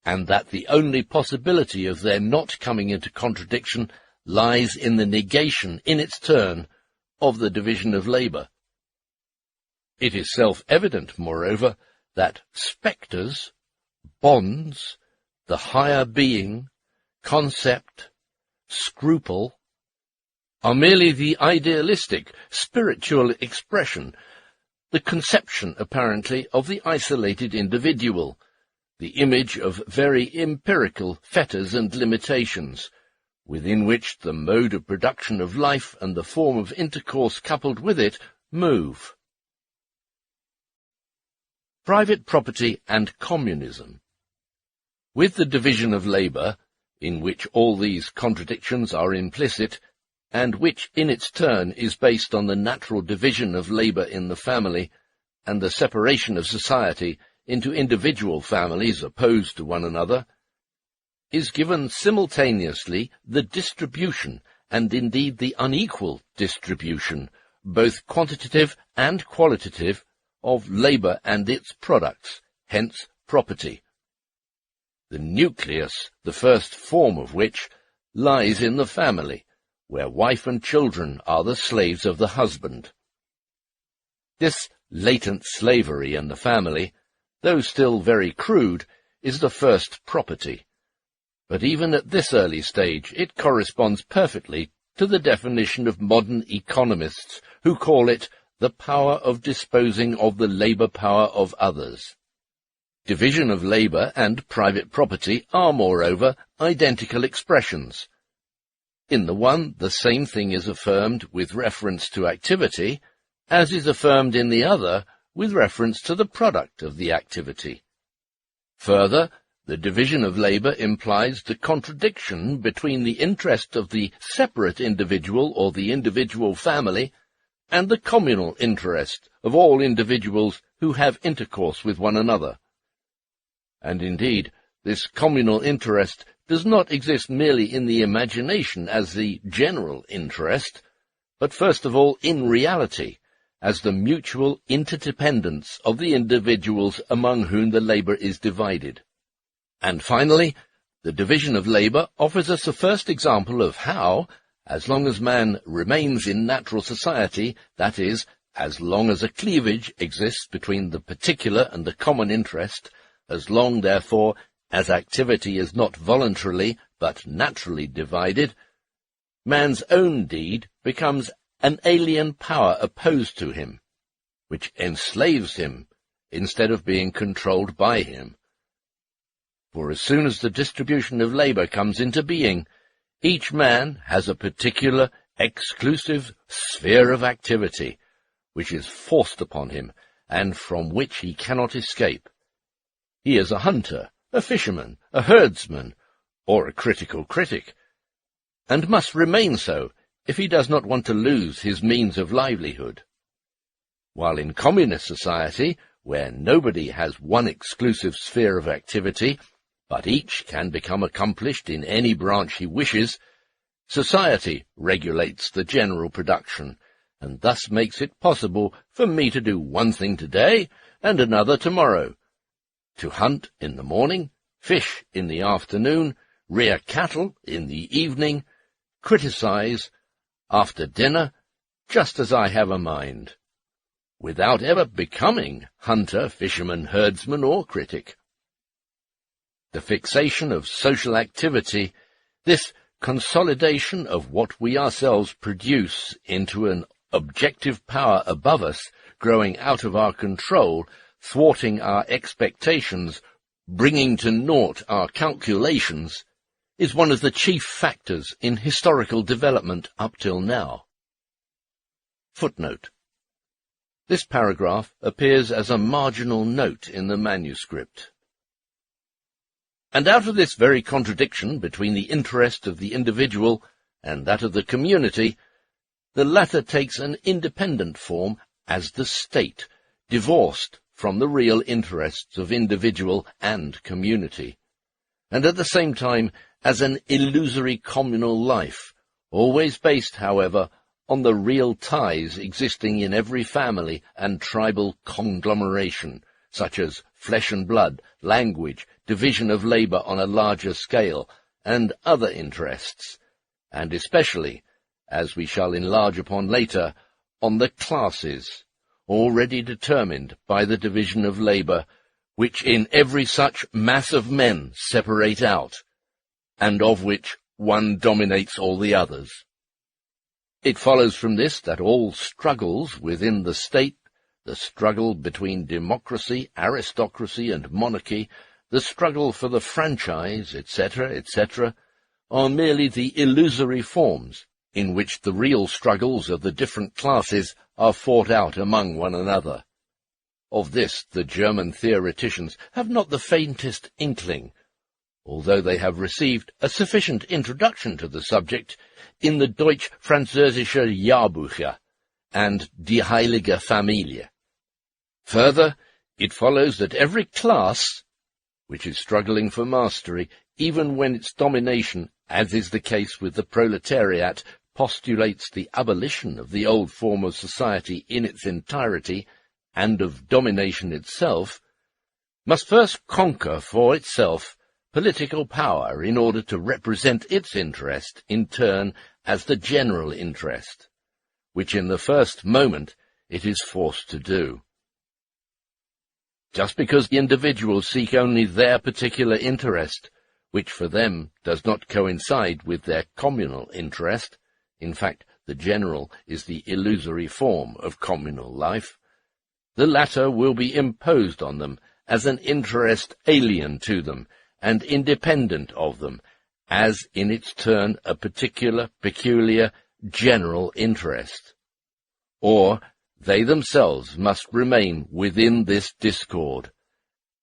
and that the only possibility of their not coming into contradiction lies in the negation, in its turn, of the division of labour. It is self-evident, moreover, that spectres, bonds, the higher being, concept, scruple, are merely the idealistic, spiritual expression, the conception, apparently, of the isolated individual, the image of very empirical fetters and limitations, within which the mode of production of life and the form of intercourse coupled with it move. Private property and communism. With the division of labour, in which all these contradictions are implicit, and which in its turn is based on the natural division of labour in the family, and the separation of society into individual families opposed to one another, is given simultaneously the distribution, and indeed the unequal distribution, both quantitative and qualitative, of labour and its products, hence property. The nucleus, the first form of which, lies in the family, where wife and children are the slaves of the husband. This latent slavery in the family, though still very crude, is the first property. But even at this early stage it corresponds perfectly to the definition of modern economists, who call it the power of disposing of the labour power of others. Division of labour and private property are, moreover, identical expressions. In the one, the same thing is affirmed with reference to activity, as is affirmed in the other with reference to the product of the activity. Further, the division of labour implies the contradiction between the interest of the separate individual or the individual family and the communal interest of all individuals who have intercourse with one another. And indeed, this communal interest does not exist merely in the imagination as the general interest, but first of all in reality, as the mutual interdependence of the individuals among whom the labour is divided. And finally, the division of labour offers us a first example of how, as long as man remains in natural society, that is, as long as a cleavage exists between the particular and the common interest, as long, therefore, as activity is not voluntarily but naturally divided, man's own deed becomes an alien power opposed to him, which enslaves him instead of being controlled by him. For as soon as the distribution of labour comes into being, each man has a particular, exclusive sphere of activity, which is forced upon him, and from which he cannot escape. He is a hunter, a fisherman, a herdsman, or a critical critic, and must remain so if he does not want to lose his means of livelihood. While in communist society, where nobody has one exclusive sphere of activity, but each can become accomplished in any branch he wishes, society regulates the general production, and thus makes it possible for me to do one thing today and another tomorrow, to hunt in the morning, fish in the afternoon, rear cattle in the evening, criticize after dinner, just as I have a mind, without ever becoming hunter, fisherman, herdsman, or critic. The fixation of social activity, this consolidation of what we ourselves produce into an objective power above us, growing out of our control, thwarting our expectations, bringing to naught our calculations, is one of the chief factors in historical development up till now. Footnote. This paragraph appears as a marginal note in the manuscript. And out of this very contradiction between the interest of the individual and that of the community, the latter takes an independent form as the state, divorced from the real interests of individual and community, and at the same time as an illusory communal life, always based, however, on the real ties existing in every family and tribal conglomeration, such as flesh and blood, language, division of labour on a larger scale, and other interests, and especially, as we shall enlarge upon later, on the classes, already determined by the division of labour, which in every such mass of men separate out, and of which one dominates all the others. It follows from this that all struggles within the state, the struggle between democracy, aristocracy, and monarchy, the struggle for the franchise, etc., etc., are merely the illusory forms in which the real struggles of the different classes are fought out among one another. Of this the German theoreticians have not the faintest inkling, although they have received a sufficient introduction to the subject in the Deutsch-Französische Jahrbücher and Die Heilige Familie. Further, It follows that every class which is struggling for mastery, even when its domination, as is the case with the proletariat, postulates the abolition of the old form of society in its entirety and of domination itself, must first conquer for itself political power in order to represent its interest in turn as the general interest, which in the first moment it is forced to do. Just because the individuals seek only their particular interest, which for them does not coincide with their communal interest, in fact, the general is the illusory form of communal life, the latter will be imposed on them as an interest alien to them and independent of them, as in its turn a particular, peculiar, general interest. Or they themselves must remain within this discord,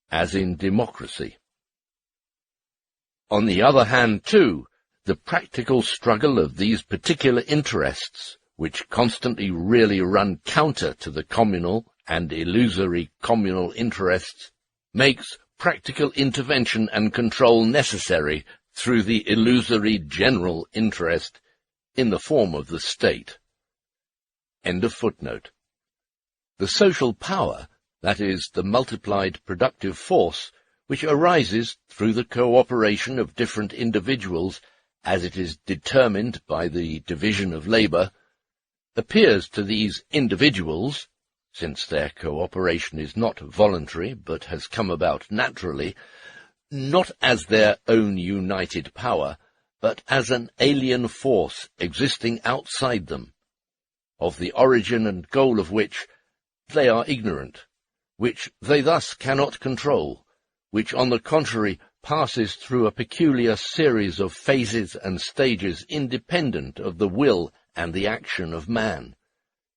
as in democracy. On the other hand, too, the practical struggle of these particular interests, which constantly really run counter to the communal and illusory communal interests, makes practical intervention and control necessary through the illusory general interest in the form of the state. End of footnote. The social power, that is, the multiplied productive force, which arises through the cooperation of different individuals as it is determined by the division of labour, appears to these individuals, since their cooperation is not voluntary but has come about naturally, not as their own united power, but as an alien force existing outside them, of the origin and goal of which they are ignorant, which they thus cannot control, which on the contrary passes through a peculiar series of phases and stages independent of the will and the action of man,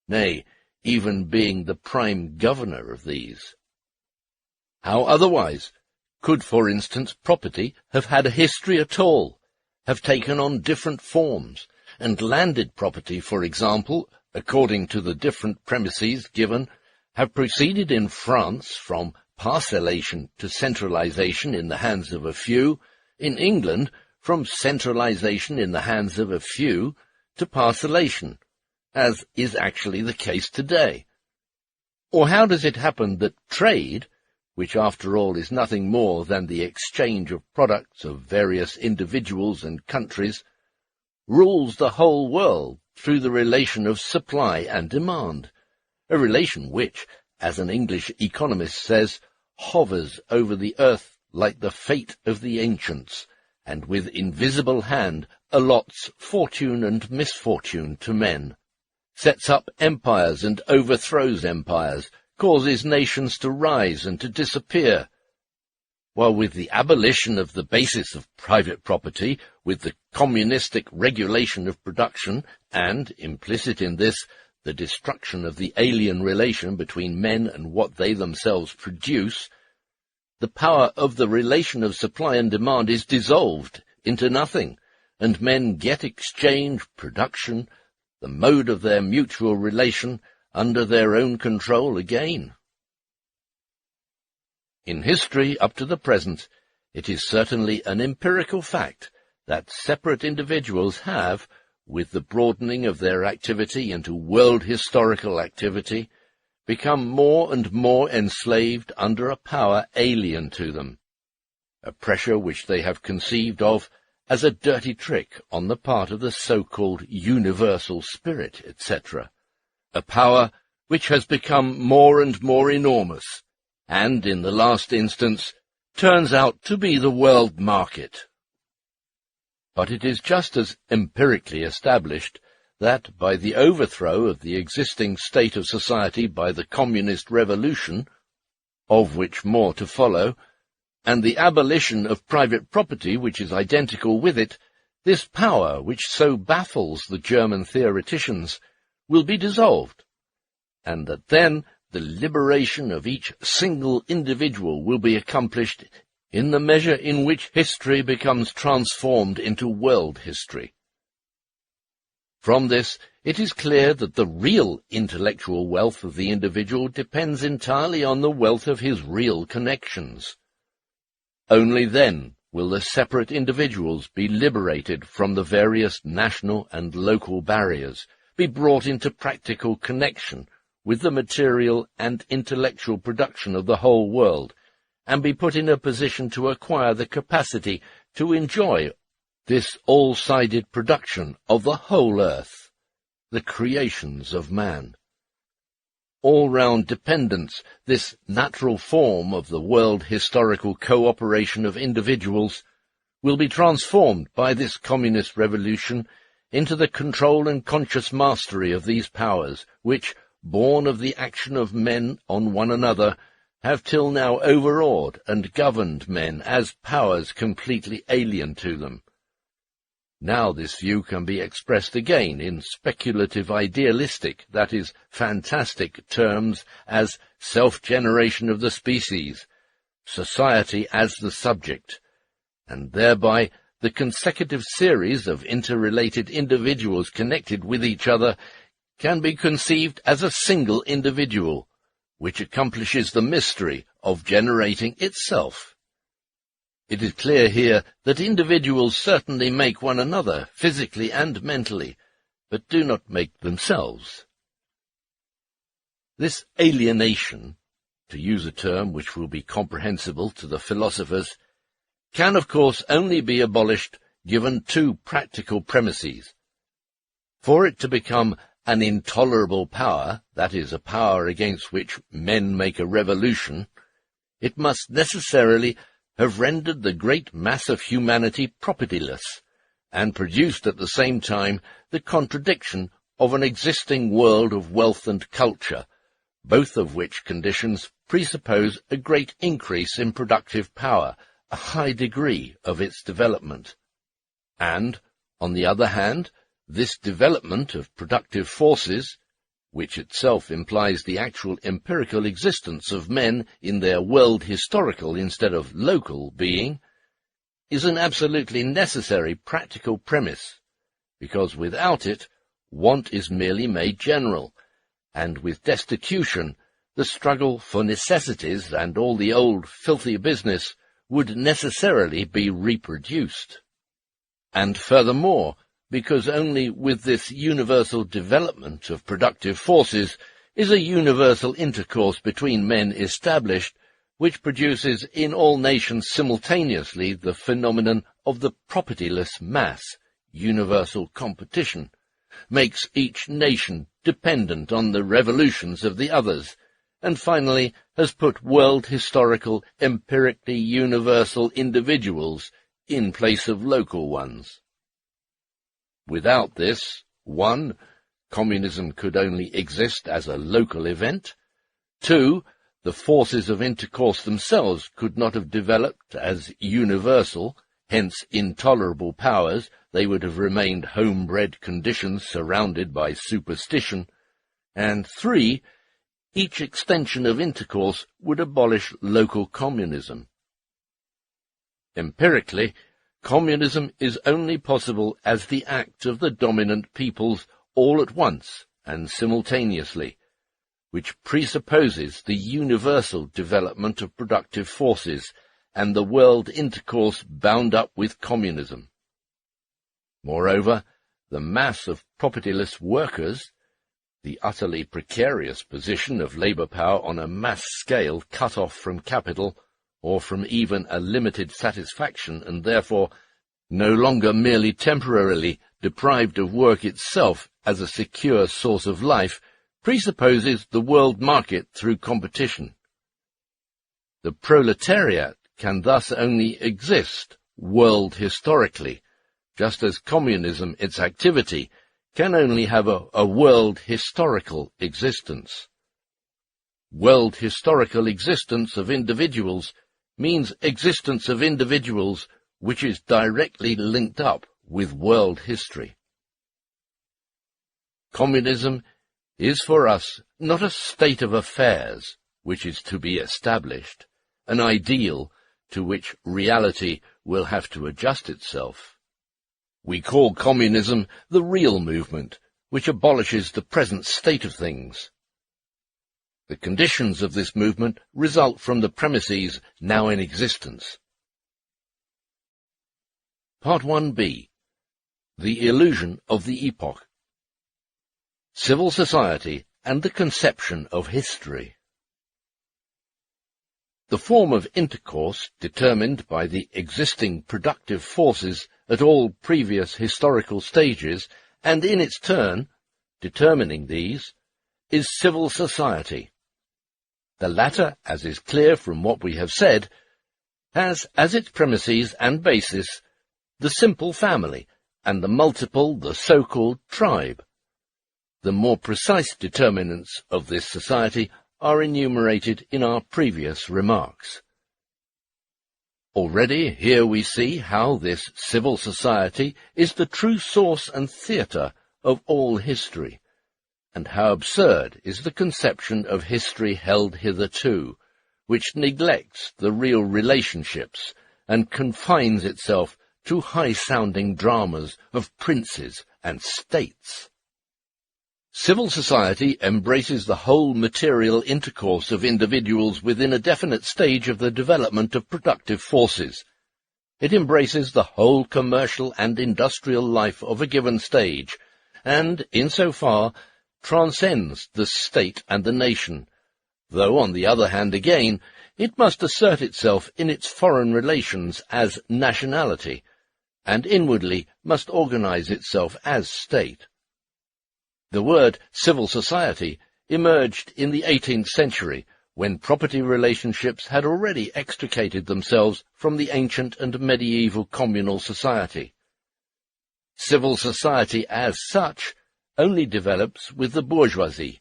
nay, even being the prime governor of these. How otherwise could, for instance, property have had a history at all, have taken on different forms, and landed property, for example, according to the different premises given, have proceeded in France from parcellation to centralization in the hands of a few, in England from centralization in the hands of a few to parcellation, as is actually the case today? Or how does it happen that trade, which after all is nothing more than the exchange of products of various individuals and countries, rules the whole world through the relation of supply and demand, a relation which, as an English economist says, hovers over the earth like the fate of the ancients, and with invisible hand allots fortune and misfortune to men, sets up empires and overthrows empires, causes nations to rise and to disappear, while with the abolition of the basis of private property, with the communistic regulation of production, and, implicit in this, the destruction of the alien relation between men and what they themselves produce, the power of the relation of supply and demand is dissolved into nothing, and men get exchange, production, the mode of their mutual relation, under their own control again. In history, up to the present, it is certainly an empirical fact that separate individuals have, with the broadening of their activity into world historical activity, become more and more enslaved under a power alien to them, a pressure which they have conceived of as a dirty trick on the part of the so-called universal spirit, etc., a power which has become more and more enormous, and, in the last instance, turns out to be the world market. But it is just as empirically established that, by the overthrow of the existing state of society by the communist revolution, of which more to follow, and the abolition of private property which is identical with it, this power, which so baffles the German theoreticians, will be dissolved, and that then the liberation of each single individual will be accomplished in the measure in which history becomes transformed into world history. From this, it is clear that the real intellectual wealth of the individual depends entirely on the wealth of his real connections. Only then will the separate individuals be liberated from the various national and local barriers, be brought into practical connection with the material and intellectual production of the whole world, and be put in a position to acquire the capacity to enjoy this all-sided production of the whole earth, the creations of man. All-round dependence, this natural form of the world historical cooperation of individuals, will be transformed by this communist revolution into the control and conscious mastery of these powers, which, born of the action of men on one another, have till now overawed and governed men as powers completely alien to them. Now this view can be expressed again in speculative idealistic, that is, fantastic terms as self-generation of the species, society as the subject, and thereby the consecutive series of interrelated individuals connected with each other can be conceived as a single individual, which accomplishes the mystery of generating itself. It is clear here that individuals certainly make one another, physically and mentally, but do not make themselves. This alienation, to use a term which will be comprehensible to the philosophers, can of course only be abolished given two practical premises. For it to become an intolerable power, that is, a power against which men make a revolution, it must necessarily have rendered the great mass of humanity propertyless, and produced at the same time the contradiction of an existing world of wealth and culture, both of which conditions presuppose a great increase in productive power, a high degree of its development. And, on the other hand, this development of productive forces, which itself implies the actual empirical existence of men in their world-historical instead of local being, is an absolutely necessary practical premise, because without it, want is merely made general, and with destitution, the struggle for necessities and all the old filthy business would necessarily be reproduced. And furthermore, because only with this universal development of productive forces is a universal intercourse between men established, which produces in all nations simultaneously the phenomenon of the propertyless mass, universal competition, makes each nation dependent on the revolutions of the others, and finally has put world historical, empirically universal individuals in place of local ones. Without this, 1. Communism could only exist as a local event. 2. The forces of intercourse themselves could not have developed as universal, hence intolerable powers. They would have remained homebred conditions surrounded by superstition. And 3. Each extension of intercourse would abolish local communism. Empirically, communism is only possible as the act of the dominant peoples all at once and simultaneously, which presupposes the universal development of productive forces and the world intercourse bound up with communism. Moreover, the mass of propertyless workers, the utterly precarious position of labour power on a mass scale cut off from capital, or from even a limited satisfaction, and therefore no longer merely temporarily deprived of work itself as a secure source of life, presupposes the world market through competition. The proletariat can thus only exist world historically, just as communism, its activity, can only have a world historical existence. World historical existence of individuals means existence of individuals which is directly linked up with world history. Communism is for us not a state of affairs which is to be established, an ideal to which reality will have to adjust itself. We call communism the real movement, which abolishes the present state of things. The conditions of this movement result from the premises now in existence. Part 1b. The Illusion of the Epoch. Civil Society and the Conception of History. The form of intercourse determined by the existing productive forces at all previous historical stages, and in its turn, determining these, is civil society. The latter, as is clear from what we have said, has as its premises and basis the simple family, and the multiple the so-called tribe. The more precise determinants of this society are enumerated in our previous remarks. Already here we see how this civil society is the true source and theatre of all history, and how absurd is the conception of history held hitherto, which neglects the real relationships and confines itself to high-sounding dramas of princes and states. Civil society embraces the whole material intercourse of individuals within a definite stage of the development of productive forces. It embraces the whole commercial and industrial life of a given stage, and, insofar, transcends the state and the nation, though, on the other hand again, it must assert itself in its foreign relations as nationality, and inwardly must organize itself as state. The word civil society emerged in the 18th century, when property relationships had already extricated themselves from the ancient and medieval communal society. Civil society as such only develops with the bourgeoisie.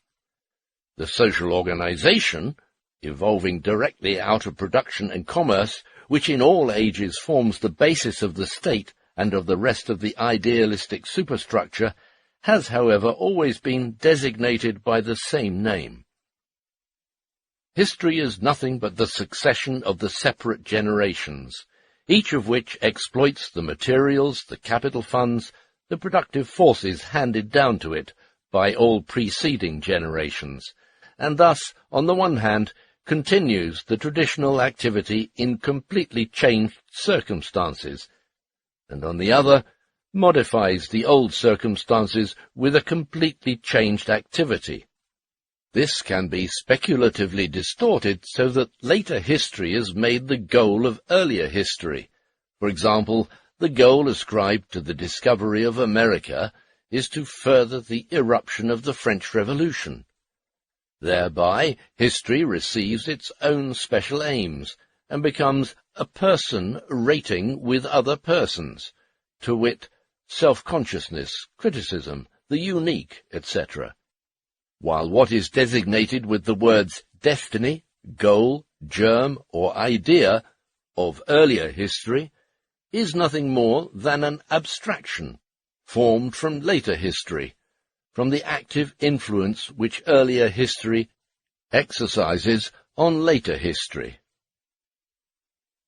The social organization, evolving directly out of production and commerce, which in all ages forms the basis of the state and of the rest of the idealistic superstructure, has, however, always been designated by the same name. History is nothing but the succession of the separate generations, each of which exploits the materials, the capital funds, the productive forces handed down to it by all preceding generations, and thus, on the one hand, continues the traditional activity in completely changed circumstances, and on the other, modifies the old circumstances with a completely changed activity. This can be speculatively distorted so that later history is made the goal of earlier history. For example, the goal ascribed to the discovery of America is to further the eruption of the French Revolution. Thereby, history receives its own special aims, and becomes a person rating with other persons, to wit, self-consciousness, criticism, the unique, etc., while what is designated with the words destiny, goal, germ, or idea of earlier history is nothing more than an abstraction, formed from later history, from the active influence which earlier history exercises on later history.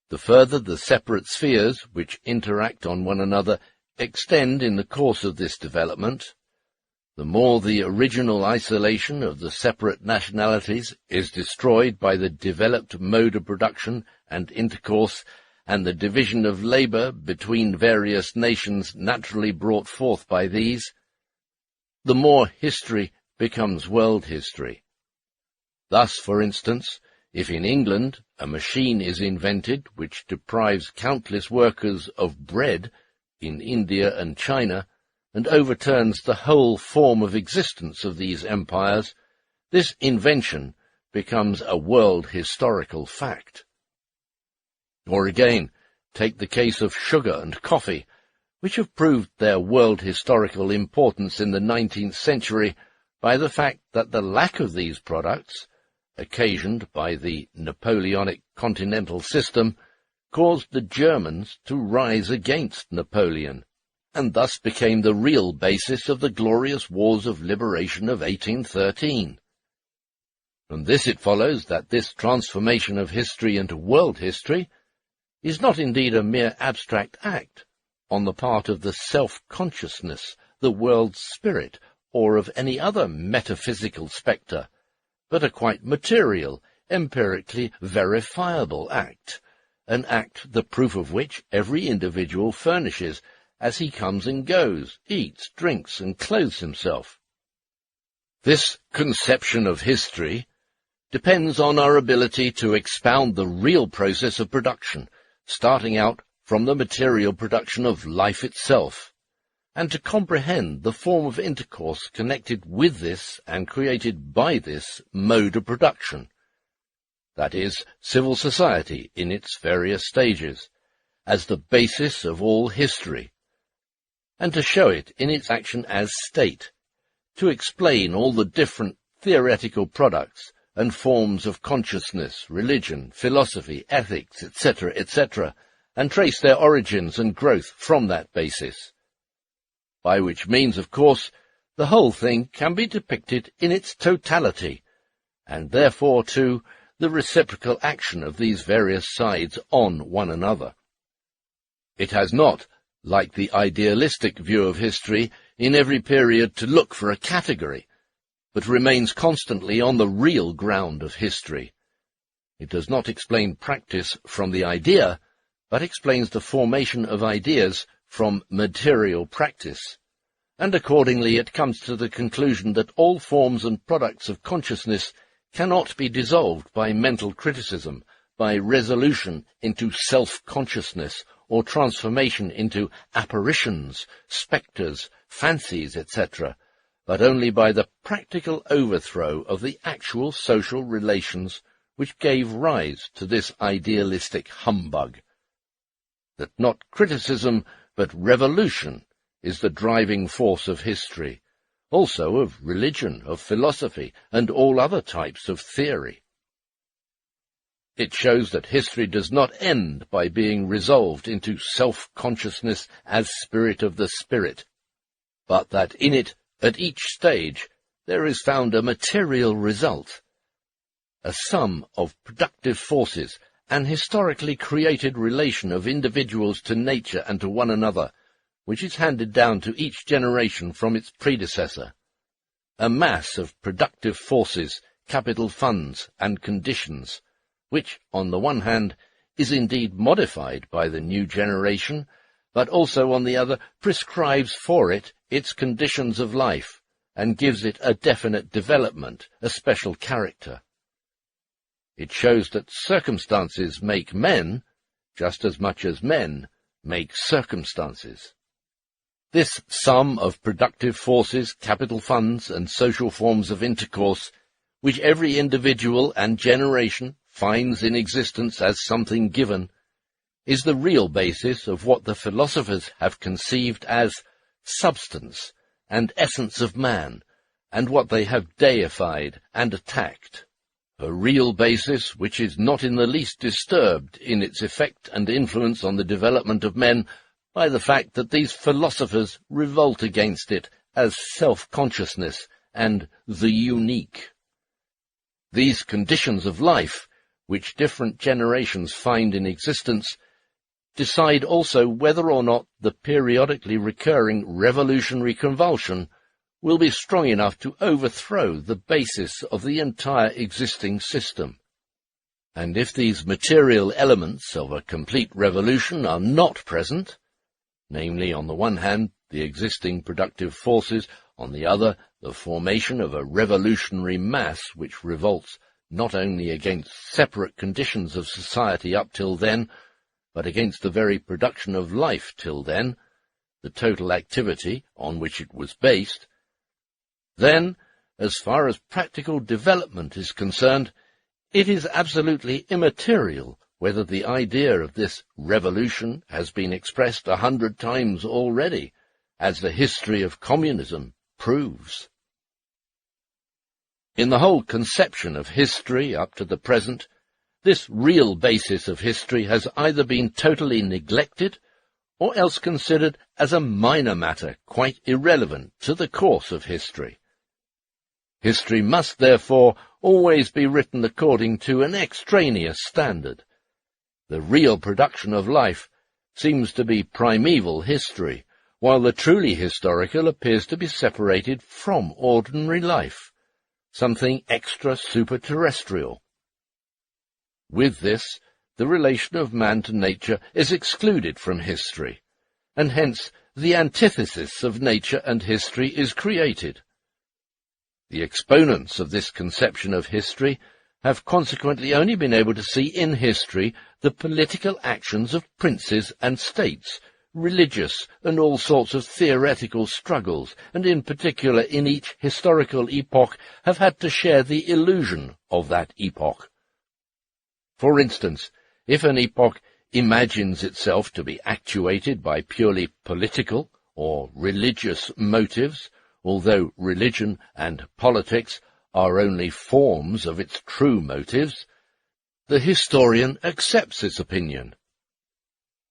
The further the separate spheres which interact on one another extend in the course of this development, the more the original isolation of the separate nationalities is destroyed by the developed mode of production and intercourse, and the division of labour between various nations naturally brought forth by these, the more history becomes world history. Thus, for instance, if in England a machine is invented which deprives countless workers of bread in India and China, and overturns the whole form of existence of these empires, this invention becomes a world historical fact. Or again, take the case of sugar and coffee, which have proved their world historical importance in the 19th century by the fact that the lack of these products, occasioned by the Napoleonic continental system, caused the Germans to rise against Napoleon, and thus became the real basis of the glorious wars of liberation of 1813. From this it follows that this transformation of history into world history is not indeed a mere abstract act, on the part of the self-consciousness, the world's spirit, or of any other metaphysical spectre, but a quite material, empirically verifiable act, an act the proof of which every individual furnishes as he comes and goes, eats, drinks, and clothes himself. This conception of history depends on our ability to expound the real process of production, starting out from the material production of life itself, and to comprehend the form of intercourse connected with this and created by this mode of production, that is, civil society in its various stages, as the basis of all history, and to show it in its action as state, to explain all the different theoretical products and forms of consciousness, religion, philosophy, ethics, etc., etc., and trace their origins and growth from that basis. By which means, of course, the whole thing can be depicted in its totality, and therefore, too, the reciprocal action of these various sides on one another. It has not, like the idealistic view of history, in every period to look for a category, but remains constantly on the real ground of history. It does not explain practice from the idea, but explains the formation of ideas from material practice, and accordingly it comes to the conclusion that all forms and products of consciousness cannot be dissolved by mental criticism, by resolution into self-consciousness, or transformation into apparitions, spectres, fancies, etc., but only by the practical overthrow of the actual social relations which gave rise to this idealistic humbug. That not criticism, but revolution is the driving force of history, also of religion, of philosophy, and all other types of theory. It shows that history does not end by being resolved into self-consciousness as spirit of the spirit, but that in it, at each stage, there is found a material result, a sum of productive forces, an historically created relation of individuals to nature and to one another, which is handed down to each generation from its predecessor, a mass of productive forces, capital funds, and conditions, which, on the one hand, is indeed modified by the new generation, but also, on the other, prescribes for it its conditions of life, and gives it a definite development, a special character. It shows that circumstances make men, just as much as men make circumstances. This sum of productive forces, capital funds, and social forms of intercourse, which every individual and generation finds in existence as something given, is the real basis of what the philosophers have conceived as substance and essence of man, and what they have deified and attacked. A real basis which is not in the least disturbed in its effect and influence on the development of men by the fact that these philosophers revolt against it as self-consciousness and the unique. These conditions of life, which different generations find in existence, decide also whether or not the periodically recurring revolutionary convulsion will be strong enough to overthrow the basis of the entire existing system. And if these material elements of a complete revolution are not present, namely, on the one hand, the existing productive forces, on the other, the formation of a revolutionary mass which revolts not only against separate conditions of society up till then, but against the very production of life till then, the total activity on which it was based, then, as far as practical development is concerned, it is absolutely immaterial whether the idea of this revolution has been expressed 100 times already, as the history of communism proves. In the whole conception of history up to the present, this real basis of history has either been totally neglected or else considered as a minor matter quite irrelevant to the course of history. History must, therefore, always be written according to an extraneous standard. The real production of life, seems to be primeval history, while the truly historical appears to be separated from ordinary life, something extra-superterrestrial. With this, the relation of man to nature is excluded from history, and hence the antithesis of nature and history is created. The exponents of this conception of history have consequently only been able to see in history the political actions of princes and states, religious and all sorts of theoretical struggles, and in particular in each historical epoch have had to share the illusion of that epoch. For instance, if an epoch imagines itself to be actuated by purely political or religious motives, although religion and politics are only forms of its true motives, the historian accepts this opinion.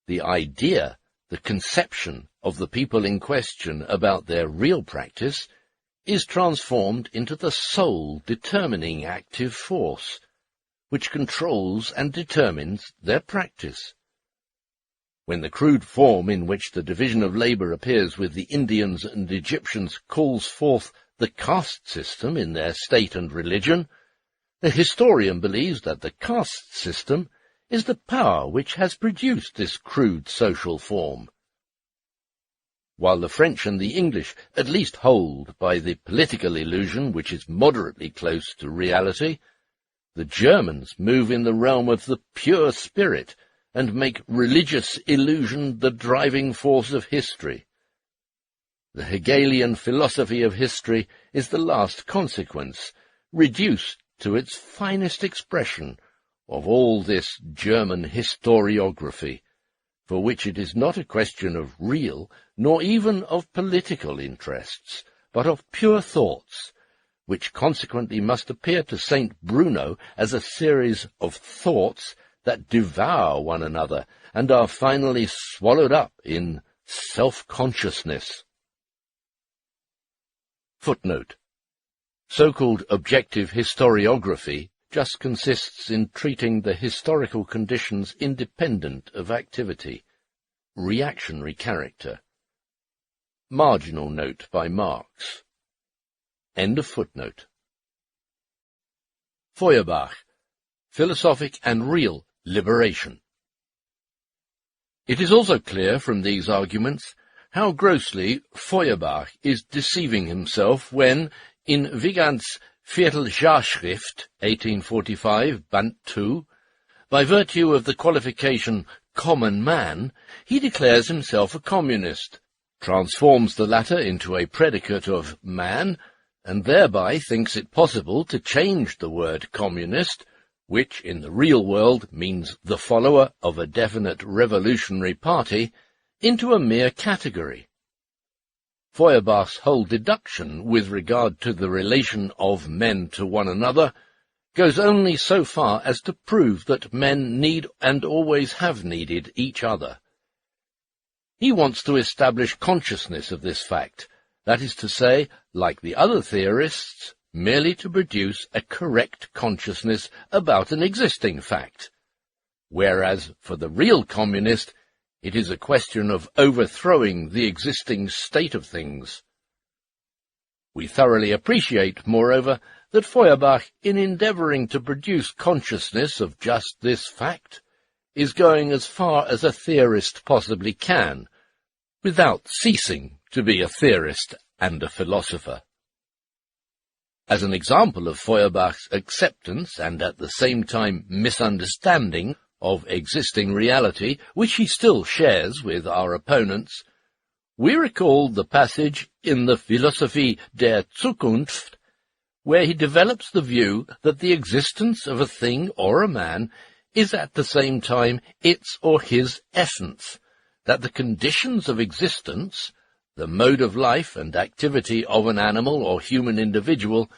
The idea, the conception of the people in question about their real practice is transformed into the sole determining active force, which controls and determines their practice. When the crude form in which the division of labour appears with the Indians and Egyptians calls forth the caste system in their state and religion, the historian believes that the caste system is the power which has produced this crude social form. While the French and the English at least hold by the political illusion which is moderately close to reality, the Germans move in the realm of the pure spirit and make religious illusion the driving force of history. The Hegelian philosophy of history is the last consequence, reduced to its finest expression, of all this German historiography, for which it is not a question of real, nor even of political interests, but of pure thoughts, which consequently must appear to Saint Bruno as a series of thoughts that devour one another and are finally swallowed up in self-consciousness. Footnote. So-called objective historiography just consists in treating the historical conditions independent of activity, reactionary character. Marginal note by Marx. End of footnote. Feuerbach, Philosophic and Real Liberation. It is also clear from these arguments how grossly Feuerbach is deceiving himself when, in Wigand's Vierteljahrschrift, 1845, Band 2, by virtue of the qualification common man, he declares himself a communist, transforms the latter into a predicate of man, and thereby thinks it possible to change the word communist, which in the real world means the follower of a definite revolutionary party, into a mere category. Feuerbach's whole deduction with regard to the relation of men to one another goes only so far as to prove that men need and always have needed each other. He wants to establish consciousness of this fact, that is to say, like the other theorists, merely to produce a correct consciousness about an existing fact, whereas for the real communist it is a question of overthrowing the existing state of things. We thoroughly appreciate, moreover, that Feuerbach, in endeavouring to produce consciousness of just this fact, is going as far as a theorist possibly can, without ceasing to be a theorist and a philosopher. As an example of Feuerbach's acceptance and at the same time misunderstanding of existing reality, which he still shares with our opponents, we recall the passage in the Philosophie der Zukunft, where he develops the view that the existence of a thing or a man is at the same time its or his essence, that the conditions of existence, the mode of life and activity of an animal or human individual,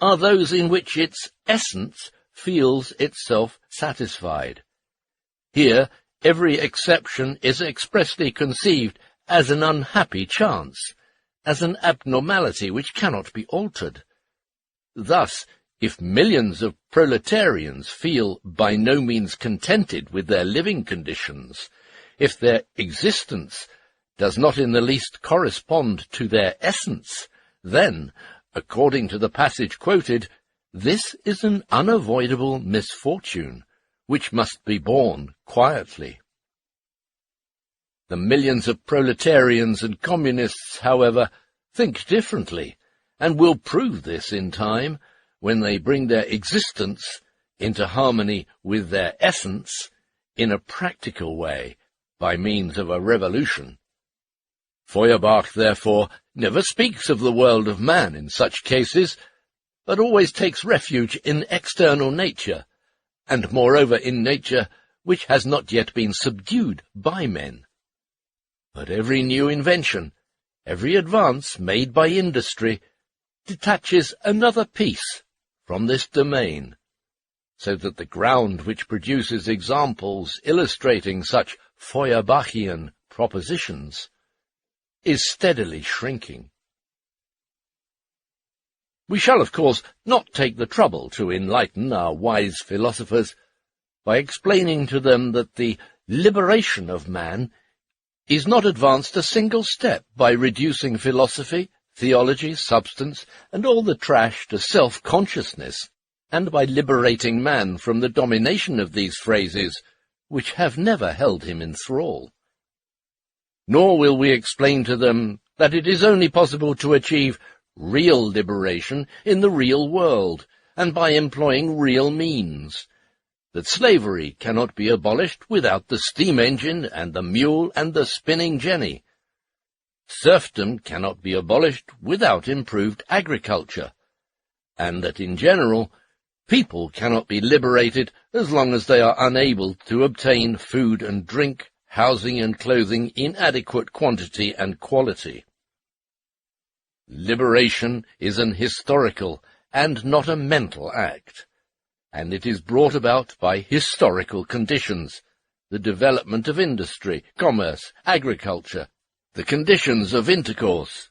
are those in which its essence feels itself satisfied. Here, every exception is expressly conceived as an unhappy chance, as an abnormality which cannot be altered. Thus, if millions of proletarians feel by no means contented with their living conditions, if their existence does not in the least correspond to their essence, then, according to the passage quoted, this is an unavoidable misfortune, which must be borne quietly. The millions of proletarians and communists, however, think differently, and will prove this in time when they bring their existence into harmony with their essence in a practical way by means of a revolution. Feuerbach, therefore, never speaks of the world of man in such cases, but always takes refuge in external nature, and moreover in nature which has not yet been subdued by men. But every new invention, every advance made by industry, detaches another piece from this domain, so that the ground which produces examples illustrating such Feuerbachian propositions is steadily shrinking. We shall, of course, not take the trouble to enlighten our wise philosophers by explaining to them that the liberation of man is not advanced a single step by reducing philosophy, theology, substance, and all the trash to self-consciousness, and by liberating man from the domination of these phrases, which have never held him in thrall. Nor will we explain to them that it is only possible to achieve real liberation in the real world, and by employing real means, that slavery cannot be abolished without the steam engine and the mule and the spinning jenny. Serfdom cannot be abolished without improved agriculture, and that in general, people cannot be liberated as long as they are unable to obtain food and drink, housing and clothing in adequate quantity and quality. Liberation is an historical and not a mental act, and it is brought about by historical conditions, the development of industry, commerce, agriculture, the conditions of intercourse.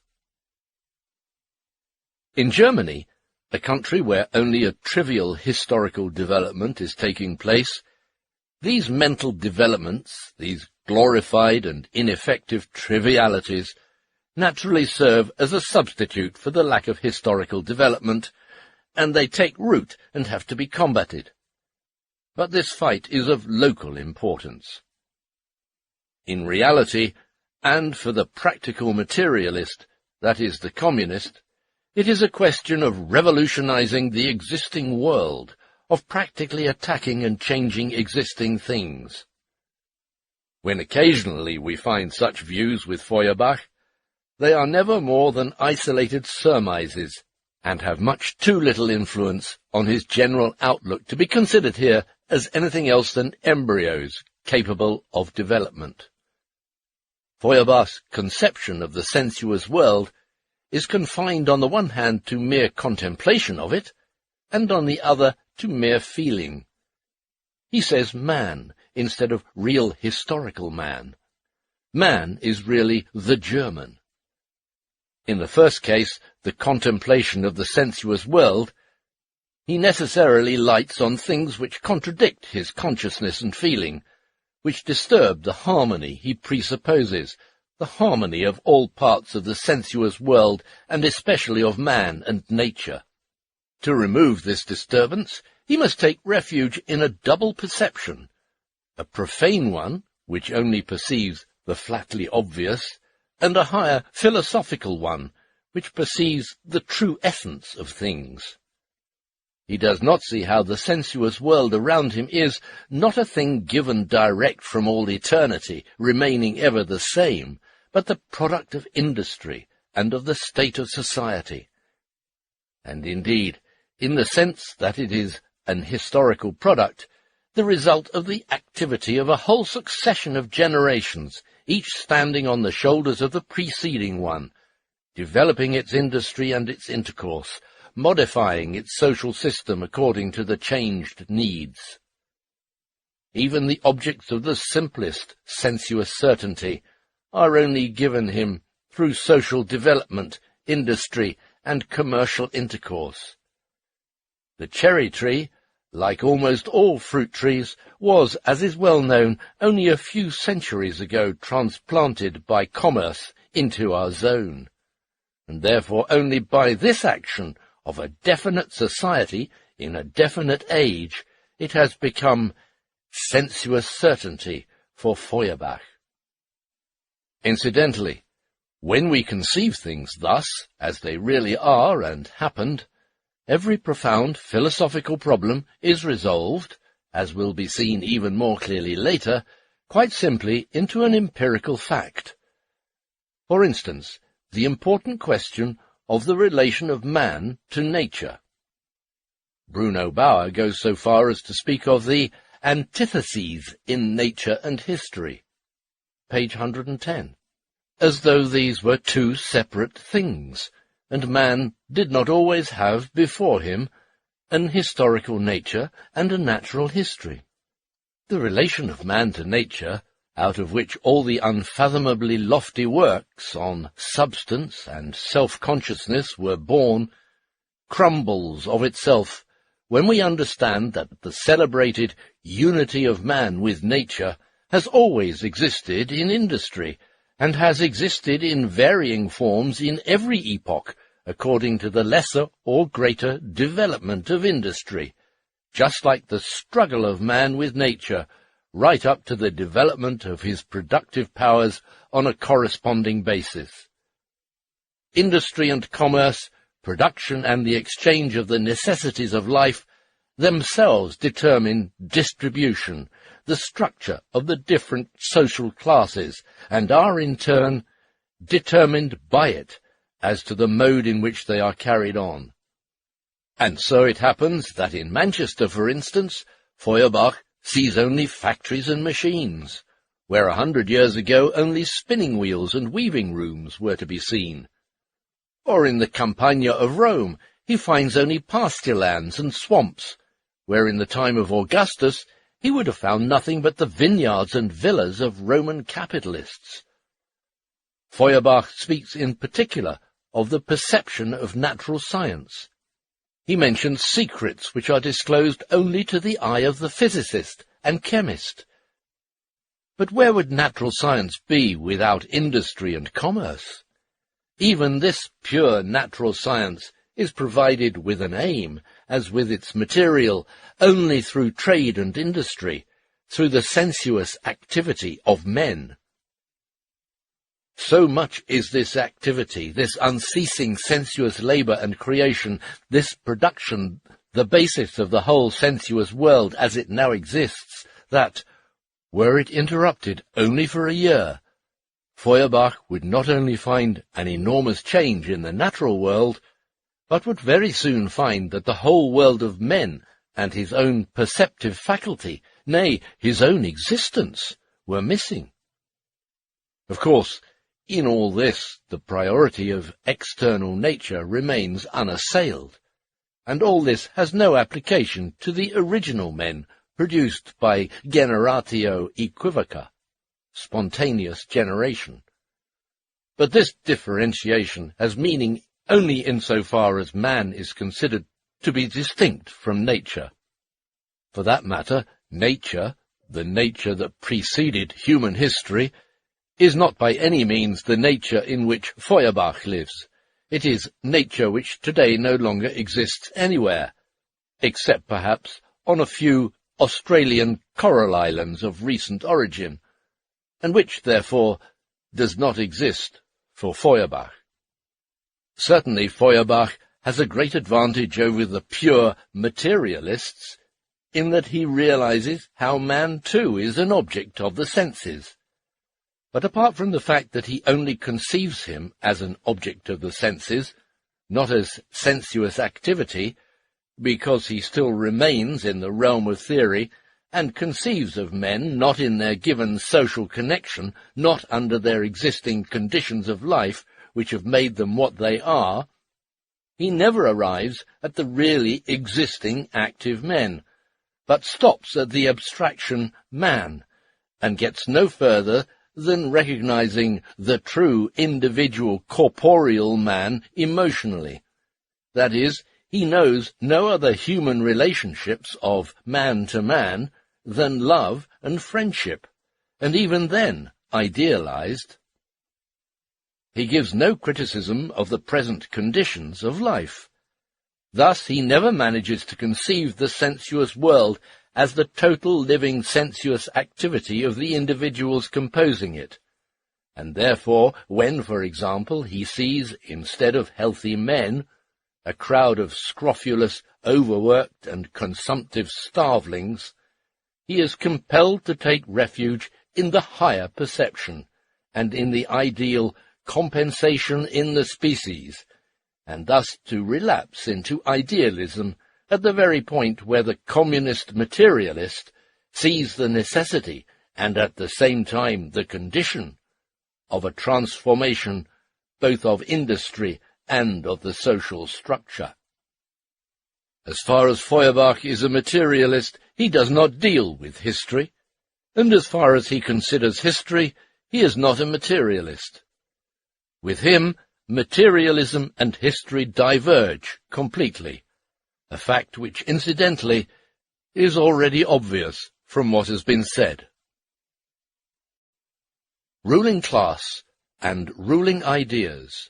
In Germany, a country where only a trivial historical development is taking place, these mental developments, these glorified and ineffective trivialities, naturally serve as a substitute for the lack of historical development, and they take root and have to be combated. But this fight is of local importance. In reality, and for the practical materialist, that is the communist, it is a question of revolutionizing the existing world, of practically attacking and changing existing things. When occasionally we find such views with Feuerbach, they are never more than isolated surmises, and have much too little influence on his general outlook to be considered here as anything else than embryos capable of development. Feuerbach's conception of the sensuous world is confined on the one hand to mere contemplation of it, and on the other to mere feeling. He says man instead of real historical man. Man is really the German. In the first case, the contemplation of the sensuous world, he necessarily lights on things which contradict his consciousness and feeling, which disturb the harmony he presupposes, the harmony of all parts of the sensuous world, and especially of man and nature. To remove this disturbance, he must take refuge in a double perception, a profane one, which only perceives the flatly obvious, and a higher philosophical one, which perceives the true essence of things. He does not see how the sensuous world around him is not a thing given direct from all eternity, remaining ever the same, but the product of industry and of the state of society. And indeed, in the sense that it is an historical product, the result of the activity of a whole succession of generations, each standing on the shoulders of the preceding one, developing its industry and its intercourse, modifying its social system according to the changed needs. Even the objects of the simplest sensuous certainty are only given him through social development, industry, and commercial intercourse. The cherry tree, like almost all fruit trees, was, as is well known, only a few centuries ago transplanted by commerce into our zone, and therefore only by this action of a definite society in a definite age it has become sensuous certainty for Feuerbach. Incidentally, when we conceive things thus, as they really are and happened, every profound philosophical problem is resolved, as will be seen even more clearly later, quite simply into an empirical fact. For instance, the important question of the relation of man to nature. Bruno Bauer goes so far as to speak of the antitheses in nature and history, page 110, as though these were two separate things, and man did not always have before him an historical nature and a natural history. The relation of man to nature, out of which all the unfathomably lofty works on substance and self-consciousness were born, crumbles of itself when we understand that the celebrated unity of man with nature has always existed in industry, and has existed in varying forms in every epoch, according to the lesser or greater development of industry, just like the struggle of man with nature, right up to the development of his productive powers on a corresponding basis. Industry and commerce, production and the exchange of the necessities of life, themselves determine distribution, the structure of the different social classes, and are in turn determined by it as to the mode in which they are carried on. And so it happens that in Manchester, for instance, Feuerbach sees only factories and machines, where 100 years ago only spinning wheels and weaving rooms were to be seen. Or in the Campagna of Rome he finds only pasture lands and swamps, where in the time of Augustus he would have found nothing but the vineyards and villas of Roman capitalists. Feuerbach speaks in particular of the perception of natural science. He mentions secrets which are disclosed only to the eye of the physicist and chemist. But where would natural science be without industry and commerce? Even this pure natural science is provided with an aim, as with its material, only through trade and industry, through the sensuous activity of men. So much is this activity, this unceasing sensuous labour and creation, this production, the basis of the whole sensuous world as it now exists, that, were it interrupted only for a year, Feuerbach would not only find an enormous change in the natural world, but would very soon find that the whole world of men and his own perceptive faculty, nay, his own existence, were missing. Of course, in all this, the priority of external nature remains unassailed, and all this has no application to the original men produced by generatio equivoca, spontaneous generation. But this differentiation has meaning only insofar as man is considered to be distinct from nature. For that matter, nature, the nature that preceded human history, is not by any means the nature in which Feuerbach lives. It is nature which today no longer exists anywhere, except perhaps on a few Australian coral islands of recent origin, and which, therefore, does not exist for Feuerbach. Certainly Feuerbach has a great advantage over the pure materialists, in that he realizes how man too is an object of the senses. But apart from the fact that he only conceives him as an object of the senses, not as sensuous activity, because he still remains in the realm of theory, and conceives of men not in their given social connection, not under their existing conditions of life, which have made them what they are, he never arrives at the really existing active men, but stops at the abstraction man, and gets no further than recognizing the true individual corporeal man emotionally. That is, he knows no other human relationships of man to man than love and friendship, and even then idealized. He gives no criticism of the present conditions of life. Thus he never manages to conceive the sensuous world as the total living sensuous activity of the individuals composing it, and therefore when, for example, he sees, instead of healthy men, a crowd of scrofulous, overworked and consumptive starvelings, he is compelled to take refuge in the higher perception, and in the ideal compensation in the species, and thus to relapse into idealism at the very point where the communist materialist sees the necessity, and at the same time the condition, of a transformation both of industry and of the social structure. As far as Feuerbach is a materialist, he does not deal with history, and as far as he considers history, he is not a materialist. With him, materialism and history diverge completely, a fact which, incidentally, is already obvious from what has been said. Ruling class and ruling ideas.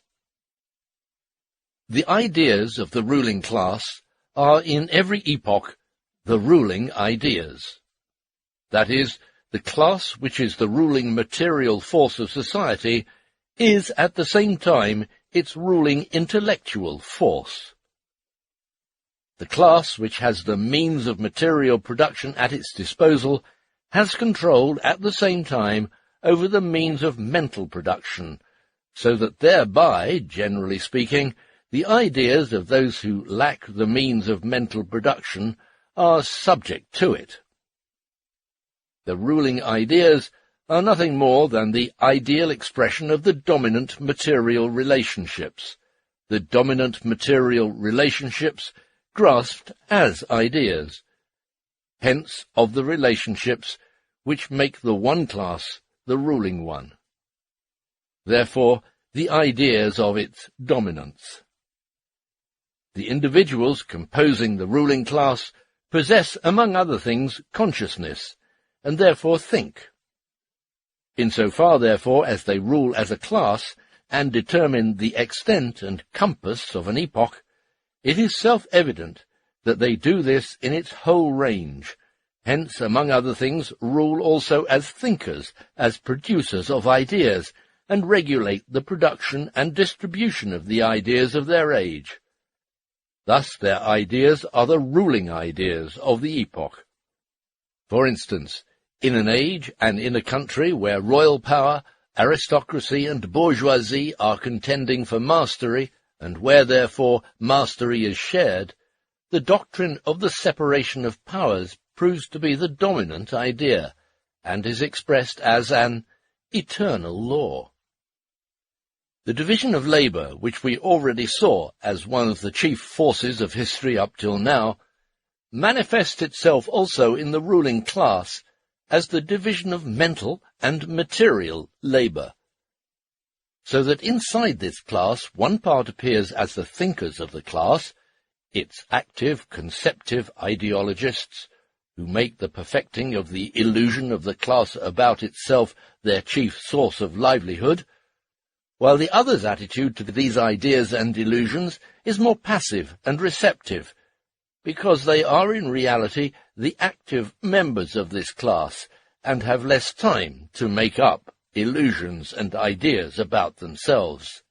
The ideas of the ruling class are in every epoch the ruling ideas. That is, the class which is the ruling material force of society is at the same time its ruling intellectual force. The class which has the means of material production at its disposal has control at the same time over the means of mental production, so that thereby, generally speaking, the ideas of those who lack the means of mental production are subject to it. The ruling ideas are nothing more than the ideal expression of the dominant material relationships, grasped as ideas, hence of the relationships which make the one class the ruling one. Therefore, the ideas of its dominance. The individuals composing the ruling class possess, among other things, consciousness, and therefore think. Insofar, therefore, as they rule as a class and determine the extent and compass of an epoch, it is self-evident that they do this in its whole range, hence, among other things, rule also as thinkers, as producers of ideas, and regulate the production and distribution of the ideas of their age. Thus their ideas are the ruling ideas of the epoch. For instance, in an age and in a country where royal power, aristocracy and bourgeoisie are contending for mastery, and where therefore mastery is shared, the doctrine of the separation of powers proves to be the dominant idea, and is expressed as an eternal law. The division of labour, which we already saw as one of the chief forces of history up till now, manifests itself also in the ruling class as the division of mental and material labour, so that inside this class one part appears as the thinkers of the class, its active, conceptive ideologists, who make the perfecting of the illusion of the class about itself their chief source of livelihood, while the other's attitude to these ideas and illusions is more passive and receptive, because they are in reality the active members of this class, and have less time to make up illusions and ideas about themselves.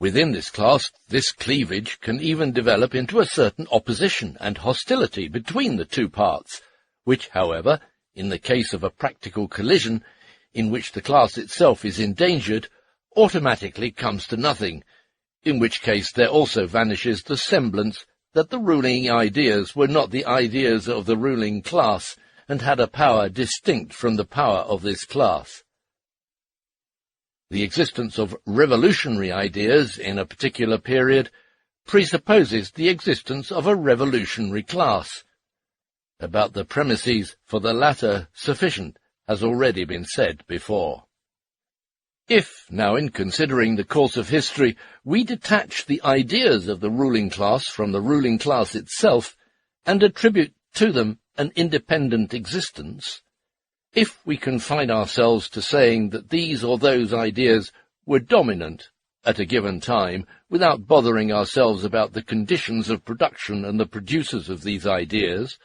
Within this class, this cleavage can even develop into a certain opposition and hostility between the two parts, which, however, in the case of a practical collision, in which the class itself is endangered, automatically comes to nothing, in which case there also vanishes the semblance that the ruling ideas were not the ideas of the ruling class, and had a power distinct from the power of this class. The existence of revolutionary ideas in a particular period presupposes the existence of a revolutionary class. About the premises for the latter sufficient has already been said before. If, now in considering the course of history, we detach the ideas of the ruling class from the ruling class itself, and attribute to them an independent existence, if we confine ourselves to saying that these or those ideas were dominant at a given time, without bothering ourselves about the conditions of production and the producers of these ideas,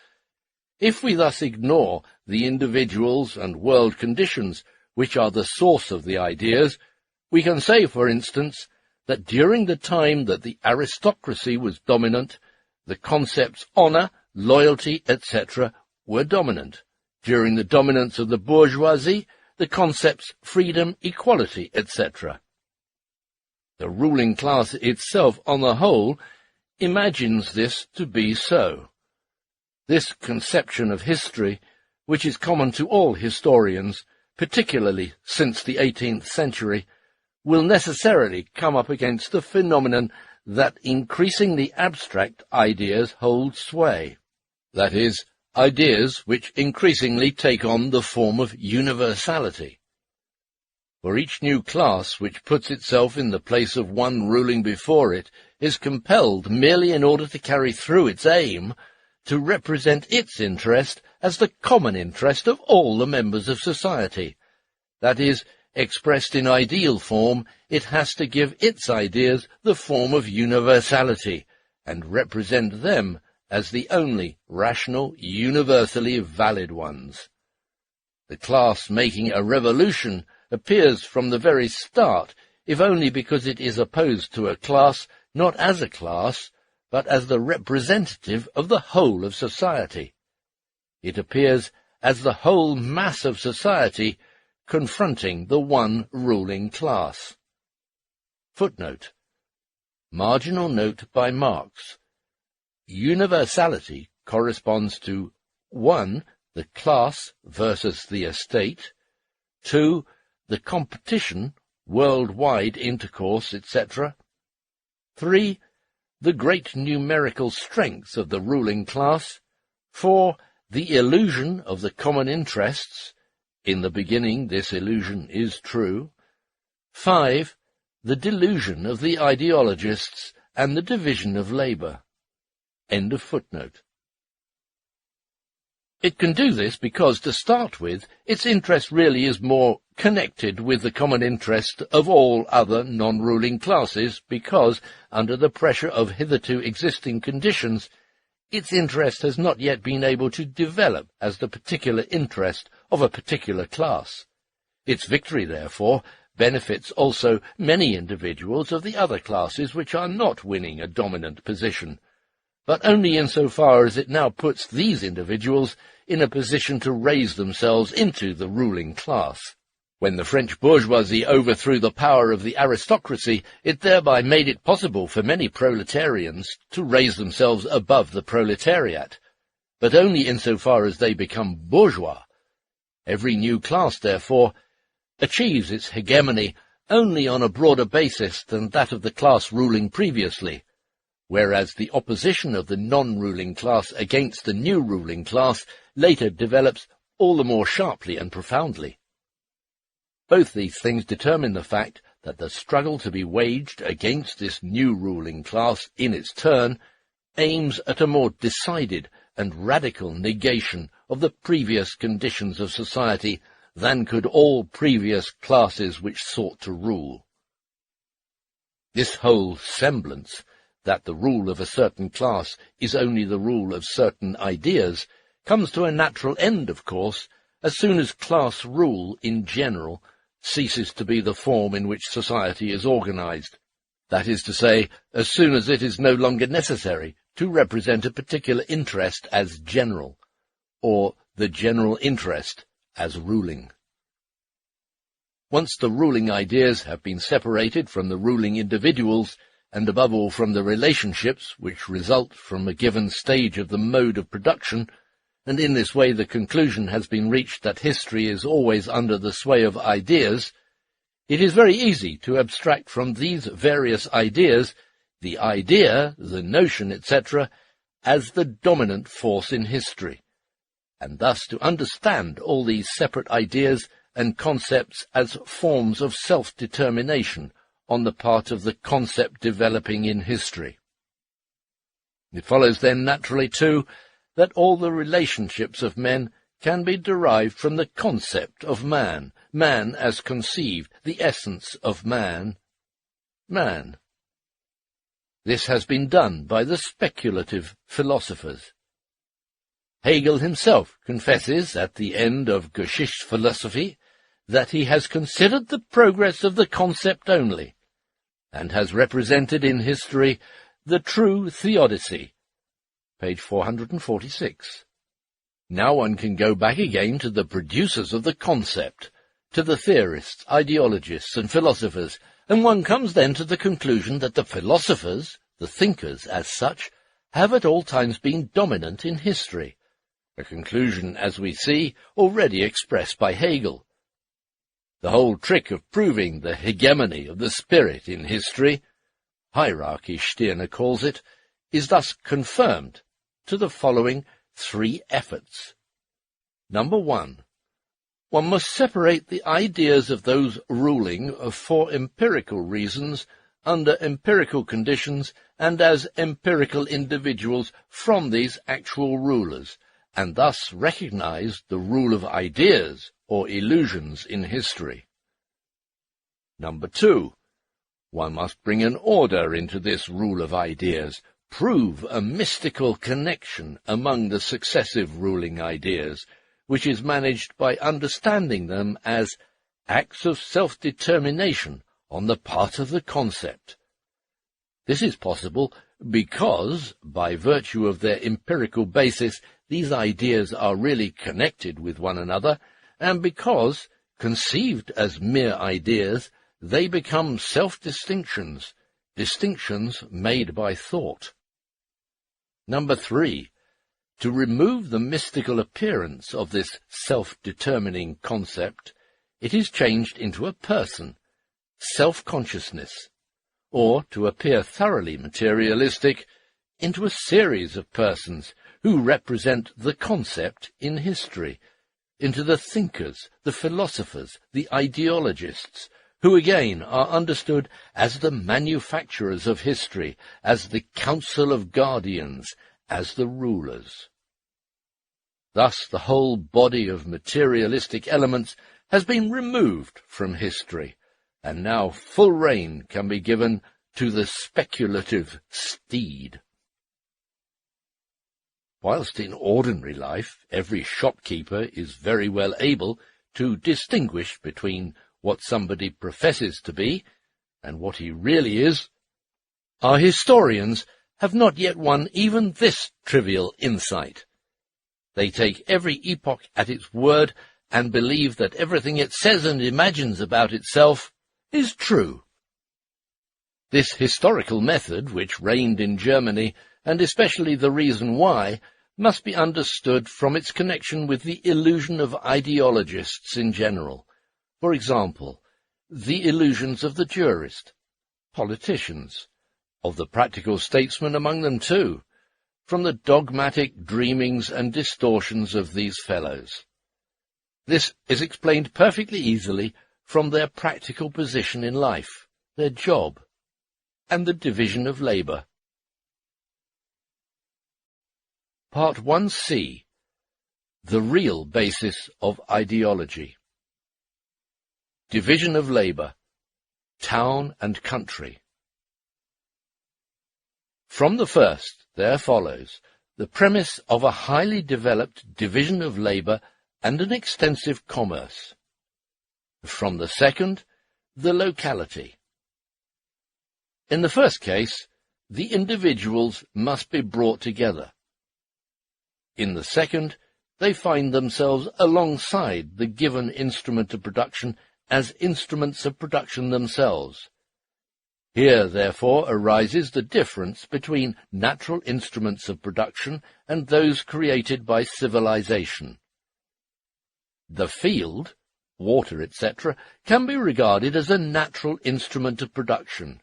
if we thus ignore the individuals and world conditions which are the source of the ideas, we can say, for instance, that during the time that the aristocracy was dominant, the concepts honour, loyalty, etc. were dominant. During the dominance of the bourgeoisie, the concepts freedom, equality, etc. The ruling class itself, on the whole, imagines this to be so. This conception of history, which is common to all historians, particularly since the 18th century, will necessarily come up against the phenomenon that increasingly abstract ideas hold sway. That is, ideas which increasingly take on the form of universality. For each new class which puts itself in the place of one ruling before it is compelled, merely in order to carry through its aim, to represent its interest as the common interest of all the members of society. That is, expressed in ideal form, it has to give its ideas the form of universality, and represent them as the only rational, universally valid ones. The class making a revolution appears from the very start, if only because it is opposed to a class not as a class, but as the representative of the whole of society. It appears as the whole mass of society confronting the one ruling class. Footnote. Marginal note by Marx. Universality corresponds to 1. The class versus the estate, 2. The competition, worldwide intercourse, etc., 3. The great numerical strength of the ruling class, 4. The illusion of the common interests. In the beginning this illusion is true. 5. The delusion of the ideologists and the division of labour. End of footnote. It can do this because, to start with, its interest really is more connected with the common interest of all other non-ruling classes, because, under the pressure of hitherto existing conditions, its interest has not yet been able to develop as the particular interest of a particular class. Its victory, therefore, benefits also many individuals of the other classes which are not winning a dominant position, but only insofar as it now puts these individuals in a position to raise themselves into the ruling class. When the French bourgeoisie overthrew the power of the aristocracy, it thereby made it possible for many proletarians to raise themselves above the proletariat, but only insofar as they become bourgeois. Every new class, therefore, achieves its hegemony only on a broader basis than that of the class ruling previously, whereas the opposition of the non-ruling class against the new ruling class later develops all the more sharply and profoundly. Both these things determine the fact that the struggle to be waged against this new ruling class in its turn aims at a more decided and radical negation of the previous conditions of society than could all previous classes which sought to rule. This whole semblance that the rule of a certain class is only the rule of certain ideas comes to a natural end, of course, as soon as class rule in general ceases to be the form in which society is organized. That is to say, as soon as it is no longer necessary to represent a particular interest as general, or the general interest as ruling. Once the ruling ideas have been separated from the ruling individuals, and above all from the relationships which result from a given stage of the mode of production, and in this way the conclusion has been reached that history is always under the sway of ideas, it is very easy to abstract from these various ideas the idea, the notion, etc., as the dominant force in history, and thus to understand all these separate ideas and concepts as forms of self-determination on the part of the concept developing in history. It follows then naturally, too, that all the relationships of men can be derived from the concept of man, man as conceived, the essence of man, man. This has been done by the speculative philosophers. Hegel himself confesses at the end of Geschichtsphilosophie that he has considered the progress of the concept only, and has represented in history the true theodicy, page 446. Now one can go back again to the producers of the concept, to the theorists, ideologists, and philosophers, and one comes then to the conclusion that the philosophers, the thinkers as such, have at all times been dominant in history, a conclusion, as we see, already expressed by Hegel. The whole trick of proving the hegemony of the spirit in history, hierarchy Stirner calls it, is thus confirmed to the following three efforts. Number 1. One must separate the ideas of those ruling for empirical reasons, under empirical conditions, and as empirical individuals from these actual rulers, and thus recognize the rule of ideas or illusions in history. Number 2. One must bring an order into this rule of ideas, prove a mystical connection among the successive ruling ideas, which is managed by understanding them as acts of self-determination on the part of the concept. This is possible because, by virtue of their empirical basis, these ideas are really connected with one another, and because, conceived as mere ideas, they become self-distinctions, distinctions made by thought. Number 3. To remove the mystical appearance of this self-determining concept, it is changed into a person, self-consciousness, or, to appear thoroughly materialistic, into a series of persons who represent the concept in history, into the thinkers, the philosophers, the ideologists, who again are understood as the manufacturers of history, as the council of guardians, as the rulers. Thus the whole body of materialistic elements has been removed from history, and now full rein can be given to the speculative steed. Whilst in ordinary life every shopkeeper is very well able to distinguish between what somebody professes to be and what he really is, our historians have not yet won even this trivial insight. They take every epoch at its word and believe that everything it says and imagines about itself is true. This historical method, which reigned in Germany, and especially the reason why, must be understood from its connection with the illusion of ideologists in general. For example, the illusions of the jurist, politicians, of the practical statesman among them too, from the dogmatic dreamings and distortions of these fellows. This is explained perfectly easily from their practical position in life, their job, and the division of labour. Part 1c. The real basis of ideology. Division of labour, town and country. From the first, there follows the premise of a highly developed division of labour and an extensive commerce. From the second, the locality. In the first case, the individuals must be brought together. In the second, they find themselves alongside the given instrument of production as instruments of production themselves. Here, therefore, arises the difference between natural instruments of production and those created by civilization. The field, water, etc., can be regarded as a natural instrument of production.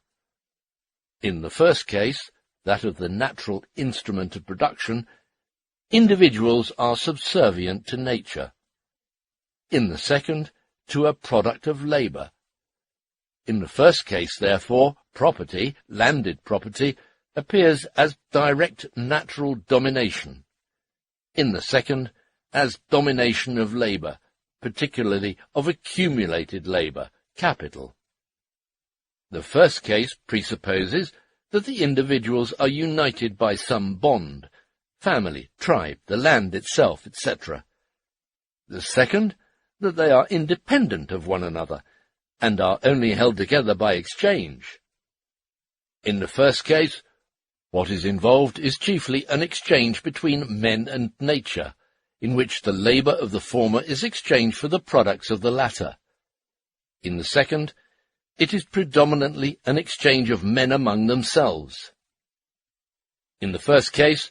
In the first case, that of the natural instrument of production, individuals are subservient to nature. In the second, to a product of labour. In the first case, therefore, property, landed property, appears as direct natural domination. In the second, as domination of labour, particularly of accumulated labour, capital. The first case presupposes that the individuals are united by some bond, family, tribe, the land itself, etc. The second, that they are independent of one another, and are only held together by exchange. In the first case, what is involved is chiefly an exchange between men and nature, in which the labour of the former is exchanged for the products of the latter. In the second, it is predominantly an exchange of men among themselves. In the first case,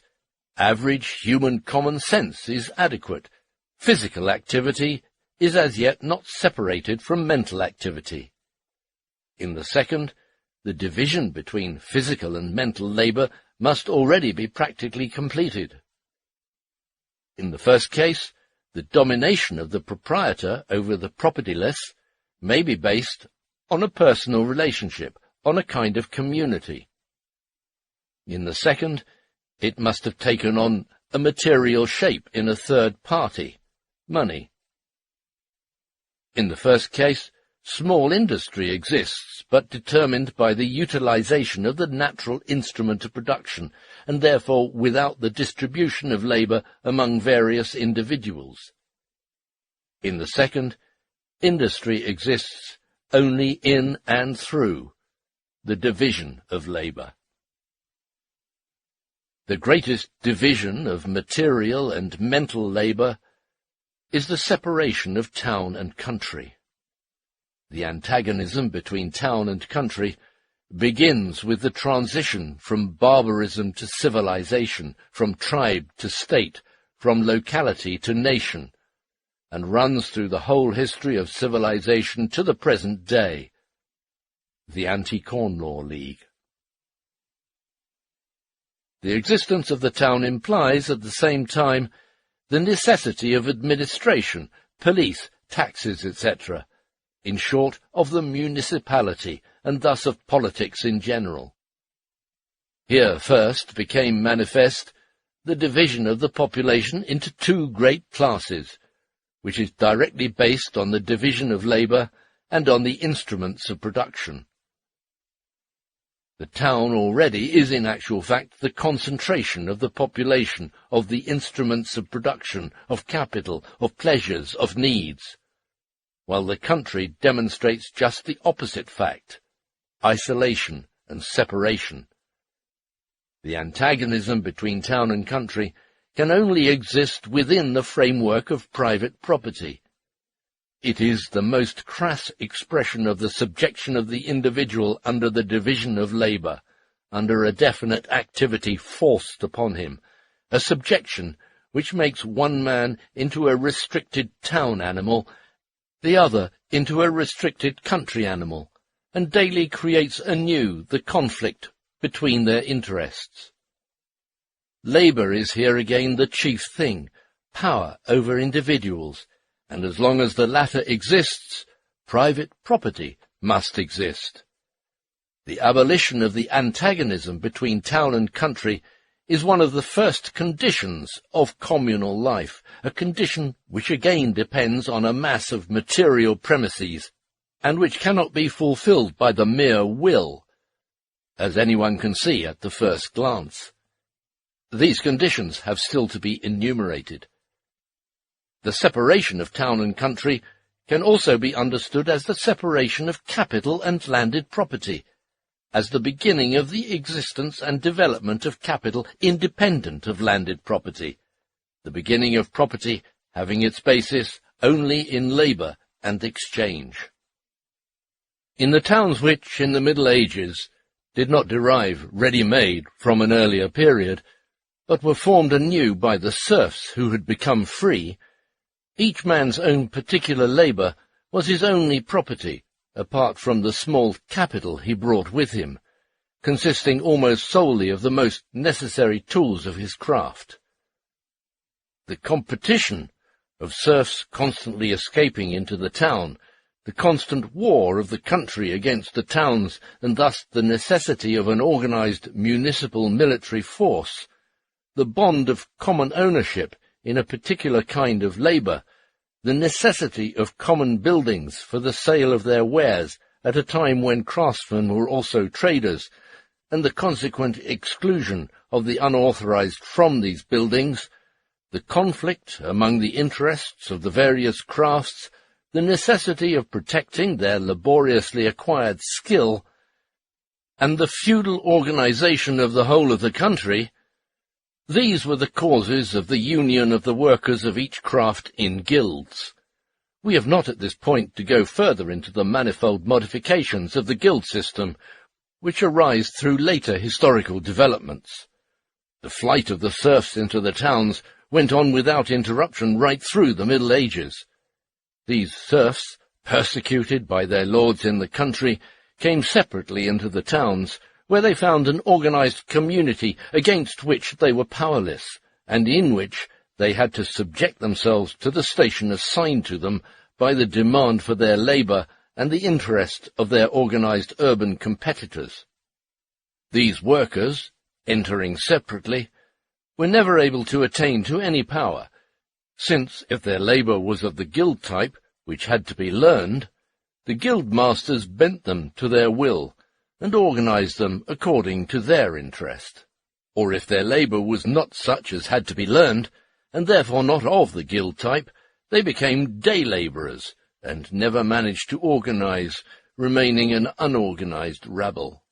average human common sense is adequate. Physical activity is as yet not separated from mental activity. In the second, the division between physical and mental labour must already be practically completed. In the first case, the domination of the proprietor over the propertyless may be based on a personal relationship, on a kind of community. In the second, it must have taken on a material shape in a third party, money. In the first case, small industry exists, but determined by the utilization of the natural instrument of production, and therefore without the distribution of labour among various individuals. In the second, industry exists only in and through the division of labour. The greatest division of material and mental labour is the separation of town and country. The antagonism between town and country begins with the transition from barbarism to civilization, from tribe to state, from locality to nation, and runs through the whole history of civilization to the present day. The Anti-Corn Law League. The existence of the town implies, at the same time, the necessity of administration, police, taxes, etc., in short, of the municipality, and thus of politics in general. Here first became manifest the division of the population into two great classes, which is directly based on the division of labour and on the instruments of production. The town already is in actual fact the concentration of the population, of the instruments of production, of capital, of pleasures, of needs, while the country demonstrates just the opposite fact, isolation and separation. The antagonism between town and country can only exist within the framework of private property. It is the most crass expression of the subjection of the individual under the division of labour, under a definite activity forced upon him, a subjection which makes one man into a restricted town animal, the other into a restricted country animal, and daily creates anew the conflict between their interests. Labour is here again the chief thing, power over individuals, and as long as the latter exists, private property must exist. The abolition of the antagonism between town and country is one of the first conditions of communal life, a condition which again depends on a mass of material premises, and which cannot be fulfilled by the mere will, as anyone can see at the first glance. These conditions have still to be enumerated. The separation of town and country can also be understood as the separation of capital and landed property, as the beginning of the existence and development of capital independent of landed property, the beginning of property having its basis only in labour and exchange. In the towns which, in the Middle Ages, did not derive ready-made from an earlier period, but were formed anew by the serfs who had become free, each man's own particular labour was his only property, apart from the small capital he brought with him, consisting almost solely of the most necessary tools of his craft. The competition of serfs constantly escaping into the town, the constant war of the country against the towns, and thus the necessity of an organized municipal military force, the bond of common ownership in a particular kind of labour, the necessity of common buildings for the sale of their wares at a time when craftsmen were also traders, and the consequent exclusion of the unauthorized from these buildings, the conflict among the interests of the various crafts, the necessity of protecting their laboriously acquired skill, and the feudal organization of the whole of the country, these were the causes of the union of the workers of each craft in guilds. We have not at this point to go further into the manifold modifications of the guild system, which arise through later historical developments. The flight of the serfs into the towns went on without interruption right through the Middle Ages. These serfs, persecuted by their lords in the country, came separately into the towns, where they found an organized community against which they were powerless, and in which they had to subject themselves to the station assigned to them by the demand for their labor and the interest of their organized urban competitors. These workers, entering separately, were never able to attain to any power, since if their labor was of the guild type, which had to be learned, the guild masters bent them to their will, and organized them according to their interest. Or if their labor was not such as had to be learned, and therefore not of the guild type, they became day laborers, and never managed to organize, remaining an unorganized rabble.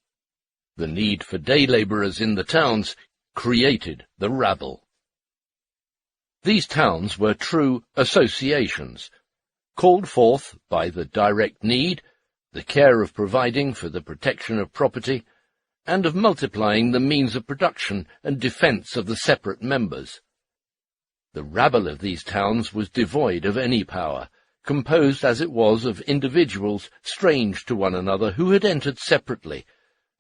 The need for day laborers in the towns created the rabble. These towns were true associations, called forth by the direct need, the care of providing for the protection of property, and of multiplying the means of production and defence of the separate members. The rabble of these towns was devoid of any power, composed as it was of individuals strange to one another who had entered separately,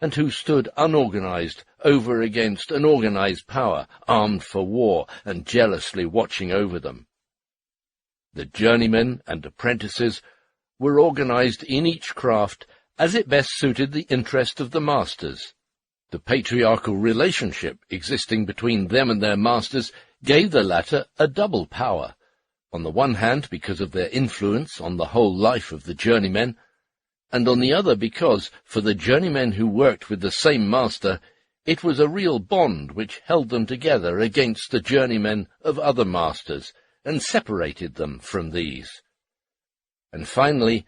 and who stood unorganized over against an organized power, armed for war and jealously watching over them. The journeymen and apprentices were organized in each craft as it best suited the interest of the masters. The patriarchal relationship existing between them and their masters gave the latter a double power, on the one hand because of their influence on the whole life of the journeymen, and on the other because, for the journeymen who worked with the same master, it was a real bond which held them together against the journeymen of other masters, and separated them from these. And finally,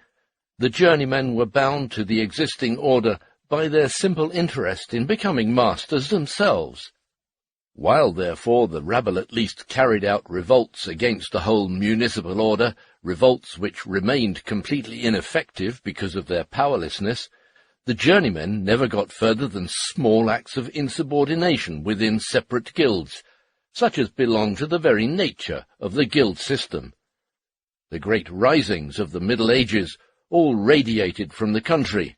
the journeymen were bound to the existing order by their simple interest in becoming masters themselves. While, therefore, the rabble at least carried out revolts against the whole municipal order, revolts which remained completely ineffective because of their powerlessness, the journeymen never got further than small acts of insubordination within separate guilds, such as belong to the very nature of the guild system. The great risings of the Middle Ages all radiated from the country,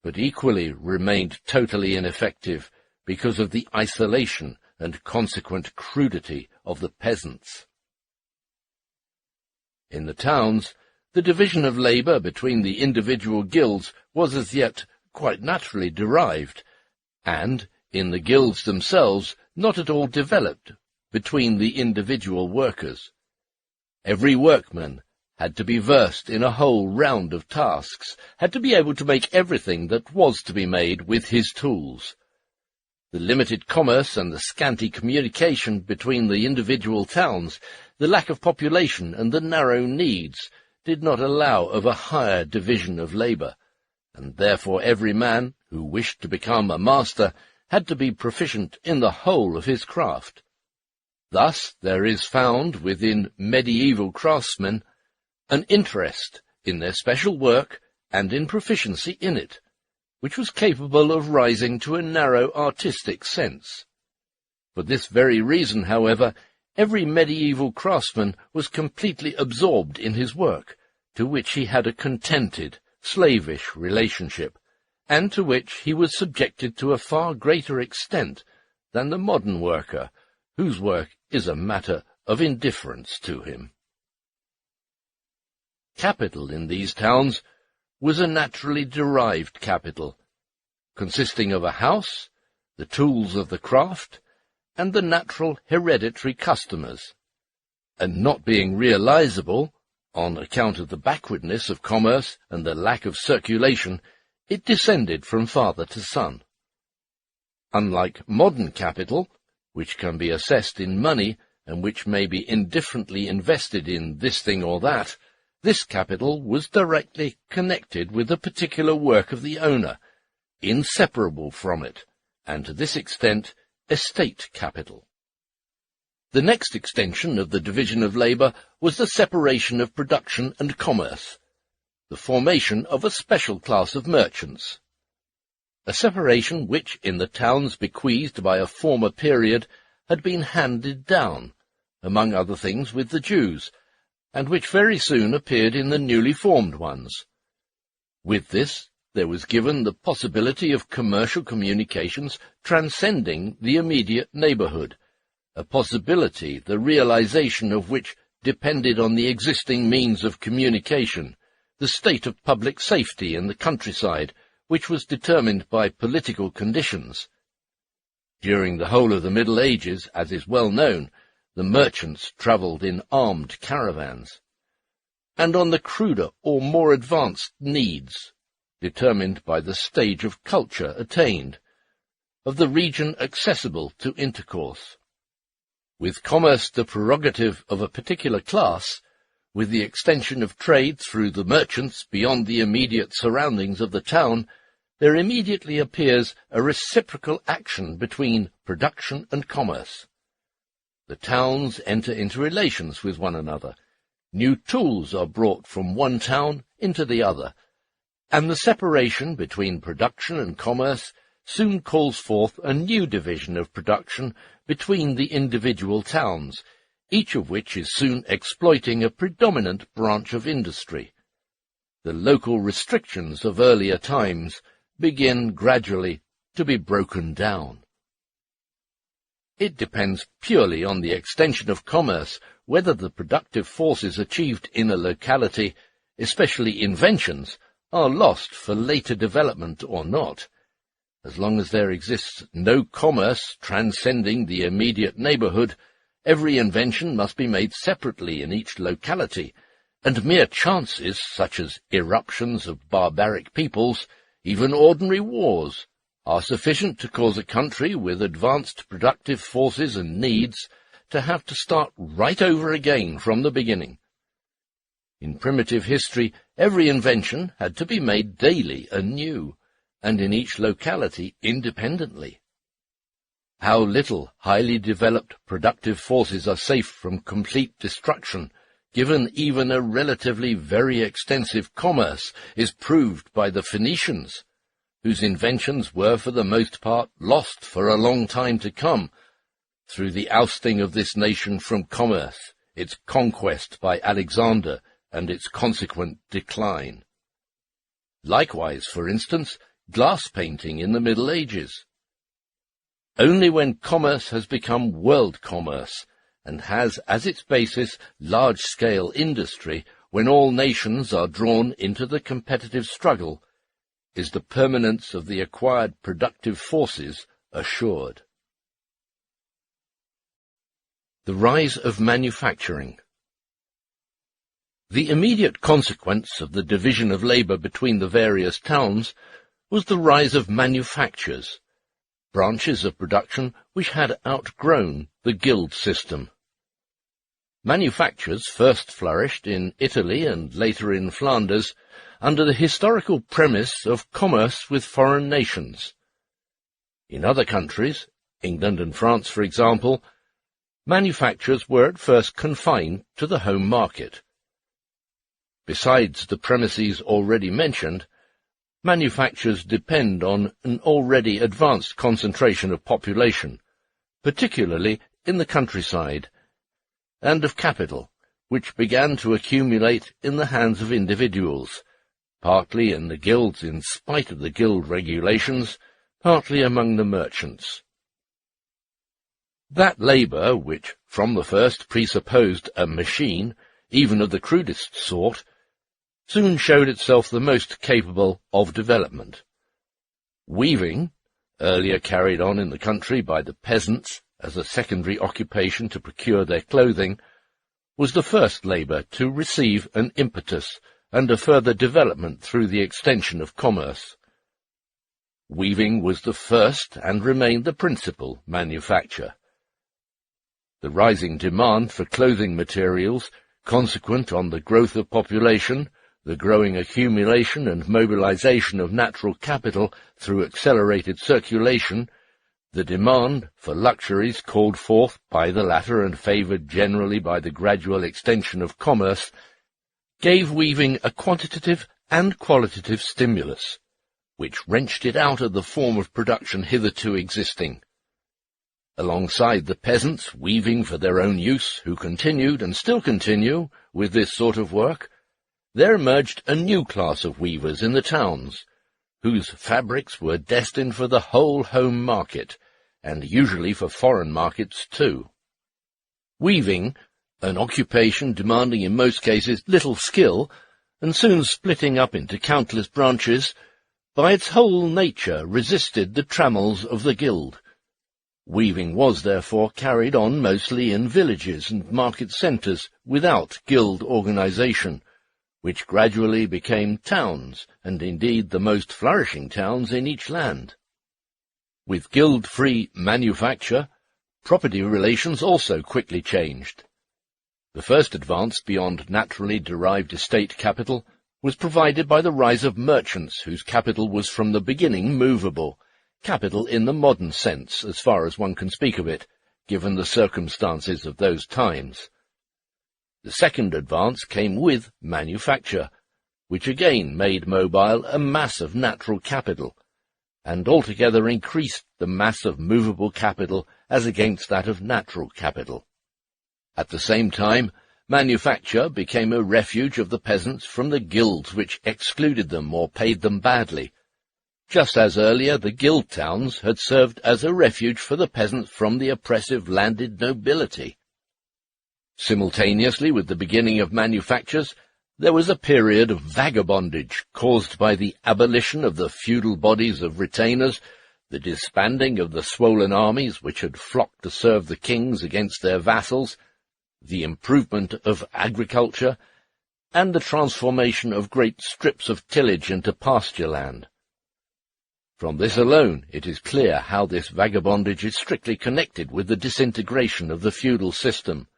but equally remained totally ineffective because of the isolation and consequent crudity of the peasants. In the towns, the division of labour between the individual guilds was as yet quite naturally derived, and, in the guilds themselves, not at all developed between the individual workers. Every workman had to be versed in a whole round of tasks, had to be able to make everything that was to be made with his tools. The limited commerce and the scanty communication between the individual towns, the lack of population and the narrow needs, did not allow of a higher division of labour, and therefore every man who wished to become a master had to be proficient in the whole of his craft. Thus there is found within medieval craftsmen an interest in their special work and in proficiency in it, which was capable of rising to a narrow artistic sense. For this very reason, however, every medieval craftsman was completely absorbed in his work, to which he had a contented, slavish relationship, and to which he was subjected to a far greater extent than the modern worker, whose work is a matter of indifference to him. Capital in these towns was a naturally derived capital, consisting of a house, the tools of the craft, and the natural hereditary customers, and not being realizable, on account of the backwardness of commerce and the lack of circulation, it descended from father to son. Unlike modern capital, which can be assessed in money and which may be indifferently invested in this thing or that, this capital was directly connected with the particular work of the owner, inseparable from it, and to this extent estate capital. The next extension of the division of labour was the separation of production and commerce, the formation of a special class of merchants, a separation which, in the towns bequeathed by a former period, had been handed down, among other things with the Jews, and which very soon appeared in the newly formed ones. With this, there was given the possibility of commercial communications transcending the immediate neighbourhood, a possibility the realization of which depended on the existing means of communication, the state of public safety in the countryside, which was determined by political conditions. During the whole of the Middle Ages, as is well known, the merchants travelled in armed caravans, and on the cruder or more advanced needs, determined by the stage of culture attained, of the region accessible to intercourse. With commerce the prerogative of a particular class, with the extension of trade through the merchants beyond the immediate surroundings of the town, there immediately appears a reciprocal action between production and commerce. The towns enter into relations with one another, new tools are brought from one town into the other, and the separation between production and commerce soon calls forth a new division of production between the individual towns, each of which is soon exploiting a predominant branch of industry. The local restrictions of earlier times begin gradually to be broken down. It depends purely on the extension of commerce whether the productive forces achieved in a locality, especially inventions, are lost for later development or not. As long as there exists no commerce transcending the immediate neighbourhood, every invention must be made separately in each locality, and mere chances, such as eruptions of barbaric peoples, even ordinary wars, are sufficient to cause a country with advanced productive forces and needs to have to start right over again from the beginning. In primitive history, every invention had to be made daily anew, and in each locality independently. How little highly developed productive forces are safe from complete destruction, given even a relatively very extensive commerce, is proved by the Phoenicians, whose inventions were for the most part lost for a long time to come, through the ousting of this nation from commerce, its conquest by Alexander, and its consequent decline. Likewise, for instance, glass painting in the Middle Ages. Only when commerce has become world commerce, and has as its basis large-scale industry, when all nations are drawn into the competitive struggle, is the permanence of the acquired productive forces assured. The rise of manufacturing. The immediate consequence of the division of labour between the various towns was the rise of manufactures, branches of production which had outgrown the guild system. Manufactures first flourished in Italy and later in Flanders under the historical premise of commerce with foreign nations. In other countries, England and France for example, manufactures were at first confined to the home market. Besides the premises already mentioned, manufactures depend on an already advanced concentration of population, particularly in the countryside, and of capital, which began to accumulate in the hands of individuals, partly in the guilds in spite of the guild regulations, partly among the merchants. That labour, which from the first presupposed a machine, even of the crudest sort, soon showed itself the most capable of development. Weaving, earlier carried on in the country by the peasants as a secondary occupation to procure their clothing, was the first labour to receive an impetus and a further development through the extension of commerce. Weaving was the first and remained the principal manufacture. The rising demand for clothing materials, consequent on the growth of population, the growing accumulation and mobilization of natural capital through accelerated circulation, the demand for luxuries called forth by the latter and favoured generally by the gradual extension of commerce, gave weaving a quantitative and qualitative stimulus, which wrenched it out of the form of production hitherto existing. Alongside the peasants weaving for their own use, who continued and still continue with this sort of work, there emerged a new class of weavers in the towns, whose fabrics were destined for the whole home market, and usually for foreign markets too. Weaving, an occupation demanding in most cases little skill, and soon splitting up into countless branches, by its whole nature resisted the trammels of the guild. Weaving was therefore carried on mostly in villages and market centres without guild organisation, which gradually became towns, and indeed the most flourishing towns in each land. With guild-free manufacture, property relations also quickly changed. The first advance beyond naturally derived estate capital was provided by the rise of merchants whose capital was from the beginning movable, capital in the modern sense, as far as one can speak of it, given the circumstances of those times. The second advance came with manufacture, which again made mobile a mass of natural capital, and altogether increased the mass of movable capital as against that of natural capital. At the same time, manufacture became a refuge of the peasants from the guilds which excluded them or paid them badly, just as earlier the guild towns had served as a refuge for the peasants from the oppressive landed nobility. Simultaneously with the beginning of manufactures, there was a period of vagabondage caused by the abolition of the feudal bodies of retainers, the disbanding of the swollen armies which had flocked to serve the kings against their vassals, the improvement of agriculture, and the transformation of great strips of tillage into pasture land. From this alone it is clear how this vagabondage is strictly connected with the disintegration of the feudal system.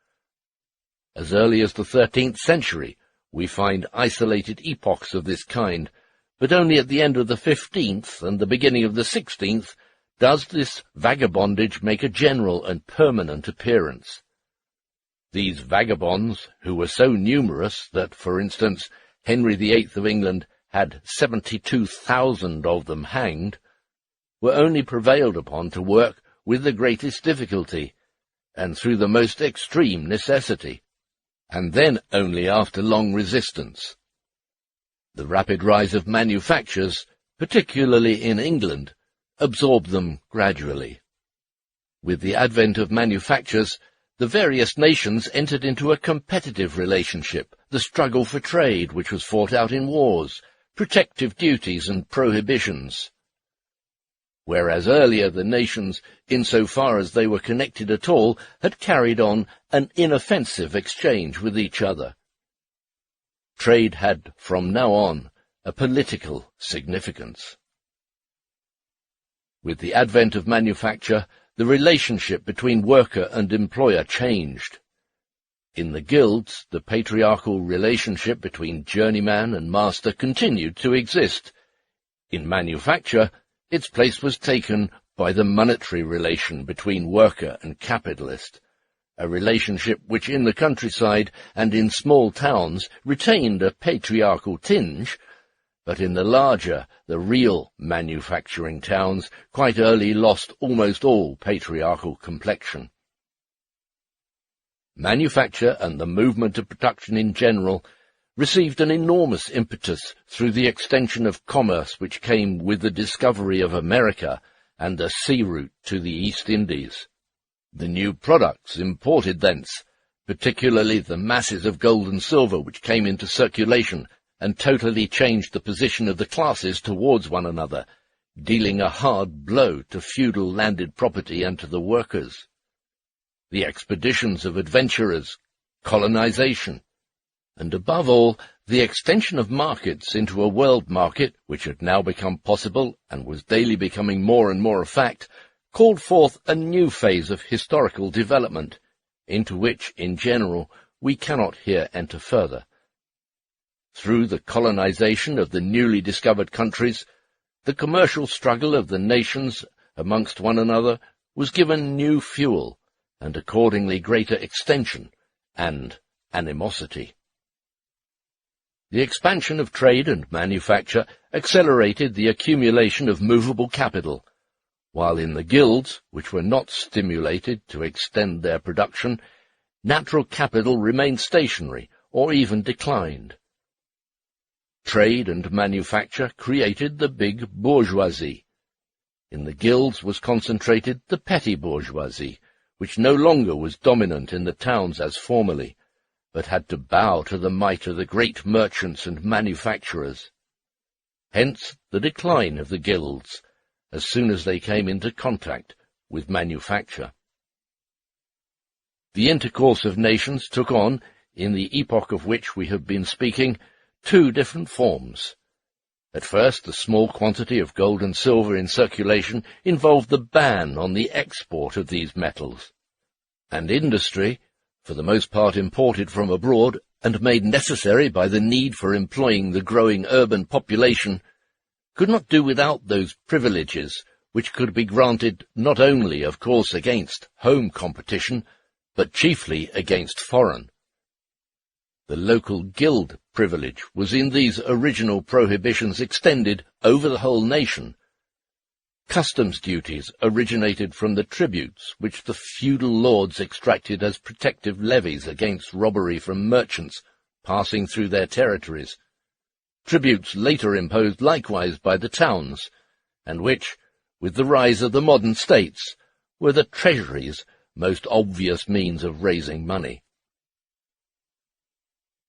As early as the 13th century, we find isolated epochs of this kind, but only at the end of the 15th and the beginning of the 16th does this vagabondage make a general and permanent appearance. These vagabonds, who were so numerous that, for instance, Henry VIII of England had 72,000 of them hanged, were only prevailed upon to work with the greatest difficulty, and through the most extreme necessity, and then only after long resistance. The rapid rise of manufactures, particularly in England, absorbed them gradually. With the advent of manufactures, the various nations entered into a competitive relationship, the struggle for trade which was fought out in wars, protective duties and prohibitions. Whereas earlier the nations, insofar as they were connected at all, had carried on an inoffensive exchange with each other. Trade had, from now on, a political significance. With the advent of manufacture, the relationship between worker and employer changed. In the guilds, the patriarchal relationship between journeyman and master continued to exist. In manufacture, its place was taken by the monetary relation between worker and capitalist, a relationship which in the countryside and in small towns retained a patriarchal tinge, but in the larger, the real manufacturing towns quite early lost almost all patriarchal complexion. Manufacture and the movement of production in general received an enormous impetus through the extension of commerce which came with the discovery of America and the sea route to the East Indies. The new products imported thence, particularly the masses of gold and silver which came into circulation and totally changed the position of the classes towards one another, dealing a hard blow to feudal landed property and to the workers. The expeditions of adventurers, colonization, and above all, the extension of markets into a world market, which had now become possible and was daily becoming more and more a fact, called forth a new phase of historical development, into which, in general, we cannot here enter further. Through the colonization of the newly discovered countries, the commercial struggle of the nations amongst one another was given new fuel, and accordingly greater extension and animosity. The expansion of trade and manufacture accelerated the accumulation of movable capital, while in the guilds, which were not stimulated to extend their production, natural capital remained stationary or even declined. Trade and manufacture created the big bourgeoisie. In the guilds was concentrated the petty bourgeoisie, which no longer was dominant in the towns as formerly, but had to bow to the might of the great merchants and manufacturers. Hence the decline of the guilds, as soon as they came into contact with manufacture. The intercourse of nations took on, in the epoch of which we have been speaking, two different forms. At first, the small quantity of gold and silver in circulation involved the ban on the export of these metals, and industry, for the most part imported from abroad and made necessary by the need for employing the growing urban population, could not do without those privileges which could be granted not only, of course, against home competition, but chiefly against foreign. The local guild privilege was in these original prohibitions extended over the whole nation. Customs duties originated from the tributes which the feudal lords extracted as protective levies against robbery from merchants passing through their territories, tributes later imposed likewise by the towns, and which, with the rise of the modern states, were the treasury's most obvious means of raising money.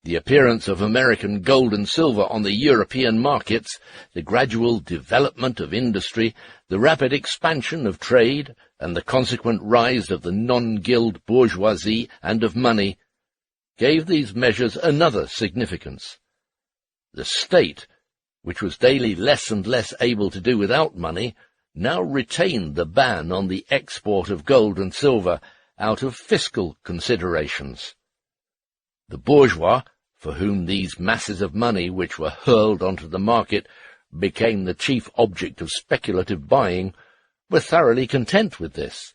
The appearance of American gold and silver on the European markets, the gradual development of industry, the rapid expansion of trade, and the consequent rise of the non-guild bourgeoisie and of money, gave these measures another significance. The state, which was daily less and less able to do without money, now retained the ban on the export of gold and silver out of fiscal considerations. The bourgeois, for whom these masses of money which were hurled onto the market became the chief object of speculative buying, were thoroughly content with this.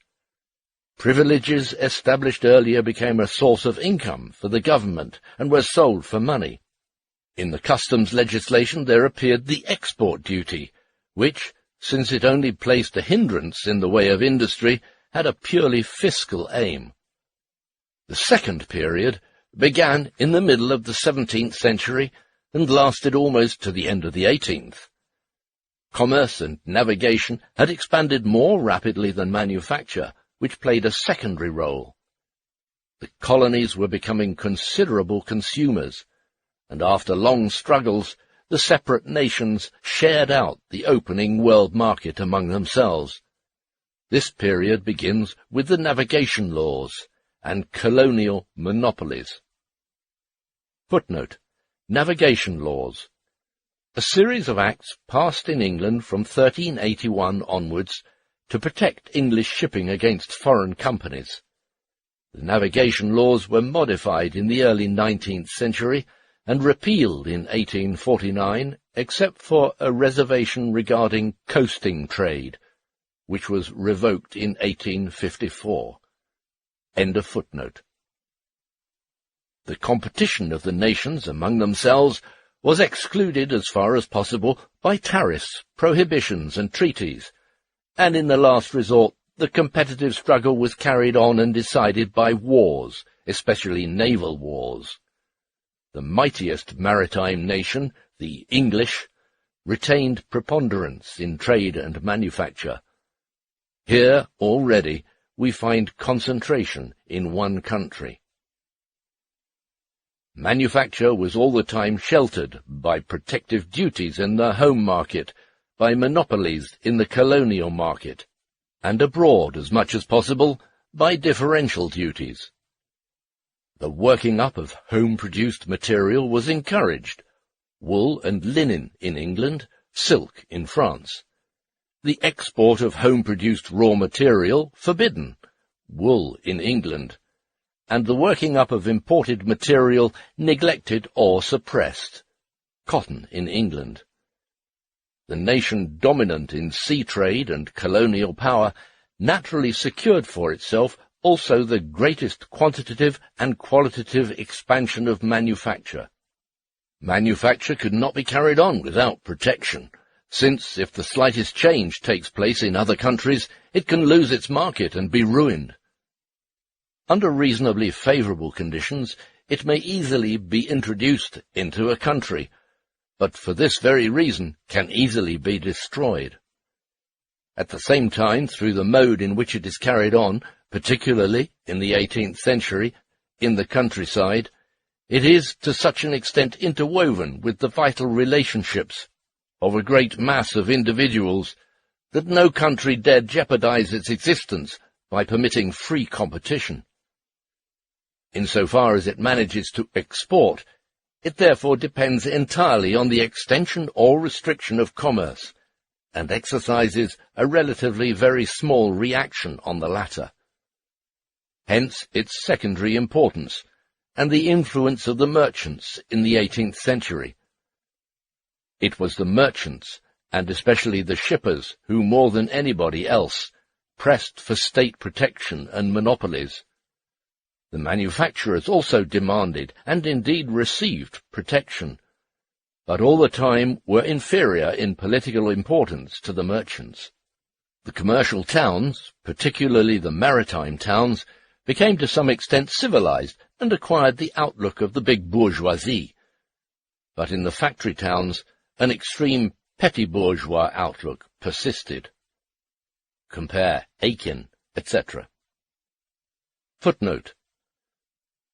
Privileges established earlier became a source of income for the government and were sold for money. In the customs legislation there appeared the export duty, which, since it only placed a hindrance in the way of industry, had a purely fiscal aim. The second period began in the middle of the 17th century and lasted almost to the end of the 18th. Commerce and navigation had expanded more rapidly than manufacture, which played a secondary role. The colonies were becoming considerable consumers, and after long struggles, the separate nations shared out the opening world market among themselves. This period begins with the navigation laws and colonial monopolies. Footnote: Navigation laws. A series of acts passed in England from 1381 onwards to protect English shipping against foreign companies. The navigation laws were modified in the early 19th century and repealed in 1849, except for a reservation regarding coasting trade, which was revoked in 1854. End of footnote. The competition of the nations among themselves was excluded as far as possible by tariffs, prohibitions, and treaties, and in the last resort the competitive struggle was carried on and decided by wars, especially naval wars. The mightiest maritime nation, the English, retained preponderance in trade and manufacture. Here, already, we find concentration in one country. manufacture was all the time sheltered by protective duties in the home market, by monopolies in the colonial market, and abroad as much as possible by differential duties. The working up of home-produced material was encouraged, wool and linen in England, silk in France. The export of home-produced raw material forbidden, wool in England, and the working up of imported material neglected or suppressed, cotton in England. The nation dominant in sea trade and colonial power naturally secured for itself also the greatest quantitative and qualitative expansion of manufacture. Manufacture could not be carried on without protection, since if the slightest change takes place in other countries, it can lose its market and be ruined. Under reasonably favourable conditions, it may easily be introduced into a country, but for this very reason can easily be destroyed. At the same time, through the mode in which it is carried on, particularly in the 18th century, in the countryside, it is to such an extent interwoven with the vital relationships of a great mass of individuals that no country dared jeopardize its existence by permitting free competition. Insofar as it manages to export, it therefore depends entirely on the extension or restriction of commerce, and exercises a relatively very small reaction on the latter. Hence its secondary importance, and the influence of the merchants in the 18th century. It was the merchants, and especially the shippers, who more than anybody else pressed for state protection and monopolies. The manufacturers also demanded, and indeed received, protection, but all the time were inferior in political importance to the merchants. The commercial towns, particularly the maritime towns, became to some extent civilized and acquired the outlook of the big bourgeoisie. But in the factory towns, an extreme petty bourgeois outlook persisted. Compare Aiken, etc. Footnote.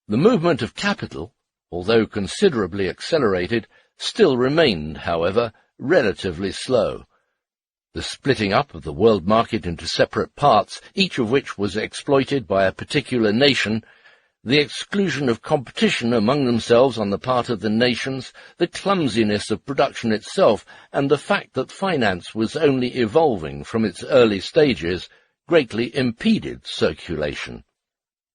The movement of capital, although considerably accelerated, still remained, however, relatively slow. The splitting up of the world market into separate parts, each of which was exploited by a particular nation, the exclusion of competition among themselves on the part of the nations, the clumsiness of production itself, and the fact that finance was only evolving from its early stages, greatly impeded circulation.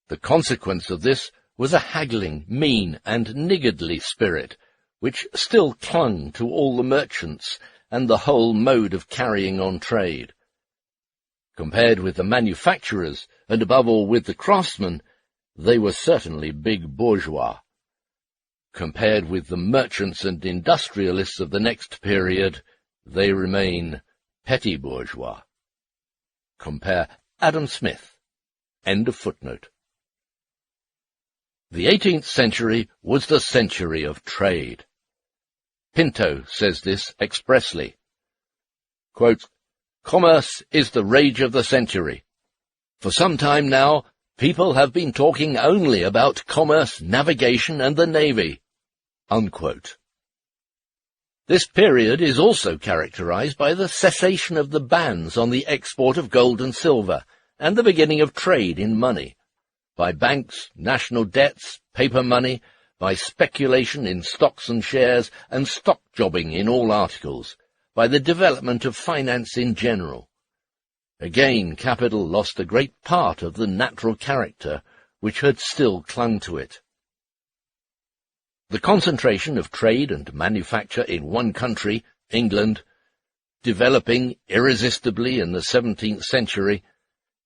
The consequence of this was a haggling, mean, and niggardly spirit, which still clung to all the merchants and the whole mode of carrying on trade. Compared with the manufacturers, and above all with the craftsmen, they were certainly big bourgeois. Compared with the merchants and industrialists of the next period, they remain petty bourgeois. Compare Adam Smith. End of footnote. The 18th century was the century of trade. Pinto says this expressly. Quote, "Commerce is the rage of the century. For some time now, people have been talking only about commerce, navigation, and the navy." Unquote. This period is also characterized by the cessation of the bans on the export of gold and silver, and the beginning of trade in money, by banks, national debts, paper money, by speculation in stocks and shares, and stock jobbing in all articles, by the development of finance in general. Again, capital lost a great part of the natural character which had still clung to it. The concentration of trade and manufacture in one country, England, developing irresistibly in the 17th century,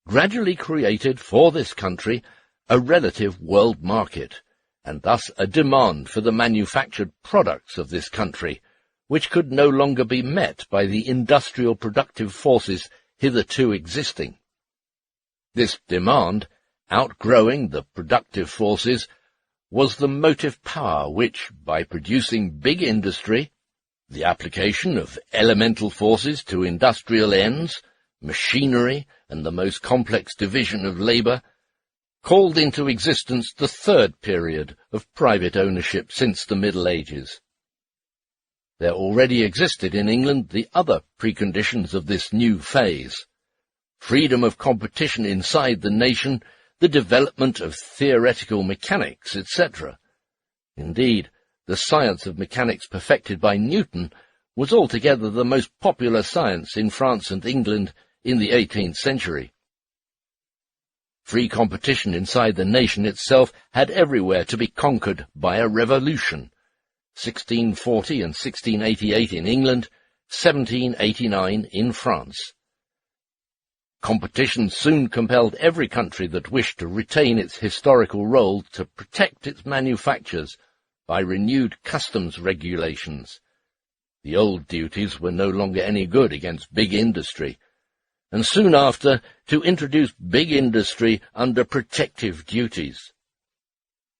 gradually created for this country a relative world market, and thus a demand for the manufactured products of this country, which could no longer be met by the industrial productive forces hitherto existing. This demand, outgrowing the productive forces, was the motive power which, by producing big industry, the application of elemental forces to industrial ends, machinery, and the most complex division of labour, called into existence the third period of private ownership since the Middle Ages. There already existed in England the other preconditions of this new phase: freedom of competition inside the nation, the development of theoretical mechanics, etc. Indeed, the science of mechanics perfected by Newton was altogether the most popular science in France and England in the 18th century. Free competition inside the nation itself had everywhere to be conquered by a revolution. 1640 and 1688 in England, 1789 in France. Competition soon compelled every country that wished to retain its historical role to protect its manufactures by renewed customs regulations. The old duties were no longer any good against big industry, and soon after to introduce big industry under protective duties.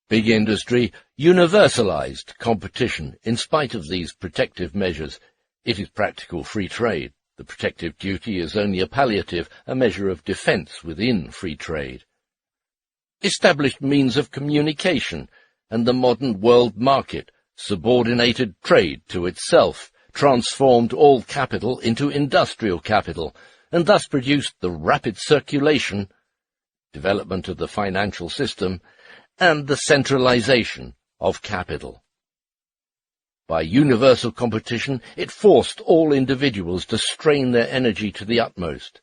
Big industry universalized competition in spite of these protective measures. It is practical free trade. The protective duty is only a palliative, a measure of defense within free trade. Established means of communication and the modern world market subordinated trade to itself, transformed all capital into industrial capital, and thus produced the rapid circulation, development of the financial system, and the centralization of capital. By universal competition, it forced all individuals to strain their energy to the utmost.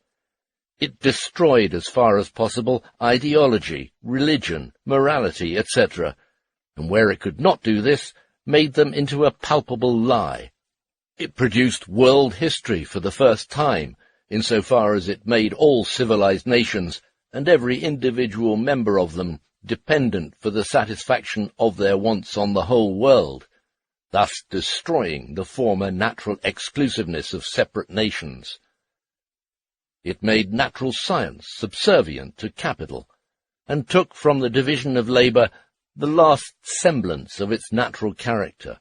It destroyed, as far as possible, ideology, religion, morality, etc., and where it could not do this, made them into a palpable lie. It produced world history for the first time, insofar as it made all civilized nations, and every individual member of them, dependent for the satisfaction of their wants on the whole world, thus destroying the former natural exclusiveness of separate nations. It made natural science subservient to capital, and took from the division of labour the last semblance of its natural character.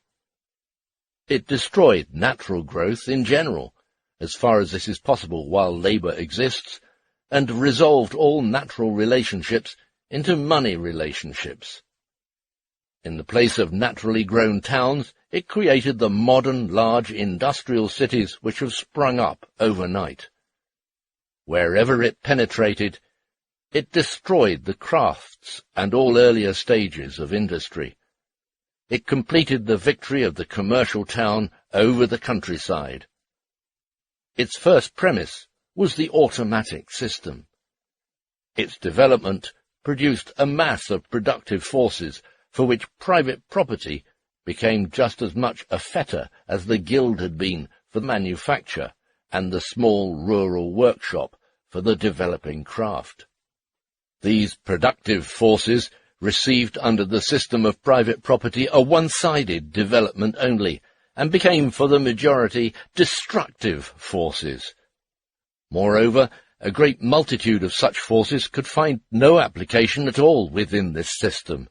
It destroyed natural growth in general, as far as this is possible while labour exists, and resolved all natural relationships into money relationships. In the place of naturally grown towns, it created the modern large industrial cities which have sprung up overnight. Wherever it penetrated, it destroyed the crafts and all earlier stages of industry. It completed the victory of the commercial town over the countryside. Its first premise was the automatic system. Its development produced a mass of productive forces for which private property became just as much a fetter as the guild had been for manufacture and the small rural workshop for the developing craft. These productive forces received under the system of private property a one-sided development only, and became for the majority destructive forces. Moreover, a great multitude of such forces could find no application at all within this system.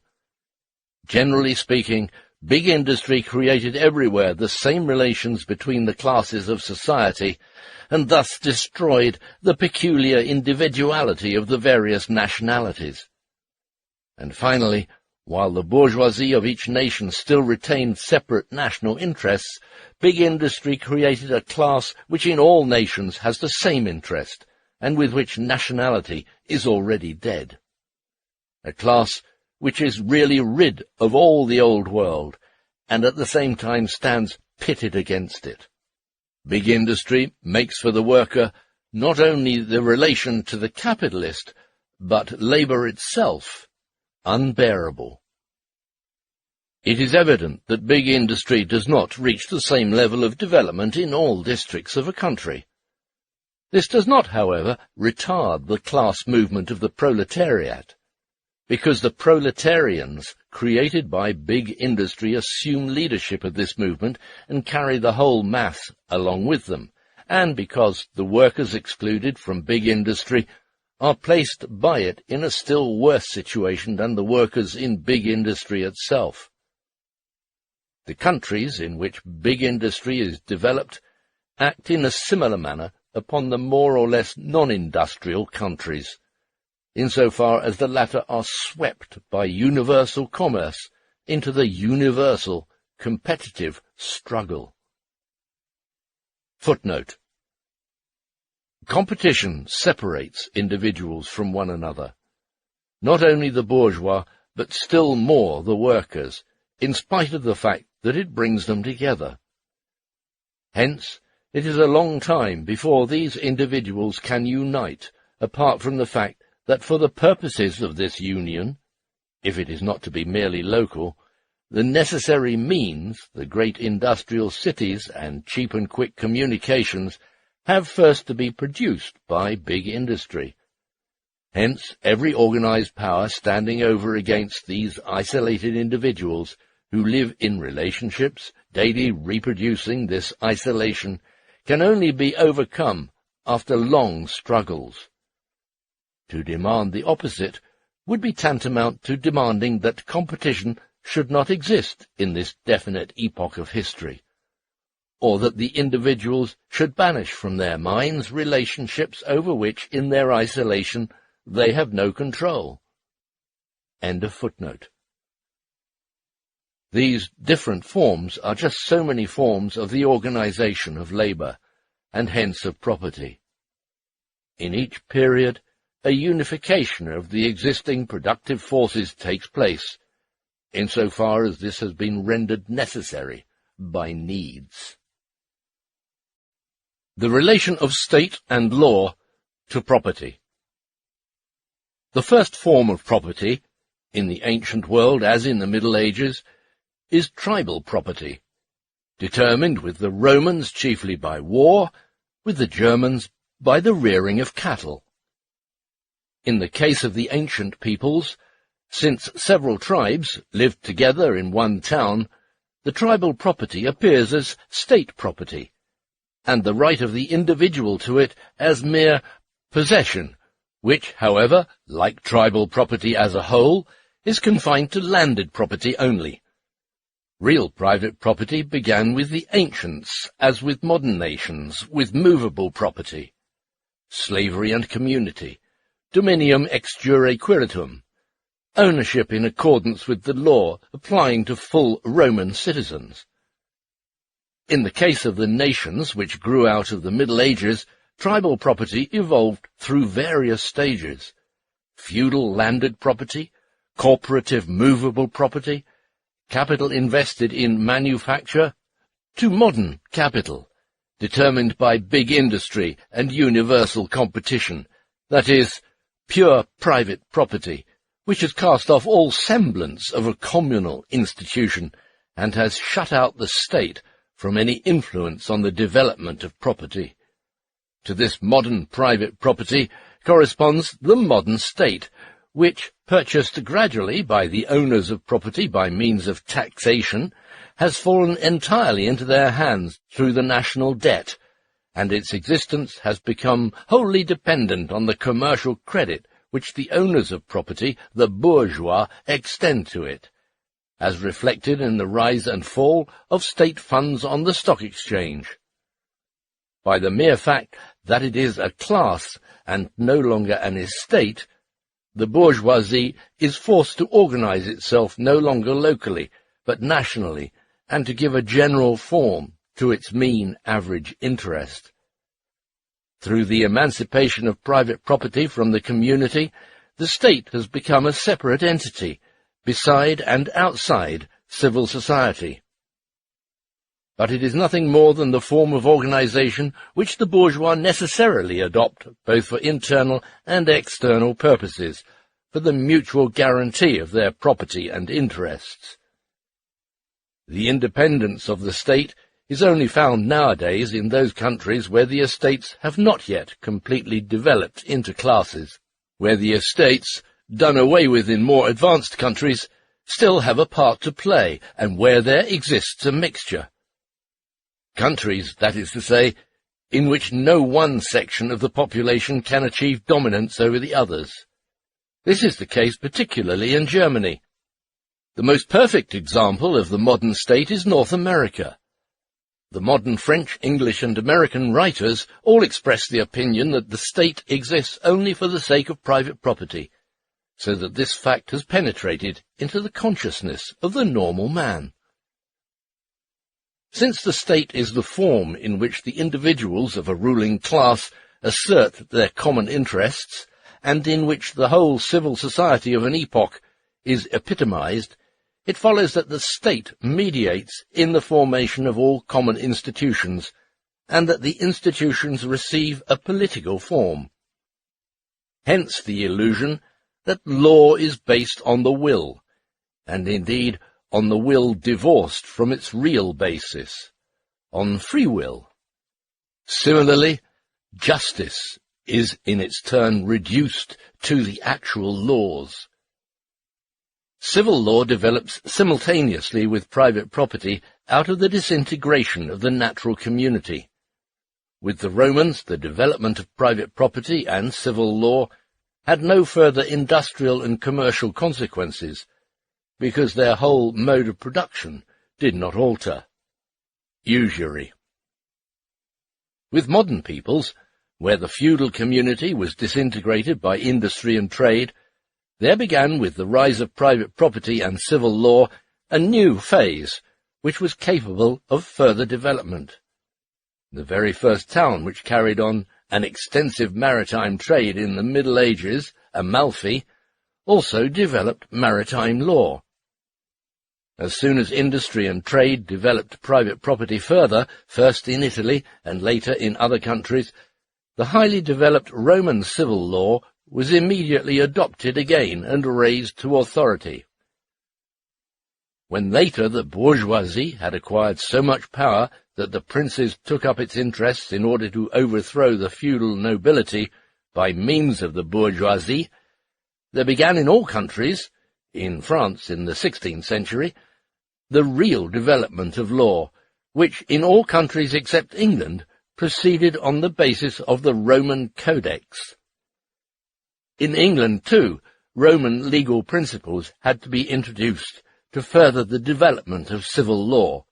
Generally speaking, big industry created everywhere the same relations between the classes of society, and thus destroyed the peculiar individuality of the various nationalities. And finally, while the bourgeoisie of each nation still retained separate national interests, big industry created a class which in all nations has the same interest, and with which nationality is already dead. A class which is really rid of all the old world, and at the same time stands pitted against it. Big industry makes for the worker not only the relation to the capitalist, but labour itself unbearable. It is evident that big industry does not reach the same level of development in all districts of a country. This does not, however, retard the class movement of the proletariat, because the proletarians created by big industry assume leadership of this movement and carry the whole mass along with them, and because the workers excluded from big industry are placed by it in a still worse situation than the workers in big industry itself. The countries in which big industry is developed act in a similar manner upon the more or less non-industrial countries. insofar as the latter are swept by universal commerce into the universal competitive struggle. Footnote: competition separates individuals from one another, not only the bourgeois, but still more the workers, in spite of the fact that it brings them together. Hence, it is a long time before these individuals can unite, apart from the fact that for the purposes of this union, if it is not to be merely local, the necessary means, the great industrial cities and cheap and quick communications, have first to be produced by big industry. Hence, every organized power standing over against these isolated individuals who live in relationships, daily reproducing this isolation, can only be overcome after long struggles. To demand the opposite would be tantamount to demanding that competition should not exist in this definite epoch of history, or that the individuals should banish from their minds relationships over which, in their isolation, they have no control. End of footnote. These different forms are just so many forms of the organization of labor, and hence of property. In each period, a unification of the existing productive forces takes place, insofar as this has been rendered necessary by needs. The relation of state and law to property. The first form of property, in the ancient world as in the Middle Ages, is tribal property, determined with the Romans chiefly by war, with the Germans by the rearing of cattle. In the case of the ancient peoples, since several tribes lived together in one town, the tribal property appears as state property, and the right of the individual to it as mere possession, which, however, like tribal property as a whole, is confined to landed property only. Real private property began with the ancients, as with modern nations, with movable property. Slavery and community, dominium ex jure quiritum, ownership in accordance with the law applying to full Roman citizens. In the case of the nations which grew out of the Middle Ages, tribal property evolved through various stages: feudal landed property, corporative movable property, capital invested in manufacture, to modern capital, determined by big industry and universal competition, that is, pure private property, which has cast off all semblance of a communal institution and has shut out the state from any influence on the development of property. To this modern private property corresponds the modern state, which, purchased gradually by the owners of property by means of taxation, has fallen entirely into their hands through the national debt, and its existence has become wholly dependent on the commercial credit which the owners of property, the bourgeois, extend to it, as reflected in the rise and fall of state funds on the stock exchange. By the mere fact that it is a class and no longer an estate, the bourgeoisie is forced to organize itself no longer locally, but nationally, and to give a general form to its mean average interest. Through the emancipation of private property from the community, the state has become a separate entity, beside and outside civil society. But it is nothing more than the form of organization which the bourgeois necessarily adopt, both for internal and external purposes, for the mutual guarantee of their property and interests. The independence of the state is only found nowadays in those countries where the estates have not yet completely developed into classes, where the estates, done away with in more advanced countries, still have a part to play, and where there exists a mixture. Countries, that is to say, in which no one section of the population can achieve dominance over the others. This is the case particularly in Germany. The most perfect example of the modern state is North America. The modern French, English and American writers all express the opinion that the state exists only for the sake of private property, so that this fact has penetrated into the consciousness of the normal man. Since the state is the form in which the individuals of a ruling class assert their common interests, and in which the whole civil society of an epoch is epitomized, it follows that the state mediates in the formation of all common institutions, and that the institutions receive a political form. Hence the illusion that law is based on the will, and indeed on the will divorced from its real basis, on free will. Similarly, justice is in its turn reduced to the actual laws. Civil law develops simultaneously with private property out of the disintegration of the natural community. With the Romans, the development of private property and civil law had no further industrial and commercial consequences, because their whole mode of production did not alter. Usury. With modern peoples, where the feudal community was disintegrated by industry and trade, there began with the rise of private property and civil law a new phase, which was capable of further development. The very first town which carried on an extensive maritime trade in the Middle Ages, Amalfi, also developed maritime law. As soon as industry and trade developed private property further, first in Italy and later in other countries, the highly developed Roman civil law was immediately adopted again and raised to authority. When later the bourgeoisie had acquired so much power that the princes took up its interests in order to overthrow the feudal nobility by means of the bourgeoisie, there began in all countries, in France in the 16th century, the real development of law, which in all countries except England proceeded on the basis of the Roman Codex. In England, too, Roman legal principles had to be introduced to further the development of civil law,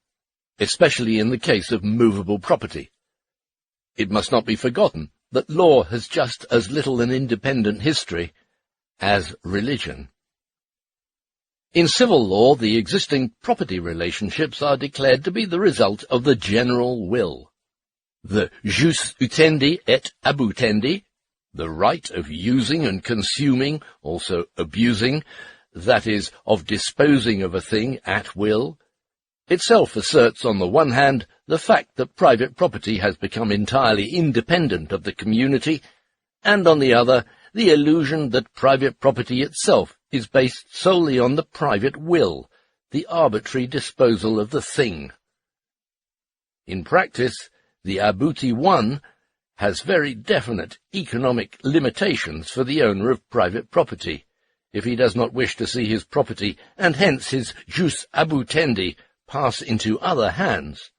especially in the case of movable property. It must not be forgotten that law has just as little an independent history as religion. In civil law, the existing property relationships are declared to be the result of the general will. The jus utendi et abutendi, the right of using and consuming, also abusing, that is, of disposing of a thing at will, itself asserts on the one hand the fact that private property has become entirely independent of the community, and on the other the illusion that private property itself is based solely on the private will, the arbitrary disposal of the thing. In practice, the abuti one has very definite economic limitations for the owner of private property, if he does not wish to see his property, and hence his jus abutendi, pass into other hands,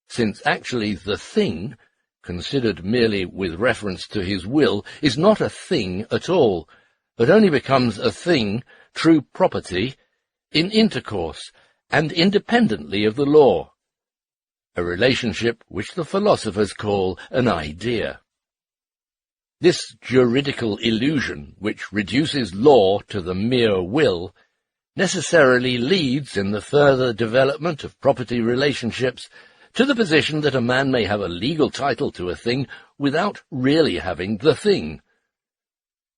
since actually the thing, considered merely with reference to his will, is not a thing at all, but only becomes a thing, true property, in intercourse and independently of the law, a relationship which the philosophers call an idea. This juridical illusion, which reduces law to the mere will, necessarily leads, in the further development of property relationships, to the position that a man may have a legal title to a thing without really having the thing.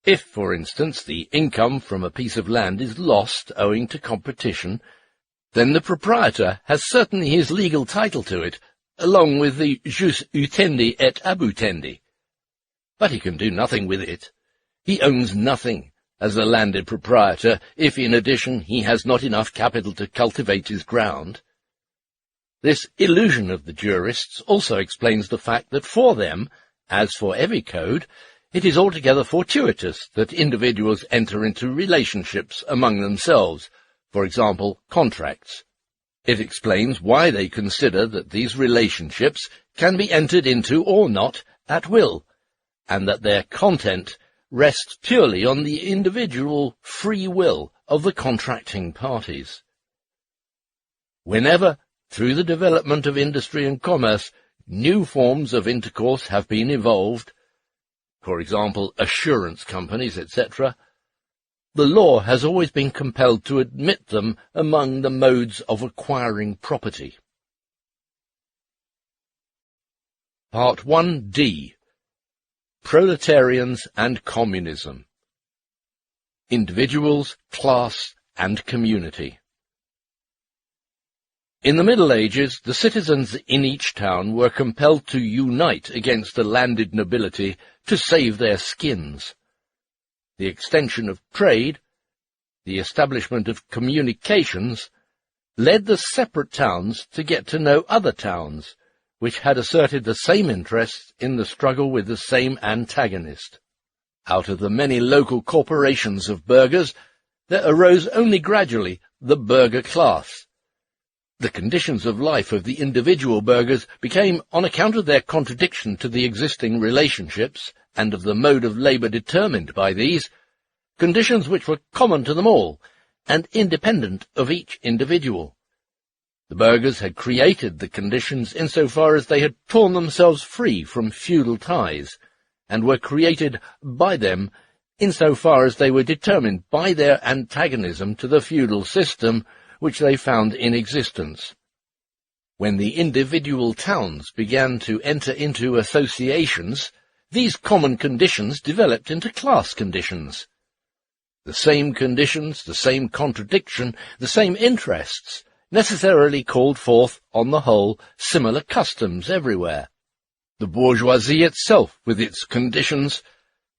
If, for instance, the income from a piece of land is lost owing to competition, then the proprietor has certainly his legal title to it, along with the jus utendi et abutendi. But he can do nothing with it. He owns nothing, as a landed proprietor, if in addition he has not enough capital to cultivate his ground. This illusion of the jurists also explains the fact that for them, as for every code, it is altogether fortuitous that individuals enter into relationships among themselves, for example, contracts. It explains why they consider that these relationships can be entered into or not at will, and that their content rests purely on the individual free will of the contracting parties. Whenever through the development of industry and commerce, new forms of intercourse have been evolved, for example, assurance companies, etc., the law has always been compelled to admit them among the modes of acquiring property. Part 1D. Proletarians and Communism. Individuals, Class, and Community. In the Middle Ages, the citizens in each town were compelled to unite against the landed nobility to save their skins. The extension of trade, the establishment of communications, led the separate towns to get to know other towns, which had asserted the same interests in the struggle with the same antagonist. Out of the many local corporations of burghers, there arose only gradually the burgher class. The conditions of life of the individual burghers became, on account of their contradiction to the existing relationships and of the mode of labour determined by these, conditions which were common to them all, and independent of each individual. The burghers had created the conditions insofar as they had torn themselves free from feudal ties, and were created by them insofar as they were determined by their antagonism to the feudal system which they found in existence. When the individual towns began to enter into associations, these common conditions developed into class conditions. The same conditions, the same contradiction, the same interests, necessarily called forth, on the whole, similar customs everywhere. The bourgeoisie itself, with its conditions,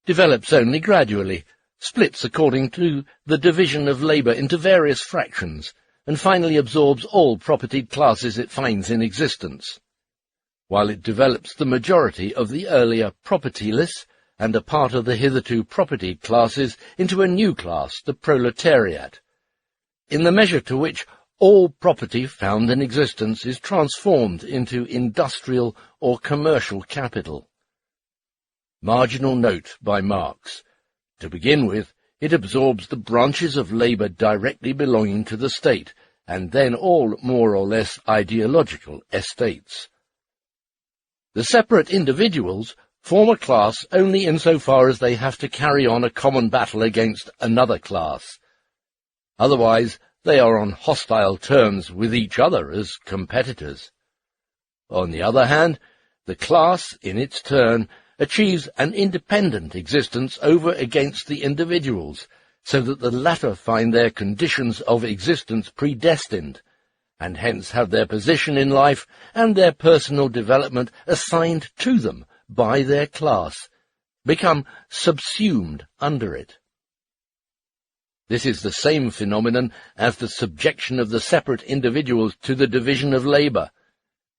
develops only gradually, splits according to the division of labour into various fractions, and finally absorbs all propertied classes it finds in existence. While it develops the majority of the earlier propertyless and a part of the hitherto propertied classes into a new class, the proletariat, in the measure to which all property found in existence is transformed into industrial or commercial capital. Marginal note by Marx. To begin with, it absorbs the branches of labour directly belonging to the state, and then all more or less ideological estates. The separate individuals form a class only insofar as they have to carry on a common battle against another class. Otherwise, they are on hostile terms with each other as competitors. On the other hand, the class, in its turn, achieves an independent existence over against the individuals, so that the latter find their conditions of existence predestined, and hence have their position in life and their personal development assigned to them by their class, become subsumed under it. This is the same phenomenon as the subjection of the separate individuals to the division of labour,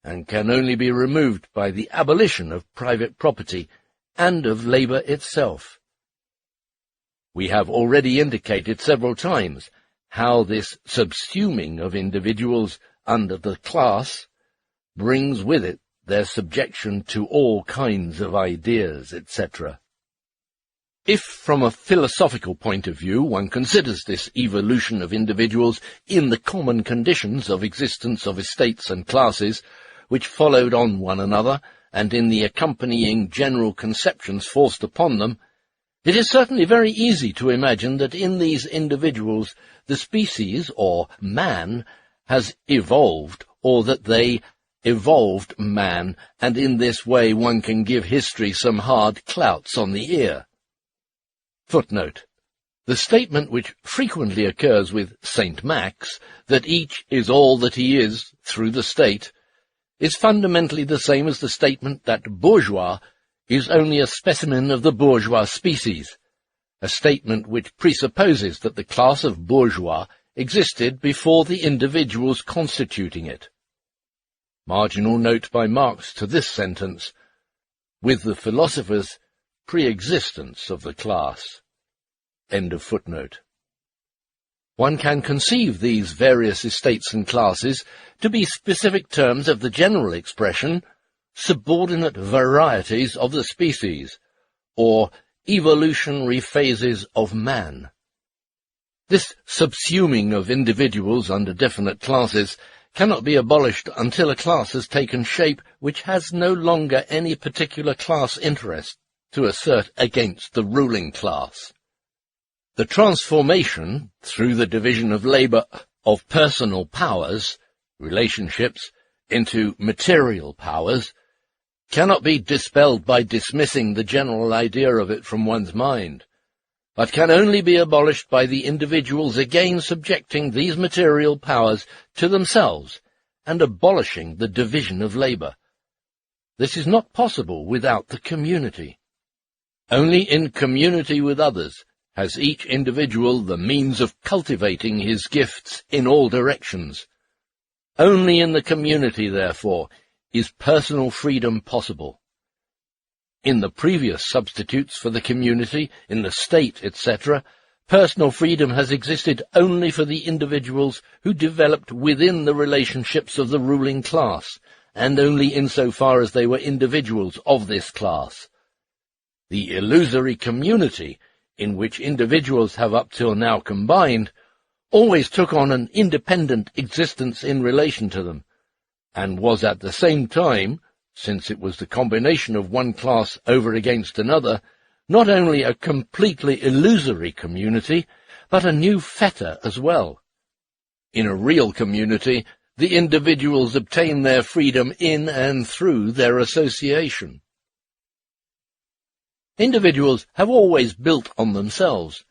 and can only be removed by the abolition of private property and of labour itself. We have already indicated several times how this subsuming of individuals under the class brings with it their subjection to all kinds of ideas, etc. If, from a philosophical point of view, one considers this evolution of individuals in the common conditions of existence of estates and classes, which followed on one another, and in the accompanying general conceptions forced upon them, it is certainly very easy to imagine that in these individuals the species, or man, has evolved, or that they evolved man, and in this way one can give history some hard clouts on the ear. Footnote. The statement which frequently occurs with St. Max, that each is all that he is through the state, is fundamentally the same as the statement that bourgeois is only a specimen of the bourgeois species, a statement which presupposes that the class of bourgeois existed before the individuals constituting it. Marginal note by Marx to this sentence, with the philosophers' pre-existence of the class. End of footnote. One can conceive these various estates and classes to be specific terms of the general expression, subordinate varieties of the species, or evolutionary phases of man. This subsuming of individuals under definite classes cannot be abolished until a class has taken shape which has no longer any particular class interest to assert against the ruling class. The transformation, through the division of labour, of personal powers, relationships, into material powers, cannot be dispelled by dismissing the general idea of it from one's mind, but can only be abolished by the individuals again subjecting these material powers to themselves and abolishing the division of labour. This is not possible without the community. Only in community with others has each individual the means of cultivating his gifts in all directions. Only in the community, therefore, is personal freedom possible. In the previous substitutes for the community, in the state, etc., personal freedom has existed only for the individuals who developed within the relationships of the ruling class, and only insofar as they were individuals of this class. The illusory community, in which individuals have up till now combined, always took on an independent existence in relation to them, and was at the same time, since it was the combination of one class over against another, not only a completely illusory community, but a new fetter as well. In a real community, the individuals obtain their freedom in and through their association. Individuals have always built on themselves,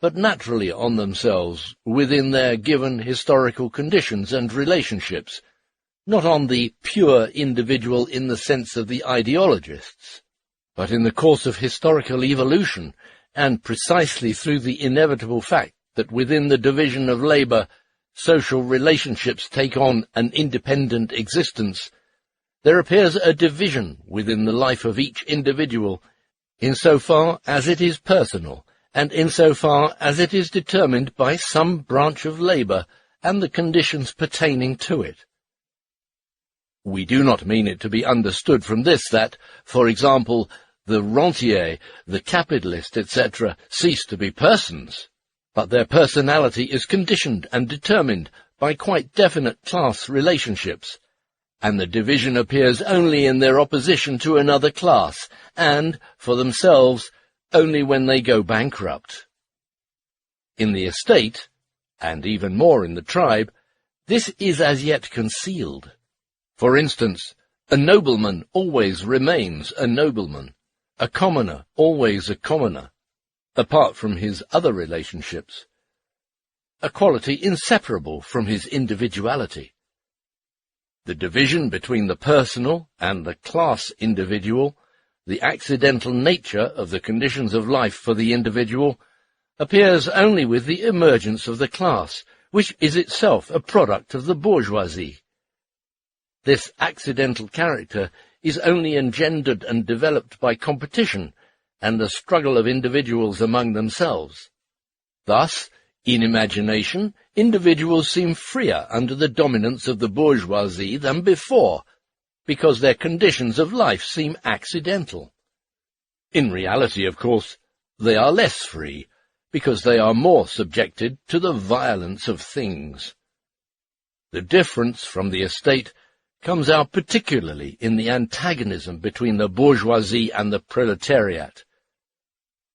but naturally on themselves within their given historical conditions and relationships, not on the pure individual in the sense of the ideologists, but in the course of historical evolution, and precisely through the inevitable fact that within the division of labour, social relationships take on an independent existence, there appears a division within the life of each individual, insofar as it is personal, and insofar as it is determined by some branch of labour and the conditions pertaining to it. We do not mean it to be understood from this that, for example, the rentier, the capitalist, etc., cease to be persons, but their personality is conditioned and determined by quite definite class relationships, and the division appears only in their opposition to another class, and, for themselves, only when they go bankrupt. In the estate, and even more in the tribe, this is as yet concealed. For instance, a nobleman always remains a nobleman, a commoner always a commoner, apart from his other relationships, a quality inseparable from his individuality. The division between the personal and the class individual, the accidental nature of the conditions of life for the individual, appears only with the emergence of the class, which is itself a product of the bourgeoisie. This accidental character is only engendered and developed by competition and the struggle of individuals among themselves. Thus, in imagination, individuals seem freer under the dominance of the bourgeoisie than before, because their conditions of life seem accidental. In reality, of course, they are less free, because they are more subjected to the violence of things. The difference from the estate comes out particularly in the antagonism between the bourgeoisie and the proletariat.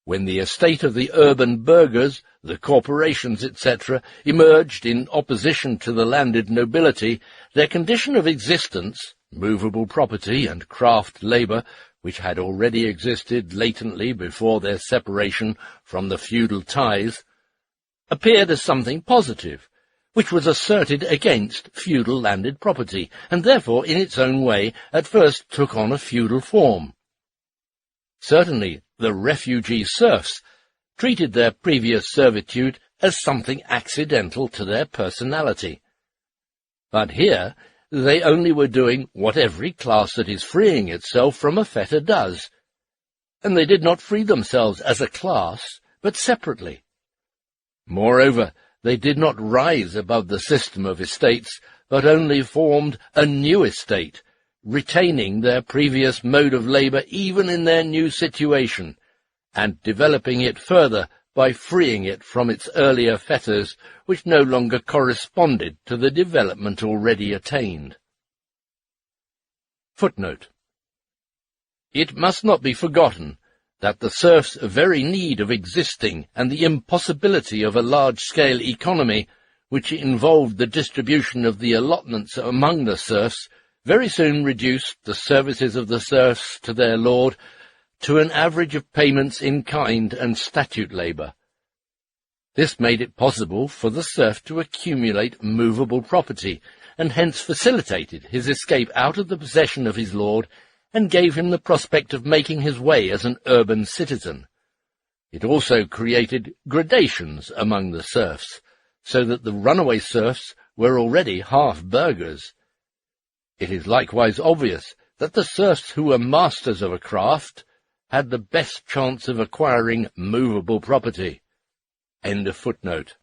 When the estate of the urban burghers, the corporations, etc., emerged in opposition to the landed nobility, their condition of existence, movable property and craft labour, which had already existed latently before their separation from the feudal ties, appeared as something positive, which was asserted against feudal landed property, and therefore, in its own way, at first took on a feudal form. Certainly, the refugee serfs treated their previous servitude as something accidental to their personality. But here, they only were doing what every class that is freeing itself from a fetter does, and they did not free themselves as a class, but separately. Moreover, they did not rise above the system of estates, but only formed a new estate, retaining their previous mode of labour even in their new situation, and developing it further by freeing it from its earlier fetters, which no longer corresponded to the development already attained. Footnote. It must not be forgotten that the serfs' very need of existing and the impossibility of a large-scale economy, which involved the distribution of the allotments among the serfs, very soon reduced the services of the serfs to their lord to an average of payments in kind and statute labour. This made it possible for the serf to accumulate movable property, and hence facilitated his escape out of the possession of his lord, and gave him the prospect of making his way as an urban citizen. It also created gradations among the serfs, so that the runaway serfs were already half-burghers. It is likewise obvious that the serfs who were masters of a craft had the best chance of acquiring movable property. End of footnote.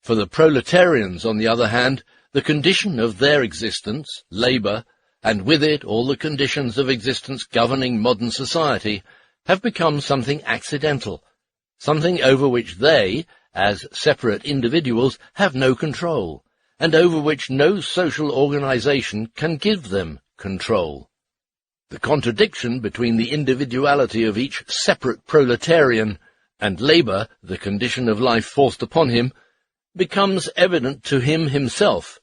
For the proletarians, on the other hand, the condition of their existence, labour, and with it all the conditions of existence governing modern society, have become something accidental, something over which they, as separate individuals, have no control, and over which no social organization can give them control. The contradiction between the individuality of each separate proletarian and labour, the condition of life forced upon him, becomes evident to him himself,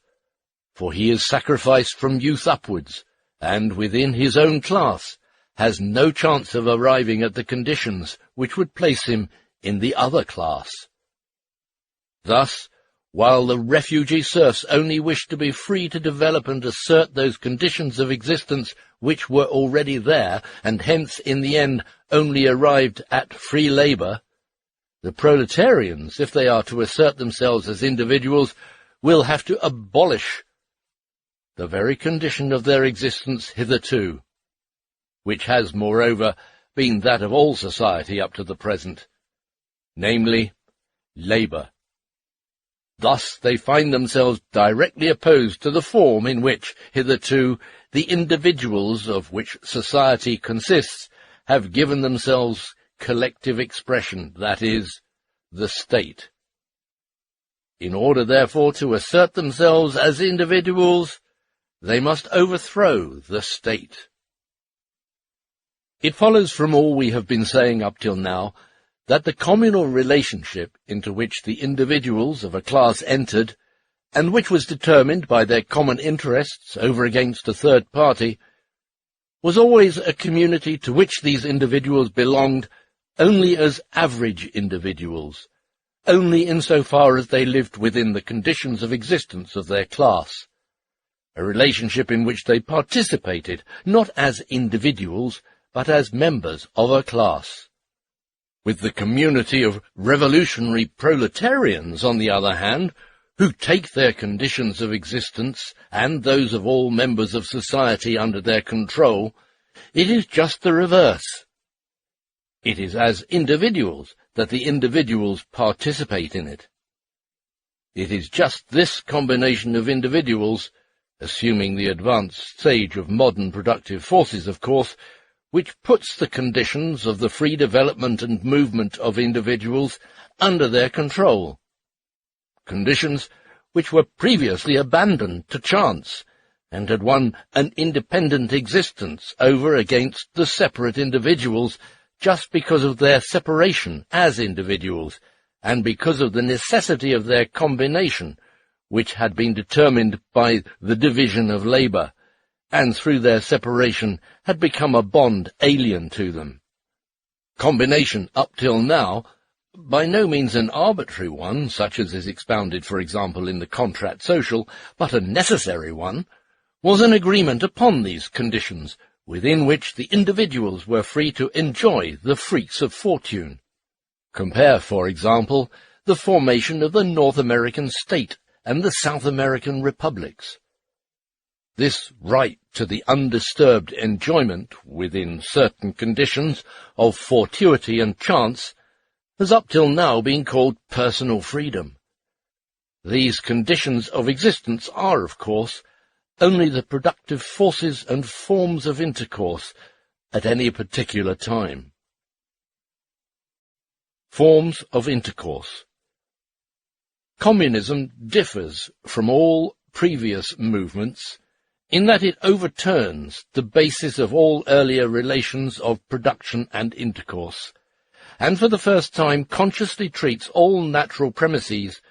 for he is sacrificed from youth upwards, and within his own class has no chance of arriving at the conditions which would place him in the other class. Thus, while the refugee serfs only wished to be free to develop and assert those conditions of existence which were already there, and hence in the end only arrived at free labour, the proletarians, if they are to assert themselves as individuals, will have to abolish the very condition of their existence hitherto, which has, moreover, been that of all society up to the present, namely, labour. Thus they find themselves directly opposed to the form in which, hitherto, the individuals of which society consists have given themselves collective expression, that is, the state. In order, therefore, to assert themselves as individuals, they must overthrow the state. It follows from all we have been saying up till now that the communal relationship into which the individuals of a class entered, and which was determined by their common interests over against a third party, was always a community to which these individuals belonged only as average individuals, only insofar as they lived within the conditions of existence of their class, a relationship in which they participated, not as individuals, but as members of a class. With the community of revolutionary proletarians, on the other hand, who take their conditions of existence and those of all members of society under their control, it is just the reverse. It is as individuals that the individuals participate in it. It is just this combination of individuals, assuming the advanced stage of modern productive forces, of course, which puts the conditions of the free development and movement of individuals under their control, conditions which were previously abandoned to chance, and had won an independent existence over against the separate individuals just because of their separation as individuals, and because of the necessity of their combination, which had been determined by the division of labour, and through their separation had become a bond alien to them. Combination, up till now, by no means an arbitrary one, such as is expounded, for example, in the Contract Social, but a necessary one, was an agreement upon these conditions, within which the individuals were free to enjoy the freaks of fortune. Compare, for example, the formation of the North American state and the South American republics. This right to the undisturbed enjoyment, within certain conditions, of fortuity and chance, has up till now been called personal freedom. These conditions of existence are, of course, only the productive forces and forms of intercourse at any particular time. Forms of intercourse. Communism differs from all previous movements in that it overturns the basis of all earlier relations of production and intercourse, and for the first time consciously treats all natural premises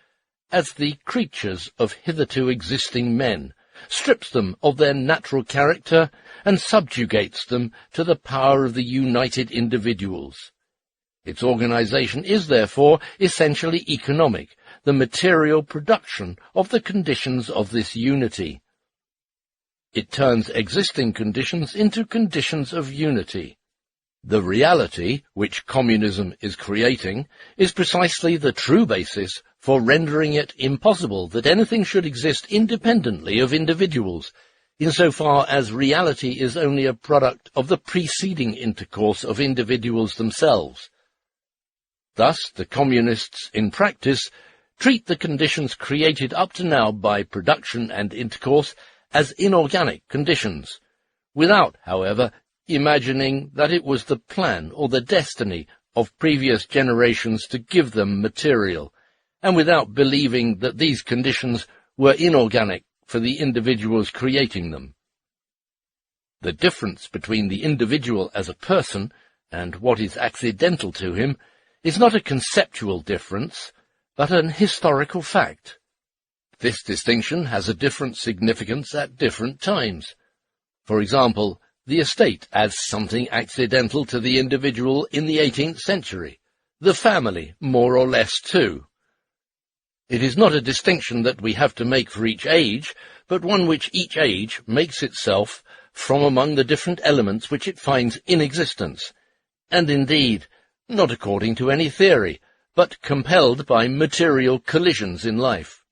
as the creatures of hitherto existing men, strips them of their natural character, and subjugates them to the power of the united individuals. Its organization is, therefore, essentially economic, the material production of the conditions of this unity. It turns existing conditions into conditions of unity. The reality which communism is creating is precisely the true basis for rendering it impossible that anything should exist independently of individuals, insofar as reality is only a product of the preceding intercourse of individuals themselves. Thus, the communists, in practice, treat the conditions created up to now by production and intercourse as inorganic conditions, without, however, imagining that it was the plan or the destiny of previous generations to give them material, and without believing that these conditions were inorganic for the individuals creating them. The difference between the individual as a person and what is accidental to him is not a conceptual difference, but an historical fact. This distinction has a different significance at different times. For example, the estate as something accidental to the individual in the 18th century, the family more or less too. It is not a distinction that we have to make for each age, but one which each age makes itself from among the different elements which it finds in existence, and indeed, not according to any theory, but compelled by material collisions in life.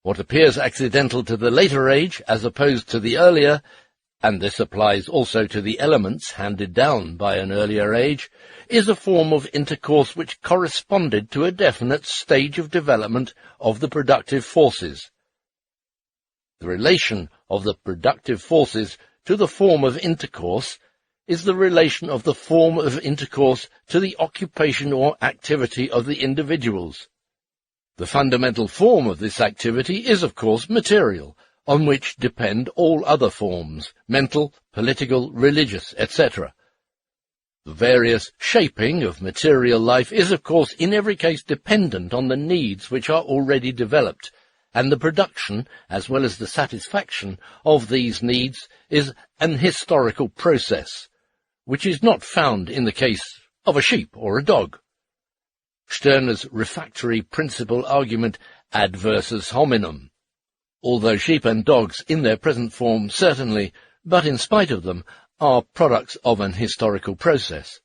What appears accidental to the later age as opposed to the earlier, and this applies also to the elements handed down by an earlier age, is a form of intercourse which corresponded to a definite stage of development of the productive forces. The relation of the productive forces to the form of intercourse is the relation of the form of intercourse to the occupation or activity of the individuals. The fundamental form of this activity is, of course, material, on which depend all other forms, mental, political, religious, etc. The various shaping of material life is, of course, in every case dependent on the needs which are already developed, and the production, as well as the satisfaction, of these needs is an historical process, which is not found in the case of a sheep or a dog. Stirner's refractory principle argument ad versus hominum. Although sheep and dogs in their present form certainly, but in spite of them, are products of an historical process.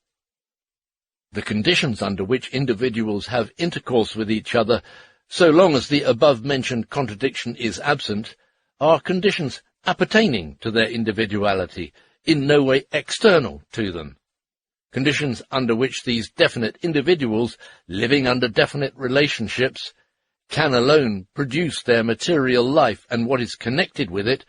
The conditions under which individuals have intercourse with each other, so long as the above-mentioned contradiction is absent, are conditions appertaining to their individuality, in no way external to them. Conditions under which these definite individuals, living under definite relationships, can alone produce their material life and what is connected with it,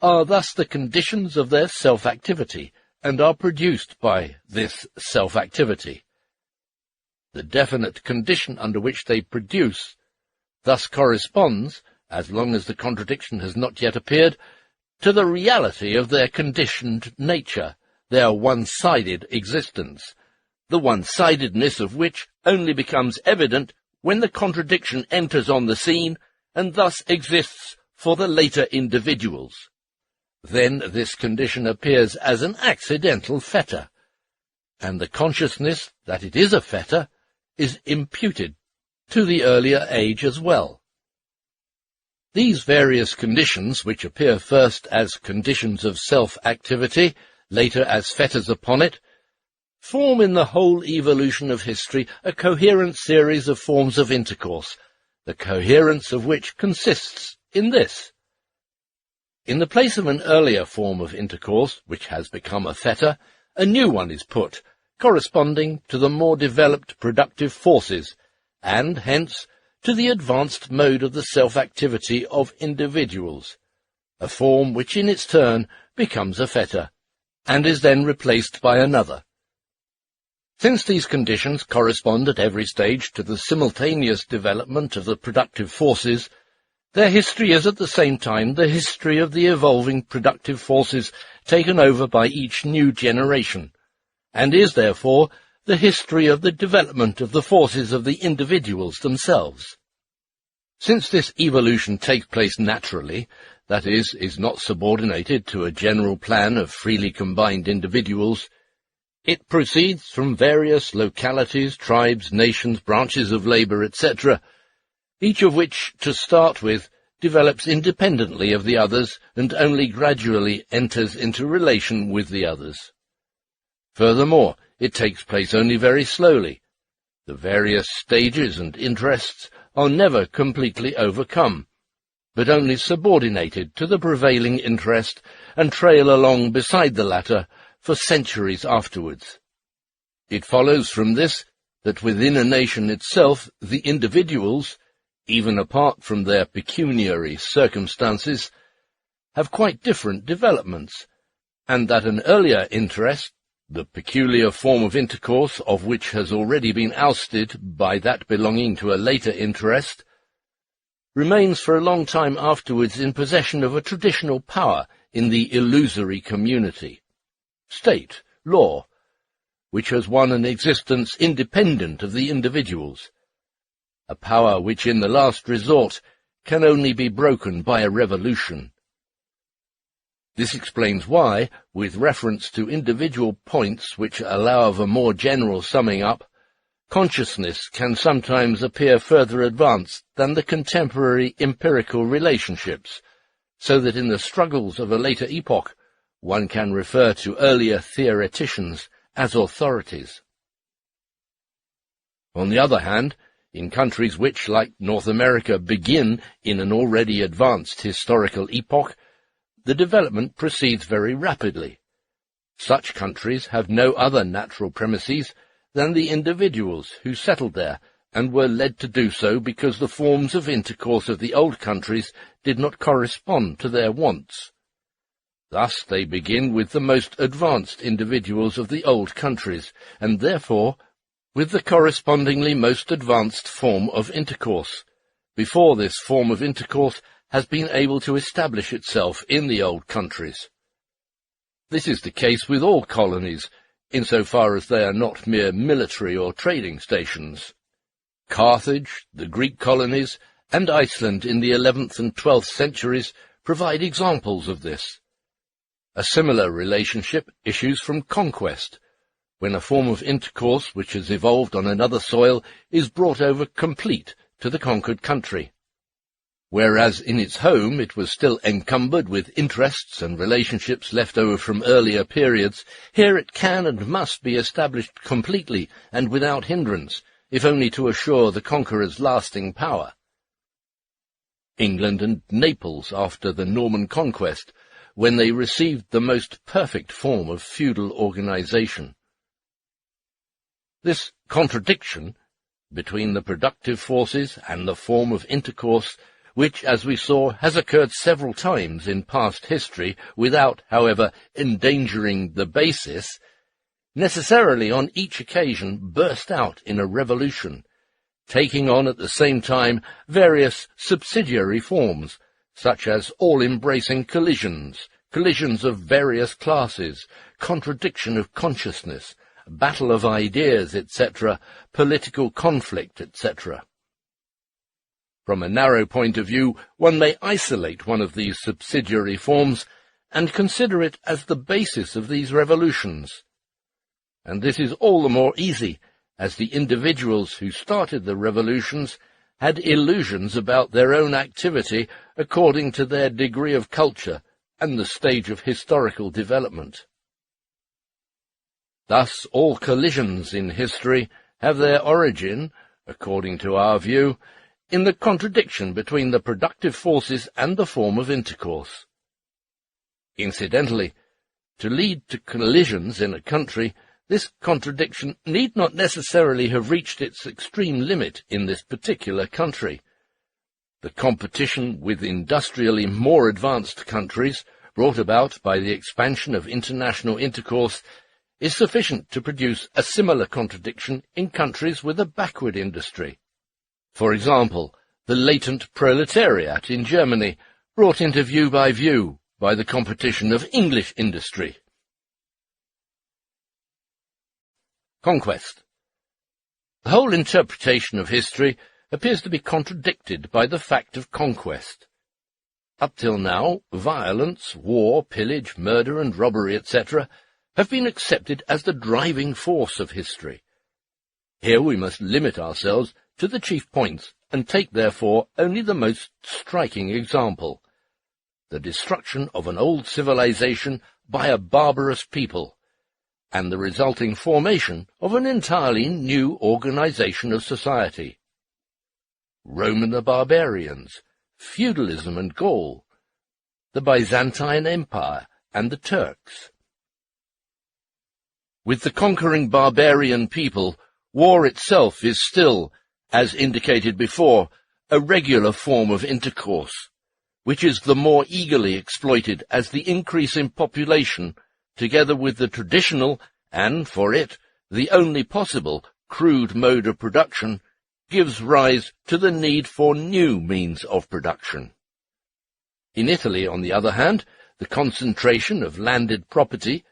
are thus the conditions of their self-activity, and are produced by this self-activity. The definite condition under which they produce thus corresponds, as long as the contradiction has not yet appeared, to the reality of their conditioned nature, their one-sided existence, the one-sidedness of which only becomes evident when the contradiction enters on the scene, and thus exists for the later individuals. Then this condition appears as an accidental fetter, and the consciousness that it is a fetter is imputed to the earlier age as well. These various conditions, which appear first as conditions of self-activity, later as fetters upon it, form in the whole evolution of history a coherent series of forms of intercourse, the coherence of which consists in this. In the place of an earlier form of intercourse, which has become a fetter, a new one is put, corresponding to the more developed productive forces, and, hence, to the advanced mode of the self-activity of individuals, a form which in its turn becomes a fetter, and is then replaced by another. Since these conditions correspond at every stage to the simultaneous development of the productive forces, their history is at the same time the history of the evolving productive forces taken over by each new generation, and is therefore the history of the development of the forces of the individuals themselves. Since this evolution takes place naturally, that is not subordinated to a general plan of freely combined individuals, it proceeds from various localities, tribes, nations, branches of labour, etc., each of which, to start with, develops independently of the others and only gradually enters into relation with the others. Furthermore, it takes place only very slowly. The various stages and interests are never completely overcome, but only subordinated to the prevailing interest and trail along beside the latter for centuries afterwards. It follows from this that within a nation itself the individuals, even apart from their pecuniary circumstances, have quite different developments, and that an earlier interest, the peculiar form of intercourse of which has already been ousted by that belonging to a later interest, remains for a long time afterwards in possession of a traditional power in the illusory community, state, law, which has won an existence independent of the individuals, a power which in the last resort can only be broken by a revolution. This explains why, with reference to individual points which allow of a more general summing up, consciousness can sometimes appear further advanced than the contemporary empirical relationships, so that in the struggles of a later epoch one can refer to earlier theoreticians as authorities. On the other hand, in countries which, like North America, begin in an already advanced historical epoch, the development proceeds very rapidly. Such countries have no other natural premises than the individuals who settled there, and were led to do so because the forms of intercourse of the old countries did not correspond to their wants. Thus they begin with the most advanced individuals of the old countries, and therefore with the correspondingly most advanced form of intercourse, before this form of intercourse has been able to establish itself in the old countries. This is the case with all colonies, insofar as they are not mere military or trading stations. Carthage, the Greek colonies, and Iceland in the 11th and 12th centuries provide examples of this. A similar relationship issues from conquest, when a form of intercourse which has evolved on another soil is brought over complete to the conquered country. Whereas in its home it was still encumbered with interests and relationships left over from earlier periods, here it can and must be established completely and without hindrance, if only to assure the conqueror's lasting power. England and Naples after the Norman conquest, when they received the most perfect form of feudal organization. This contradiction between the productive forces and the form of intercourse, which, as we saw, has occurred several times in past history without, however, endangering the basis, necessarily on each occasion burst out in a revolution, taking on at the same time various subsidiary forms, such as all-embracing collisions, collisions of various classes, contradiction of consciousness, battle of ideas, etc., political conflict, etc. From a narrow point of view, one may isolate one of these subsidiary forms and consider it as the basis of these revolutions. And this is all the more easy, as the individuals who started the revolutions had illusions about their own activity according to their degree of culture and the stage of historical development. Thus all collisions in history have their origin, according to our view, in the contradiction between the productive forces and the form of intercourse. Incidentally, to lead to collisions in a country, this contradiction need not necessarily have reached its extreme limit in this particular country. The competition with industrially more advanced countries, brought about by the expansion of international intercourse, is sufficient to produce a similar contradiction in countries with a backward industry. For example, the latent proletariat in Germany, brought into view by the competition of English industry. Conquest. The whole interpretation of history appears to be contradicted by the fact of conquest. Up till now, violence, war, pillage, murder and robbery, etc., have been accepted as the driving force of history. Here we must limit ourselves to the chief points and take, therefore, only the most striking example: the destruction of an old civilization by a barbarous people, and the resulting formation of an entirely new organization of society. Rome and the barbarians, feudalism and Gaul, the Byzantine Empire and the Turks. With the conquering barbarian people, war itself is still, as indicated before, a regular form of intercourse, which is the more eagerly exploited as the increase in population, together with the traditional, and, for it, the only possible, crude mode of production, gives rise to the need for new means of production. In Italy, on the other hand, the concentration of landed property,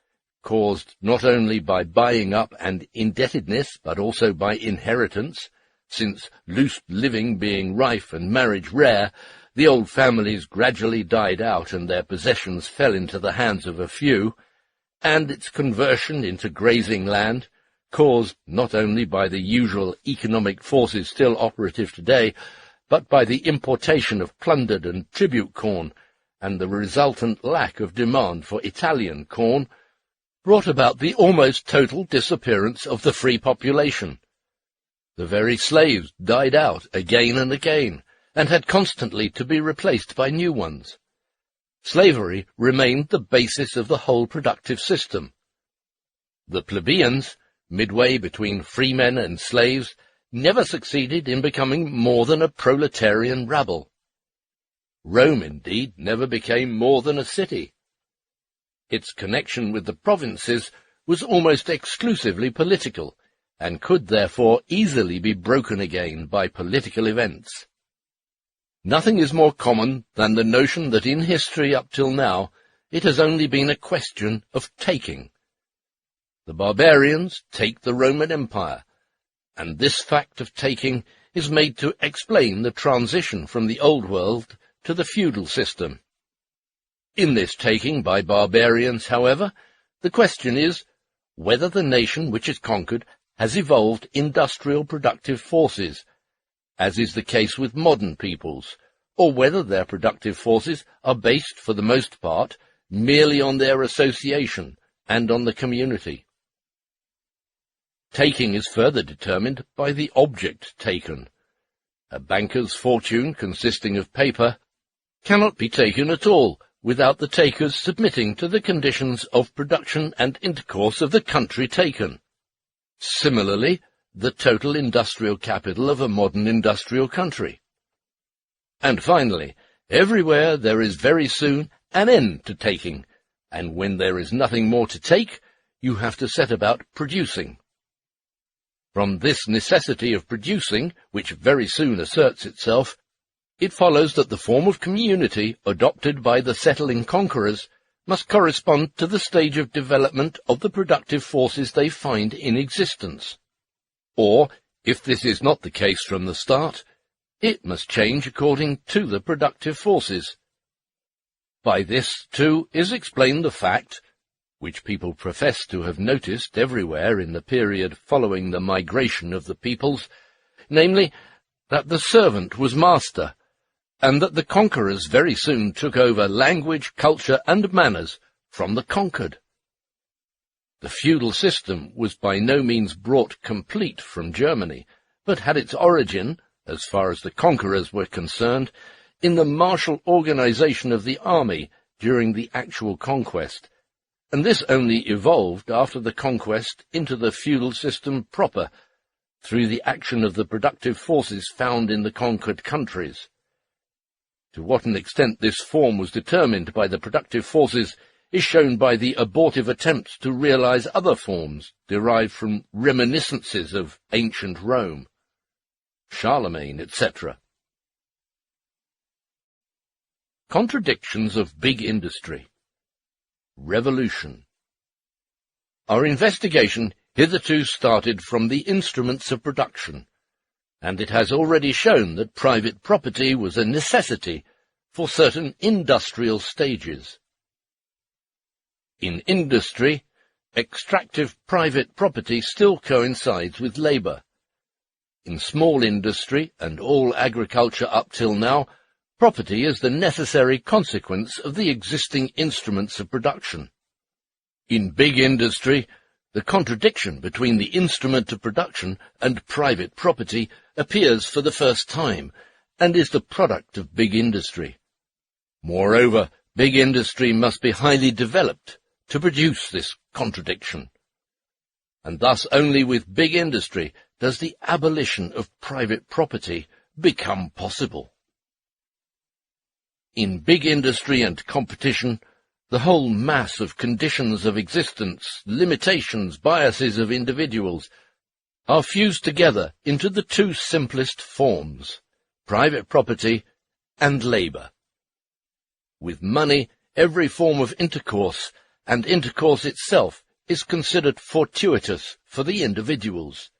caused not only by buying up and indebtedness, but also by inheritance, since loose living being rife and marriage rare, the old families gradually died out and their possessions fell into the hands of a few, and its conversion into grazing land, caused not only by the usual economic forces still operative today, but by the importation of plundered and tribute corn, and the resultant lack of demand for Italian corn, brought about the almost total disappearance of the free population. The very slaves died out again and again, and had constantly to be replaced by new ones. Slavery remained the basis of the whole productive system. The plebeians, midway between freemen and slaves, never succeeded in becoming more than a proletarian rabble. Rome, indeed, never became more than a city. Its connection with the provinces was almost exclusively political, and could therefore easily be broken again by political events. Nothing is more common than the notion that in history up till now it has only been a question of taking. The barbarians take the Roman Empire, and this fact of taking is made to explain the transition from the Old World to the feudal system. In this taking by barbarians, however, the question is whether the nation which is conquered has evolved industrial productive forces, as is the case with modern peoples, or whether their productive forces are based, for the most part, merely on their association and on the community. Taking is further determined by the object taken. A banker's fortune, consisting of paper, cannot be taken at all without the takers submitting to the conditions of production and intercourse of the country taken. Similarly, the total industrial capital of a modern industrial country. And finally, everywhere there is very soon an end to taking, and when there is nothing more to take, you have to set about producing. From this necessity of producing, which very soon asserts itself, it follows that the form of community adopted by the settling conquerors must correspond to the stage of development of the productive forces they find in existence. Or, if this is not the case from the start, it must change according to the productive forces. By this, too, is explained the fact, which people profess to have noticed everywhere in the period following the migration of the peoples, namely, that the servant was master, and that the conquerors very soon took over language, culture, and manners from the conquered. The feudal system was by no means brought complete from Germany, but had its origin, as far as the conquerors were concerned, in the martial organization of the army during the actual conquest, and this only evolved after the conquest into the feudal system proper, through the action of the productive forces found in the conquered countries. To what an extent this form was determined by the productive forces is shown by the abortive attempts to realize other forms derived from reminiscences of ancient Rome, Charlemagne, etc. Contradictions of big industry. Revolution. Our investigation hitherto started from the instruments of production, and it has already shown that private property was a necessity for certain industrial stages. In industry, extractive private property still coincides with labour. In small industry and all agriculture up till now, property is the necessary consequence of the existing instruments of production. In big industry, the contradiction between the instrument of production and private property appears for the first time, and is the product of big industry. Moreover, big industry must be highly developed to produce this contradiction, and thus only with big industry does the abolition of private property become possible. In big industry and competition, the whole mass of conditions of existence, limitations, biases of individuals, are fused together into the two simplest forms, private property and labour. With money, every form of intercourse, and intercourse itself, is considered fortuitous for the individuals.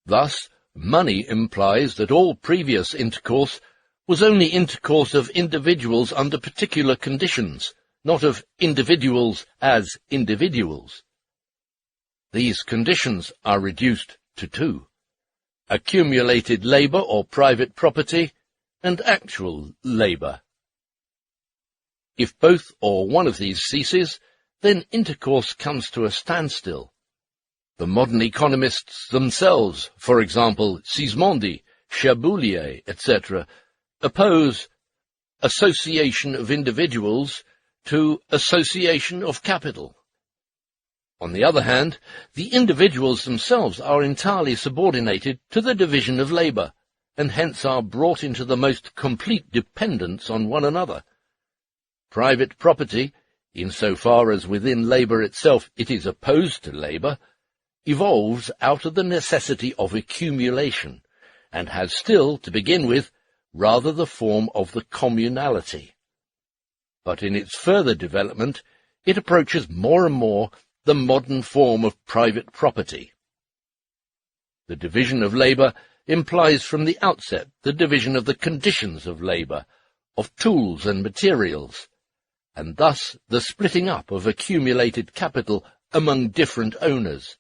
Thus, money implies that all previous intercourse was only intercourse of individuals under particular conditions, not of individuals as individuals. These conditions are reduced to two: accumulated labour or private property, and actual labour. If both or one of these ceases, then intercourse comes to a standstill. The modern economists themselves, for example Sismondi, Cherbulier, etc., oppose association of individuals to association of capital. On the other hand, the individuals themselves are entirely subordinated to the division of labour, and hence are brought into the most complete dependence on one another. Private property, in so far as within labour itself it is opposed to labour, evolves out of the necessity of accumulation, and has still, to begin with, rather the form of the communality. But in its further development, it approaches more and more the modern form of private property. The division of labour implies from the outset the division of the conditions of labour, of tools and materials, and thus the splitting up of accumulated capital among different owners,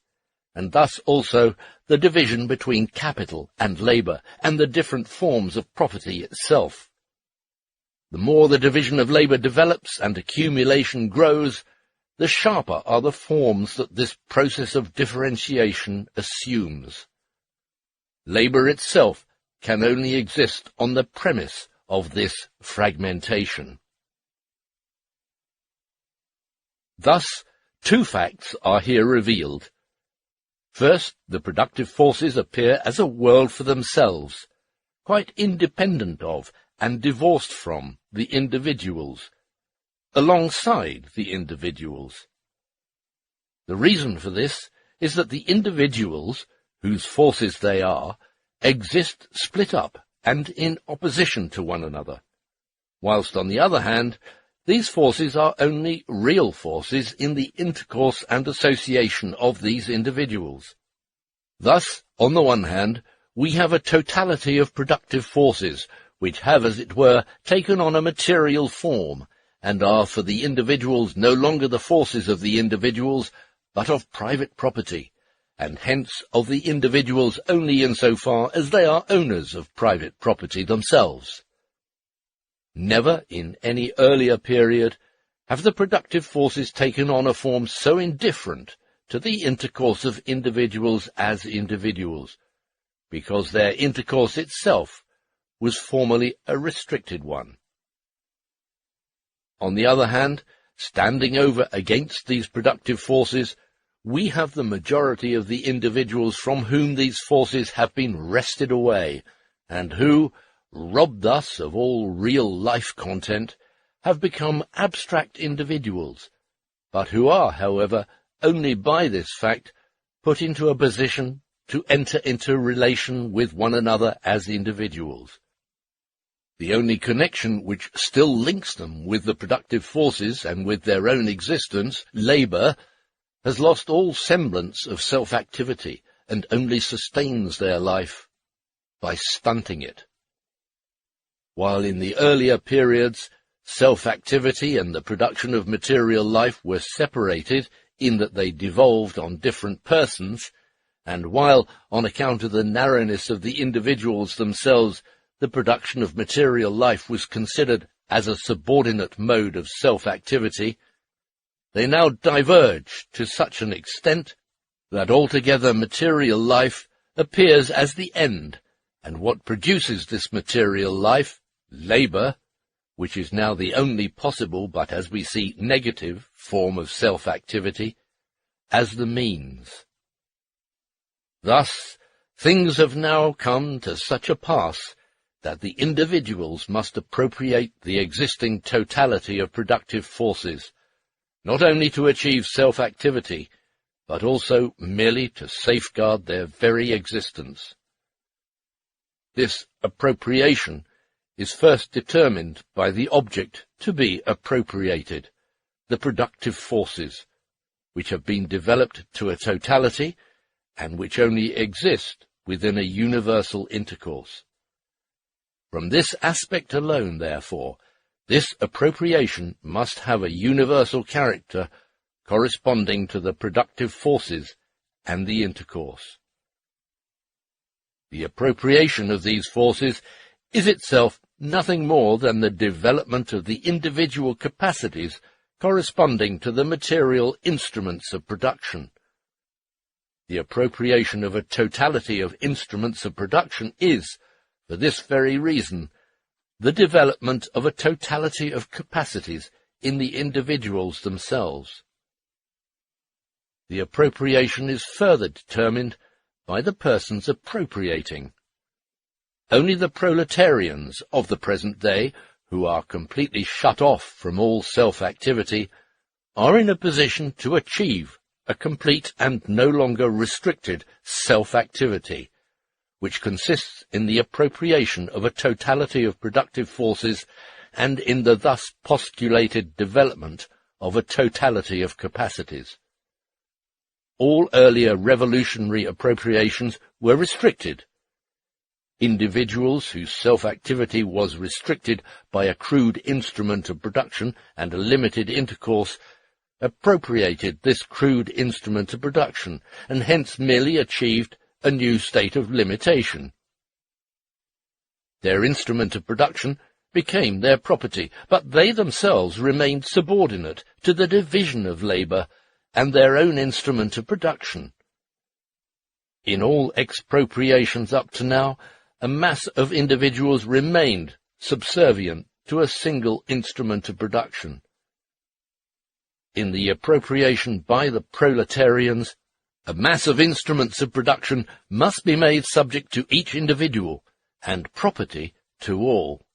and thus also the division between capital and labour, and the different forms of property itself. The more the division of labour develops and accumulation grows, the sharper are the forms that this process of differentiation assumes. Labour itself can only exist on the premise of this fragmentation. Thus, two facts are here revealed. First, the productive forces appear as a world for themselves, quite independent of and divorced from the individuals, alongside the individuals. The reason for this is that the individuals, whose forces they are, exist split up and in opposition to one another, whilst on the other hand, these forces are only real forces in the intercourse and association of these individuals. Thus, on the one hand, we have a totality of productive forces, which have, as it were, taken on a material form, and are for the individuals no longer the forces of the individuals, but of private property, and hence of the individuals only in so far as they are owners of private property themselves. Never, in any earlier period, have the productive forces taken on a form so indifferent to the intercourse of individuals as individuals, because their intercourse itself was formerly a restricted one. On the other hand, standing over against these productive forces, we have the majority of the individuals from whom these forces have been wrested away, and who, robbed thus of all real life content, have become abstract individuals, but who are, however, only by this fact put into a position to enter into relation with one another as individuals. The only connection which still links them with the productive forces and with their own existence, labour, has lost all semblance of self-activity and only sustains their life by stunting it. While in the earlier periods self-activity and the production of material life were separated in that they devolved on different persons, and while, on account of the narrowness of the individuals themselves, the production of material life was considered as a subordinate mode of self-activity, they now diverge to such an extent that altogether material life appears as the end, and what produces this material life, labour, which is now the only possible but, as we see, negative form of self-activity, as the means. Thus, things have now come to such a pass that the individuals must appropriate the existing totality of productive forces, not only to achieve self-activity, but also merely to safeguard their very existence. This appropriation is first determined by the object to be appropriated, the productive forces, which have been developed to a totality and which only exist within a universal intercourse. From this aspect alone, therefore, this appropriation must have a universal character corresponding to the productive forces and the intercourse. The appropriation of these forces is itself nothing more than the development of the individual capacities corresponding to the material instruments of production. The appropriation of a totality of instruments of production is, for this very reason, the development of a totality of capacities in the individuals themselves. The appropriation is further determined by the persons appropriating. Only the proletarians of the present day, who are completely shut off from all self-activity, are in a position to achieve a complete and no longer restricted self-activity, which consists in the appropriation of a totality of productive forces and in the thus postulated development of a totality of capacities. All earlier revolutionary appropriations were restricted. Individuals whose self-activity was restricted by a crude instrument of production and a limited intercourse appropriated this crude instrument of production, and hence merely achieved a new state of limitation. Their instrument of production became their property, but they themselves remained subordinate to the division of labour and their own instrument of production. In all expropriations up to now, a mass of individuals remained subservient to a single instrument of production. In the appropriation by the proletarians, a mass of instruments of production must be made subject to each individual, and property to all.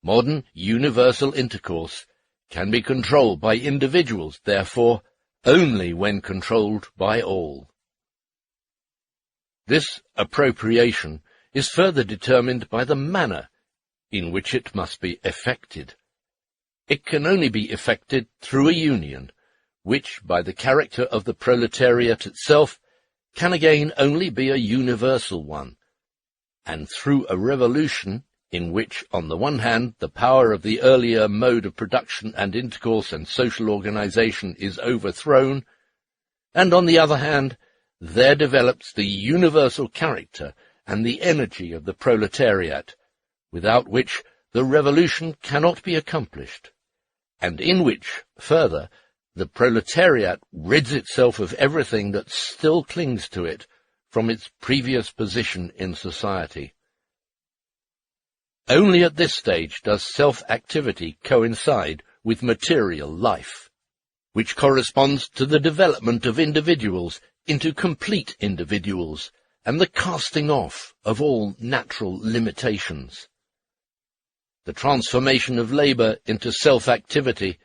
Modern universal intercourse can be controlled by individuals, therefore, only when controlled by all. This appropriation is further determined by the manner in which it must be effected. It can only be effected through a union, which, by the character of the proletariat itself, can again only be a universal one, and through a revolution in which, on the one hand, the power of the earlier mode of production and intercourse and social organization is overthrown, and on the other hand, there develops the universal character and the energy of the proletariat, without which the revolution cannot be accomplished, and in which, further, the proletariat rids itself of everything that still clings to it from its previous position in society. Only at this stage does self-activity coincide with material life, which corresponds to the development of individuals into complete individuals and the casting off of all natural limitations. The transformation of labour into self-activity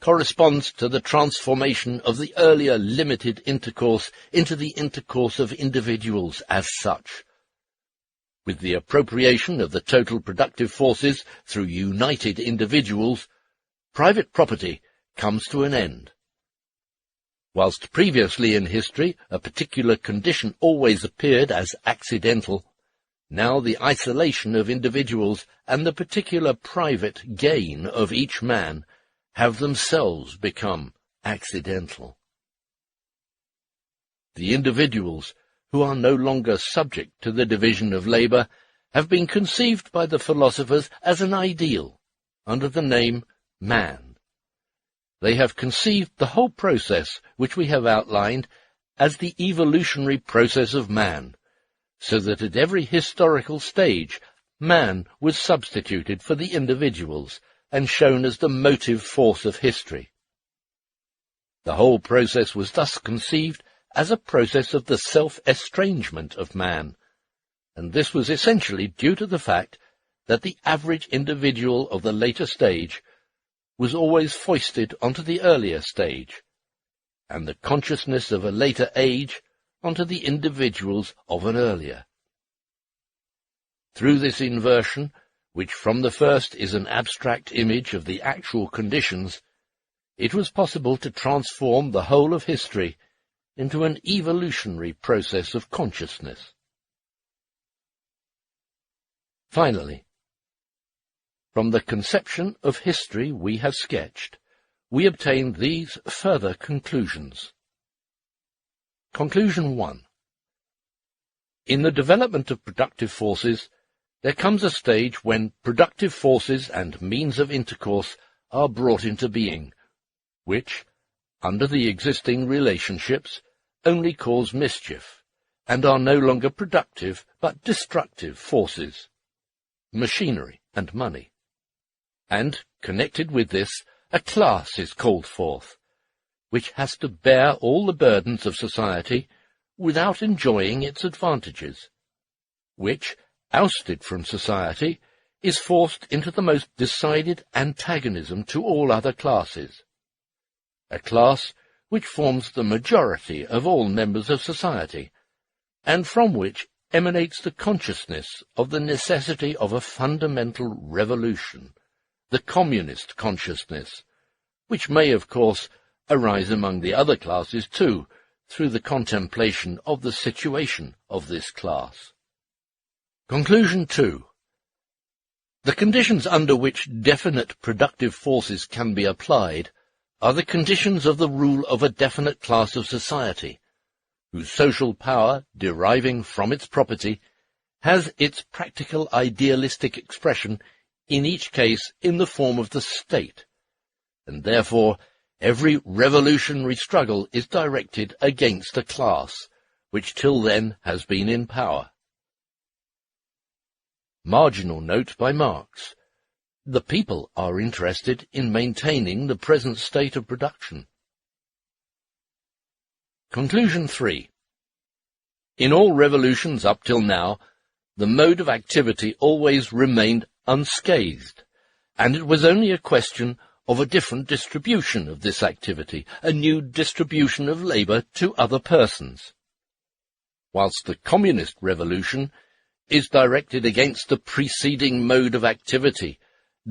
corresponds to the transformation of the earlier limited intercourse into the intercourse of individuals as such. With the appropriation of the total productive forces through united individuals, private property comes to an end. Whilst previously in history a particular condition always appeared as accidental, now the isolation of individuals and the particular private gain of each man have themselves become accidental. The individuals, who are no longer subject to the division of labour, have been conceived by the philosophers as an ideal, under the name man. They have conceived the whole process which we have outlined as the evolutionary process of man, so that at every historical stage man was substituted for the individuals and shown as the motive force of history. The whole process was thus conceived as a process of the self-estrangement of man, and this was essentially due to the fact that the average individual of the later stage was always foisted onto the earlier stage, and the consciousness of a later age onto the individuals of an earlier. Through this inversion, which from the first is an abstract image of the actual conditions, it was possible to transform the whole of history into an evolutionary process of consciousness. Finally, from the conception of history we have sketched, we obtain these further conclusions. Conclusion 1. In the development of productive forces, there comes a stage when productive forces and means of intercourse are brought into being, which, under the existing relationships, only cause mischief, and are no longer productive but destructive forces, machinery and money. And, connected with this, a class is called forth, which has to bear all the burdens of society without enjoying its advantages, which, ousted from society, is forced into the most decided antagonism to all other classes, a class which forms the majority of all members of society, and from which emanates the consciousness of the necessity of a fundamental revolution, the communist consciousness, which may, of course, arise among the other classes too, through the contemplation of the situation of this class. Conclusion 2. The conditions under which definite productive forces can be applied are the conditions of the rule of a definite class of society, whose social power, deriving from its property, has its practical idealistic expression in each case in the form of the state, and therefore every revolutionary struggle is directed against a class which till then has been in power. Marginal note by Marx. The people are interested in maintaining the present state of production. Conclusion 3. In all revolutions up till now, the mode of activity always remained unscathed, and it was only a question of a different distribution of this activity, a new distribution of labour to other persons. Whilst the communist revolution is directed against the preceding mode of activity,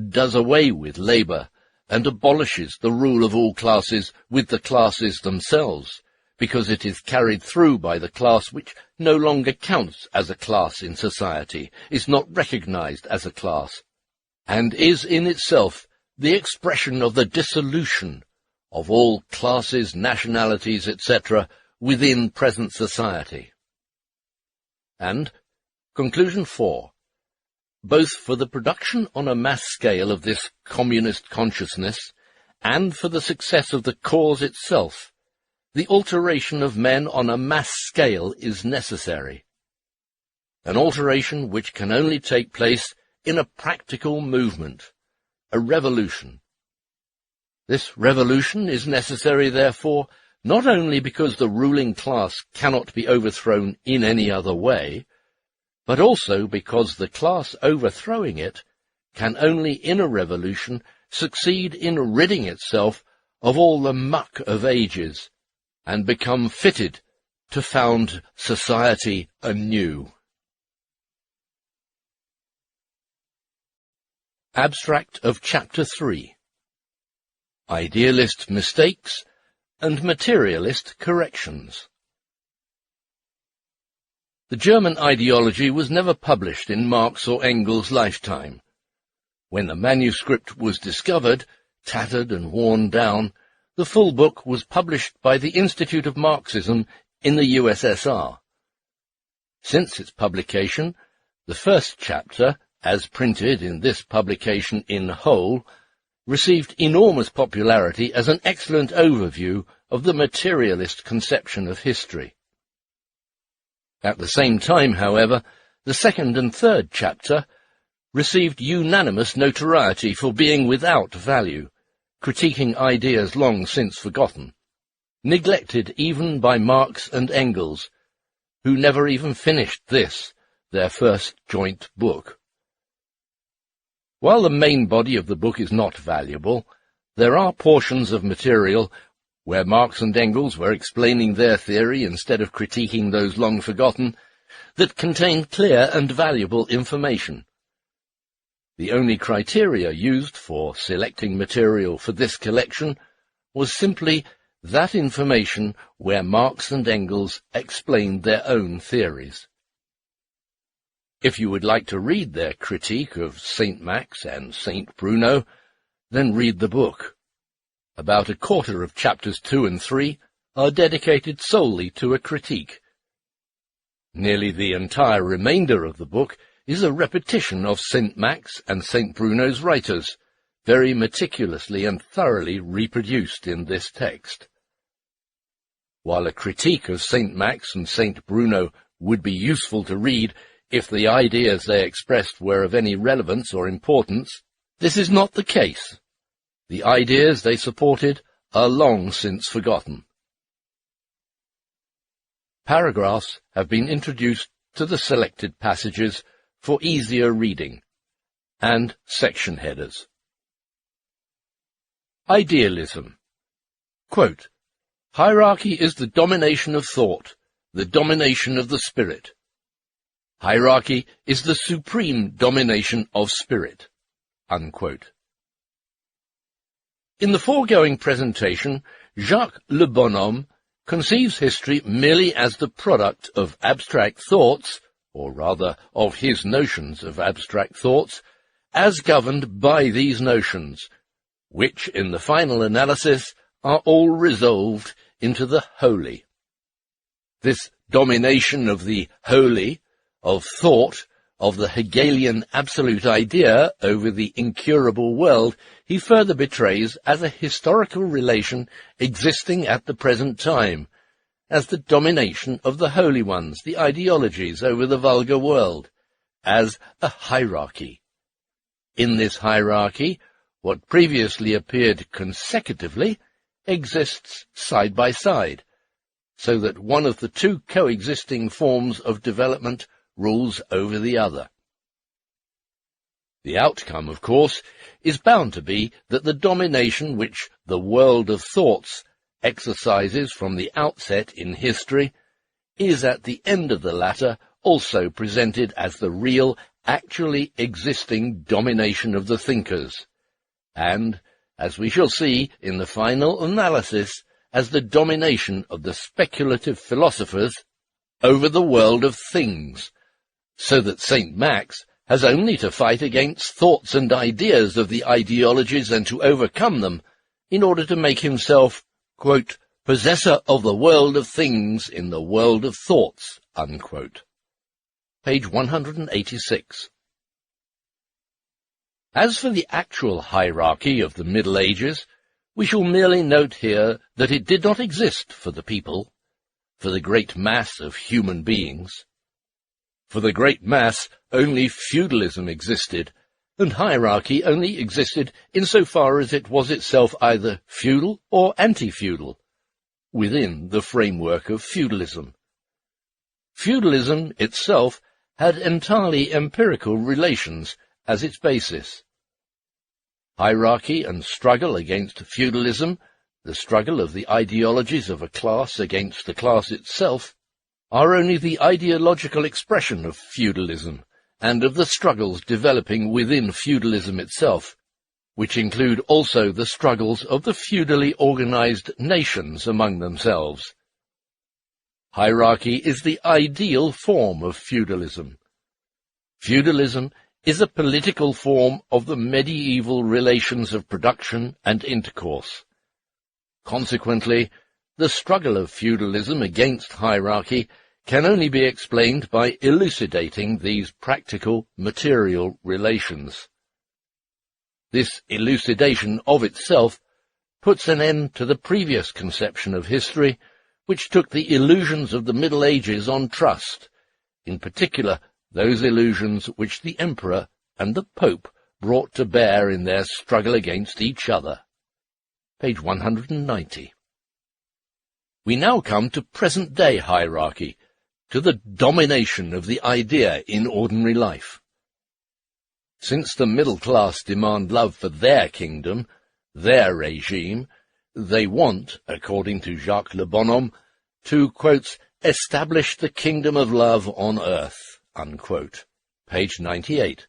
does away with labour, and abolishes the rule of all classes with the classes themselves, because it is carried through by the class which no longer counts as a class in society, is not recognized as a class, and is in itself the expression of the dissolution of all classes, nationalities, etc., within present society. And, conclusion 4, both for the production on a mass scale of this communist consciousness, and for the success of the cause itself, the alteration of men on a mass scale is necessary, an alteration which can only take place in a practical movement, a revolution. This revolution is necessary, therefore, not only because the ruling class cannot be overthrown in any other way, but also because the class overthrowing it can only in a revolution succeed in ridding itself of all the muck of ages, and become fitted to found society anew. Abstract of Chapter 3. Idealist Mistakes and Materialist Corrections. The German ideology was never published in Marx or Engels' lifetime. When the manuscript was discovered, tattered and worn down, the full book was published by the Institute of Marxism in the USSR. Since its publication, the first chapter, as printed in this publication in whole, received enormous popularity as an excellent overview of the materialist conception of history. At the same time, however, the second and third chapter received unanimous notoriety for being without value, critiquing ideas long since forgotten, neglected even by Marx and Engels, who never even finished this, their first joint book. While the main body of the book is not valuable, there are portions of material where Marx and Engels were explaining their theory instead of critiquing those long forgotten, that contain clear and valuable information. The only criteria used for selecting material for this collection was simply that information where Marx and Engels explained their own theories. If you would like to read their critique of St. Max and St. Bruno, then read the book. About a quarter of chapters 2 and 3 are dedicated solely to a critique. Nearly the entire remainder of the book is a repetition of St. Max and St. Bruno's writers, very meticulously and thoroughly reproduced in this text. While a critique of St. Max and St. Bruno would be useful to read if the ideas they expressed were of any relevance or importance, this is not the case. The ideas they supported are long since forgotten. Paragraphs have been introduced to the selected passages for easier reading, and section headers. Idealism. Quote, "Hierarchy is the domination of thought, the domination of the spirit. Hierarchy is the supreme domination of spirit." Unquote. In the foregoing presentation, Jacques Le Bonhomme conceives history merely as the product of abstract thoughts, or rather of his notions of abstract thoughts, as governed by these notions, which in the final analysis are all resolved into the holy. This domination of the holy, of thought, of the Hegelian absolute idea over the incurable world, he further betrays as a historical relation existing at the present time, as the domination of the holy ones, the ideologies, over the vulgar world, as a hierarchy. In this hierarchy, what previously appeared consecutively exists side by side, so that one of the two coexisting forms of development rules over the other. The outcome, of course, is bound to be that the domination which the world of thoughts exercises from the outset in history is at the end of the latter also presented as the real, actually existing domination of the thinkers, and, as we shall see in the final analysis, as the domination of the speculative philosophers over the world of things, so that St. Max has only to fight against thoughts and ideas of the ideologies and to overcome them in order to make himself, quote, possessor of the world of things in the world of thoughts, unquote. Page 186. As for the actual hierarchy of the Middle Ages, we shall merely note here that it did not exist for the people, for the great mass of human beings. For the great mass, only feudalism existed, and hierarchy only existed insofar as it was itself either feudal or anti-feudal, within the framework of feudalism. Feudalism itself had entirely empirical relations as its basis. Hierarchy and struggle against feudalism the struggle of the ideologies of a class against the class itself, are only the ideological expression of feudalism and of the struggles developing within feudalism itself, which include also the struggles of the feudally organized nations among themselves. Hierarchy is the ideal form of feudalism. Feudalism is a political form of the medieval relations of production and intercourse. Consequently, the struggle of feudalism against hierarchy can only be explained by elucidating these practical, material relations. This elucidation of itself puts an end to the previous conception of history, which took the illusions of the Middle Ages on trust, in particular those illusions which the Emperor and the Pope brought to bear in their struggle against each other. Page 190. We now come to present-day hierarchy, to the domination of the idea in ordinary life. Since the middle class demand love for their kingdom, their regime, they want, according to Jacques Le Bonhomme, to, quote, establish the kingdom of love on earth, unquote. Page 98.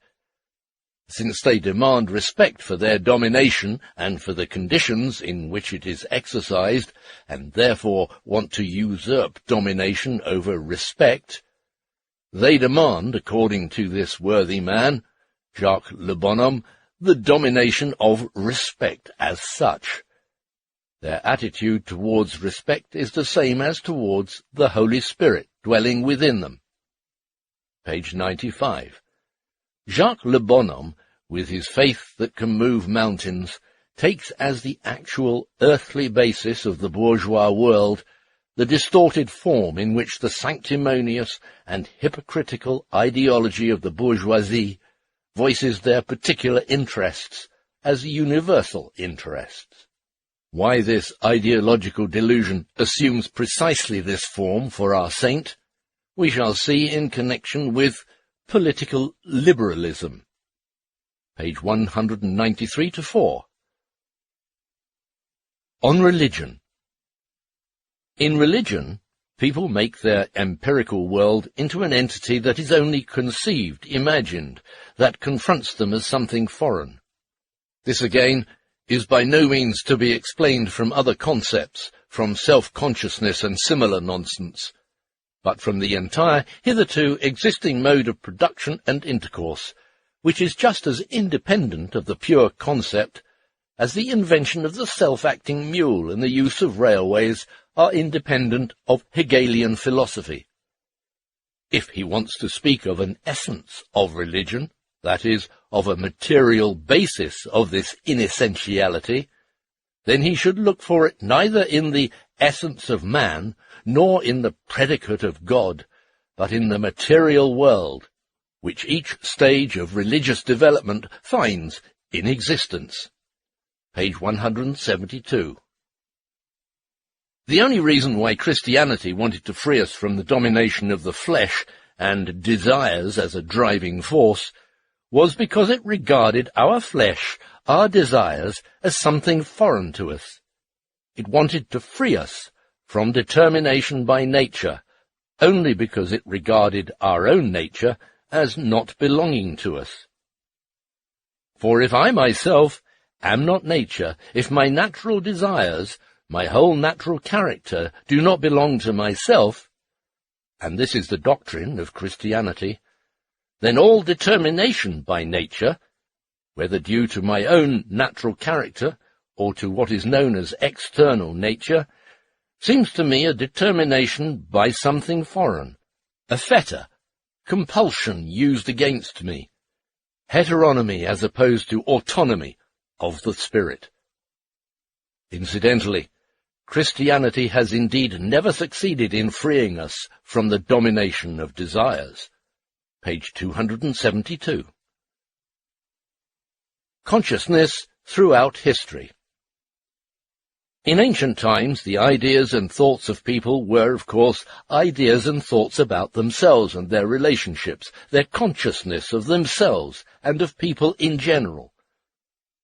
Since they demand respect for their domination and for the conditions in which it is exercised, and therefore want to usurp domination over respect, they demand, according to this worthy man, Jacques Le Bonhomme, the domination of respect as such. Their attitude towards respect is the same as towards the Holy Spirit dwelling within them. Page 95. Jacques Le Bonhomme, with his faith that can move mountains, takes as the actual earthly basis of the bourgeois world the distorted form in which the sanctimonious and hypocritical ideology of the bourgeoisie voices their particular interests as universal interests. Why this ideological delusion assumes precisely this form for our saint, we shall see in connection with political liberalism. Page 193-4. On religion. In religion, people make their empirical world into an entity that is only conceived, imagined, that confronts them as something foreign. This, again, is by no means to be explained from other concepts, from self-consciousness and similar nonsense, but from the entire hitherto existing mode of production and intercourse, which is just as independent of the pure concept as the invention of the self-acting mule and the use of railways are independent of Hegelian philosophy. If he wants to speak of an essence of religion, that is, of a material basis of this inessentiality, then he should look for it neither in the essence of man, nor in the predicate of God, but in the material world, which each stage of religious development finds in existence. Page 172. The only reason why Christianity wanted to free us from the domination of the flesh and desires as a driving force was because it regarded our flesh, our desires, as something foreign to us. It wanted to free us from determination by nature, only because it regarded our own nature as not belonging to us. For if I myself am not nature, if my natural desires, my whole natural character, do not belong to myself, and this is the doctrine of Christianity, then all determination by nature, whether due to my own natural character or to what is known as external nature, seems to me a determination by something foreign, a fetter, compulsion used against me, heteronomy as opposed to autonomy of the spirit. Incidentally, Christianity has indeed never succeeded in freeing us from the domination of desires. Page 272. Consciousness throughout history. In ancient times, the ideas and thoughts of people were, of course, ideas and thoughts about themselves and their relationships, their consciousness of themselves and of people in general.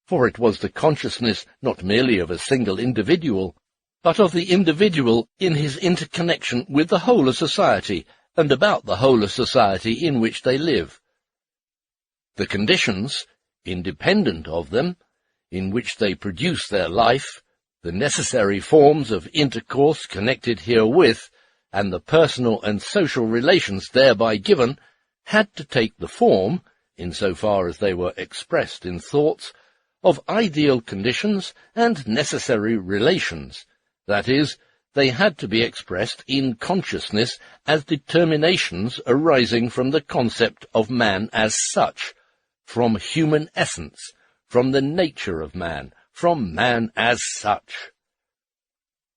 for it was the consciousness not merely of a single individual, but of the individual in his interconnection with the whole of society, and about the whole of society in which they live. The conditions, independent of them, in which they produce their life, the necessary forms of intercourse connected herewith, and the personal and social relations thereby given, had to take the form, in so far as they were expressed in thoughts, of ideal conditions and necessary relations, that is, they had to be expressed in consciousness as determinations arising from the concept of man as such, from human essence, from the nature of man, from man as such.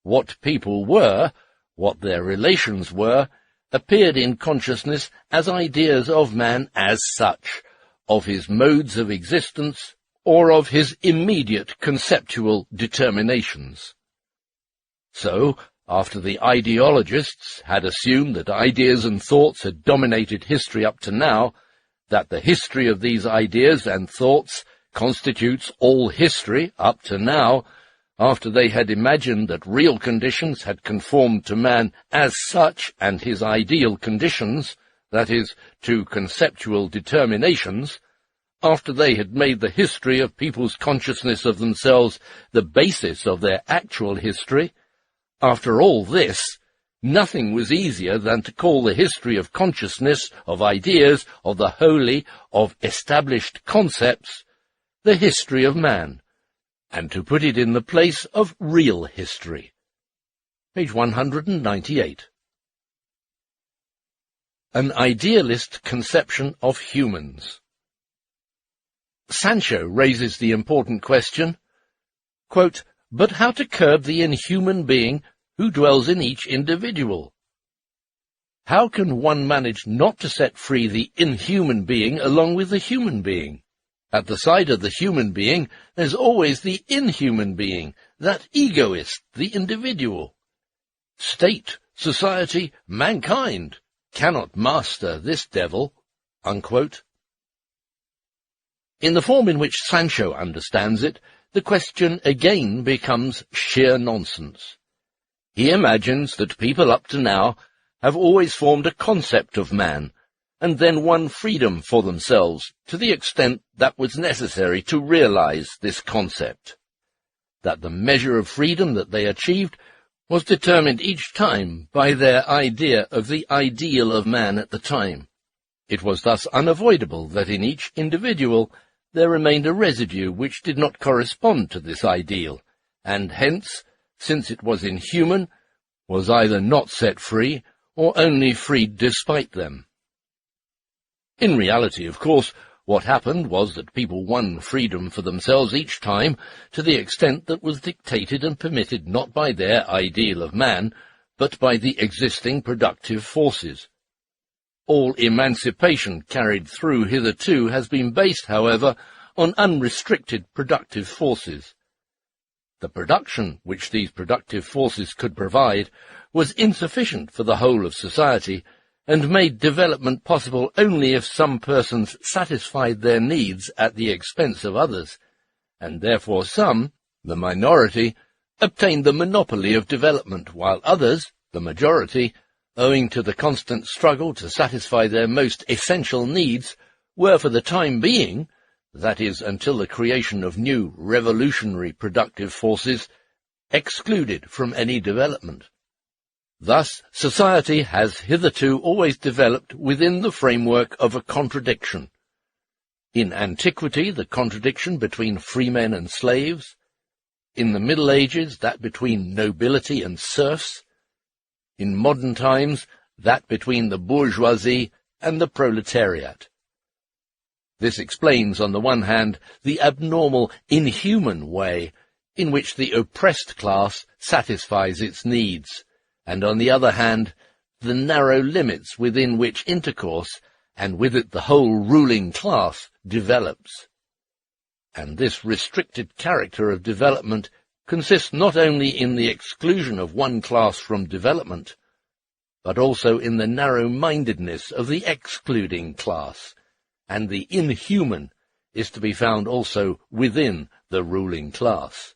What people were, what their relations were, appeared in consciousness as ideas of man as such, of his modes of existence, or of his immediate conceptual determinations. So, after the ideologists had assumed that ideas and thoughts had dominated history up to now, that the history of these ideas and thoughts constitutes all history up to now, after they had imagined that real conditions had conformed to man as such and his ideal conditions, that is, to conceptual determinations, after they had made the history of people's consciousness of themselves the basis of their actual history, after all this, nothing was easier than to call the history of consciousness, of ideas, of the holy, of established concepts, the history of man, and to put it in the place of real history. Page 198. An idealist conception of humans. Sancho raises the important question, quote, "But how to curb the inhuman being who dwells in each individual? How can one manage not to set free the inhuman being along with the human being? At the side of the human being, there's always the inhuman being, that egoist, the individual. State, society, mankind cannot master this devil." Unquote. In the form in which Sancho understands it, the question again becomes sheer nonsense. He imagines that people up to now have always formed a concept of man, and then won freedom for themselves to the extent that was necessary to realize this concept. That the measure of freedom that they achieved was determined each time by their idea of the ideal of man at the time. It was thus unavoidable that in each individual there remained a residue which did not correspond to this ideal, and hence, since it was inhuman, was either not set free or only freed despite them. In reality, of course, what happened was that people won freedom for themselves each time to the extent that was dictated and permitted not by their ideal of man, but by the existing productive forces. All emancipation carried through hitherto has been based, however, on unrestricted productive forces. The production which these productive forces could provide was insufficient for the whole of society, and made development possible only if some persons satisfied their needs at the expense of others, and therefore some, the minority, obtained the monopoly of development, while others, the majority, owing to the constant struggle to satisfy their most essential needs, were for the time being, that is, until the creation of new revolutionary productive forces, excluded from any development. Thus, society has hitherto always developed within the framework of a contradiction. In antiquity, the contradiction between freemen and slaves. In the Middle Ages, that between nobility and serfs. In modern times, that between the bourgeoisie and the proletariat. This explains, on the one hand, the abnormal, inhuman way in which the oppressed class satisfies its needs, and on the other hand, the narrow limits within which intercourse, and with it the whole ruling class, develops. And this restricted character of development consists not only in the exclusion of one class from development, but also in the narrow-mindedness of the excluding class, and the inhuman, is to be found also within the ruling class.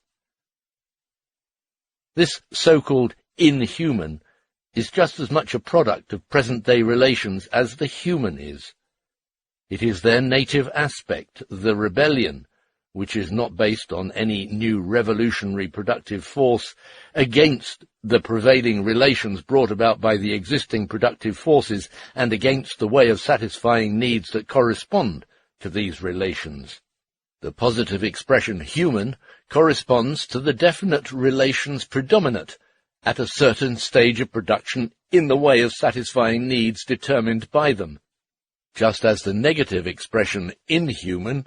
This so-called inhuman is just as much a product of present-day relations as the human is. It is their native aspect, the rebellion, which is not based on any new revolutionary productive force against the prevailing relations brought about by the existing productive forces and against the way of satisfying needs that correspond to these relations. The positive expression human corresponds to the definite relations predominant at a certain stage of production in the way of satisfying needs determined by them, just as the negative expression inhuman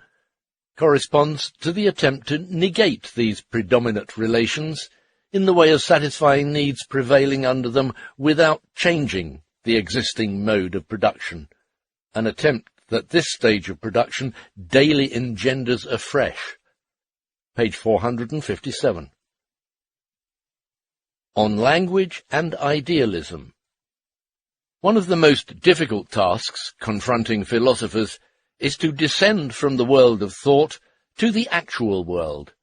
corresponds to the attempt to negate these predominant relations in the way of satisfying needs prevailing under them without changing the existing mode of production, an attempt that this stage of production daily engenders afresh. Page 457. On language and idealism. One of the most difficult tasks confronting philosophers is to descend from the world of thought to the actual world.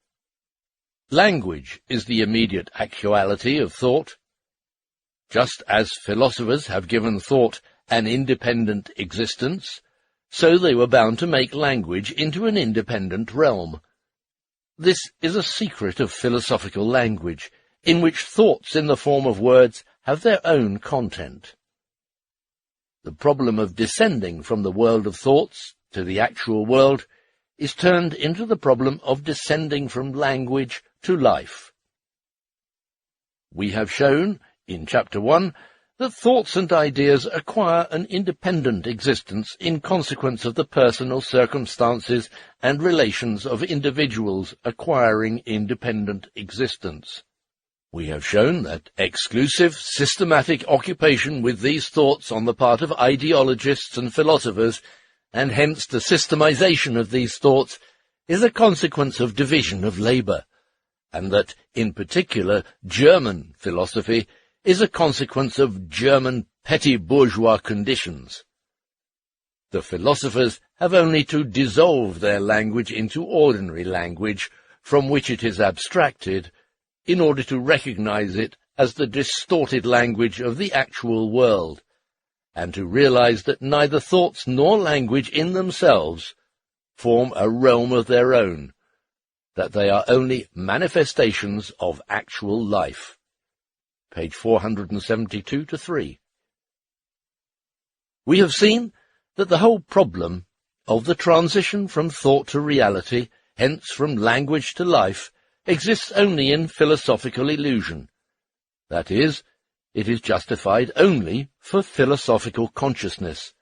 Language is the immediate actuality of thought. Just as philosophers have given thought an independent existence, so they were bound to make language into an independent realm. This is a secret of philosophical language, in which thoughts in the form of words have their own content. The problem of descending from the world of thoughts to the actual world is turned into the problem of descending from language to life. We have shown, in Chapter 1, that thoughts and ideas acquire an independent existence in consequence of the personal circumstances and relations of individuals acquiring independent existence. We have shown that exclusive, systematic occupation with these thoughts on the part of ideologists and philosophers, and hence the systemization of these thoughts, is a consequence of division of labour, and that, in particular, German philosophy is a consequence of German petty bourgeois conditions. The philosophers have only to dissolve their language into ordinary language, from which it is abstracted, in order to recognize it as the distorted language of the actual world, and to realize that neither thoughts nor language in themselves form a realm of their own, that they are only manifestations of actual life. Page 472-3. We have seen that the whole problem of the transition from thought to reality, hence from language to life, exists only in philosophical illusion. That is, it is justified only for philosophical consciousness,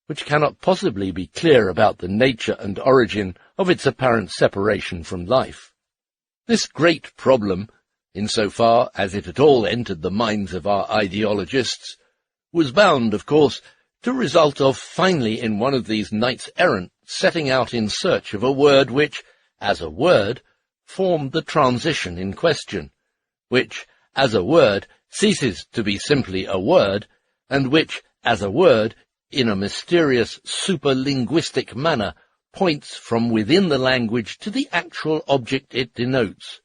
which cannot possibly be clear about the nature and origin of its apparent separation from life. This great problem, insofar as it at all entered the minds of our ideologists, was bound, of course, to result of finally in one of these knights-errant setting out in search of a word which, as a word, formed the transition in question, which, as a word, ceases to be simply a word, and which, as a word, in a mysterious superlinguistic manner, points from within the language to the actual object it denotes,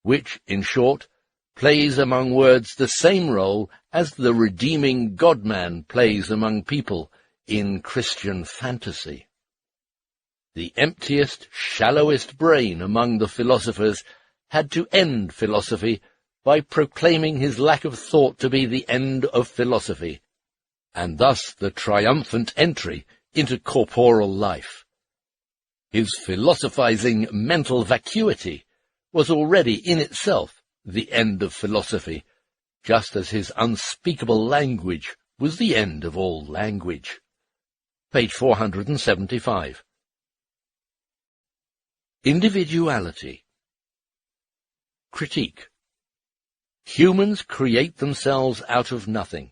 which, in short, plays among words the same role as the redeeming God-man plays among people in Christian fantasy. The emptiest, shallowest brain among the philosophers had to end philosophy by proclaiming his lack of thought to be the end of philosophy, and thus the triumphant entry into corporal life. His philosophizing mental vacuity was already in itself the end of philosophy, just as his unspeakable language was the end of all language. Page 475. Individuality. Critique. Humans create themselves out of nothing.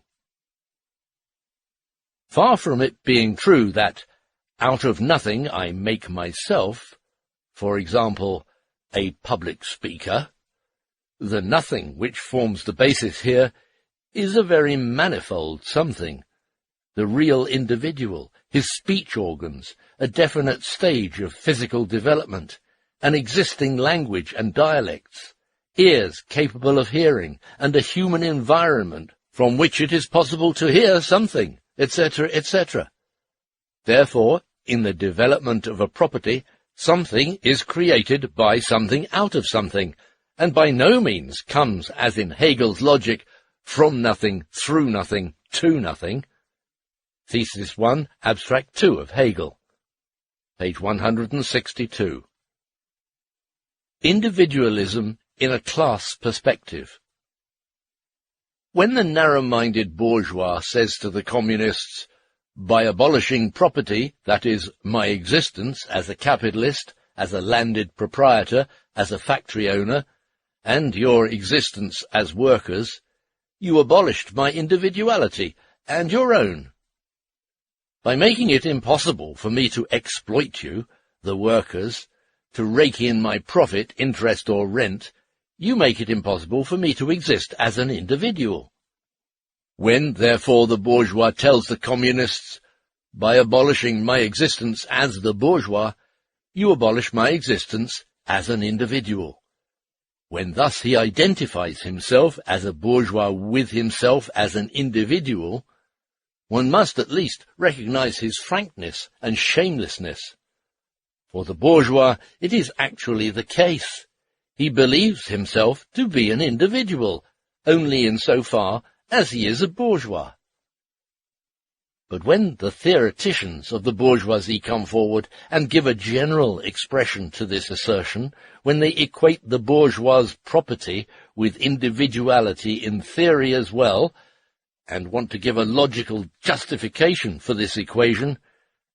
Far from it being true that, out of nothing I make myself, for example, a public speaker, the nothing which forms the basis here is a very manifold something, the real individual, his speech organs, a definite stage of physical development, an existing language and dialects, ears capable of hearing, and a human environment from which it is possible to hear something, etc., etc. Therefore, in the development of a property, something is created by something out of something, and by no means comes, as in Hegel's logic, from nothing, through nothing, to nothing. Thesis 1, Abstract 2 of Hegel, page 162. Individualism in a class perspective. When the narrow-minded bourgeois says to the communists, "By abolishing property, that is, my existence as a capitalist, as a landed proprietor, as a factory owner, and your existence as workers, you abolished my individuality and your own. By making it impossible for me to exploit you, the workers, to rake in my profit, interest or rent, you make it impossible for me to exist as an individual." When, therefore, the bourgeois tells the communists, "By abolishing my existence as the bourgeois, you abolish my existence as an individual," when thus he identifies himself as a bourgeois with himself as an individual, one must at least recognize his frankness and shamelessness. For the bourgeois, it is actually the case. He believes himself to be an individual, only in so far as he is a bourgeois. But when the theoreticians of the bourgeoisie come forward and give a general expression to this assertion, when they equate the bourgeois' property with individuality in theory as well, and want to give a logical justification for this equation,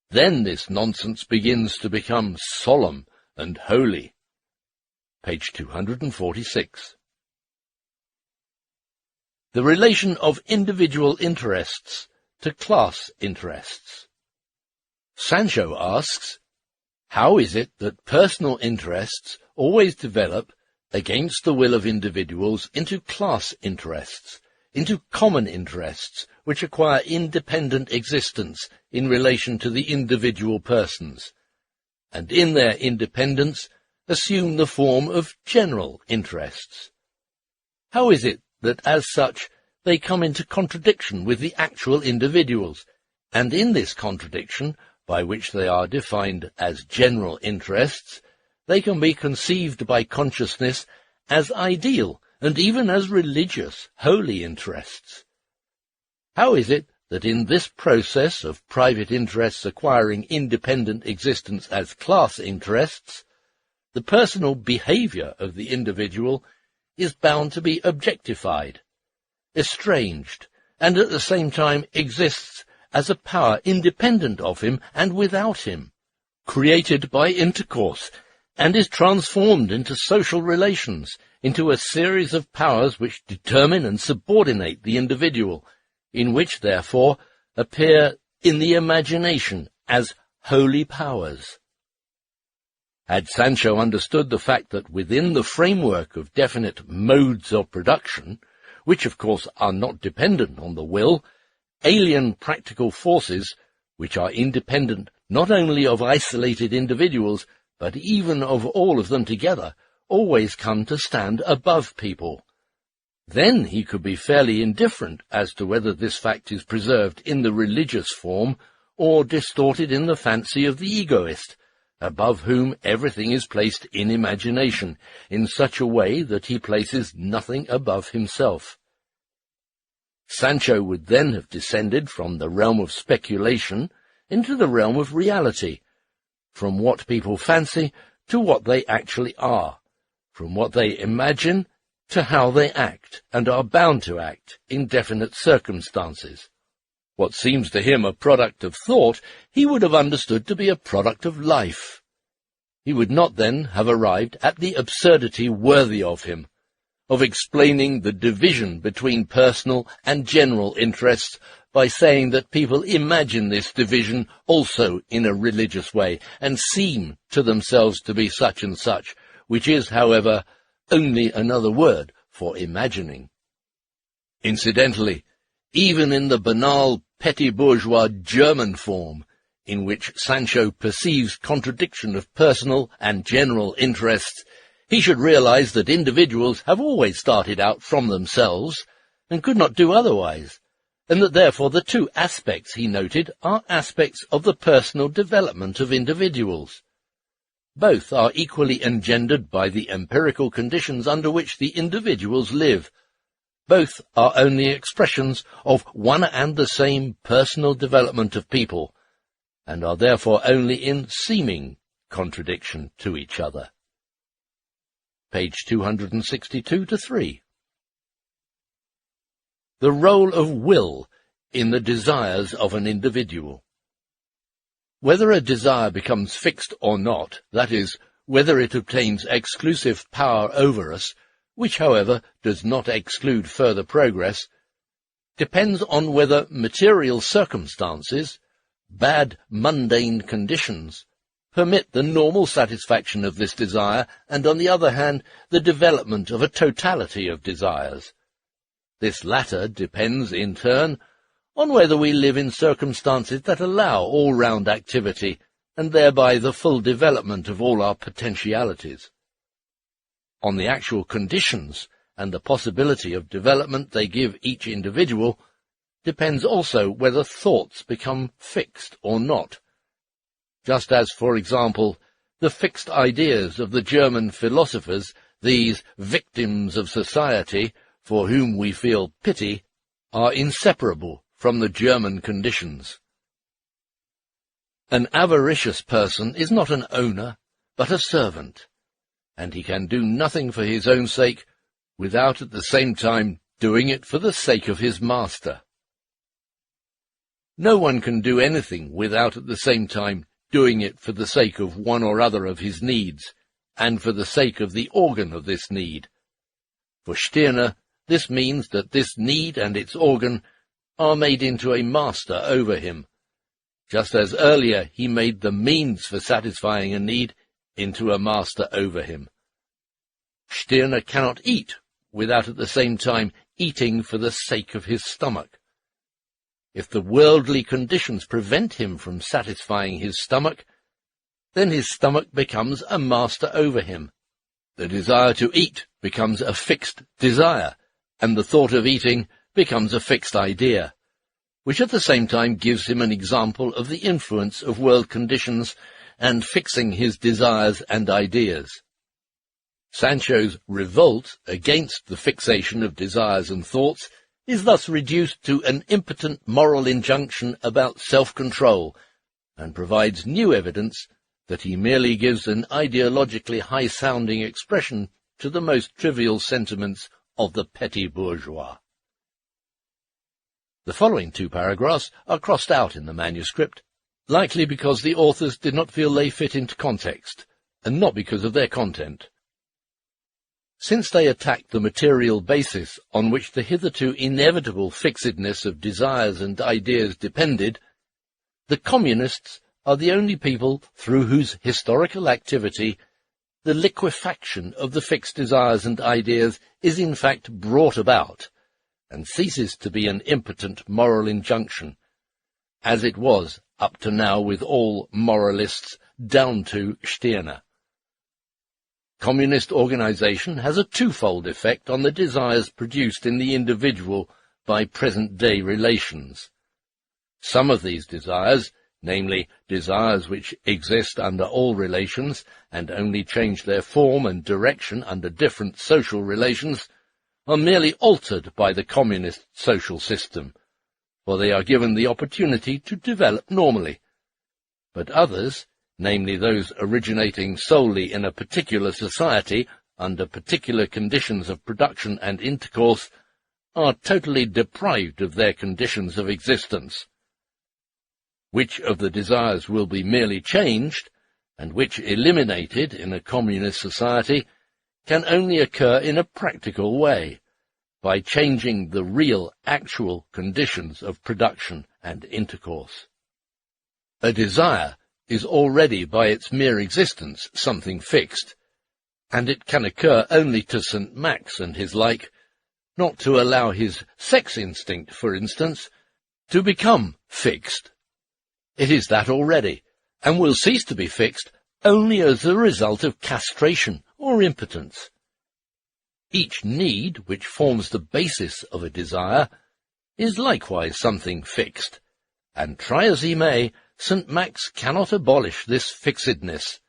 then this nonsense begins to become solemn and holy. Page 246. The relation of individual interests to class interests. Sancho asks, how is it that personal interests always develop against the will of individuals into class interests, into common interests, which acquire independent existence in relation to the individual persons, and in their independence assume the form of general interests? How is it that, as such, they come into contradiction with the actual individuals, and in this contradiction, by which they are defined as general interests, they can be conceived by consciousness as ideal and even as religious, holy interests? How is it that in this process of private interests acquiring independent existence as class interests, the personal behavior of the individual is bound to be objectified, estranged, and at the same time exists as a power independent of him and without him, created by intercourse, and is transformed into social relations, into a series of powers which determine and subordinate the individual, in which, therefore, appear in the imagination as holy powers? Had Sancho understood the fact that within the framework of definite modes of production, which of course are not dependent on the will, alien practical forces, which are independent not only of isolated individuals, but even of all of them together, always come to stand above people, then he could be fairly indifferent as to whether this fact is preserved in the religious form or distorted in the fancy of the egoist, above whom everything is placed in imagination, in such a way that he places nothing above himself. Sancho would then have descended from the realm of speculation into the realm of reality, from what people fancy to what they actually are, from what they imagine to how they act and are bound to act in definite circumstances. What seems to him a product of thought, he would have understood to be a product of life. He would not then have arrived at the absurdity worthy of him, of explaining the division between personal and general interests by saying that people imagine this division also in a religious way, and seem to themselves to be such and such, which is, however, only another word for imagining. Incidentally, even in the banal petty bourgeois German form, in which Sancho perceives contradiction of personal and general interests, he should realize that individuals have always started out from themselves and could not do otherwise, and that therefore the two aspects he noted are aspects of the personal development of individuals. Both are equally engendered by the empirical conditions under which the individuals live. Both are only expressions of one and the same personal development of people, and are therefore only in seeming contradiction to each other. Page 262-3. The role of will in the desires of an individual. Whether a desire becomes fixed or not, that is, whether it obtains exclusive power over us, which, however, does not exclude further progress, depends on whether material circumstances, bad mundane conditions, permit the normal satisfaction of this desire, and on the other hand, the development of a totality of desires. This latter depends, in turn, on whether we live in circumstances that allow all-round activity, and thereby the full development of all our potentialities. On the actual conditions and the possibility of development they give each individual depends also whether thoughts become fixed or not, just as, for example, the fixed ideas of the German philosophers, these victims of society, for whom we feel pity, are inseparable from the German conditions. An avaricious person is not an owner, but a servant, and he can do nothing for his own sake without at the same time doing it for the sake of his master. No one can do anything without at the same time doing it for the sake of one or other of his needs, and for the sake of the organ of this need. For Stirner, this means that this need and its organ are made into a master over him, just as earlier he made the means for satisfying a need into a master over him. Stirner cannot eat without at the same time eating for the sake of his stomach. If the worldly conditions prevent him from satisfying his stomach, then his stomach becomes a master over him. The desire to eat becomes a fixed desire, and the thought of eating becomes a fixed idea, which at the same time gives him an example of the influence of world conditions and fixing his desires and ideas. Sancho's revolt against the fixation of desires and thoughts is thus reduced to an impotent moral injunction about self-control, and provides new evidence that he merely gives an ideologically high-sounding expression to the most trivial sentiments of the petty bourgeois. The following two paragraphs are crossed out in the manuscript, likely because the authors did not feel they fit into context, and not because of their content. Since they attacked the material basis on which the hitherto inevitable fixedness of desires and ideas depended, the communists are the only people through whose historical activity the liquefaction of the fixed desires and ideas is in fact brought about, and ceases to be an impotent moral injunction, as it was up to now with all moralists down to Stirner. Communist organization has a twofold effect on the desires produced in the individual by present-day relations. Some of these desires, namely desires which exist under all relations and only change their form and direction under different social relations, are merely altered by the communist social system, for they are given the opportunity to develop normally. But others, namely those originating solely in a particular society under particular conditions of production and intercourse, are totally deprived of their conditions of existence. Which of the desires will be merely changed, and which eliminated in a communist society, can only occur in a practical way, by changing the real, actual conditions of production and intercourse. A desire is already by its mere existence something fixed, and it can occur only to St. Max and his like, not to allow his sex instinct, for instance, to become fixed. It is that already, and will cease to be fixed only as a result of castration or impotence. Each need, which forms the basis of a desire, is likewise something fixed, and try as he may, St. Max cannot abolish this fixedness,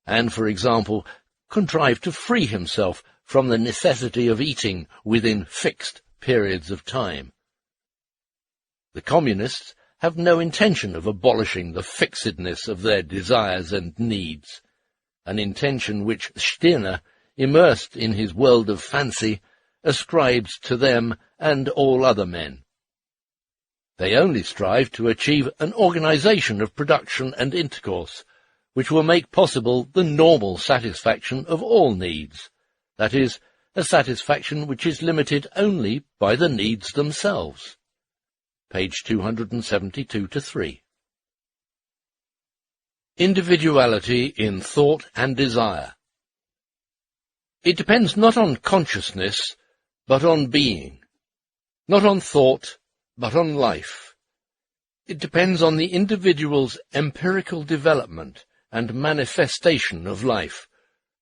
and, for example, contrive to free himself from the necessity of eating within fixed periods of time. The communists have no intention of abolishing the fixedness of their desires and needs, an intention which Stirner, immersed in his world of fancy, ascribes to them and all other men. They only strive to achieve an organization of production and intercourse, which will make possible the normal satisfaction of all needs, that is, a satisfaction which is limited only by the needs themselves. Page 272-3. Individuality in thought and desire. It depends not on consciousness, but on being, not on thought, but on life. It depends on the individual's empirical development and manifestation of life,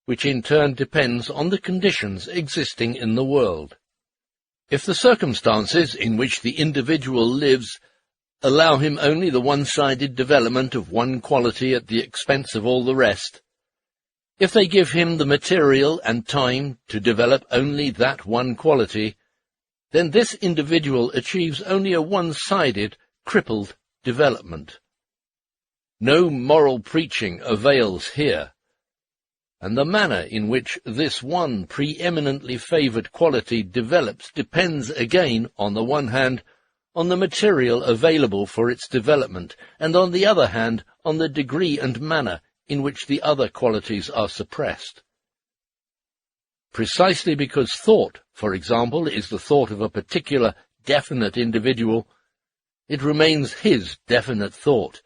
which in turn depends on the conditions existing in the world. If the circumstances in which the individual lives allow him only the one-sided development of one quality at the expense of all the rest, if they give him the material and time to develop only that one quality, then this individual achieves only a one-sided, crippled development. No moral preaching avails here, and the manner in which this one preeminently favoured quality develops depends again, on the one hand, on the material available for its development, and on the other hand, on the degree and manner in which the other qualities are suppressed. Precisely because thought, for example, is the thought of a particular, definite individual, it remains his definite thought,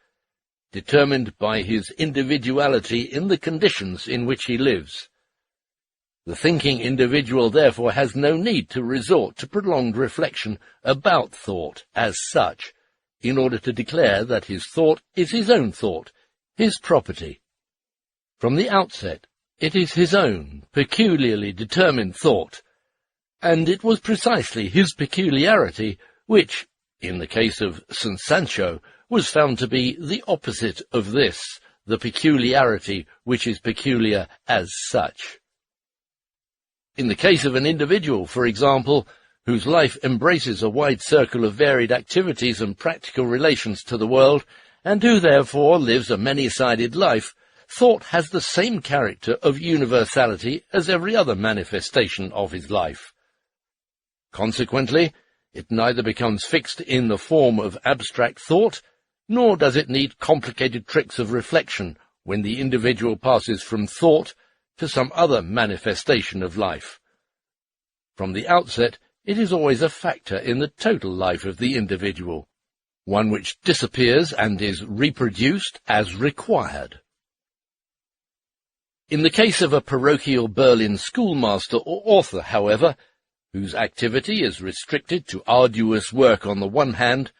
determined by his individuality in the conditions in which he lives. The thinking individual therefore has no need to resort to prolonged reflection about thought as such, in order to declare that his thought is his own thought, his property. From the outset, it is his own peculiarly determined thought, and it was precisely his peculiarity which, in the case of St. Sancho, was found to be the opposite of this, the peculiarity which is peculiar as such. In the case of an individual, for example, whose life embraces a wide circle of varied activities and practical relations to the world, and who therefore lives a many-sided life, thought has the same character of universality as every other manifestation of his life. Consequently, it neither becomes fixed in the form of abstract thought, nor does it need complicated tricks of reflection when the individual passes from thought to some other manifestation of life. From the outset, it is always a factor in the total life of the individual, one which disappears and is reproduced as required. In the case of a parochial Berlin schoolmaster or author, however, whose activity is restricted to arduous work on the one hand,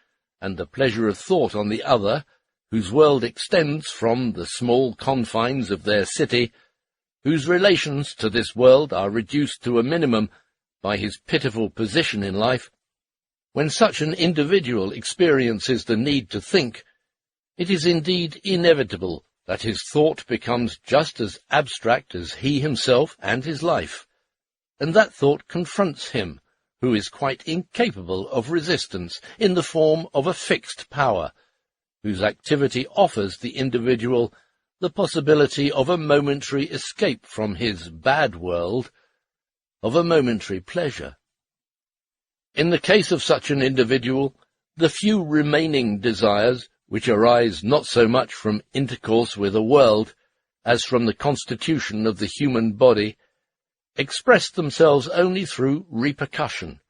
and the pleasure of thought on the other, whose world extends from the small confines of their city, whose relations to this world are reduced to a minimum by his pitiful position in life, when such an individual experiences the need to think, it is indeed inevitable that his thought becomes just as abstract as he himself and his life, and that thought confronts him, who is quite incapable of resistance in the form of a fixed power, whose activity offers the individual the possibility of a momentary escape from his bad world, of a momentary pleasure. In the case of such an individual, the few remaining desires, which arise not so much from intercourse with a world as from the constitution of the human body, express themselves only through repercussion.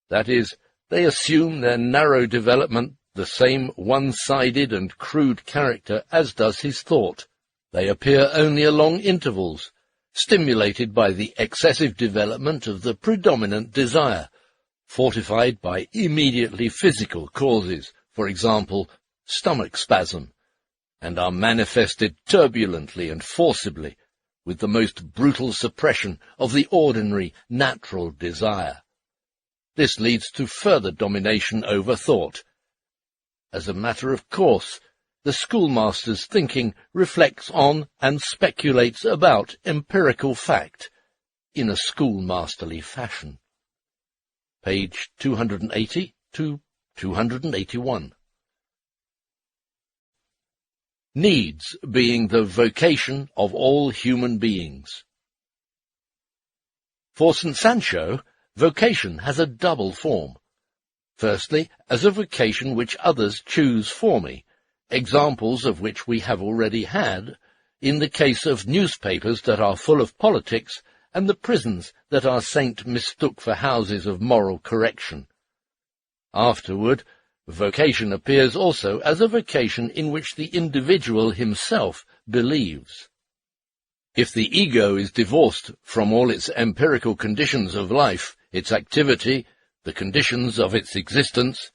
That is, they assume their narrow development the same one-sided and crude character as does his thought. They appear only along intervals, stimulated by the excessive development of the predominant desire, fortified by immediately physical causes, for example, stomach spasm, and are manifested turbulently and forcibly, with the most brutal suppression of the ordinary natural desire. This leads to further domination over thought. As a matter of course, the schoolmaster's thinking reflects on and speculates about empirical fact in a schoolmasterly fashion. Page 280 to 281. Needs being the vocation of all human beings. For St. Sancho, vocation has a double form. Firstly, as a vocation which others choose for me, examples of which we have already had, in the case of newspapers that are full of politics and the prisons that our saint mistook for houses of moral correction. Afterward, vocation appears also as a vocation in which the individual himself believes. If the ego is divorced from all its empirical conditions of life, its activity, the conditions of its existence,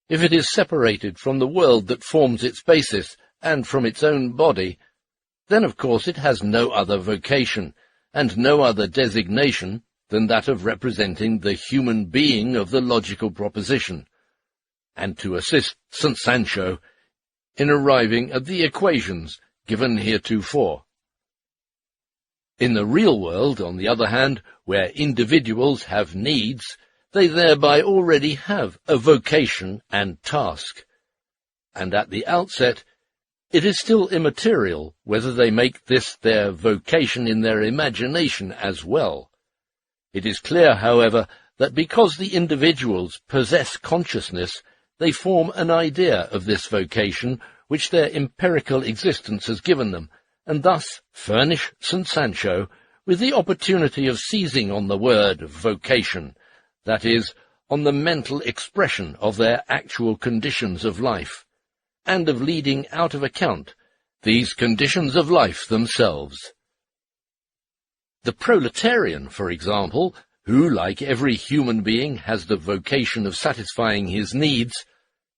if it is separated from the world that forms its basis and from its own body, then of course it has no other vocation and no other designation than that of representing the human being of the logical proposition, and to assist St. Sancho in arriving at the equations given heretofore. In the real world, on the other hand, where individuals have needs, they thereby already have a vocation and task, and at the outset it is still immaterial whether they make this their vocation in their imagination as well. It is clear, however, that because the individuals possess consciousness, they form an idea of this vocation which their empirical existence has given them, and thus furnish St. Sancho with the opportunity of seizing on the word vocation, that is, on the mental expression of their actual conditions of life, and of leading out of account these conditions of life themselves. The proletarian, for example, who, like every human being, has the vocation of satisfying his needs,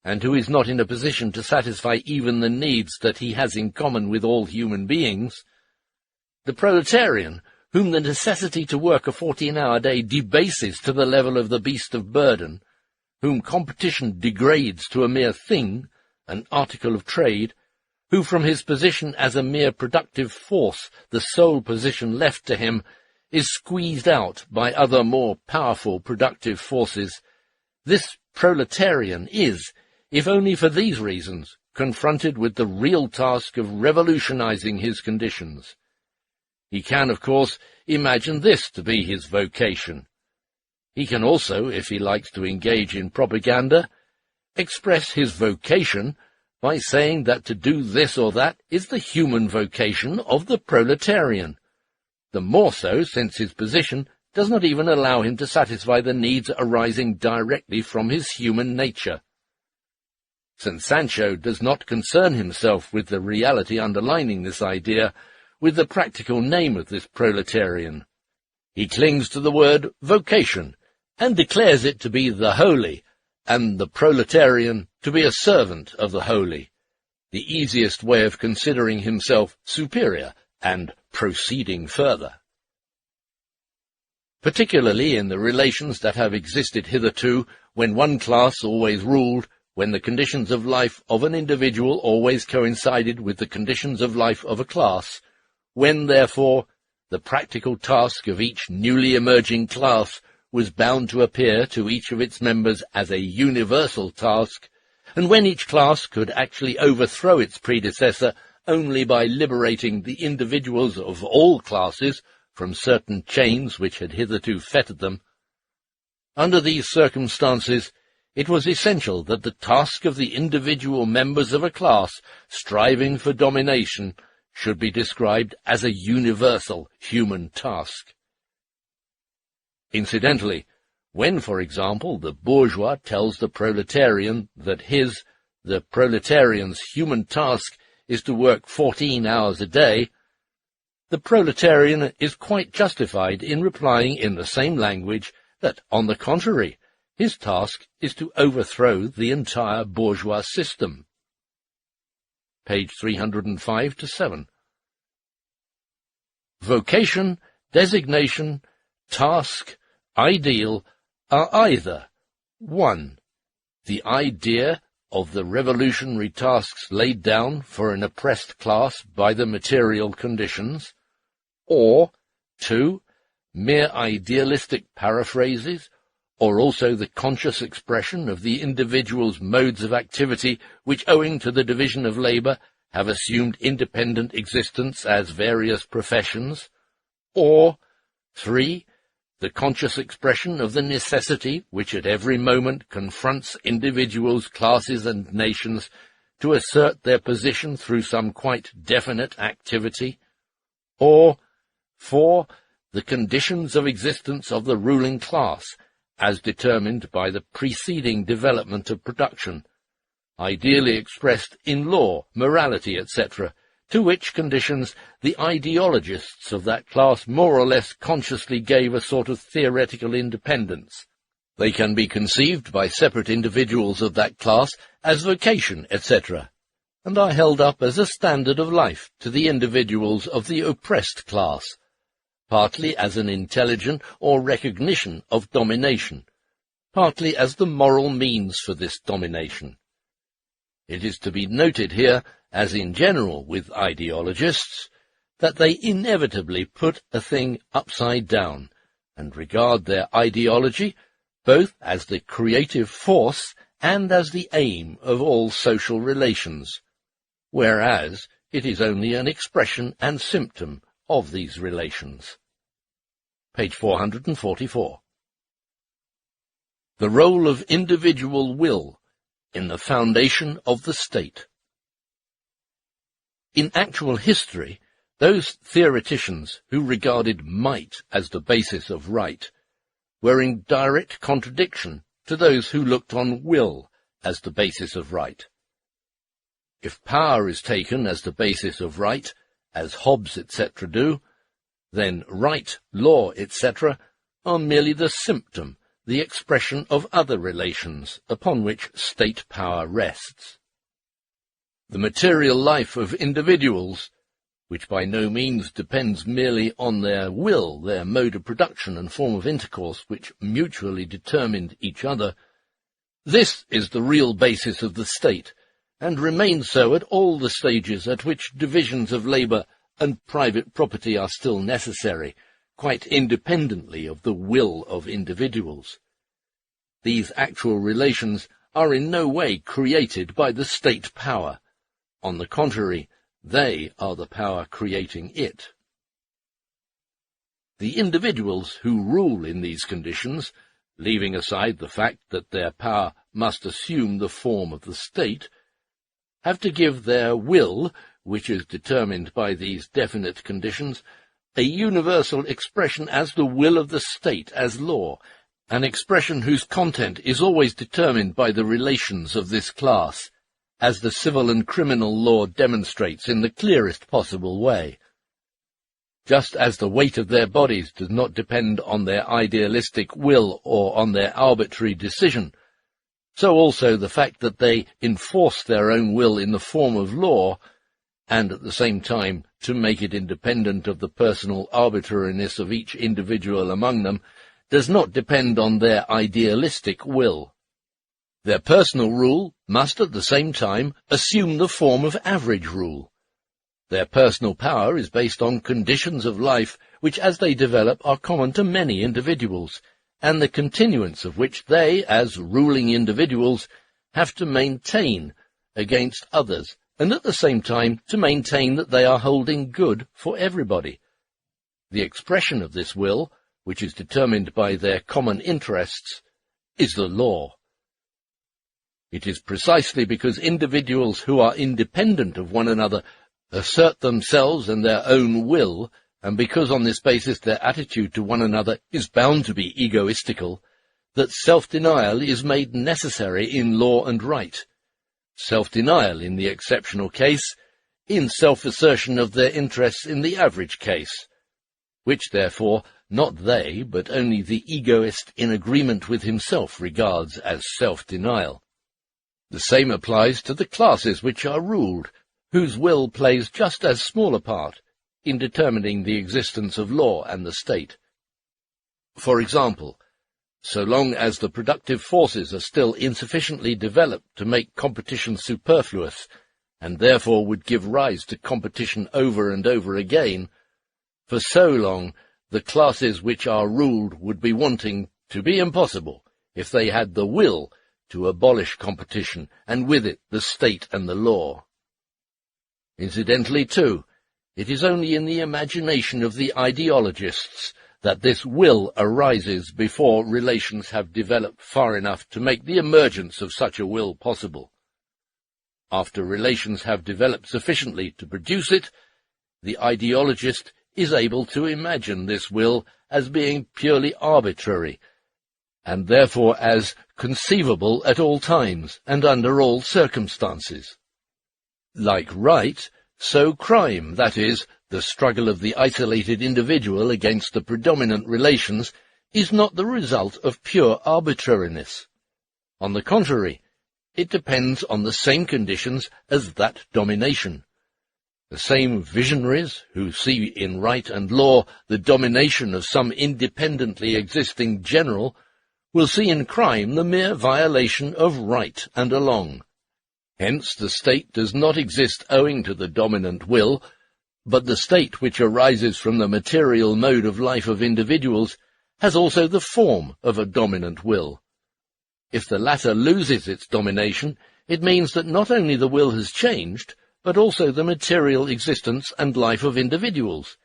and who is not in a position to satisfy even the needs that he has in common with all human beings, the proletarian, whom the necessity to work a 14-hour day debases to the level of the beast of burden, whom competition degrades to a mere thing, an article of trade, who from his position as a mere productive force, the sole position left to him, is squeezed out by other more powerful productive forces, this proletarian is, if only for these reasons, confronted with the real task of revolutionizing his conditions. He can, of course, imagine this to be his vocation. He can also, if he likes to engage in propaganda, express his vocation by saying that to do this or that is the human vocation of the proletarian, the more so since his position does not even allow him to satisfy the needs arising directly from his human nature. St. Sancho does not concern himself with the reality underlining this idea, with the practical name of this proletarian. He clings to the word vocation, and declares it to be the holy, and the proletarian to be a servant of the holy, the easiest way of considering himself superior and proceeding further. Particularly in the relations that have existed hitherto, when one class always ruled, when the conditions of life of an individual always coincided with the conditions of life of a class, when, therefore, the practical task of each newly emerging class was bound to appear to each of its members as a universal task, and when each class could actually overthrow its predecessor only by liberating the individuals of all classes from certain chains which had hitherto fettered them. Under these circumstances, it was essential that the task of the individual members of a class striving for domination should be described as a universal human task. Incidentally, when, for example, the bourgeois tells the proletarian that the proletarian's human task is to work 14 hours a day, the proletarian is quite justified in replying in the same language that, on the contrary, his task is to overthrow the entire bourgeois system. page 305-7. Vocation, designation, task, ideal are either 1. The idea of the revolutionary tasks laid down for an oppressed class by the material conditions, or 2. Mere idealistic paraphrases, or also the conscious expression of the individual's modes of activity which, owing to the division of labour, have assumed independent existence as various professions, or 3. The conscious expression of the necessity which at every moment confronts individuals, classes and nations to assert their position through some quite definite activity, or 4. The conditions of existence of the ruling class, as determined by the preceding development of production, ideally expressed in law, morality, etc., to which conditions the ideologists of that class more or less consciously gave a sort of theoretical independence. They can be conceived by separate individuals of that class as vocation, etc., and are held up as a standard of life to the individuals of the oppressed class, partly as an intelligence or recognition of domination, partly as the moral means for this domination. It is to be noted here, as in general with ideologists, that they inevitably put a thing upside down, and regard their ideology both as the creative force and as the aim of all social relations, whereas it is only an expression and symptom of these relations. Page 444. The role of individual will in the foundation of the state. In actual history, those theoreticians who regarded might as the basis of right were in direct contradiction to those who looked on will as the basis of right. If power is taken as the basis of right, as Hobbes etc. do, then right, law, etc. are merely the symptom, the expression of other relations upon which state power rests. The material life of individuals, which by no means depends merely on their will, their mode of production and form of intercourse, which mutually determined each other, this is the real basis of the state, and remains so at all the stages at which divisions of labour and private property are still necessary, quite independently of the will of individuals. These actual relations are in no way created by the state power. On the contrary, they are the power creating it. The individuals who rule in these conditions, leaving aside the fact that their power must assume the form of the state, have to give their will, which is determined by these definite conditions, a universal expression as the will of the state, as law, an expression whose content is always determined by the relations of this class, as the civil and criminal law demonstrates in the clearest possible way. Just as the weight of their bodies does not depend on their idealistic will or on their arbitrary decision, so also the fact that they enforce their own will in the form of law, and at the same time to make it independent of the personal arbitrariness of each individual among them, does not depend on their idealistic will. Their personal rule must at the same time assume the form of average rule. Their personal power is based on conditions of life which, as they develop, are common to many individuals, and the continuance of which they, as ruling individuals, have to maintain against others, and at the same time to maintain that they are holding good for everybody. The expression of this will, which is determined by their common interests, is the law. It is precisely because individuals who are independent of one another assert themselves and their own will, and because on this basis their attitude to one another is bound to be egoistical, that self-denial is made necessary in law and right. Self-denial in the exceptional case, in self-assertion of their interests in the average case, which therefore not they, but only the egoist in agreement with himself regards as self-denial. The same applies to the classes which are ruled, whose will plays just as small a part in determining the existence of law and the state. For example, so long as the productive forces are still insufficiently developed to make competition superfluous, and therefore would give rise to competition over and over again, for so long the classes which are ruled would be wanting to be impossible if they had the will to abolish competition, and with it the state and the law. Incidentally, too, it is only in the imagination of the ideologists that this will arises before relations have developed far enough to make the emergence of such a will possible. After relations have developed sufficiently to produce it, the ideologist is able to imagine this will as being purely arbitrary, and therefore as conceivable at all times and under all circumstances. Like right, so crime, that is, the struggle of the isolated individual against the predominant relations, is not the result of pure arbitrariness. On the contrary, it depends on the same conditions as that domination. The same visionaries who see in right and law the domination of some independently existing general will see in crime the mere violation of right and along. Hence the state does not exist owing to the dominant will, but the state which arises from the material mode of life of individuals has also the form of a dominant will. If the latter loses its domination, it means that not only the will has changed, but also the material existence and life of individuals,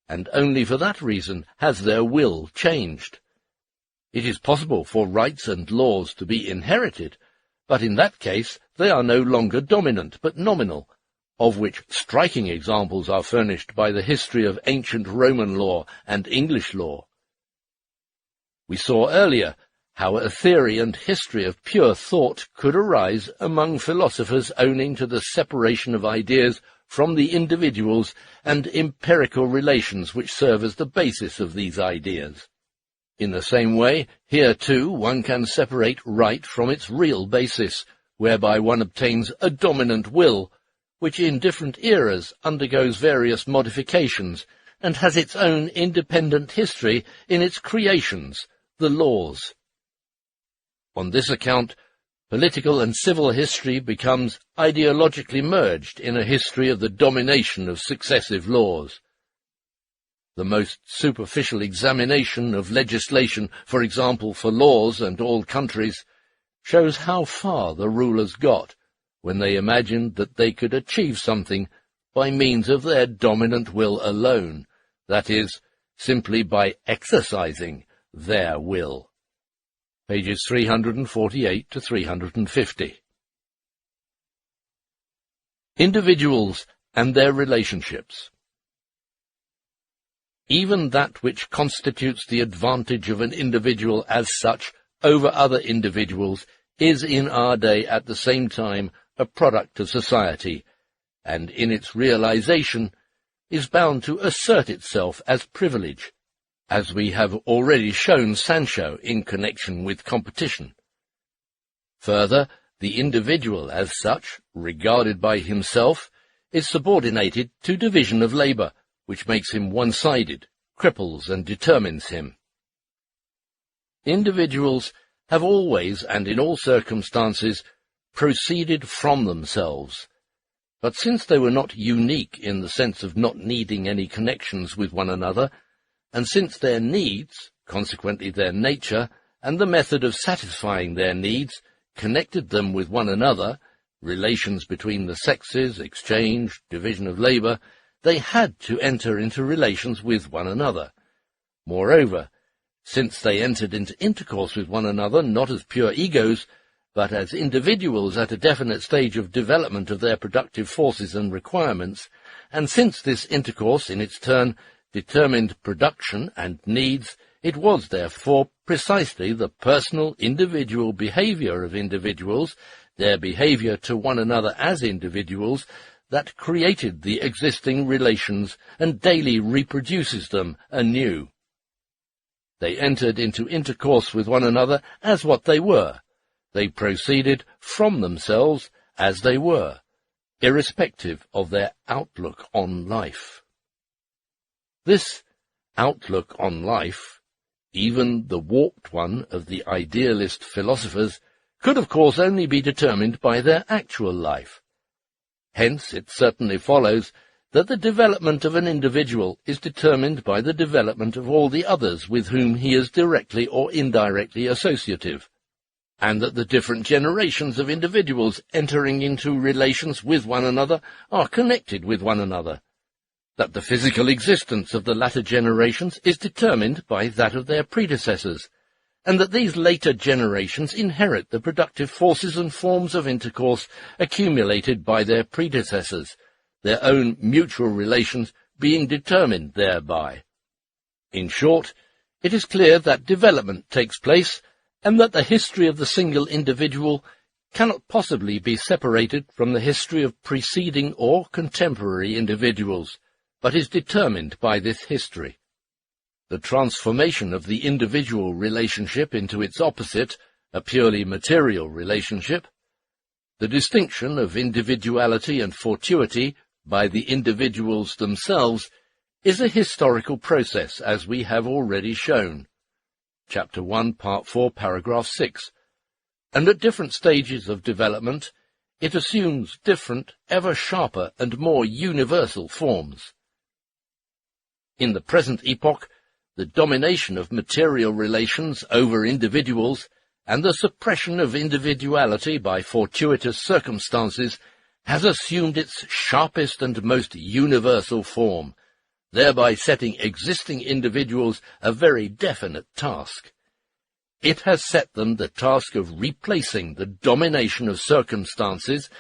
and only for that reason has their will changed. It is possible for rights and laws to be inherited, but in that case they are no longer dominant but nominal, of which striking examples are furnished by the history of ancient Roman law and English law. We saw earlier how a theory and history of pure thought could arise among philosophers owing to the separation of ideas from the individuals and empirical relations which serve as the basis of these ideas. In the same way, here too one can separate right from its real basis, whereby one obtains a dominant will, which in different eras undergoes various modifications, and has its own independent history in its creations, the laws. On this account, political and civil history becomes ideologically merged in a history of the domination of successive laws. The most superficial examination of legislation, for example for laws and all countries, shows how far the rulers got when they imagined that they could achieve something by means of their dominant will alone, that is, simply by exercising their will. Pages 348 to 350. Individuals and their relationships. Even that which constitutes the advantage of an individual as such over other individuals is in our day at the same time a product of society, and in its realization is bound to assert itself as privilege, as we have already shown Sancho in connection with competition. Further, the individual as such, regarded by himself, is subordinated to division of labour, which makes him one-sided, cripples and determines him. Individuals have always and in all circumstances proceeded from themselves, but since they were not unique in the sense of not needing any connections with one another, and since their needs, consequently their nature, and the method of satisfying their needs connected them with one another, relations between the sexes, exchange, division of labour, they had to enter into relations with one another. Moreover, since they entered into intercourse with one another not as pure egos, but as individuals at a definite stage of development of their productive forces and requirements, and since this intercourse in its turn determined production and needs, it was therefore precisely the personal individual behaviour of individuals, their behaviour to one another as individuals, that created the existing relations and daily reproduces them anew. They entered into intercourse with one another as what they were. They proceeded from themselves as they were. irrespective of their outlook on life. This outlook on life, even the warped one of the idealist philosophers, could of course only be determined by their actual life. Hence it certainly follows that the development of an individual is determined by the development of all the others with whom he is directly or indirectly associative, and that the different generations of individuals entering into relations with one another are connected with one another, that the physical existence of the latter generations is determined by that of their predecessors, and that these later generations inherit the productive forces and forms of intercourse accumulated by their predecessors, their own mutual relations being determined thereby. In short, it is clear that development takes place, and that the history of the single individual cannot possibly be separated from the history of preceding or contemporary individuals, but is determined by this history. The transformation of the individual relationship into its opposite, a purely material relationship, the distinction of individuality and fortuity by the individuals themselves, is a historical process, as we have already shown. Chapter 1, Part 4, Paragraph 6. And at different stages of development, it assumes different, ever sharper and more universal forms. In the present epoch, the domination of material relations over individuals and the suppression of individuality by fortuitous circumstances has assumed its sharpest and most universal form, thereby setting existing individuals a very definite task. It has set them the task of replacing the domination of circumstances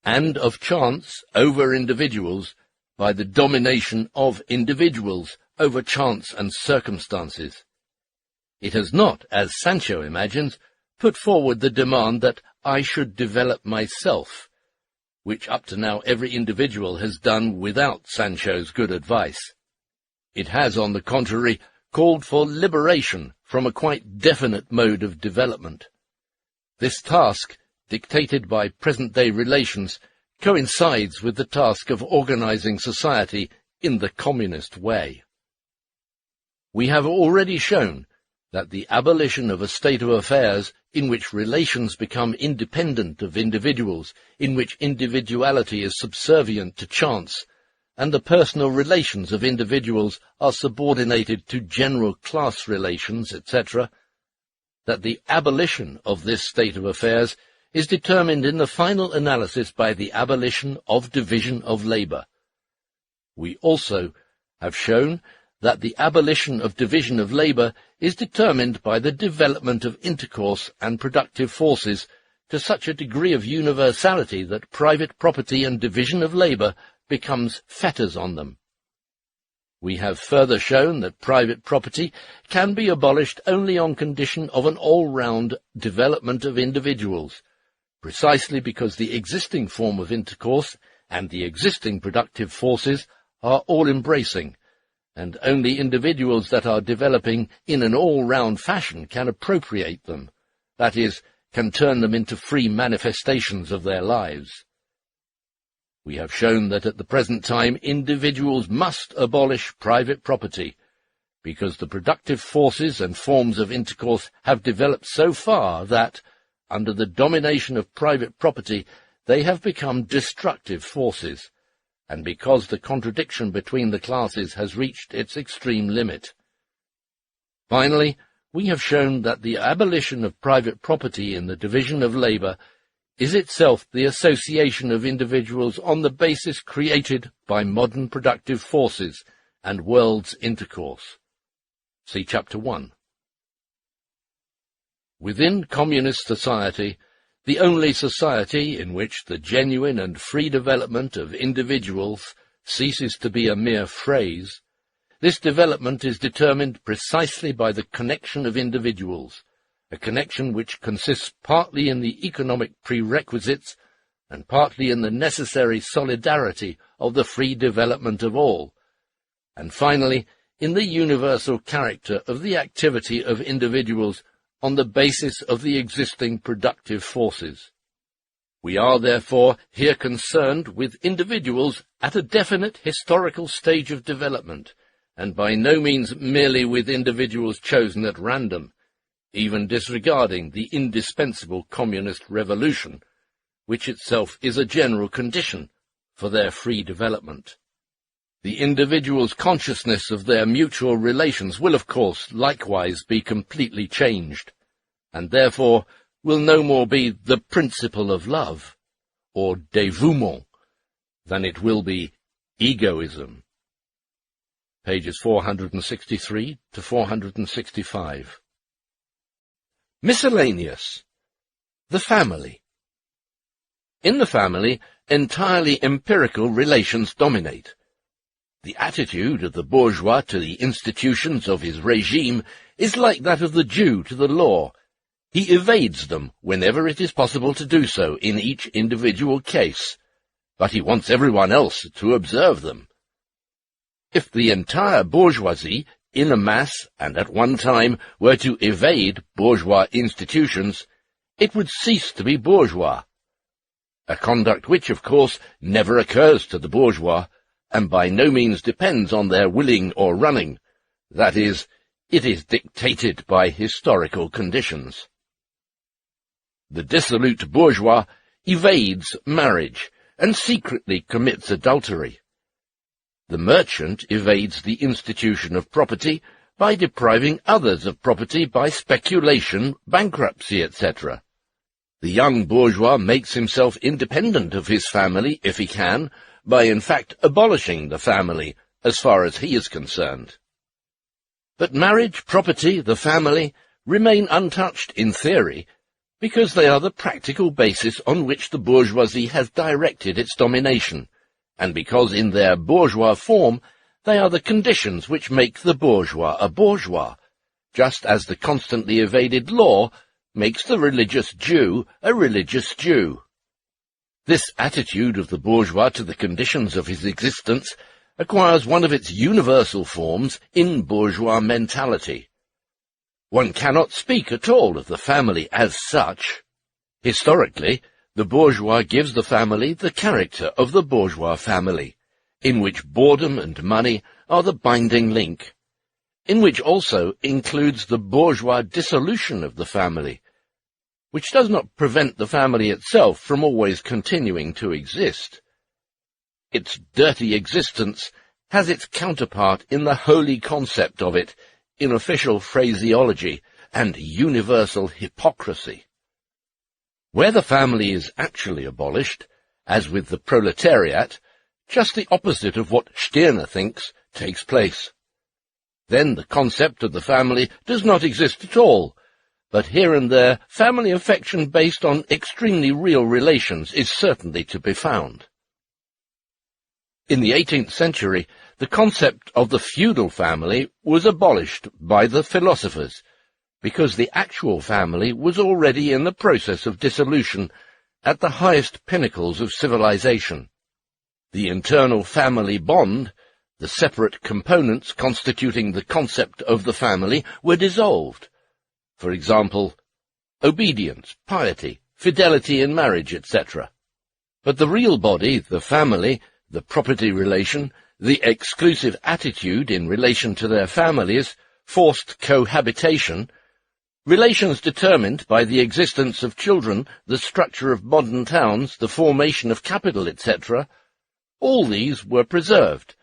and of chance over individuals by the domination of individuals over chance and circumstances. It has not, as Sancho imagines, put forward the demand that I should develop myself, which up to now every individual has done without Sancho's good advice. It has, on the contrary, called for liberation from a quite definite mode of development. This task, dictated by present-day relations, coincides with the task of organizing society in the communist way. We have already shown that the abolition of a state of affairs in which relations become independent of individuals, in which individuality is subservient to chance, and the personal relations of individuals are subordinated to general class relations, etc., that the abolition of this state of affairs is determined in the final analysis by the abolition of division of labor. We also have shown that the abolition of division of labor is determined by the development of intercourse and productive forces to such a degree of universality that private property and division of labor becomes fetters on them. We have further shown that private property can be abolished only on condition of an all-round development of individuals, precisely because the existing form of intercourse and the existing productive forces are all-embracing, and only individuals that are developing in an all-round fashion can appropriate them, that is, can turn them into free manifestations of their lives. We have shown that at the present time individuals must abolish private property, because the productive forces and forms of intercourse have developed so far that, under the domination of private property, they have become destructive forces, and because the contradiction between the classes has reached its extreme limit. Finally, we have shown that the abolition of private property in the division of labor is itself the association of individuals on the basis created by modern productive forces and world's intercourse. See Chapter 1. Within communist society, the only society in which the genuine and free development of individuals ceases to be a mere phrase, this development is determined precisely by the connection of individuals, a connection which consists partly in the economic prerequisites and partly in the necessary solidarity of the free development of all, and finally in the universal character of the activity of individuals on the basis of the existing productive forces. We are therefore here concerned with individuals at a definite historical stage of development, and by no means merely with individuals chosen at random, even disregarding the indispensable communist revolution, which itself is a general condition for their free development. The individual's consciousness of their mutual relations will, of course, likewise be completely changed, and therefore will no more be the principle of love, or dévouement, than it will be egoism. Pages 463 to 465. Miscellaneous. The family. In the family, entirely empirical relations dominate. The attitude of the bourgeois to the institutions of his regime is like that of the Jew to the law. He evades them whenever it is possible to do so in each individual case, but he wants everyone else to observe them. If the entire bourgeoisie, in a mass and at one time, were to evade bourgeois institutions, it would cease to be bourgeois. A conduct which, of course, never occurs to the bourgeois, and by no means depends on their willing or running. That is, it is dictated by historical conditions. The dissolute bourgeois evades marriage and secretly commits adultery. The merchant evades the institution of property by depriving others of property by speculation, bankruptcy, etc. The young bourgeois makes himself independent of his family, if he can, by in fact abolishing the family, as far as he is concerned. But marriage, property, the family, remain untouched in theory, because they are the practical basis on which the bourgeoisie has directed its domination, and because in their bourgeois form they are the conditions which make the bourgeois a bourgeois, just as the constantly evaded law makes the religious Jew a religious Jew. This attitude of the bourgeois to the conditions of his existence acquires one of its universal forms in bourgeois mentality. One cannot speak at all of the family as such. Historically, the bourgeois gives the family the character of the bourgeois family, in which boredom and money are the binding link, in which also includes the bourgeois dissolution of the family, which does not prevent the family itself from always continuing to exist. Its dirty existence has its counterpart in the holy concept of it, in official phraseology and universal hypocrisy. Where the family is actually abolished, as with the proletariat, just the opposite of what Stirner thinks takes place. Then the concept of the family does not exist at all, but here and there family affection based on extremely real relations is certainly to be found. In the 18th century, the concept of the feudal family was abolished by the philosophers, because the actual family was already in the process of dissolution at the highest pinnacles of civilization. The internal family bond, the separate components constituting the concept of the family, were dissolved. For example, obedience, piety, fidelity in marriage, etc. But the real body, the family, the property relation, the exclusive attitude in relation to their families, forced cohabitation, relations determined by the existence of children, the structure of modern towns, the formation of capital, etc., all these were preserved,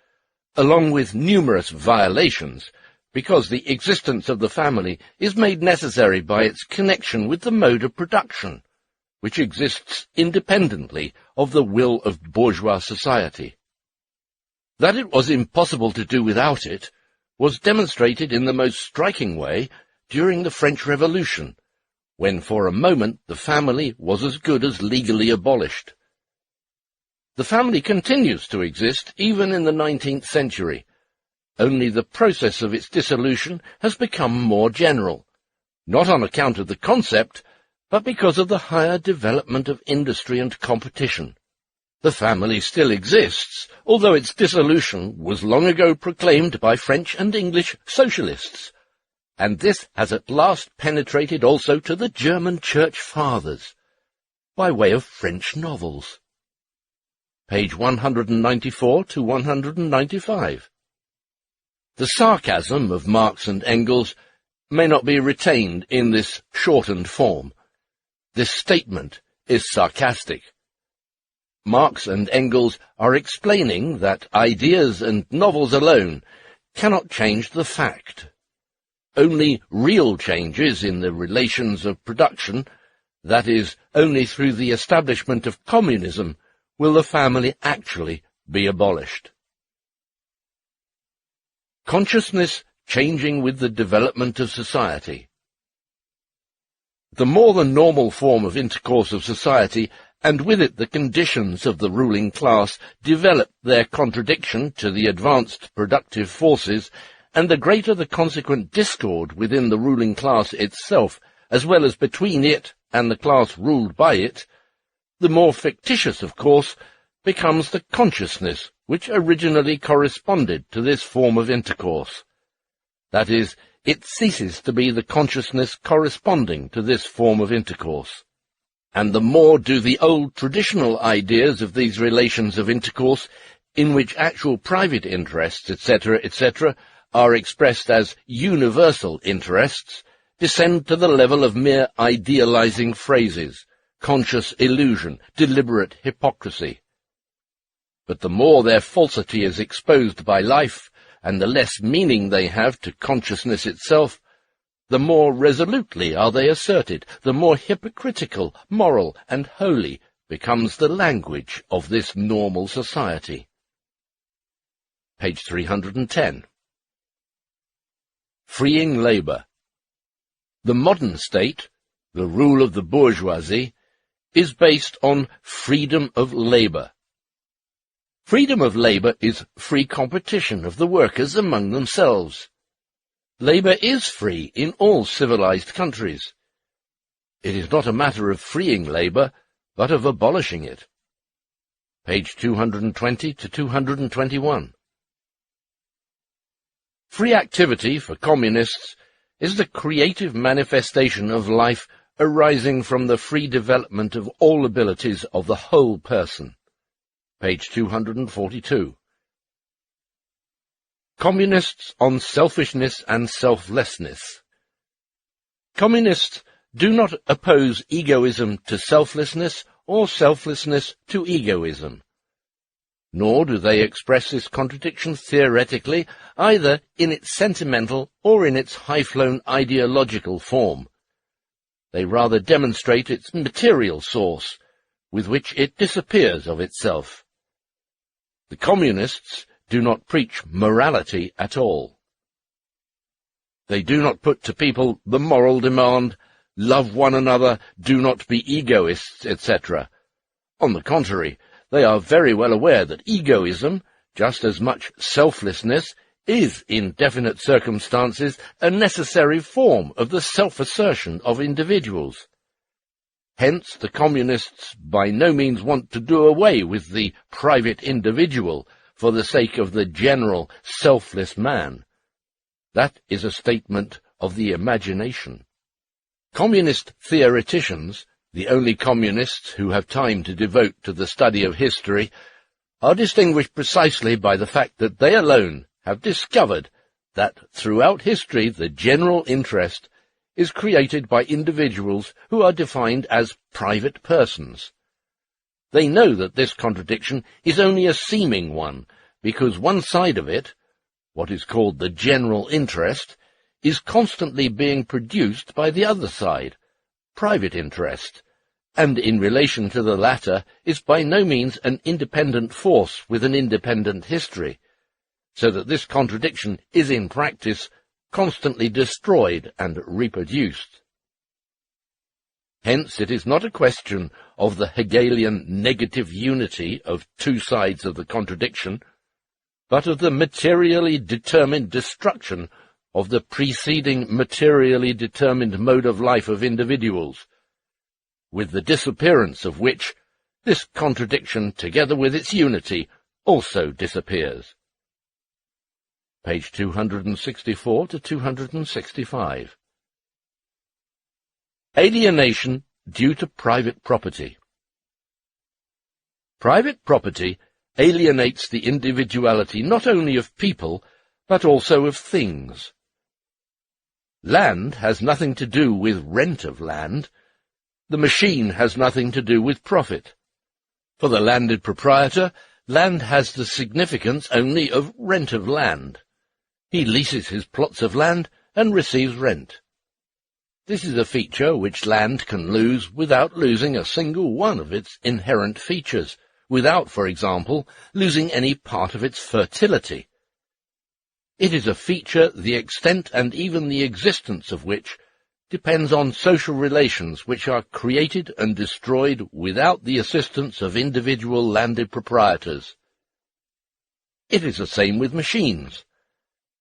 along with numerous violations, because the existence of the family is made necessary by its connection with the mode of production, which exists independently of the will of bourgeois society. That it was impossible to do without it was demonstrated in the most striking way during the French Revolution, when for a moment the family was as good as legally abolished. The family continues to exist even in the 19th century, only the process of its dissolution has become more general, not on account of the concept, but because of the higher development of industry and competition. The family still exists, although its dissolution was long ago proclaimed by French and English socialists, and this has at last penetrated also to the German Church Fathers. by way of French novels. Page 194 to 195. The sarcasm of Marx and Engels may not be retained in this shortened form. This statement is sarcastic. Marx and Engels are explaining that ideas and novels alone cannot change the fact. Only real changes in the relations of production, that is, only through the establishment of communism, will the family actually be abolished. Consciousness changing with the development of society. The more than normal form of intercourse of society, and with it the conditions of the ruling class, develop their contradiction to the advanced productive forces, and the greater the consequent discord within the ruling class itself, as well as between it and the class ruled by it, the more fictitious, of course, becomes the consciousness which originally corresponded to this form of intercourse. That is, it ceases to be the consciousness corresponding to this form of intercourse. And the more do the old traditional ideas of these relations of intercourse, in which actual private interests, etc., etc., are expressed as universal interests, descend to the level of mere idealizing phrases, conscious illusion, deliberate hypocrisy. But the more their falsity is exposed by life, and the less meaning they have to consciousness itself, the more resolutely are they asserted, the more hypocritical, moral, and holy becomes the language of this normal society. Page 310. Freeing labour. The modern state, the rule of the bourgeoisie, is based on freedom of labour. Freedom of labour is free competition of the workers among themselves. Labour is free in all civilized countries. It is not a matter of freeing labour, but of abolishing it. Page 220 to 221. Free activity for communists is the creative manifestation of life arising from the free development of all abilities of the whole person. Page 242. Communists on selfishness and selflessness. Communists do not oppose egoism to selflessness or selflessness to egoism. Nor do they express this contradiction theoretically, either in its sentimental or in its high-flown ideological form. They rather demonstrate its material source, with which it disappears of itself. The communists do not preach morality at all. They do not put to people the moral demand, love one another, do not be egoists, etc. On the contrary, they are very well aware that egoism, just as much selflessness, is, in definite circumstances, a necessary form of the self-assertion of individuals. Hence the communists by no means want to do away with the private individual for the sake of the general, selfless man. That is a statement of the imagination. Communist theoreticians, the only communists who have time to devote to the study of history, are distinguished precisely by the fact that they alone have discovered that throughout history the general interest is created by individuals who are defined as private persons. They know that this contradiction is only a seeming one, because one side of it, what is called the general interest, is constantly being produced by the other side, private interest, and in relation to the latter is by no means an independent force with an independent history, so that this contradiction is in practice constantly destroyed and reproduced. Hence it is not a question of the Hegelian negative unity of two sides of the contradiction, but of the materially determined destruction of the preceding materially determined mode of life of individuals, with the disappearance of which this contradiction, together with its unity, also disappears. Page 264 to 265. Alienation due to private property. Private property alienates the individuality not only of people, but also of things. Land has nothing to do with rent of land. The machine has nothing to do with profit. For the landed proprietor, land has the significance only of rent of land. He leases his plots of land and receives rent. This is a feature which land can lose without losing a single one of its inherent features, without, for example, losing any part of its fertility. It is a feature the extent and even the existence of which depends on social relations which are created and destroyed without the assistance of individual landed proprietors. It is the same with machines.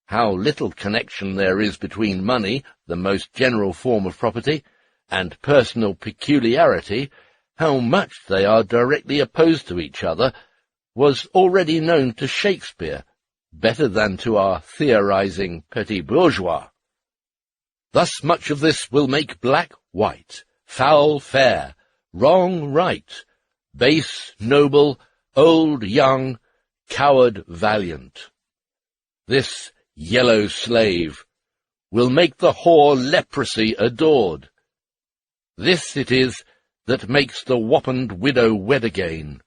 How little connection there is between money, the most general form of property, and personal peculiarity, how much they are directly opposed to each other, was already known to Shakespeare, better than to our theorizing petit bourgeois. Thus much of this will make black white, foul fair, wrong right, base noble, old young, coward valiant. This yellow slave will make the whore leprosy adored. This it is that makes the wappened widow wed again.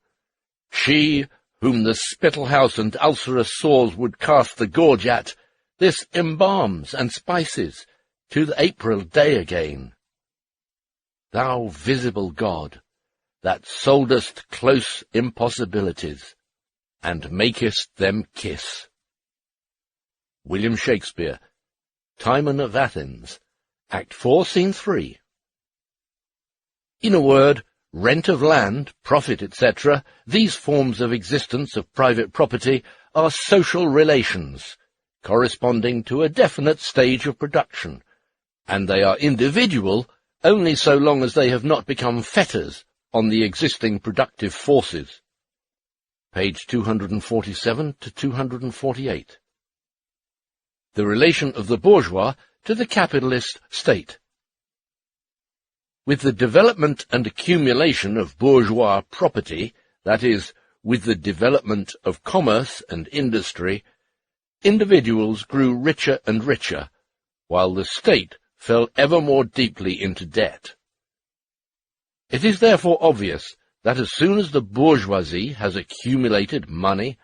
She, whom the spittle-house and ulcerous sores would cast the gorge at, this embalms and spices to the April day again. Thou visible God, that soldest close impossibilities, and makest them kiss. William Shakespeare, Timon of Athens, Act 4, Scene 3. In a word, rent of land, profit, etc., these forms of existence of private property are social relations, corresponding to a definite stage of production, and they are individual only so long as they have not become fetters on the existing productive forces. Page 247 to 248. The relation of the bourgeois to the capitalist state. With the development and accumulation of bourgeois property, that is, with the development of commerce and industry, individuals grew richer and richer, while the state fell ever more deeply into debt. It is therefore obvious that as soon as the bourgeoisie has accumulated money,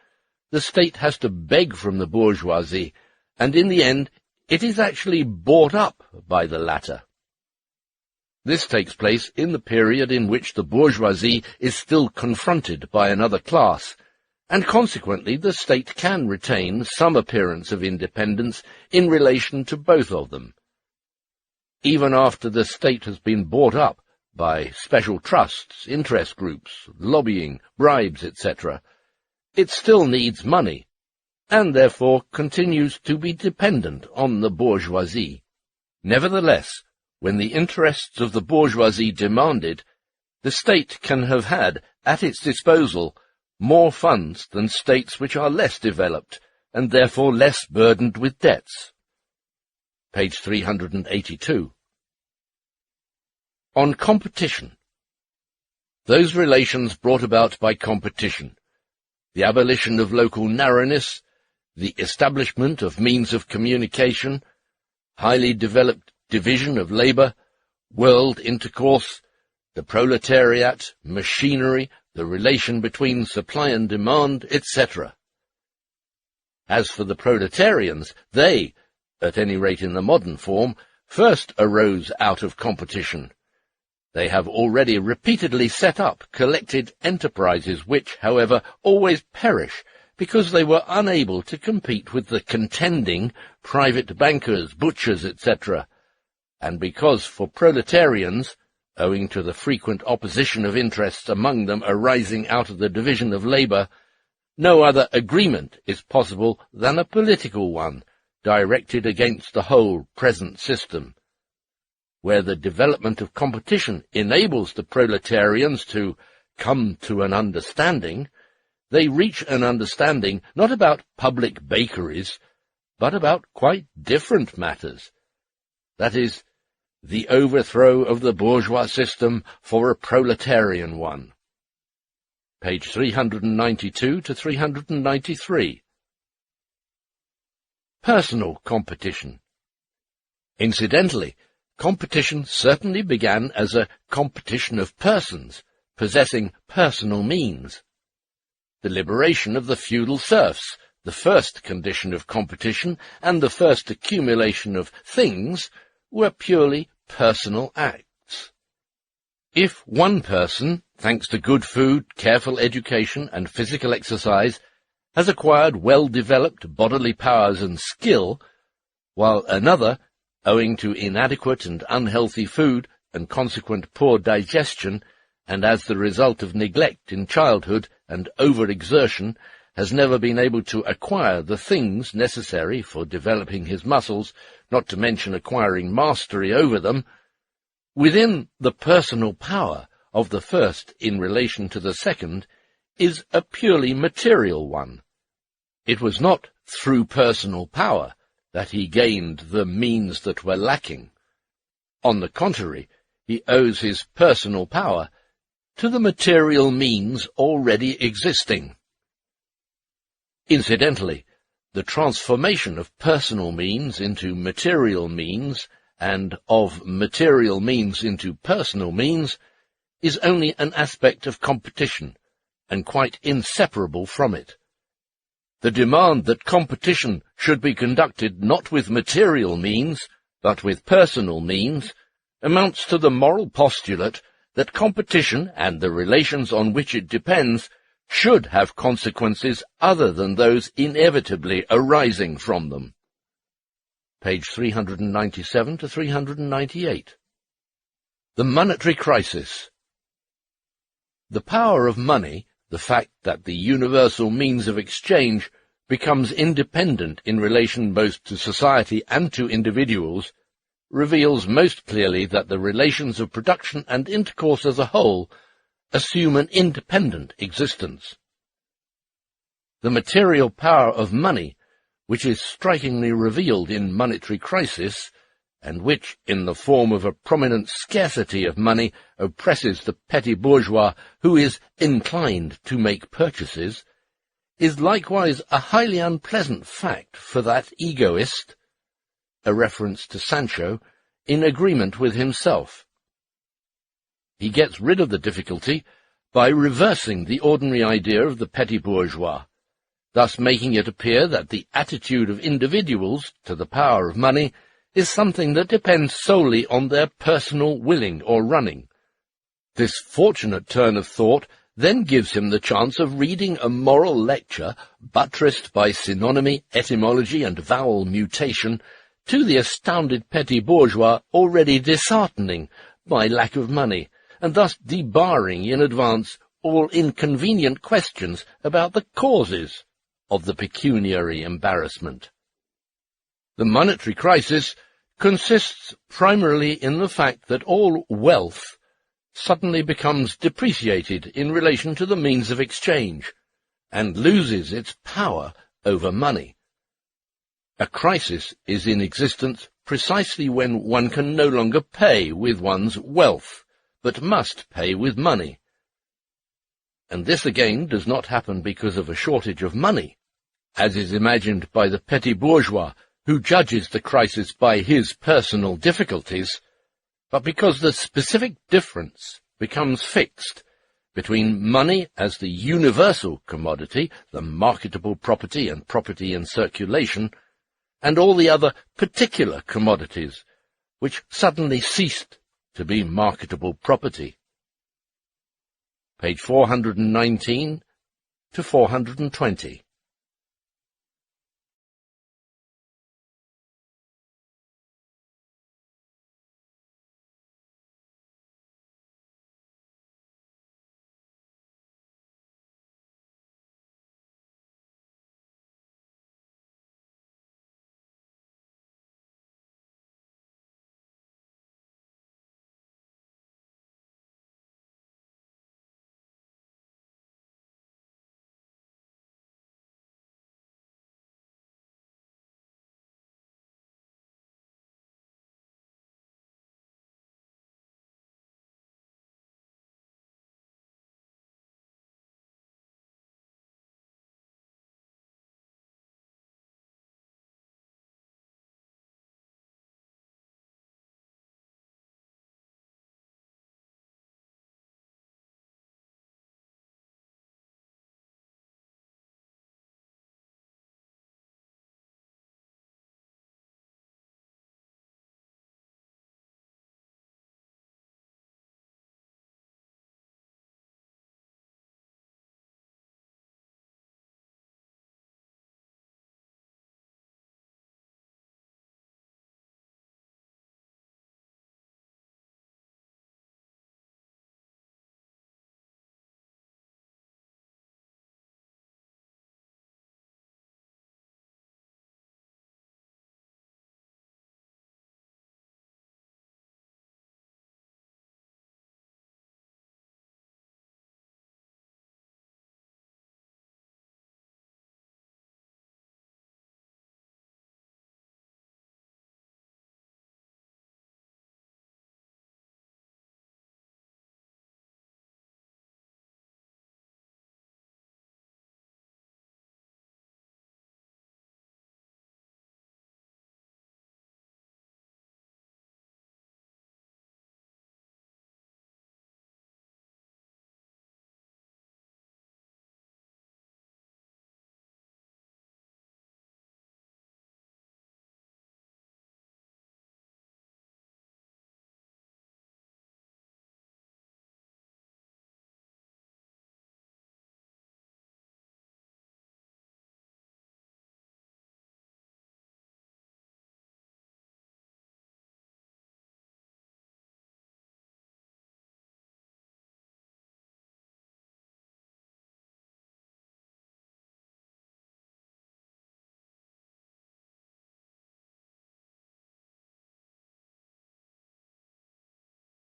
the state has to beg from the bourgeoisie, and in the end it is actually bought up by the latter. This takes place in the period in which the bourgeoisie is still confronted by another class, and consequently the state can retain some appearance of independence in relation to both of them. Even after the state has been bought up by special trusts, interest groups, lobbying, bribes, etc., it still needs money, and therefore continues to be dependent on the bourgeoisie. Nevertheless, when the interests of the bourgeoisie demanded, the state can have had at its disposal more funds than states which are less developed, and therefore less burdened with debts. Page 382. On competition. Those relations brought about by competition, the abolition of local narrowness, the establishment of means of communication, highly developed division of labour, world intercourse, the proletariat, machinery, the relation between supply and demand, etc. As for the proletarians, they, at any rate in the modern form, first arose out of competition. They have already repeatedly set up collected enterprises which, however, always perish because they were unable to compete with the contending private bankers, butchers, etc., and because for proletarians, owing to the frequent opposition of interests among them arising out of the division of labour, no other agreement is possible than a political one, directed against the whole present system. Where the development of competition enables the proletarians to come to an understanding, they reach an understanding not about public bakeries, but about quite different matters. That is, the overthrow of the bourgeois system for a proletarian one. page 392 to 393. Personal competition. Incidentally, competition certainly began as a competition of persons, possessing personal means. The liberation of the feudal serfs, the first condition of competition, and the first accumulation of things were purely personal acts. If one person, thanks to good food, careful education, and physical exercise, has acquired well-developed bodily powers and skill, while another, owing to inadequate and unhealthy food and consequent poor digestion, and as the result of neglect in childhood and overexertion, has never been able to acquire the things necessary for developing his muscles, not to mention acquiring mastery over them, within the personal power of the first in relation to the second is a purely material one. It was not through personal power that he gained the means that were lacking. On the contrary, he owes his personal power to the material means already existing. Incidentally, the transformation of personal means into material means, and of material means into personal means, is only an aspect of competition, and quite inseparable from it. The demand that competition should be conducted not with material means, but with personal means, amounts to the moral postulate that competition and the relations on which it depends should have consequences other than those inevitably arising from them. Page 397 to 398. The monetary crisis. The power of money, the fact that the universal means of exchange becomes independent in relation both to society and to individuals, reveals most clearly that the relations of production and intercourse as a whole assume an independent existence. The material power of money, which is strikingly revealed in monetary crisis, and which, in the form of a prominent scarcity of money, oppresses the petty bourgeois who is inclined to make purchases, is likewise a highly unpleasant fact for that egoist, a reference to Sancho, in agreement with himself. He gets rid of the difficulty by reversing the ordinary idea of the petty bourgeois, thus making it appear that the attitude of individuals to the power of money is something that depends solely on their personal willing or running. This fortunate turn of thought then gives him the chance of reading a moral lecture buttressed by synonymy, etymology, and vowel mutation to the astounded petty bourgeois already disheartening by lack of money, and thus debarring in advance all inconvenient questions about the causes of the pecuniary embarrassment. The monetary crisis consists primarily in the fact that all wealth suddenly becomes depreciated in relation to the means of exchange, and loses its power over money. A crisis is in existence precisely when one can no longer pay with one's wealth, but must pay with money. And this again does not happen because of a shortage of money, as is imagined by the petty bourgeois, who judges the crisis by his personal difficulties, but because the specific difference becomes fixed between money as the universal commodity, the marketable property and property in circulation, and all the other particular commodities, which suddenly ceased to be marketable property. Page 419 to 420.